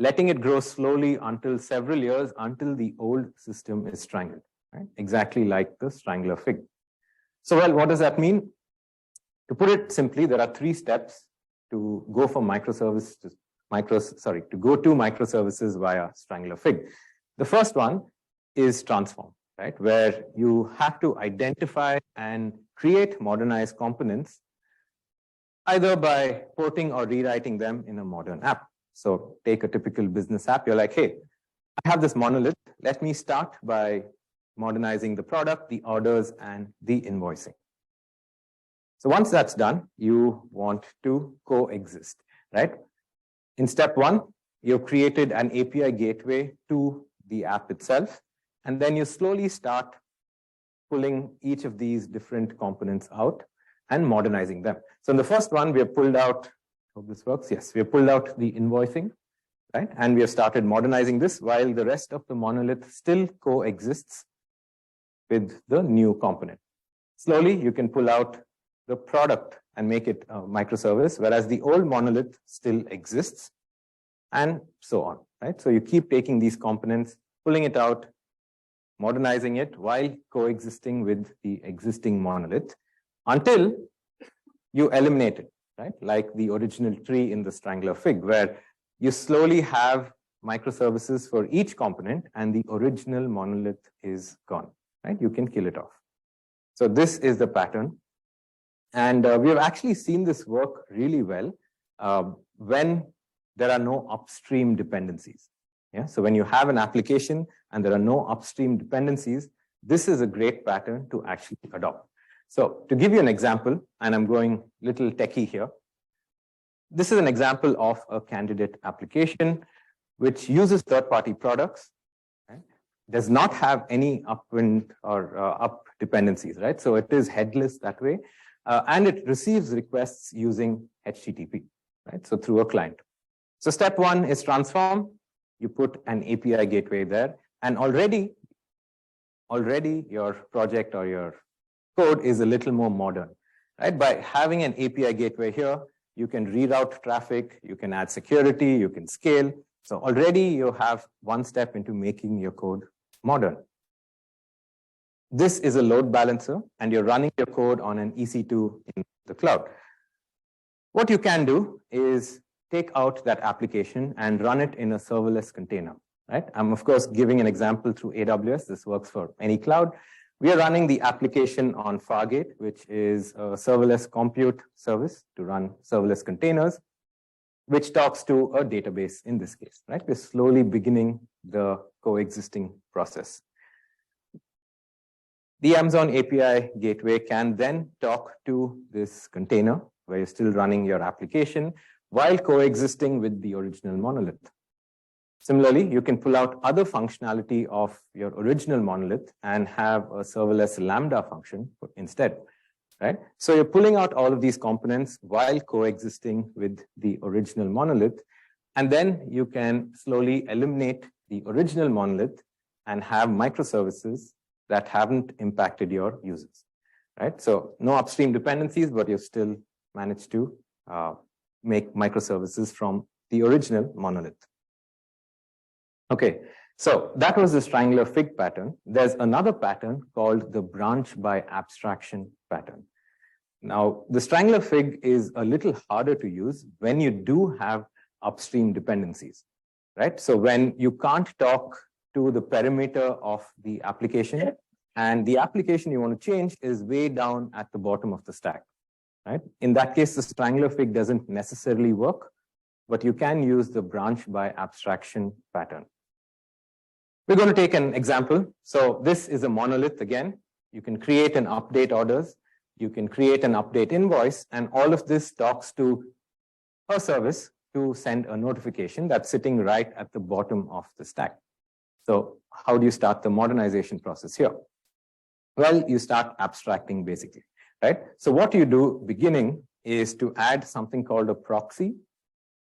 letting it grow slowly until several years, until the old system is strangled, right? Exactly like the strangler fig. So, well, what does that mean? To put it simply, there are 3 steps to go from microservice to go to microservices via strangler fig. The first one is transform, right? Where you have to identify and create modernized components, either by porting or rewriting them in a modern app. So take a typical business app. You're like, hey, I have this monolith. Let me start by modernizing the product, the orders, and the invoicing. So once that's done, you want to coexist, right? In step 1, you've created an API gateway to the app itself, and then you slowly start pulling each of these different components out and modernizing them. So in the first one, we have pulled out, hope this works, yes, we have pulled out the invoicing, right? And we have started modernizing this while the rest of the monolith still coexists with the new component. Slowly, you can pull out the product and make it a microservice, whereas the old monolith still exists, and so on, right? So you keep taking these components, pulling it out, modernizing it while coexisting with the existing monolith until you eliminate it, right? Like the original tree in the strangler fig, where you slowly have microservices for each component and the original monolith is gone, right? You can kill it off. So this is the pattern. And we have actually seen this work really well when there are no upstream dependencies. Yeah? So when you have an application and there are no upstream dependencies, this is a great pattern to actually adopt. So to give you an example, and I'm going little techie here, this is an example of a candidate application which uses third-party products, right? Does not have any upwind or up dependencies, right? So it is headless that way. And it receives requests using HTTP, right? So through a client. So step 1 is transform. You put an API gateway there, and already your project or your code is a little more modern, right? By having an API gateway here, you can reroute traffic, you can add security, you can scale. So already you have one step into making your code modern. This is a load balancer, and you're running your code on an EC2 in the cloud. What you can do is take out that application and run it in a serverless container, right? I'm, of course, giving an example through AWS. This works for any cloud. We are running the application on Fargate, which is a serverless compute service to run serverless containers, which talks to a database in this case, right? We're slowly beginning the coexisting process. The Amazon API gateway can then talk to this container where you're still running your application while coexisting with the original monolith. Similarly, you can pull out other functionality of your original monolith and have a serverless Lambda function instead, right? So you're pulling out all of these components while coexisting with the original monolith. And then you can slowly eliminate the original monolith and have microservices that haven't impacted your users, right? So no upstream dependencies, but you've still managed to make microservices from the original monolith. Okay, so that was this triangular fig pattern. There's another pattern called the branch by abstraction pattern. Now, the triangular fig is a little harder to use when you do have upstream dependencies, right? So when you can't talk to the perimeter of the application, and the application you want to change is way down at the bottom of the stack, right? In that case, the triangular fig doesn't necessarily work, but you can use the branch by abstraction pattern. We're going to take an example. So this is a monolith again. You can create an update orders. You can create an update invoice, and all of this talks to a service to send a notification that's sitting right at the bottom of the stack. So how do you start the modernization process here? Well, you start abstracting basically, right? So what you do beginning is to add something called a proxy.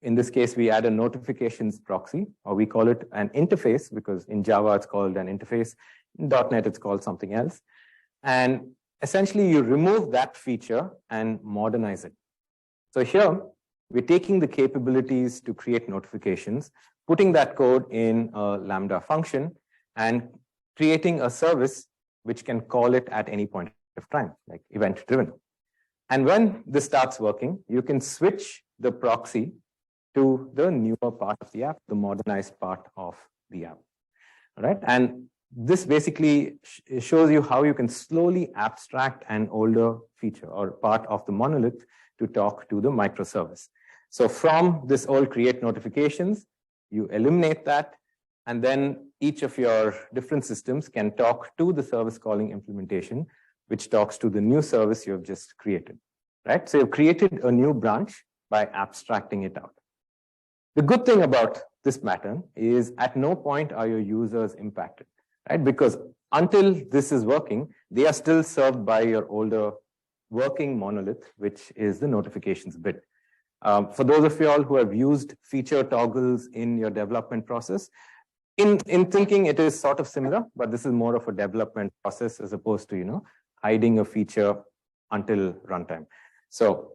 In this case, we add a notifications proxy, or we call it an interface, because in Java it's called an interface. In .NET it's called something else. And essentially you remove that feature and modernize it. So here we're taking the capabilities to create notifications, putting that code in a Lambda function, and creating a service which can call it at any point of time, like event-driven. And when this starts working, you can switch the proxy to the newer part of the app, the modernized part of the app, right? And this basically shows you how you can slowly abstract an older feature or part of the monolith to talk to the microservice. So from this old create notifications, you eliminate that, and then each of your different systems can talk to the service calling implementation, which talks to the new service you have just created, right? So you've created a new branch by abstracting it out. The good thing about this pattern is at no point are your users impacted, right? Because until this is working, they are still served by your older working monolith, which is the notifications bit. For those of you all who have used feature toggles in your development process, in thinking it is sort of similar, but this is more of a development process as opposed to, hiding a feature until runtime. So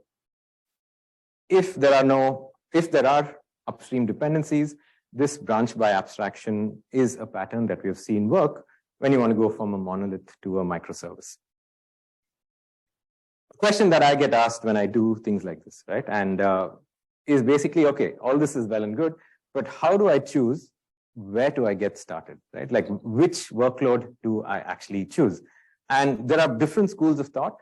if there are upstream dependencies, this branch by abstraction is a pattern that we have seen work when you want to go from a monolith to a microservice. A question that I get asked when I do things like this, right? And is basically, okay, all this is well and good, but how do I choose where do I get started, right? Like which workload do I actually choose? And there are different schools of thought.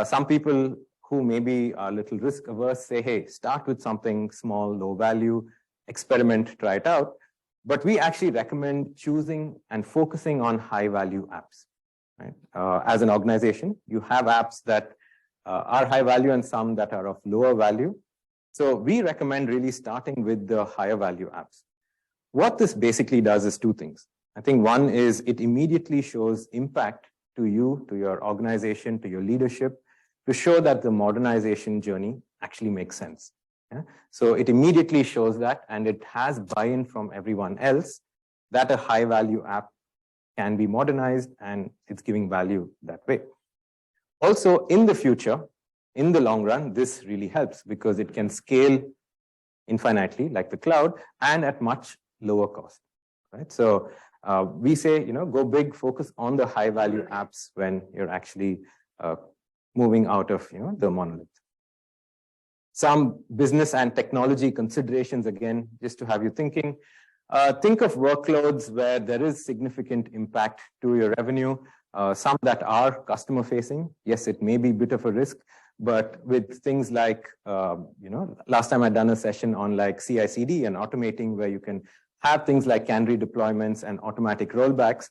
Some people who maybe are a little risk averse say, hey, start with something small, low value, experiment, try it out. But we actually recommend choosing and focusing on high value apps, right? As an organization, you have apps that are high value and some that are of lower value. So we recommend really starting with the higher value apps. What this basically does is two things. I think one is it immediately shows impact to you, to your organization, to your leadership, to show that the modernization journey actually makes sense. Yeah? So it immediately shows that, and it has buy-in from everyone else that a high value app can be modernized, and it's giving value that way. Also, in the future, in the long run, this really helps because it can scale infinitely like the cloud and at much lower cost, right? So we say, go big, focus on the high value apps when you're actually moving out of, the monolith. Some business and technology considerations, again, just to have you thinking. Think of workloads where there is significant impact to your revenue. Some that are customer facing. Yes, it may be a bit of a risk, but with things like, last time I'd done a session on like CI/CD and automating where you can have things like canary deployments and automatic rollbacks.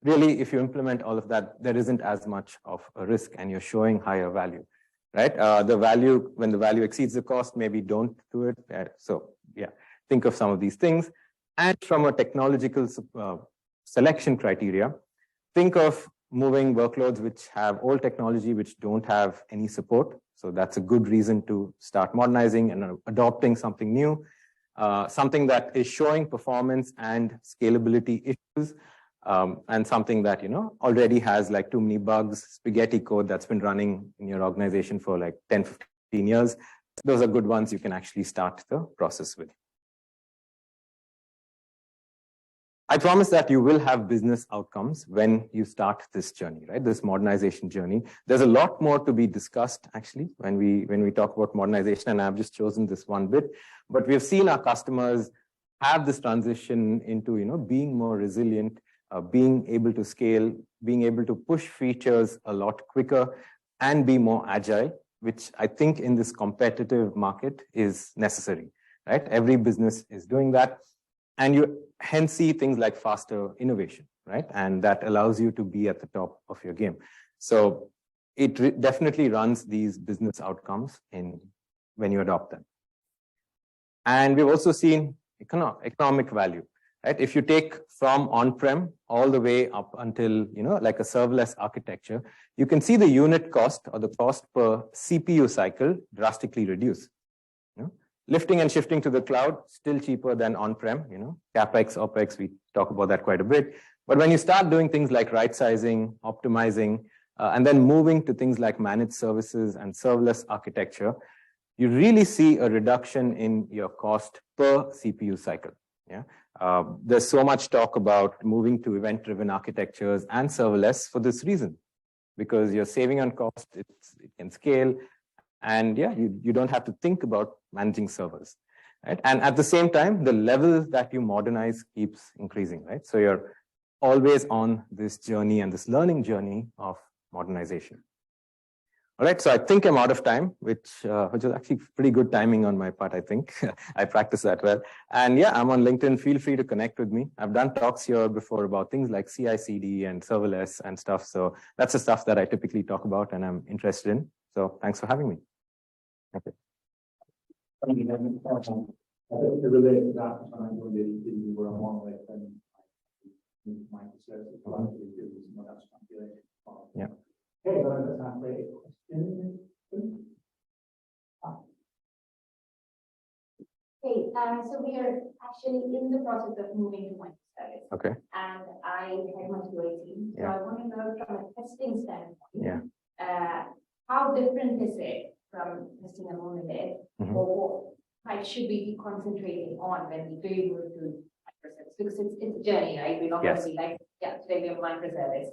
Really, if you implement all of that, there isn't as much of a risk and you're showing higher value, right? When the value exceeds the cost, maybe don't do it. So yeah, think of some of these things. And from a technological selection criteria, think of moving workloads which have old technology, which don't have any support. So that's a good reason to start modernizing and adopting something new. something that is showing performance and scalability issues, and something that, already has like too many bugs, spaghetti code that's been running in your organization for like 10, 15 years. Those are good ones you can actually start the process with. I promise that you will have business outcomes when you start this journey, right? This modernization journey. There's a lot more to be discussed actually when we talk about modernization, and I've just chosen this one bit. But we've seen our customers have this transition into, being more resilient, being able to scale, being able to push features a lot quicker and be more agile, which I think in this competitive market is necessary, right? Every business is doing that. And you hence see things like faster innovation, right? And that allows you to be at the top of your game. So it definitely runs these business outcomes when you adopt them. And we've also seen economic value, right? If you take from on-prem all the way up until, like a serverless architecture, you can see the unit cost or the cost per CPU cycle drastically reduce. Lifting and shifting to the cloud, still cheaper than on-prem, CapEx, OpEx, we talk about that quite a bit. But when you start doing things like right-sizing, optimizing, and then moving to things like managed services and serverless architecture, you really see a reduction in your cost per CPU cycle. There's so much talk about moving to event-driven architectures and serverless for this reason, because you're saving on cost, it can scale, and you don't have to think about managing servers, right? And at the same time, the level that you modernize keeps increasing, right? So you're always on this journey and this learning journey of modernization. All right, so I think I'm out of time, which is actually pretty good timing on my part, I think. I practice that well. And I'm on LinkedIn. Feel free to connect with me. I've done talks here before about things like CI/CD and serverless and stuff. So that's the stuff that I typically talk about and I'm interested in. So thanks for having me. Okay. I think to relate to that, when I joined the we were on one way and microservices, that's translated. Yeah. Okay, so that's not great. Okay, so we are actually in the process of moving to microservice. Okay. And I head my QA team. So I want to know from a testing standpoint, how different is it from testing a monolith, or what should we be concentrating on when we do move to microservice? Because it's a journey, right? We're not going to be like, today we have microservice.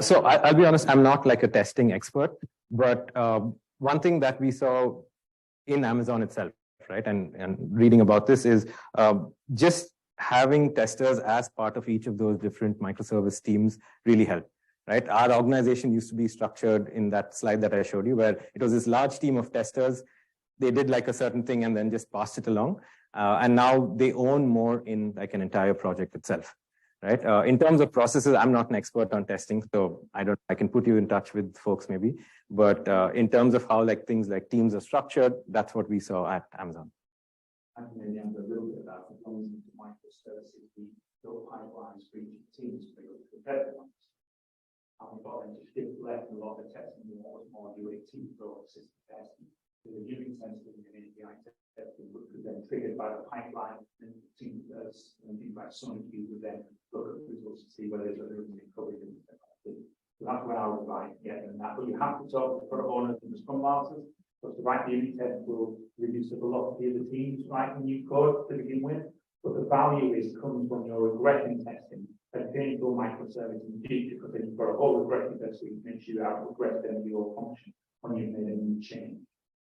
So I'll be honest, I'm not like a testing expert, but one thing that we saw in Amazon itself, right, and reading about this is just having testers as part of each of those different microservice teams really helped. Right, our organization used to be structured in that slide that I showed you, where it was this large team of testers. They did like a certain thing and then just passed it along. And now they own more in like an entire project itself. Right. In terms of processes, I'm not an expert on testing, so I can put you in touch with folks maybe. But in terms of how like things like teams are structured, that's what we saw at Amazon. I think maybe I'm a little bit about the problems into microservices. We built pipelines for each teams to go to the ones. And we've got them to shift left a lot of testing more UAT for system testing. So the unit testing and API testing would be then triggered by the pipeline, and teams and things like Sonic Q would then look at the results to see whether there's other things covered in the testing. So that's where I would like getting that. But you have to talk to the product owners and the Scrum Masters, because to write the unit test will reduce the velocity of the teams writing new code to begin with. But the value comes when you're regression testing. And painful microservice in the future, because then you've got a whole regression test so you can make sure you have regress then your function when you've made a new change.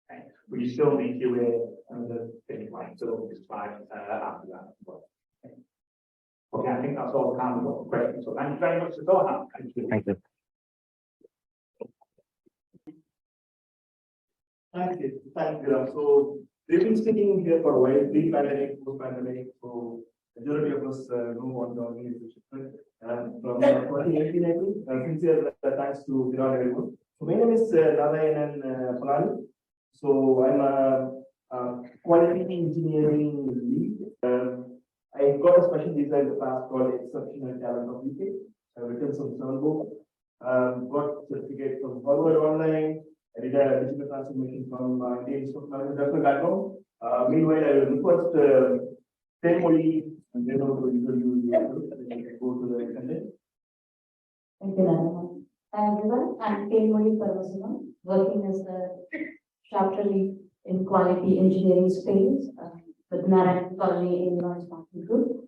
Okay. But you still need QA and the things like so just after that as well. Okay, I think that's all kind of the questions. So thank you very much for that. Thank you. Thank you. So we've been sitting here for a while, pre-pandemic, post-pandemic. So majority of us know what the organization is. From 2018, I think, sincere thanks to everyone. So my name is Narayanan Palani. So I'm a quality engineering lead. I got a special visa in the past called Exceptional Talent of UK. I've written some books, got certificate from Harvard Online. I did a digital transformation from Indian Institute of Management background. Meanwhile, I will request Temoli and then also introduce yourself and then we can go to the extended. Thank you, Narayan. Hi everyone, I'm Temoli Parvasima, working as the chapter lead in quality engineering space with Narayan Colony in North Mountain Group.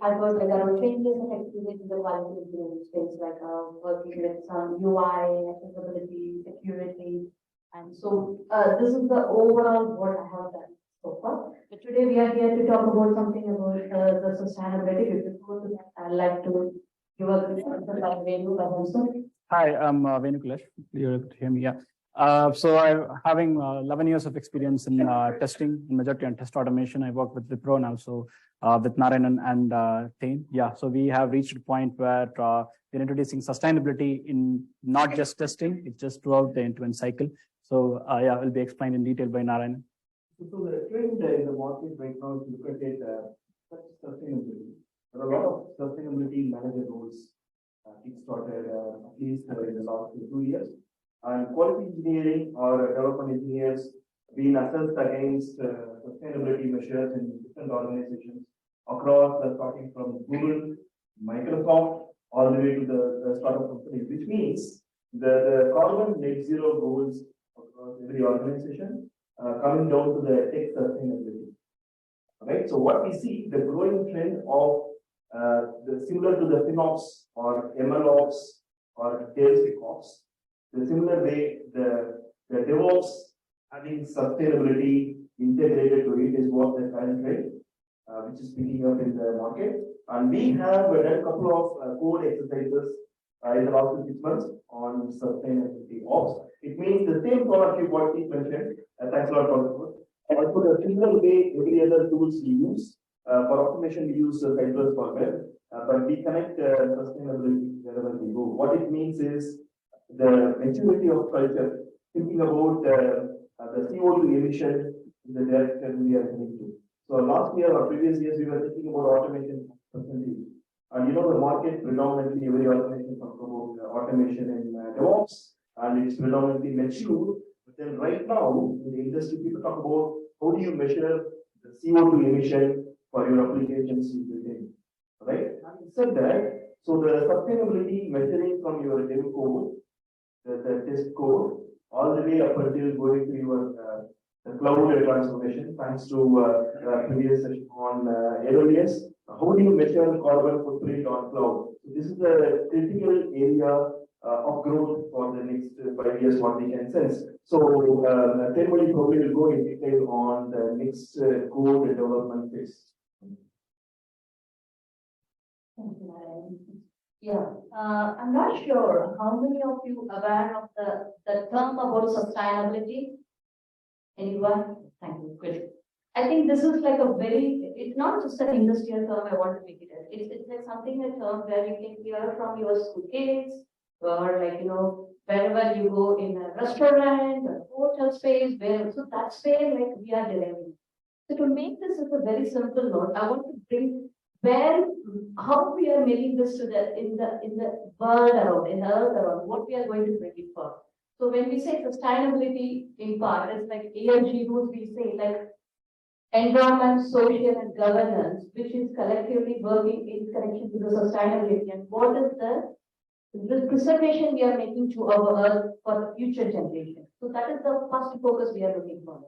I've got like around 20 years of experience in the quality engineering space, like working with some UI, accessibility, security. And so this is the overall what I have done so far. But today we are here to talk about something about the sustainability. Before that, I'd like to give a quick answer by Venu Babansu. Hi, I'm Venu Kulesh. You're able to hear me, yeah. So I'm having 11 years of experience in testing, majority on test automation. I work with Wipro and also with Narayanan and Tain. Yeah, so we have reached a point where we're introducing sustainability in not just testing, it's just throughout the end-to-end cycle. So yeah, it will be explained in detail by Narayanan. So the trend in the market right now, if you look at it, sustainability. There are a lot of sustainability manager roles kick-started at least in the last 2 years. And quality engineering or development engineers being assessed against sustainability measures in different organizations across, starting from Google, Microsoft, all the way to the startup companies, which means the carbon net zero goals across every organization coming down to the tech sustainability. Right. So what we see, the growing trend of similar to the FinOps or MLOps or DevSecOps, the similar way the DevOps having sustainability integrated to it is what the current trend, which is picking up in the market. And we have done a couple of code exercises in the last 6 months on sustainability ops. It means the same product what he mentioned. Thanks a lot for the also the single way every other tools we use. For automation, we use Cypress for web, but we connect sustainability wherever we go. What it means is the maturity of culture, thinking about the CO2 emission in the direction we are heading to. So last year or previous years, we were thinking about automation percentage. And you know, the market predominantly, every organization talks about automation in DevOps, and it's predominantly mature. But then right now, in the industry, people talk about how do you measure the CO2 emission for your applications you build in, right? Having said that, so the sustainability measuring from your dev code, the test code, all the way up until going to your the cloud transformation, thanks to previous session on AWS. How do you measure carbon footprint on cloud? So this is a critical area of growth for the next 5 years, what we can sense. So, Temoli probably will go in detail on the next code development phase. Thank you, Narayan. Yeah, I'm not sure how many of you are aware of the term about sustainability. Anyone? Thank you. Good. I think this is like a very, it's not just an industrial term I want to make it as. It's like something, a term where you can hear from your school kids, or like, you know, wherever you go in a restaurant or hotel space, where, so that's where like we are deriving. So to make this as a very simple note, I want to bring where, how we are making this to the, in the world around, in the earth around, what we are going to bring it for. So when we say sustainability in part, it's like AGILE rules, we say like environment, social and governance, which is collectively working in connection to the sustainability, and what is the preservation we are making to our earth for the future generation. So that is the first focus we are looking for.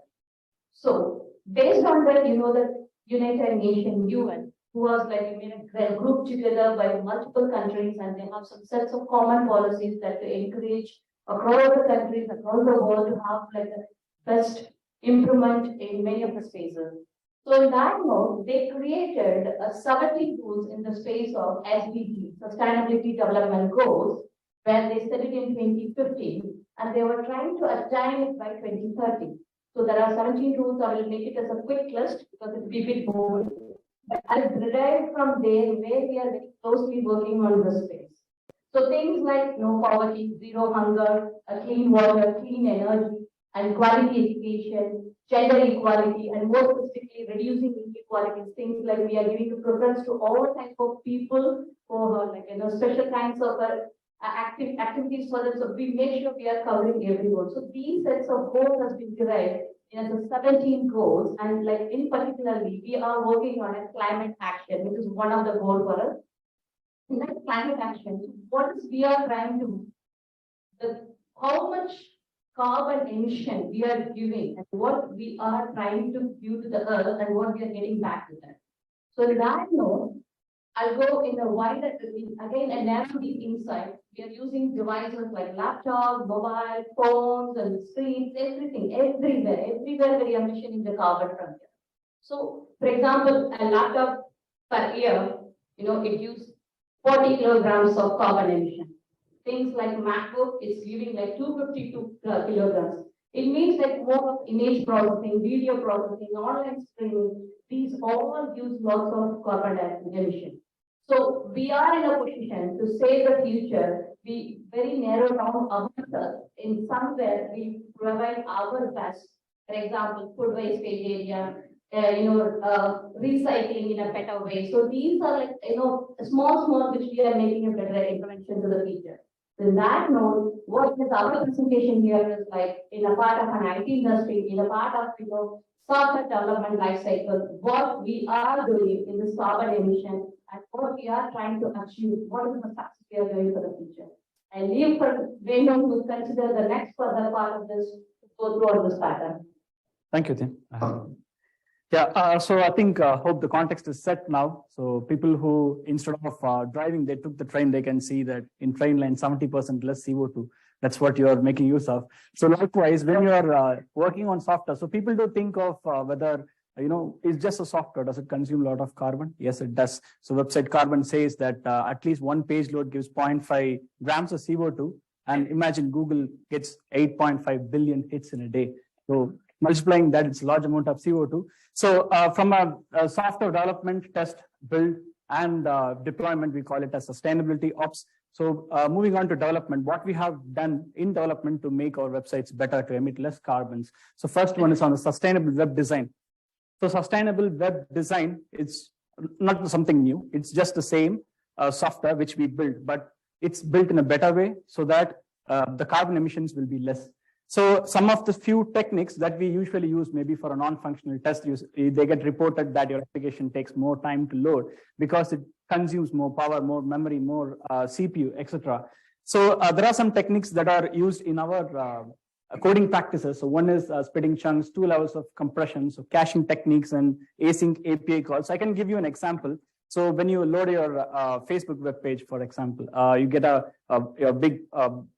So based on that, you know, the United Nations, UN, who was like a group together by multiple countries, and they have some sets of common policies that to encourage across the countries, across the world to have like a best improvement in many of the spaces. So in that note, they created 17 rules in the space of SDG, Sustainability Development Goals, when they set it in 2015, and they were trying to attain it by 2030. So there are 17 rules. I will make it as a quick list because it will be a bit bold. But I'll derive from there where we are very closely working on this space. So things like no poverty, zero hunger, clean water, clean energy, and quality education, gender equality, and more specifically reducing inequalities, things like we are giving the preference to all types of people for like, you know, special kinds of activities for them. So we make sure we are covering everyone. So these sets of goals has been derived in 17 goals, and like in particularly, we are working on a climate action, which is one of the goals for us. In that climate action, what is we are trying to, how much carbon emission we are giving and what we are trying to give to the earth and what we are getting back to that. So in that note, I'll go in a wider, again, and narrow the insight. We are using devices like laptops, mobile phones, and screens, everything, everywhere we are measuring the carbon from here. So, for example, a laptop per year, it uses 40 kilograms of carbon emission. Things like MacBook is giving like 252 kilograms. It means like more of image processing, video processing, online streaming. These all use lots of carbon emission. So we are in a position to save the future. We very narrow down ourselves. In somewhere we provide our best. For example, food wastage area, recycling in a better way. So these are like small which we are making a better intervention to the future. So in that note, what is our presentation here is like in a part of an IT industry, in a part of software development life cycle, what we are doing in this carbon emission and what we are trying to achieve, what is the success we are doing for the future. And leave for Raymond to consider the next further part of this to go through on this pattern. Thank you, Tim. So I think hope the context is set now. So people who instead of driving, they took the train, they can see that in train line 70% less CO2. That's what you're making use of. So likewise, when you're working on software, so people do think of whether it's just a software. Does it consume a lot of carbon? Yes, it does. So website Carbon says that at least one page load gives 0.5 grams of CO2. And imagine Google gets 8.5 billion hits in a day. So multiplying that, it's a large amount of CO2. So from a software development, test, build, and deployment, we call it as sustainability ops. So moving on to development, what we have done in development to make our websites better, to emit less carbons. So first one is on the sustainable web design. So sustainable web design, it's not something new. It's just the same software which we build, but it's built in a better way so that the carbon emissions will be less. So some of the few techniques that we usually use, maybe for a non-functional test use, they get reported that your application takes more time to load because it consumes more power, more memory, more CPU, etc. So there are some techniques that are used in our coding practices. So one is splitting chunks, 2 levels of compression, so caching techniques and async API calls. I can give you an example. So when you load your Facebook web page, for example, you get a big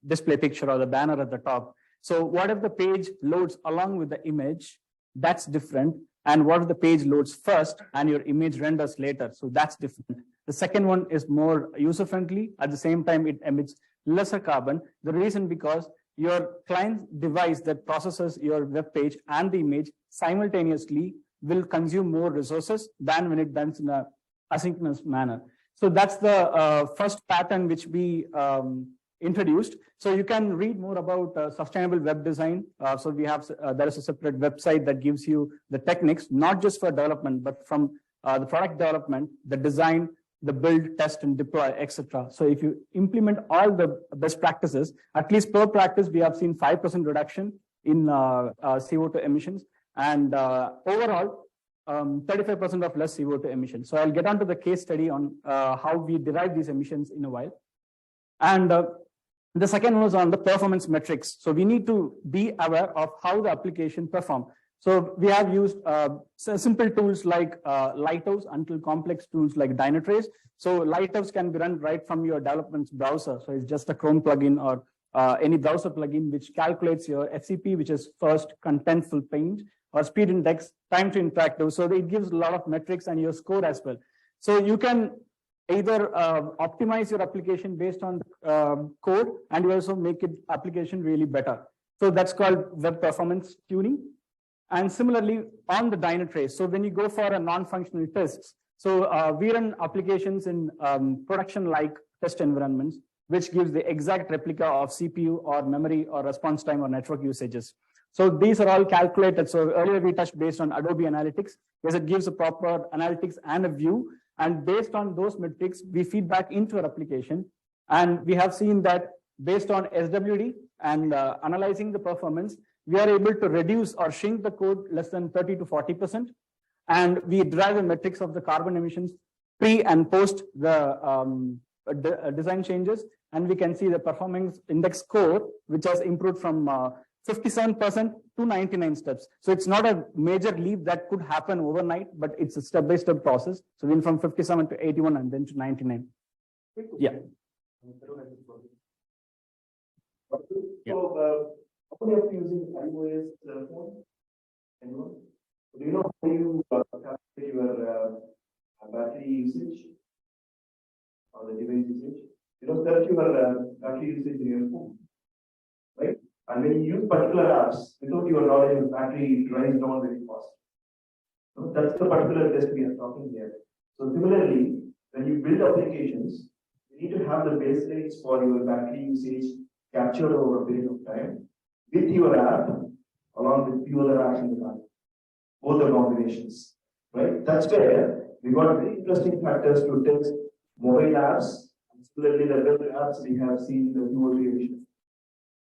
display picture or the banner at the top. So what if the page loads along with the image? That's different. And what if the page loads first and your image renders later? So that's different. The second one is more user-friendly. At the same time, it emits lesser carbon. The reason because your client device that processes your web page and the image simultaneously will consume more resources than when it does in a asynchronous manner. So that's the first pattern which we introduced. So you can read more about sustainable web design. So we have, there is a separate website that gives you the techniques, not just for development, but from the product development, the design, the build, test, and deploy, etc. So if you implement all the best practices, at least per practice, we have seen 5% reduction in CO2 emissions, and overall, 35% of less CO2 emissions. So I'll get onto the case study on how we derive these emissions in a while. And the second was on the performance metrics. So we need to be aware of how the application perform. So we have used simple tools like Lighthouse until complex tools like Dynatrace. So Lighthouse can be run right from your development browser. So it's just a Chrome plugin or any browser plugin which calculates your FCP, which is first contentful page, or speed index, time to interactive. So it gives a lot of metrics and your score as well. So you can either optimize your application based on code, and you also make it application really better. So that's called web performance tuning. And similarly on the Dynatrace, so when you go for a non-functional tests, so we run applications in production-like test environments, which gives the exact replica of CPU or memory or response time or network usages. So these are all calculated. So earlier we touched based on Adobe Analytics, because it gives a proper analytics and a view. And based on those metrics, we feed back into our application. And we have seen that based on SWD and analyzing the performance, we are able to reduce or shrink the code less than 30 to 40%. And we derive the metrics of the carbon emissions pre and post the design changes. And we can see the performance index score, which has improved from 57% to 99 steps. So it's not a major leap that could happen overnight, but it's a step-by-step process. So we went from 57 to 81 and then to 99. Yeah. So, how many of you using iOS phone? Anyone? Do you know how you calculate your battery usage or the device usage? You know, search your battery usage in your phone, right? And when you use particular apps, without your knowledge, your battery dries down very fast. So that's the particular test we are talking here. So similarly, when you build applications, you need to have the base rates for your battery usage captured over a period of time with your app, along with few other apps in the back, both the combinations, right? That's where we got very interesting factors to test mobile apps. Similarly, the web apps we have seen the CO2 emission.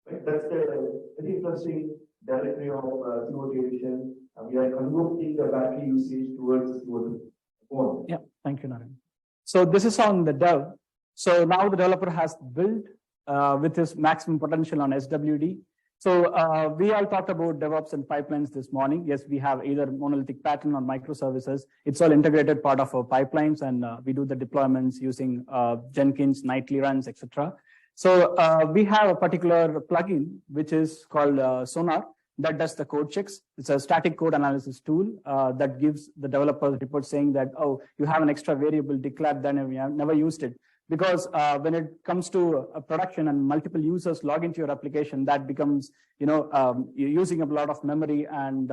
Right? That's the very interesting directory of CO2 emission. We are converting the battery usage towards the CO2. Yeah, thank you, Naren. So this is on the dev. So now the developer has built with his maximum potential on SWD. So we all talked about DevOps and pipelines this morning. Yes, we have either monolithic pattern or microservices. It's all integrated part of our pipelines, and we do the deployments using Jenkins, nightly runs, etc. So we have a particular plugin which is called Sonar that does the code checks. It's a static code analysis tool that gives the developers report saying that, oh, you have an extra variable declared, then we have never used it. Because when it comes to a production and multiple users log into your application, that becomes, you're using a lot of memory, and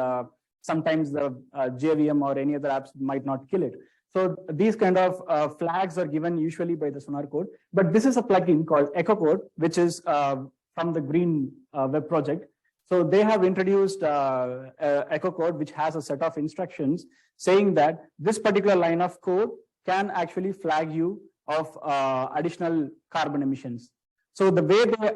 sometimes the JVM or any other apps might not kill it. So these kind of flags are given usually by the Sonar code. But this is a plugin called Echo Code, which is from the Green Web project. So they have introduced Echo Code, which has a set of instructions saying that this particular line of code can actually flag you of additional carbon emissions. So the way they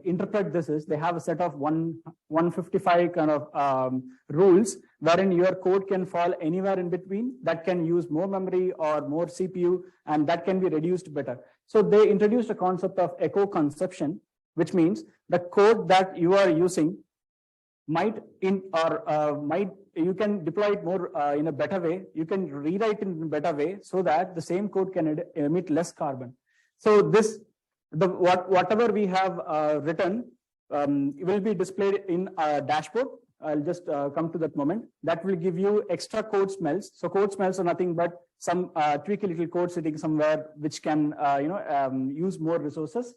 interpret this is they have a set of 155 kind of rules wherein your code can fall anywhere in between, that can use more memory or more CPU, and that can be reduced better. So they introduced a concept of echo conception, which means the code that you are using you can deploy it more in a better way. You can rewrite it in a better way so that the same code can emit less carbon. So whatever we have written will be displayed in a dashboard. I'll just come to that moment. That will give you extra code smells. So code smells are nothing but some tweaky little code sitting somewhere which can use more resources.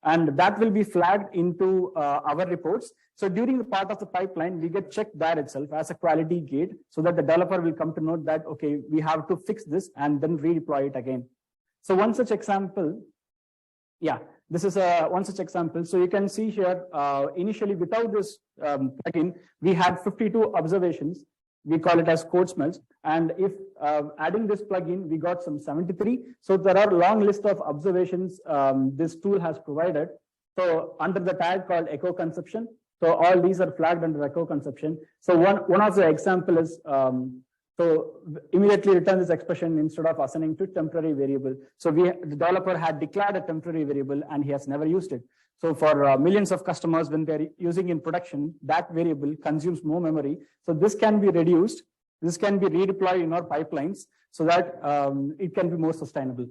And that will be flagged into our reports. So during the part of the pipeline, we get checked there itself as a quality gate so that the developer will come to know that, okay, we have to fix this and then redeploy it again. So one such example, this is one such example. So you can see here, initially without this plugin, we had 52 observations. We call it as code smells. And if adding this plugin, we got some 73. So there are a long list of observations this tool has provided. So under the tag called echo conception, so all these are flagged under echo conception. So one of the example is, so immediately return this expression instead of assigning to temporary variable. So the developer had declared a temporary variable and he has never used it. So for millions of customers, when they're using in production, that variable consumes more memory. So this can be reduced. This can be redeployed in our pipelines so that it can be more sustainable.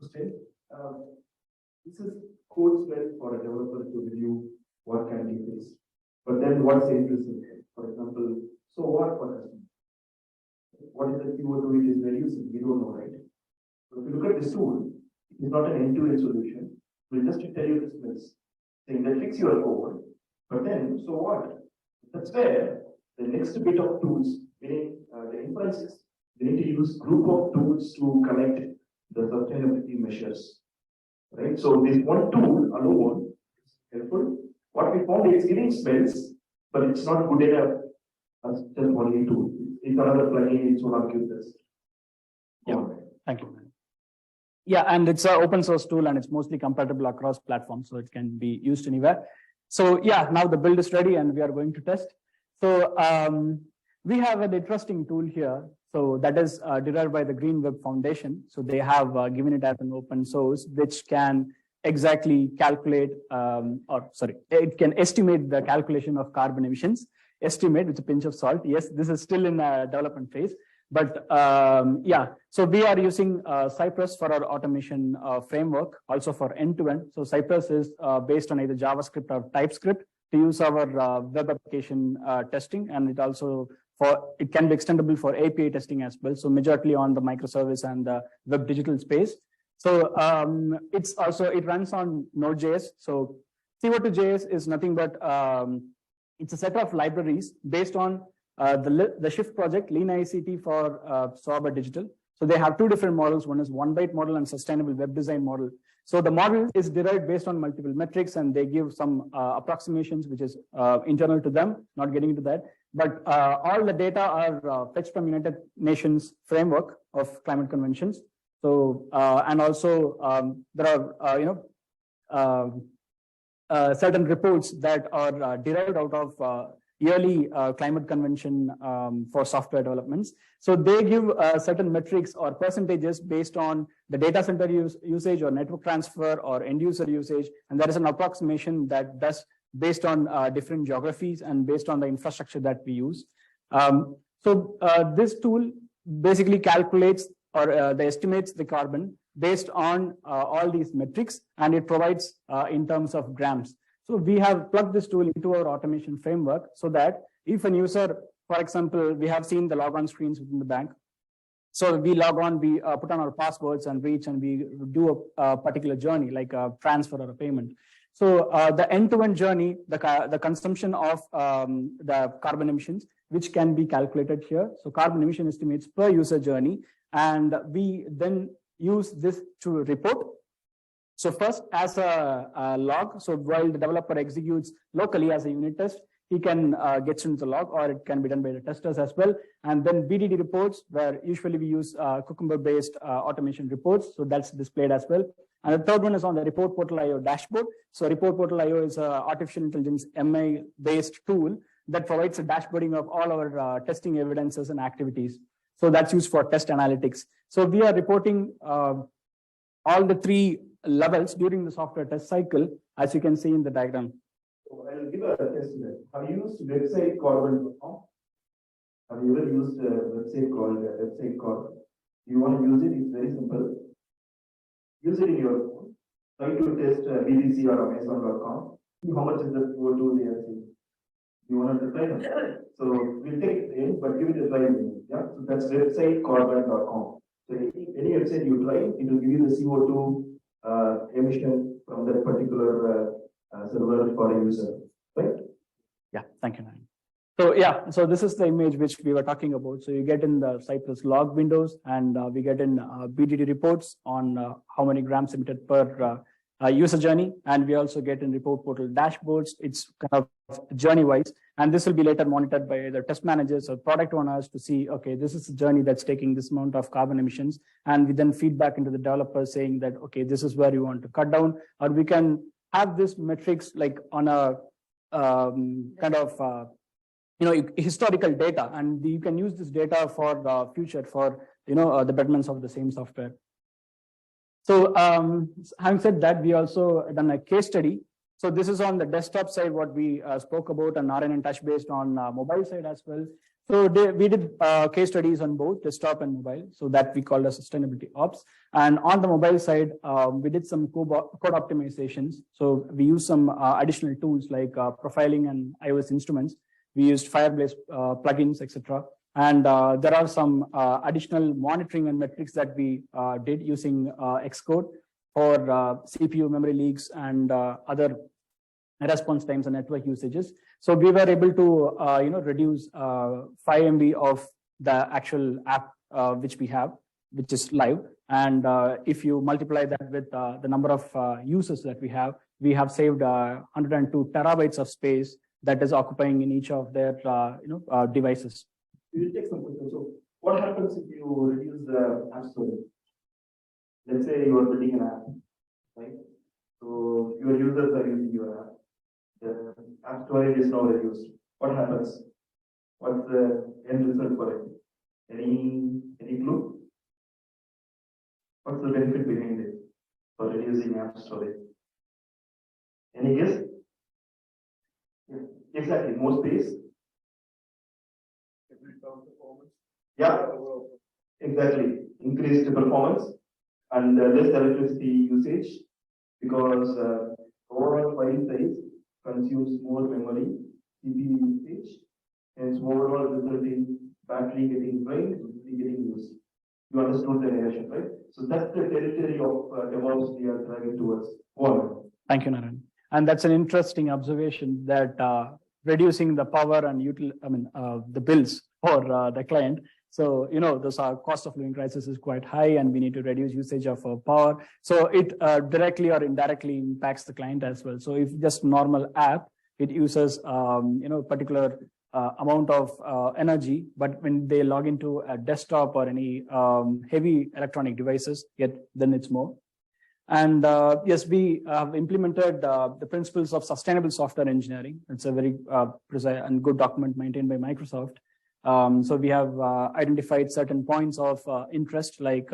This is code smell for a developer to review what can be fixed. But then what's the interest in it? For example, so what for customer? What is the CO2 it is reducing? We don't know, right? So if you look at this tool, it is not an end-to-end solution. We'll just tell you the smells, saying that fix your code, but then, so what? That's where the next bit of tools, meaning the inferences, we need to use group of tools to connect the sustainability measures, right? So this one tool alone is helpful. What we found is giving smells, but it's not good enough as just only tool. It's another plugin, it's one of this. Yeah, thank you. Yeah, and it's an open source tool and it's mostly compatible across platforms, so it can be used anywhere. So yeah, now the build is ready and we are going to test. So we have an interesting tool here. So that is derived by the Green Web Foundation. So they have given it as an open source, which can exactly calculate, it can estimate the calculation of carbon emissions. Estimate with a pinch of salt. Yes, this is still in development phase. But yeah, so we are using Cypress for our automation framework, also for end-to-end. So Cypress is based on either JavaScript or TypeScript to use our web application testing, and it can be extendable for API testing as well. So majorly on the microservice and the web digital space. So it runs on Node.js. So CO2.js is nothing but it's a set of libraries based on the Shift project, Lean ICT for Sober Digital. So they have two different models. One is one-byte model and sustainable web design model. So the model is derived based on multiple metrics, and they give some approximations, which is internal to them, not getting into that. But all the data are fetched from United Nations framework of climate conventions. So, and also there are, certain reports that are derived out of yearly climate convention for software developments. So they give certain metrics or percentages based on the data center usage or network transfer or end user usage. And there is an approximation that does based on different geographies and based on the infrastructure that we use. So this tool basically calculates or the estimates the carbon based on all these metrics, and it provides in terms of grams. So we have plugged this tool into our automation framework so that if a user, for example, we have seen the logon screens within the bank. So we log on, we put on our passwords and reach, and we do a particular journey like a transfer or a payment. So the end-to-end journey, the consumption of the carbon emissions, which can be calculated here. So carbon emission estimates per user journey, and we then use this to report. So first, as a log, so while the developer executes locally as a unit test, he can get into the log, or it can be done by the testers as well. And then BDD reports, where usually we use Cucumber-based automation reports. So that's displayed as well. And the third one is on the Report Portal IO dashboard. So Report Portal IO is an artificial intelligence MI-based tool that provides a dashboarding of all our testing evidences and activities. So that's used for test analytics. So we are reporting all the three levels during the software test cycle, as you can see in the diagram. So I'll give a test here. Have you used website carbon.com? Have you ever used a website called website carbon? You want to use it? It's very simple. Use it in your phone. Try to test BBC or Amazon.com. See how much is the CO2 they are saying. You want to try them? So we'll take it in, but give it a try. Yeah. So that's website carbon.com. So any website you try, it will give you the CO2 emission from that particular server for a user, right? Yeah, thank you, Narayan. So yeah, so this is the image which we were talking about. So you get in the Cypress log windows, and we get in BDD reports on how many grams emitted per user journey, and we also get in report portal dashboards. It's kind of journey-wise, and this will be later monitored by either test managers or product owners to see, okay, this is a journey that's taking this amount of carbon emissions, and we then feed back into the developers saying that, okay, this is where you want to cut down, or we can have this metrics like on a kind of historical data, and you can use this data for the future for the betterments of the same software. So having said that, we also done a case study. So this is on the desktop side, what we spoke about, and Narayan touched based on mobile side as well. So we did case studies on both desktop and mobile, so that we called as sustainability ops. And on the mobile side, we did some code optimizations. So we used some additional tools like profiling and iOS instruments. We used Fireblaze plugins, etc. And there are some additional monitoring and metrics that we did using Xcode for CPU memory leaks and other response times and network usages. So we were able to reduce 5 MB of the actual app which we have, which is live. And if you multiply that with the number of users that we have saved 102 terabytes of space that is occupying in each of their devices. We will take some questions. So what happens if you reduce the app storage? Let's say you are building an app, right? So your users are using your app. The app storage is now reduced. What happens? What's the end result for it? Any clue? What's the benefit behind it for reducing app storage? Any guess? Yeah, exactly, more space. Yeah, exactly. Increased performance and less electricity usage because overall file size consumes more memory, CPU usage, hence overall resulting battery getting drained, battery getting used. You understood the narration, right? So that's the territory of DevOps we are driving towards. One. Thank you, Naren. And that's an interesting observation that reducing the power and the bills for the client. So, those are cost of living crisis is quite high and we need to reduce usage of power. So it directly or indirectly impacts the client as well. So if just normal app, it uses, particular amount of energy, but when they log into a desktop or any heavy electronic devices, then it's more. And yes, we have implemented the principles of sustainable software engineering. It's a very precise and good document maintained by Microsoft. So we have identified certain points of interest like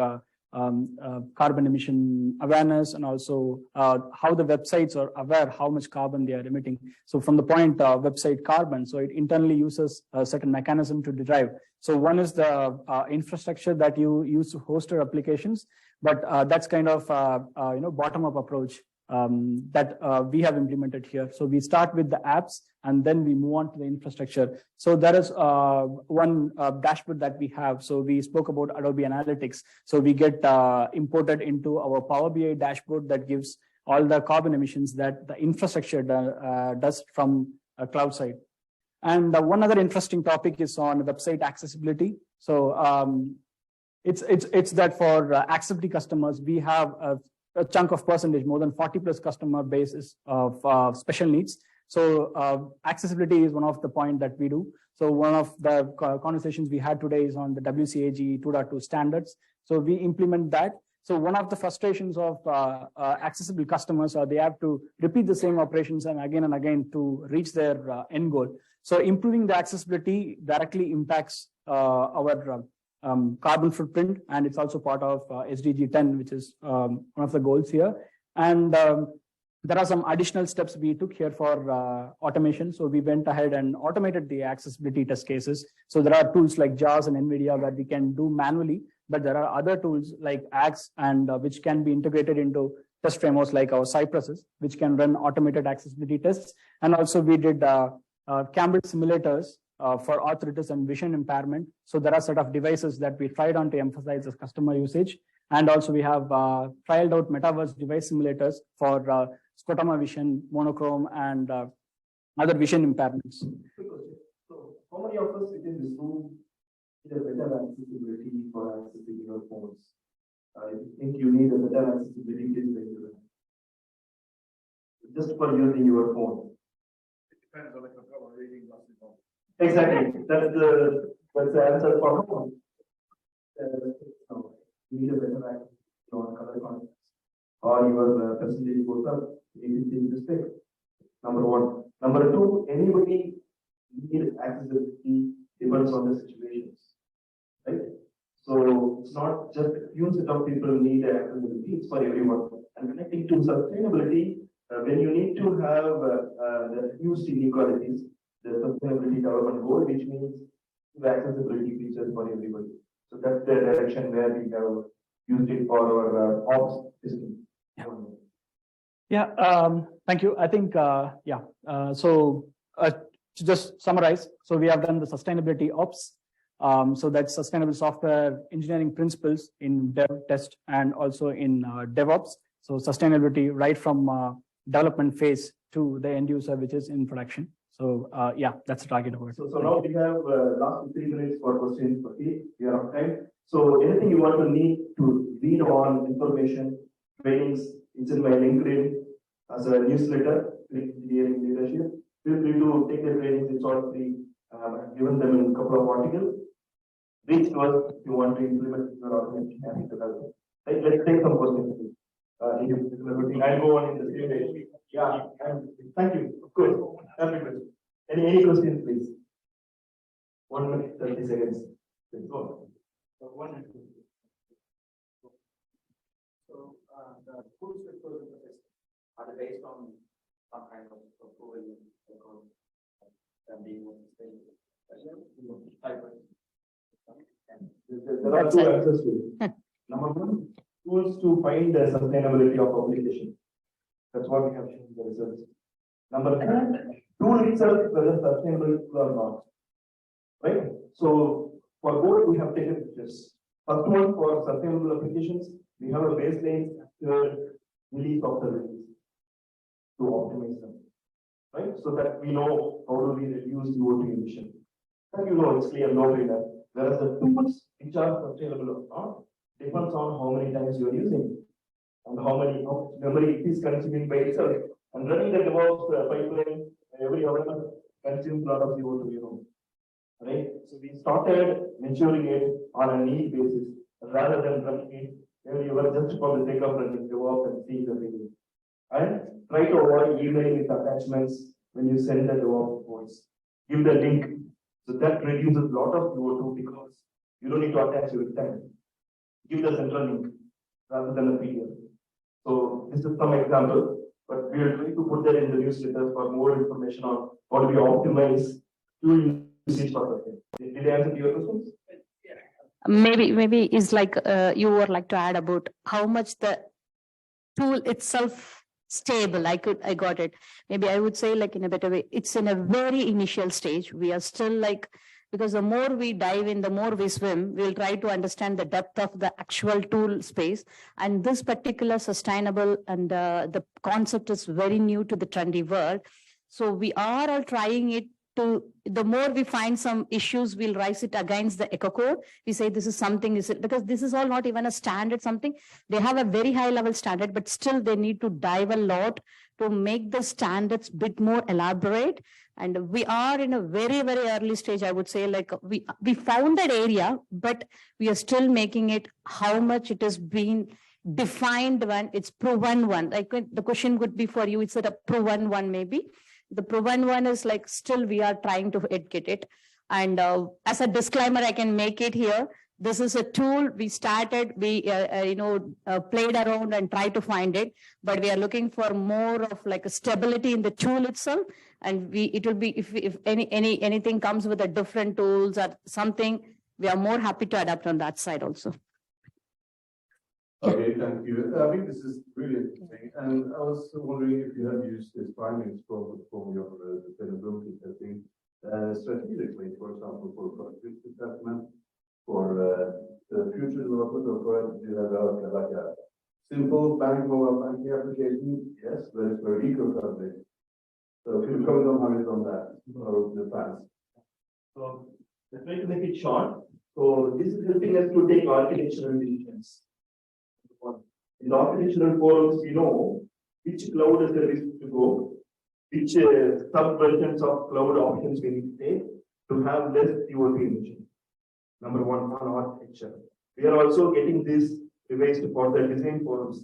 carbon emission awareness and also how the websites are aware how much carbon they are emitting. So from the point website carbon, so it internally uses a certain mechanism to derive. So one is the infrastructure that you use to host your applications, but that's kind of bottom-up approach that we have implemented here. So we start with the apps and then we move on to the infrastructure. So there is one dashboard that we have. So we spoke about Adobe Analytics. So we get imported into our Power BI dashboard that gives all the carbon emissions that the infrastructure does from a cloud side. And one other interesting topic is on website accessibility. So it's that for accessibility customers, we have a chunk of percentage, more than 40+ customer bases of special needs. So accessibility is one of the point that we do. So one of the conversations we had today is on the WCAG 2.2 standards. So we implement that. So one of the frustrations of accessible customers are they have to repeat the same operations and again to reach their end goal. So improving the accessibility directly impacts our carbon footprint, and it's also part of SDG 10, which is one of the goals here. And there are some additional steps we took here for automation. So we went ahead and automated the accessibility test cases. So there are tools like JAWS and NVIDIA where we can do manually, but there are other tools like AGILE and which can be integrated into test frameworks like our Cypresses, which can run automated accessibility tests. And also we did Cambridge simulators for arthritis and vision impairment. So there are a set of devices that we tried on to emphasize the customer usage. And also we have trialed out metaverse device simulators for scotoma vision, monochrome, and other vision impairments. So how many of us within this room need a better accessibility for accessing your phones? I think you need a better accessibility just for using your phone. It depends on if I've got my reading glasses on. Exactly. That's the answer for phone. You need a better access on color contrast. Or your percentage goes up, you need to change the spec. Number one. Number two, anybody need accessibility depends on the situations. Right? So it's not just a few set of people need accessibility, it's for everyone. And connecting to sustainability, when you need to have the reduced inequalities, the sustainability development goal, which means the accessibility features for everybody. So that's the direction where we have used it for our ops system. Yeah, thank you. I think, so to just summarize, so we have done the sustainability ops. So that's sustainable software engineering principles in dev, test, and also in DevOps. So sustainability right from development phase to the end user, which is in production. So yeah, that's the target of it. So now we have last 3 minutes for questions. Okay, we are on time. So anything you want to need to read on information, trainings, it's in my LinkedIn as a newsletter, Engineering Leadership. Feel free to take the trainings, it's all free. I've given them in a couple of articles. Reach to us if you want to implement your organization. Let's take some questions. I'll go on in the same way. Yeah, thank you. Good. Any questions, please? 1 minute, 30 seconds. Let's go. So, the tools that go into this are they based on some kind of approval and being able to stay? There are two answers to it. Number one, tools to find the sustainability of application. That's what we have shown in the results. Number two, tool itself, whether sustainable or not. Right? So for both, we have taken this. First one, for sustainable applications, we have a baseline release of the release to optimize them. Right? So that we know how do we reduce CO2 emission. And you know it's clear, no brainer. Whereas the tools which are sustainable or not depends on how many times you are using and how memory it is consuming by itself. And running the DevOps pipeline every hour consumes a lot of CO2, you know. Right? So we started maturing it on a need basis rather than running it every hour just for the sake of running DevOps and seeing the video. And try to avoid email with attachments when you send the DevOps reports. Give the link. So that reduces a lot of CO2 because you don't need to attach every time. Give the central link rather than a PDF. So this is some example, but we will try to put that in the newsletter for more information on how to be optimized to usage for the thing. Did I answer your questions? Maybe is like you would like to add about how much the tool itself stable. I got it. Maybe I would say like in a better way, it's in a very initial stage. We are still like, because the more we dive in, the more we swim, we'll try to understand the depth of the actual tool space. And this particular sustainable and the concept is very new to the trendy world. So we are all trying it to, the more we find some issues, we'll raise it against the eco code. We say this is something, is it, because this is all not even a standard something. They have a very high level standard, but still they need to dive a lot to make the standards bit more elaborate. And we are in a very, very early stage, I would say, like we found that area, but we are still making it how much it has been defined when it's proven one. Like the question would be for you, it's a proven one maybe. The proven one is like still we are trying to get it. And as a disclaimer, I can make it here. This is a tool we started, we played around and tried to find it, but we are looking for more of like a stability in the tool itself. And it will be, if anything comes with a different tools or something, we are more happy to adapt on that side also. Okay, thank you. I think this is really interesting. And I was wondering if you have used these findings from your sustainability testing strategically, for example, for productivity assessment, for the future development of products. You have like a simple mobile banking application, yes, but it's very eco-friendly. So if you comment on how you've done that, or the plans. So let's try to make it short. So this is helping us to take architectural decisions. In the architectural forums, we know which cloud service to go, which sub-versions of cloud options we need to take to have less CO2 emission. Number one, on architecture. We are also getting this revised for the design forums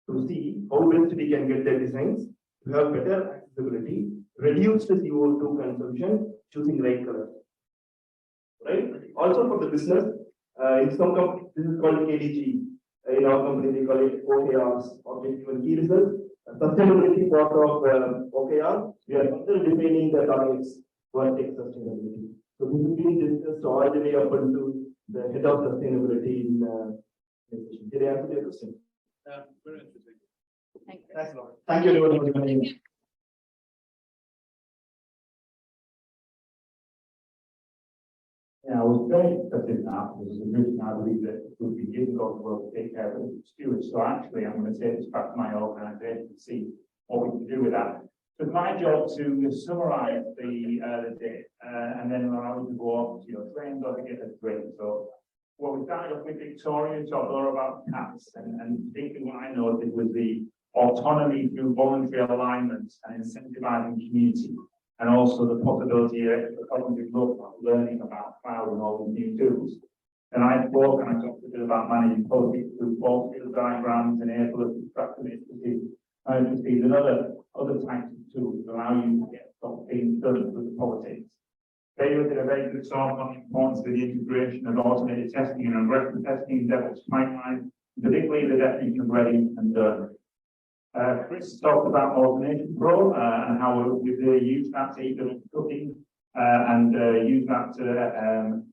to see how best we can get the designs to have better accessibility, reduce the CO2 consumption, choosing right color. Right? Also for the business, in some companies, this is called KDG. In our company, they call it OKRs, objective and key results. Sustainability part of OKR, we are further defining the targets for tech sustainability. So this is being discussed all the way up into the head of sustainability in the Did I answer your question? Very interesting. Thank you. Thanks a lot. Thank you, everyone. Yeah, I was very interested in that. There was a reason I believe that it would be difficult to well take care of stewards. So actually, I'm going to take this back to my organisation and see what we can do with that. So it's my job to summarise the day and then allow you to go off to your trains or to get a drink. So what we started off with Victoria talked a lot about cats and thinking what I noticed was the autonomy through voluntary alignment and incentivising community. And also the possibility of cognitive learning about cloud and all the new tools. And I spoke and I talked a bit about managing politics through force field diagrams and airflow abstraction initiatives. And another to talk on the importance of the integration of automated testing and regression testing in DevOps pipeline, particularly the definition of ready and done. Chris talked about Automation Pro and how we use that to either cooking and use that to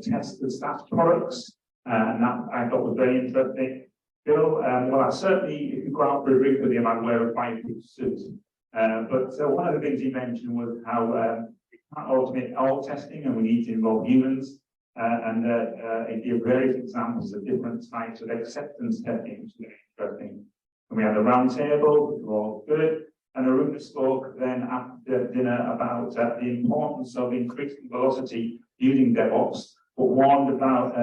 test the SaaS products, and that I thought was very interesting. Bill, well, I certainly, if you go out for a drink with him, I'd wear a fireproof suit. But one of the things he mentioned was how we can't automate all testing and we need to involve humans. And he gave various examples of different types of acceptance testing, which is very interesting. And we had a round table, which were all good. And Aruna spoke then after dinner about the importance of increasing velocity using DevOps, but warned about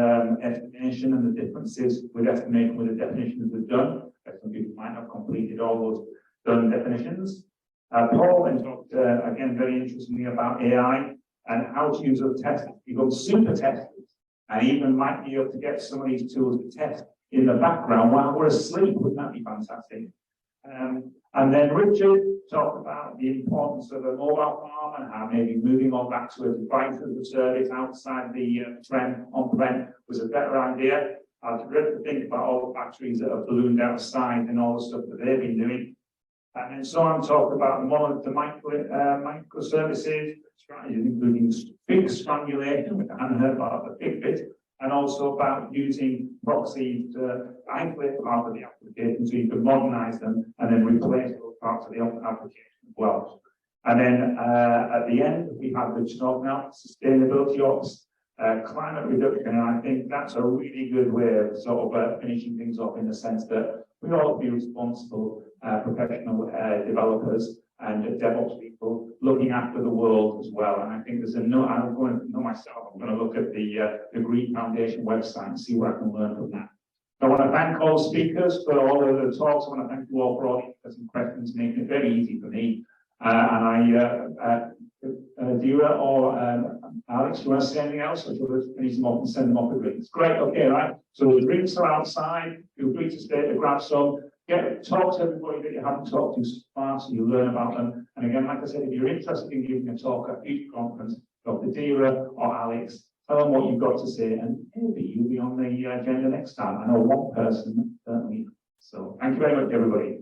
estimation and the differences with estimation with the definitions we've done. Some people might have completed all those done definitions. Paul then talked again very interestingly about AI and how to use those tests to become super testers, and even might be able to get some of these tools to test in the background while we're asleep. Wouldn't that be fantastic? And then Richard talked about the importance of a mobile farm and how maybe moving on back to a device as a service outside the trend on-prem was a better idea. I was great to think about all the factories that have ballooned outside and all the stuff that they've been doing. And then Soren talked about the microservices strategies, including big strangulation, which I hadn't heard about the big bit, and also about using proxies to isolate part of the application so you can modernize them and then replace those parts of the application as well. And then at the end, we have the talk now, sustainability ops, climate reduction, and I think that's a really good way of sort of finishing things off in the sense that we all be responsible professional developers and DevOps people looking after the world as well. And I think there's I'm going to know myself, I'm going to look at the Green Foundation website and see what I can learn from that. I want to thank all speakers for all of the talks. I want to thank you all for all the interesting questions, making it very easy for me. Dira or Alex, do you want to say anything else? Or should we finish them off and send them off the drinks? Great, okay, right. So the drinks are outside. Feel free to stay to grab some. Talk to everybody that you haven't talked to so far so you learn about them. And again, like I said, if you're interested in giving a talk at each conference, Dr. Dira or Alex, tell them what you've got to say, and maybe you'll be on the agenda next time. I know one person certainly. So thank you very much, everybody.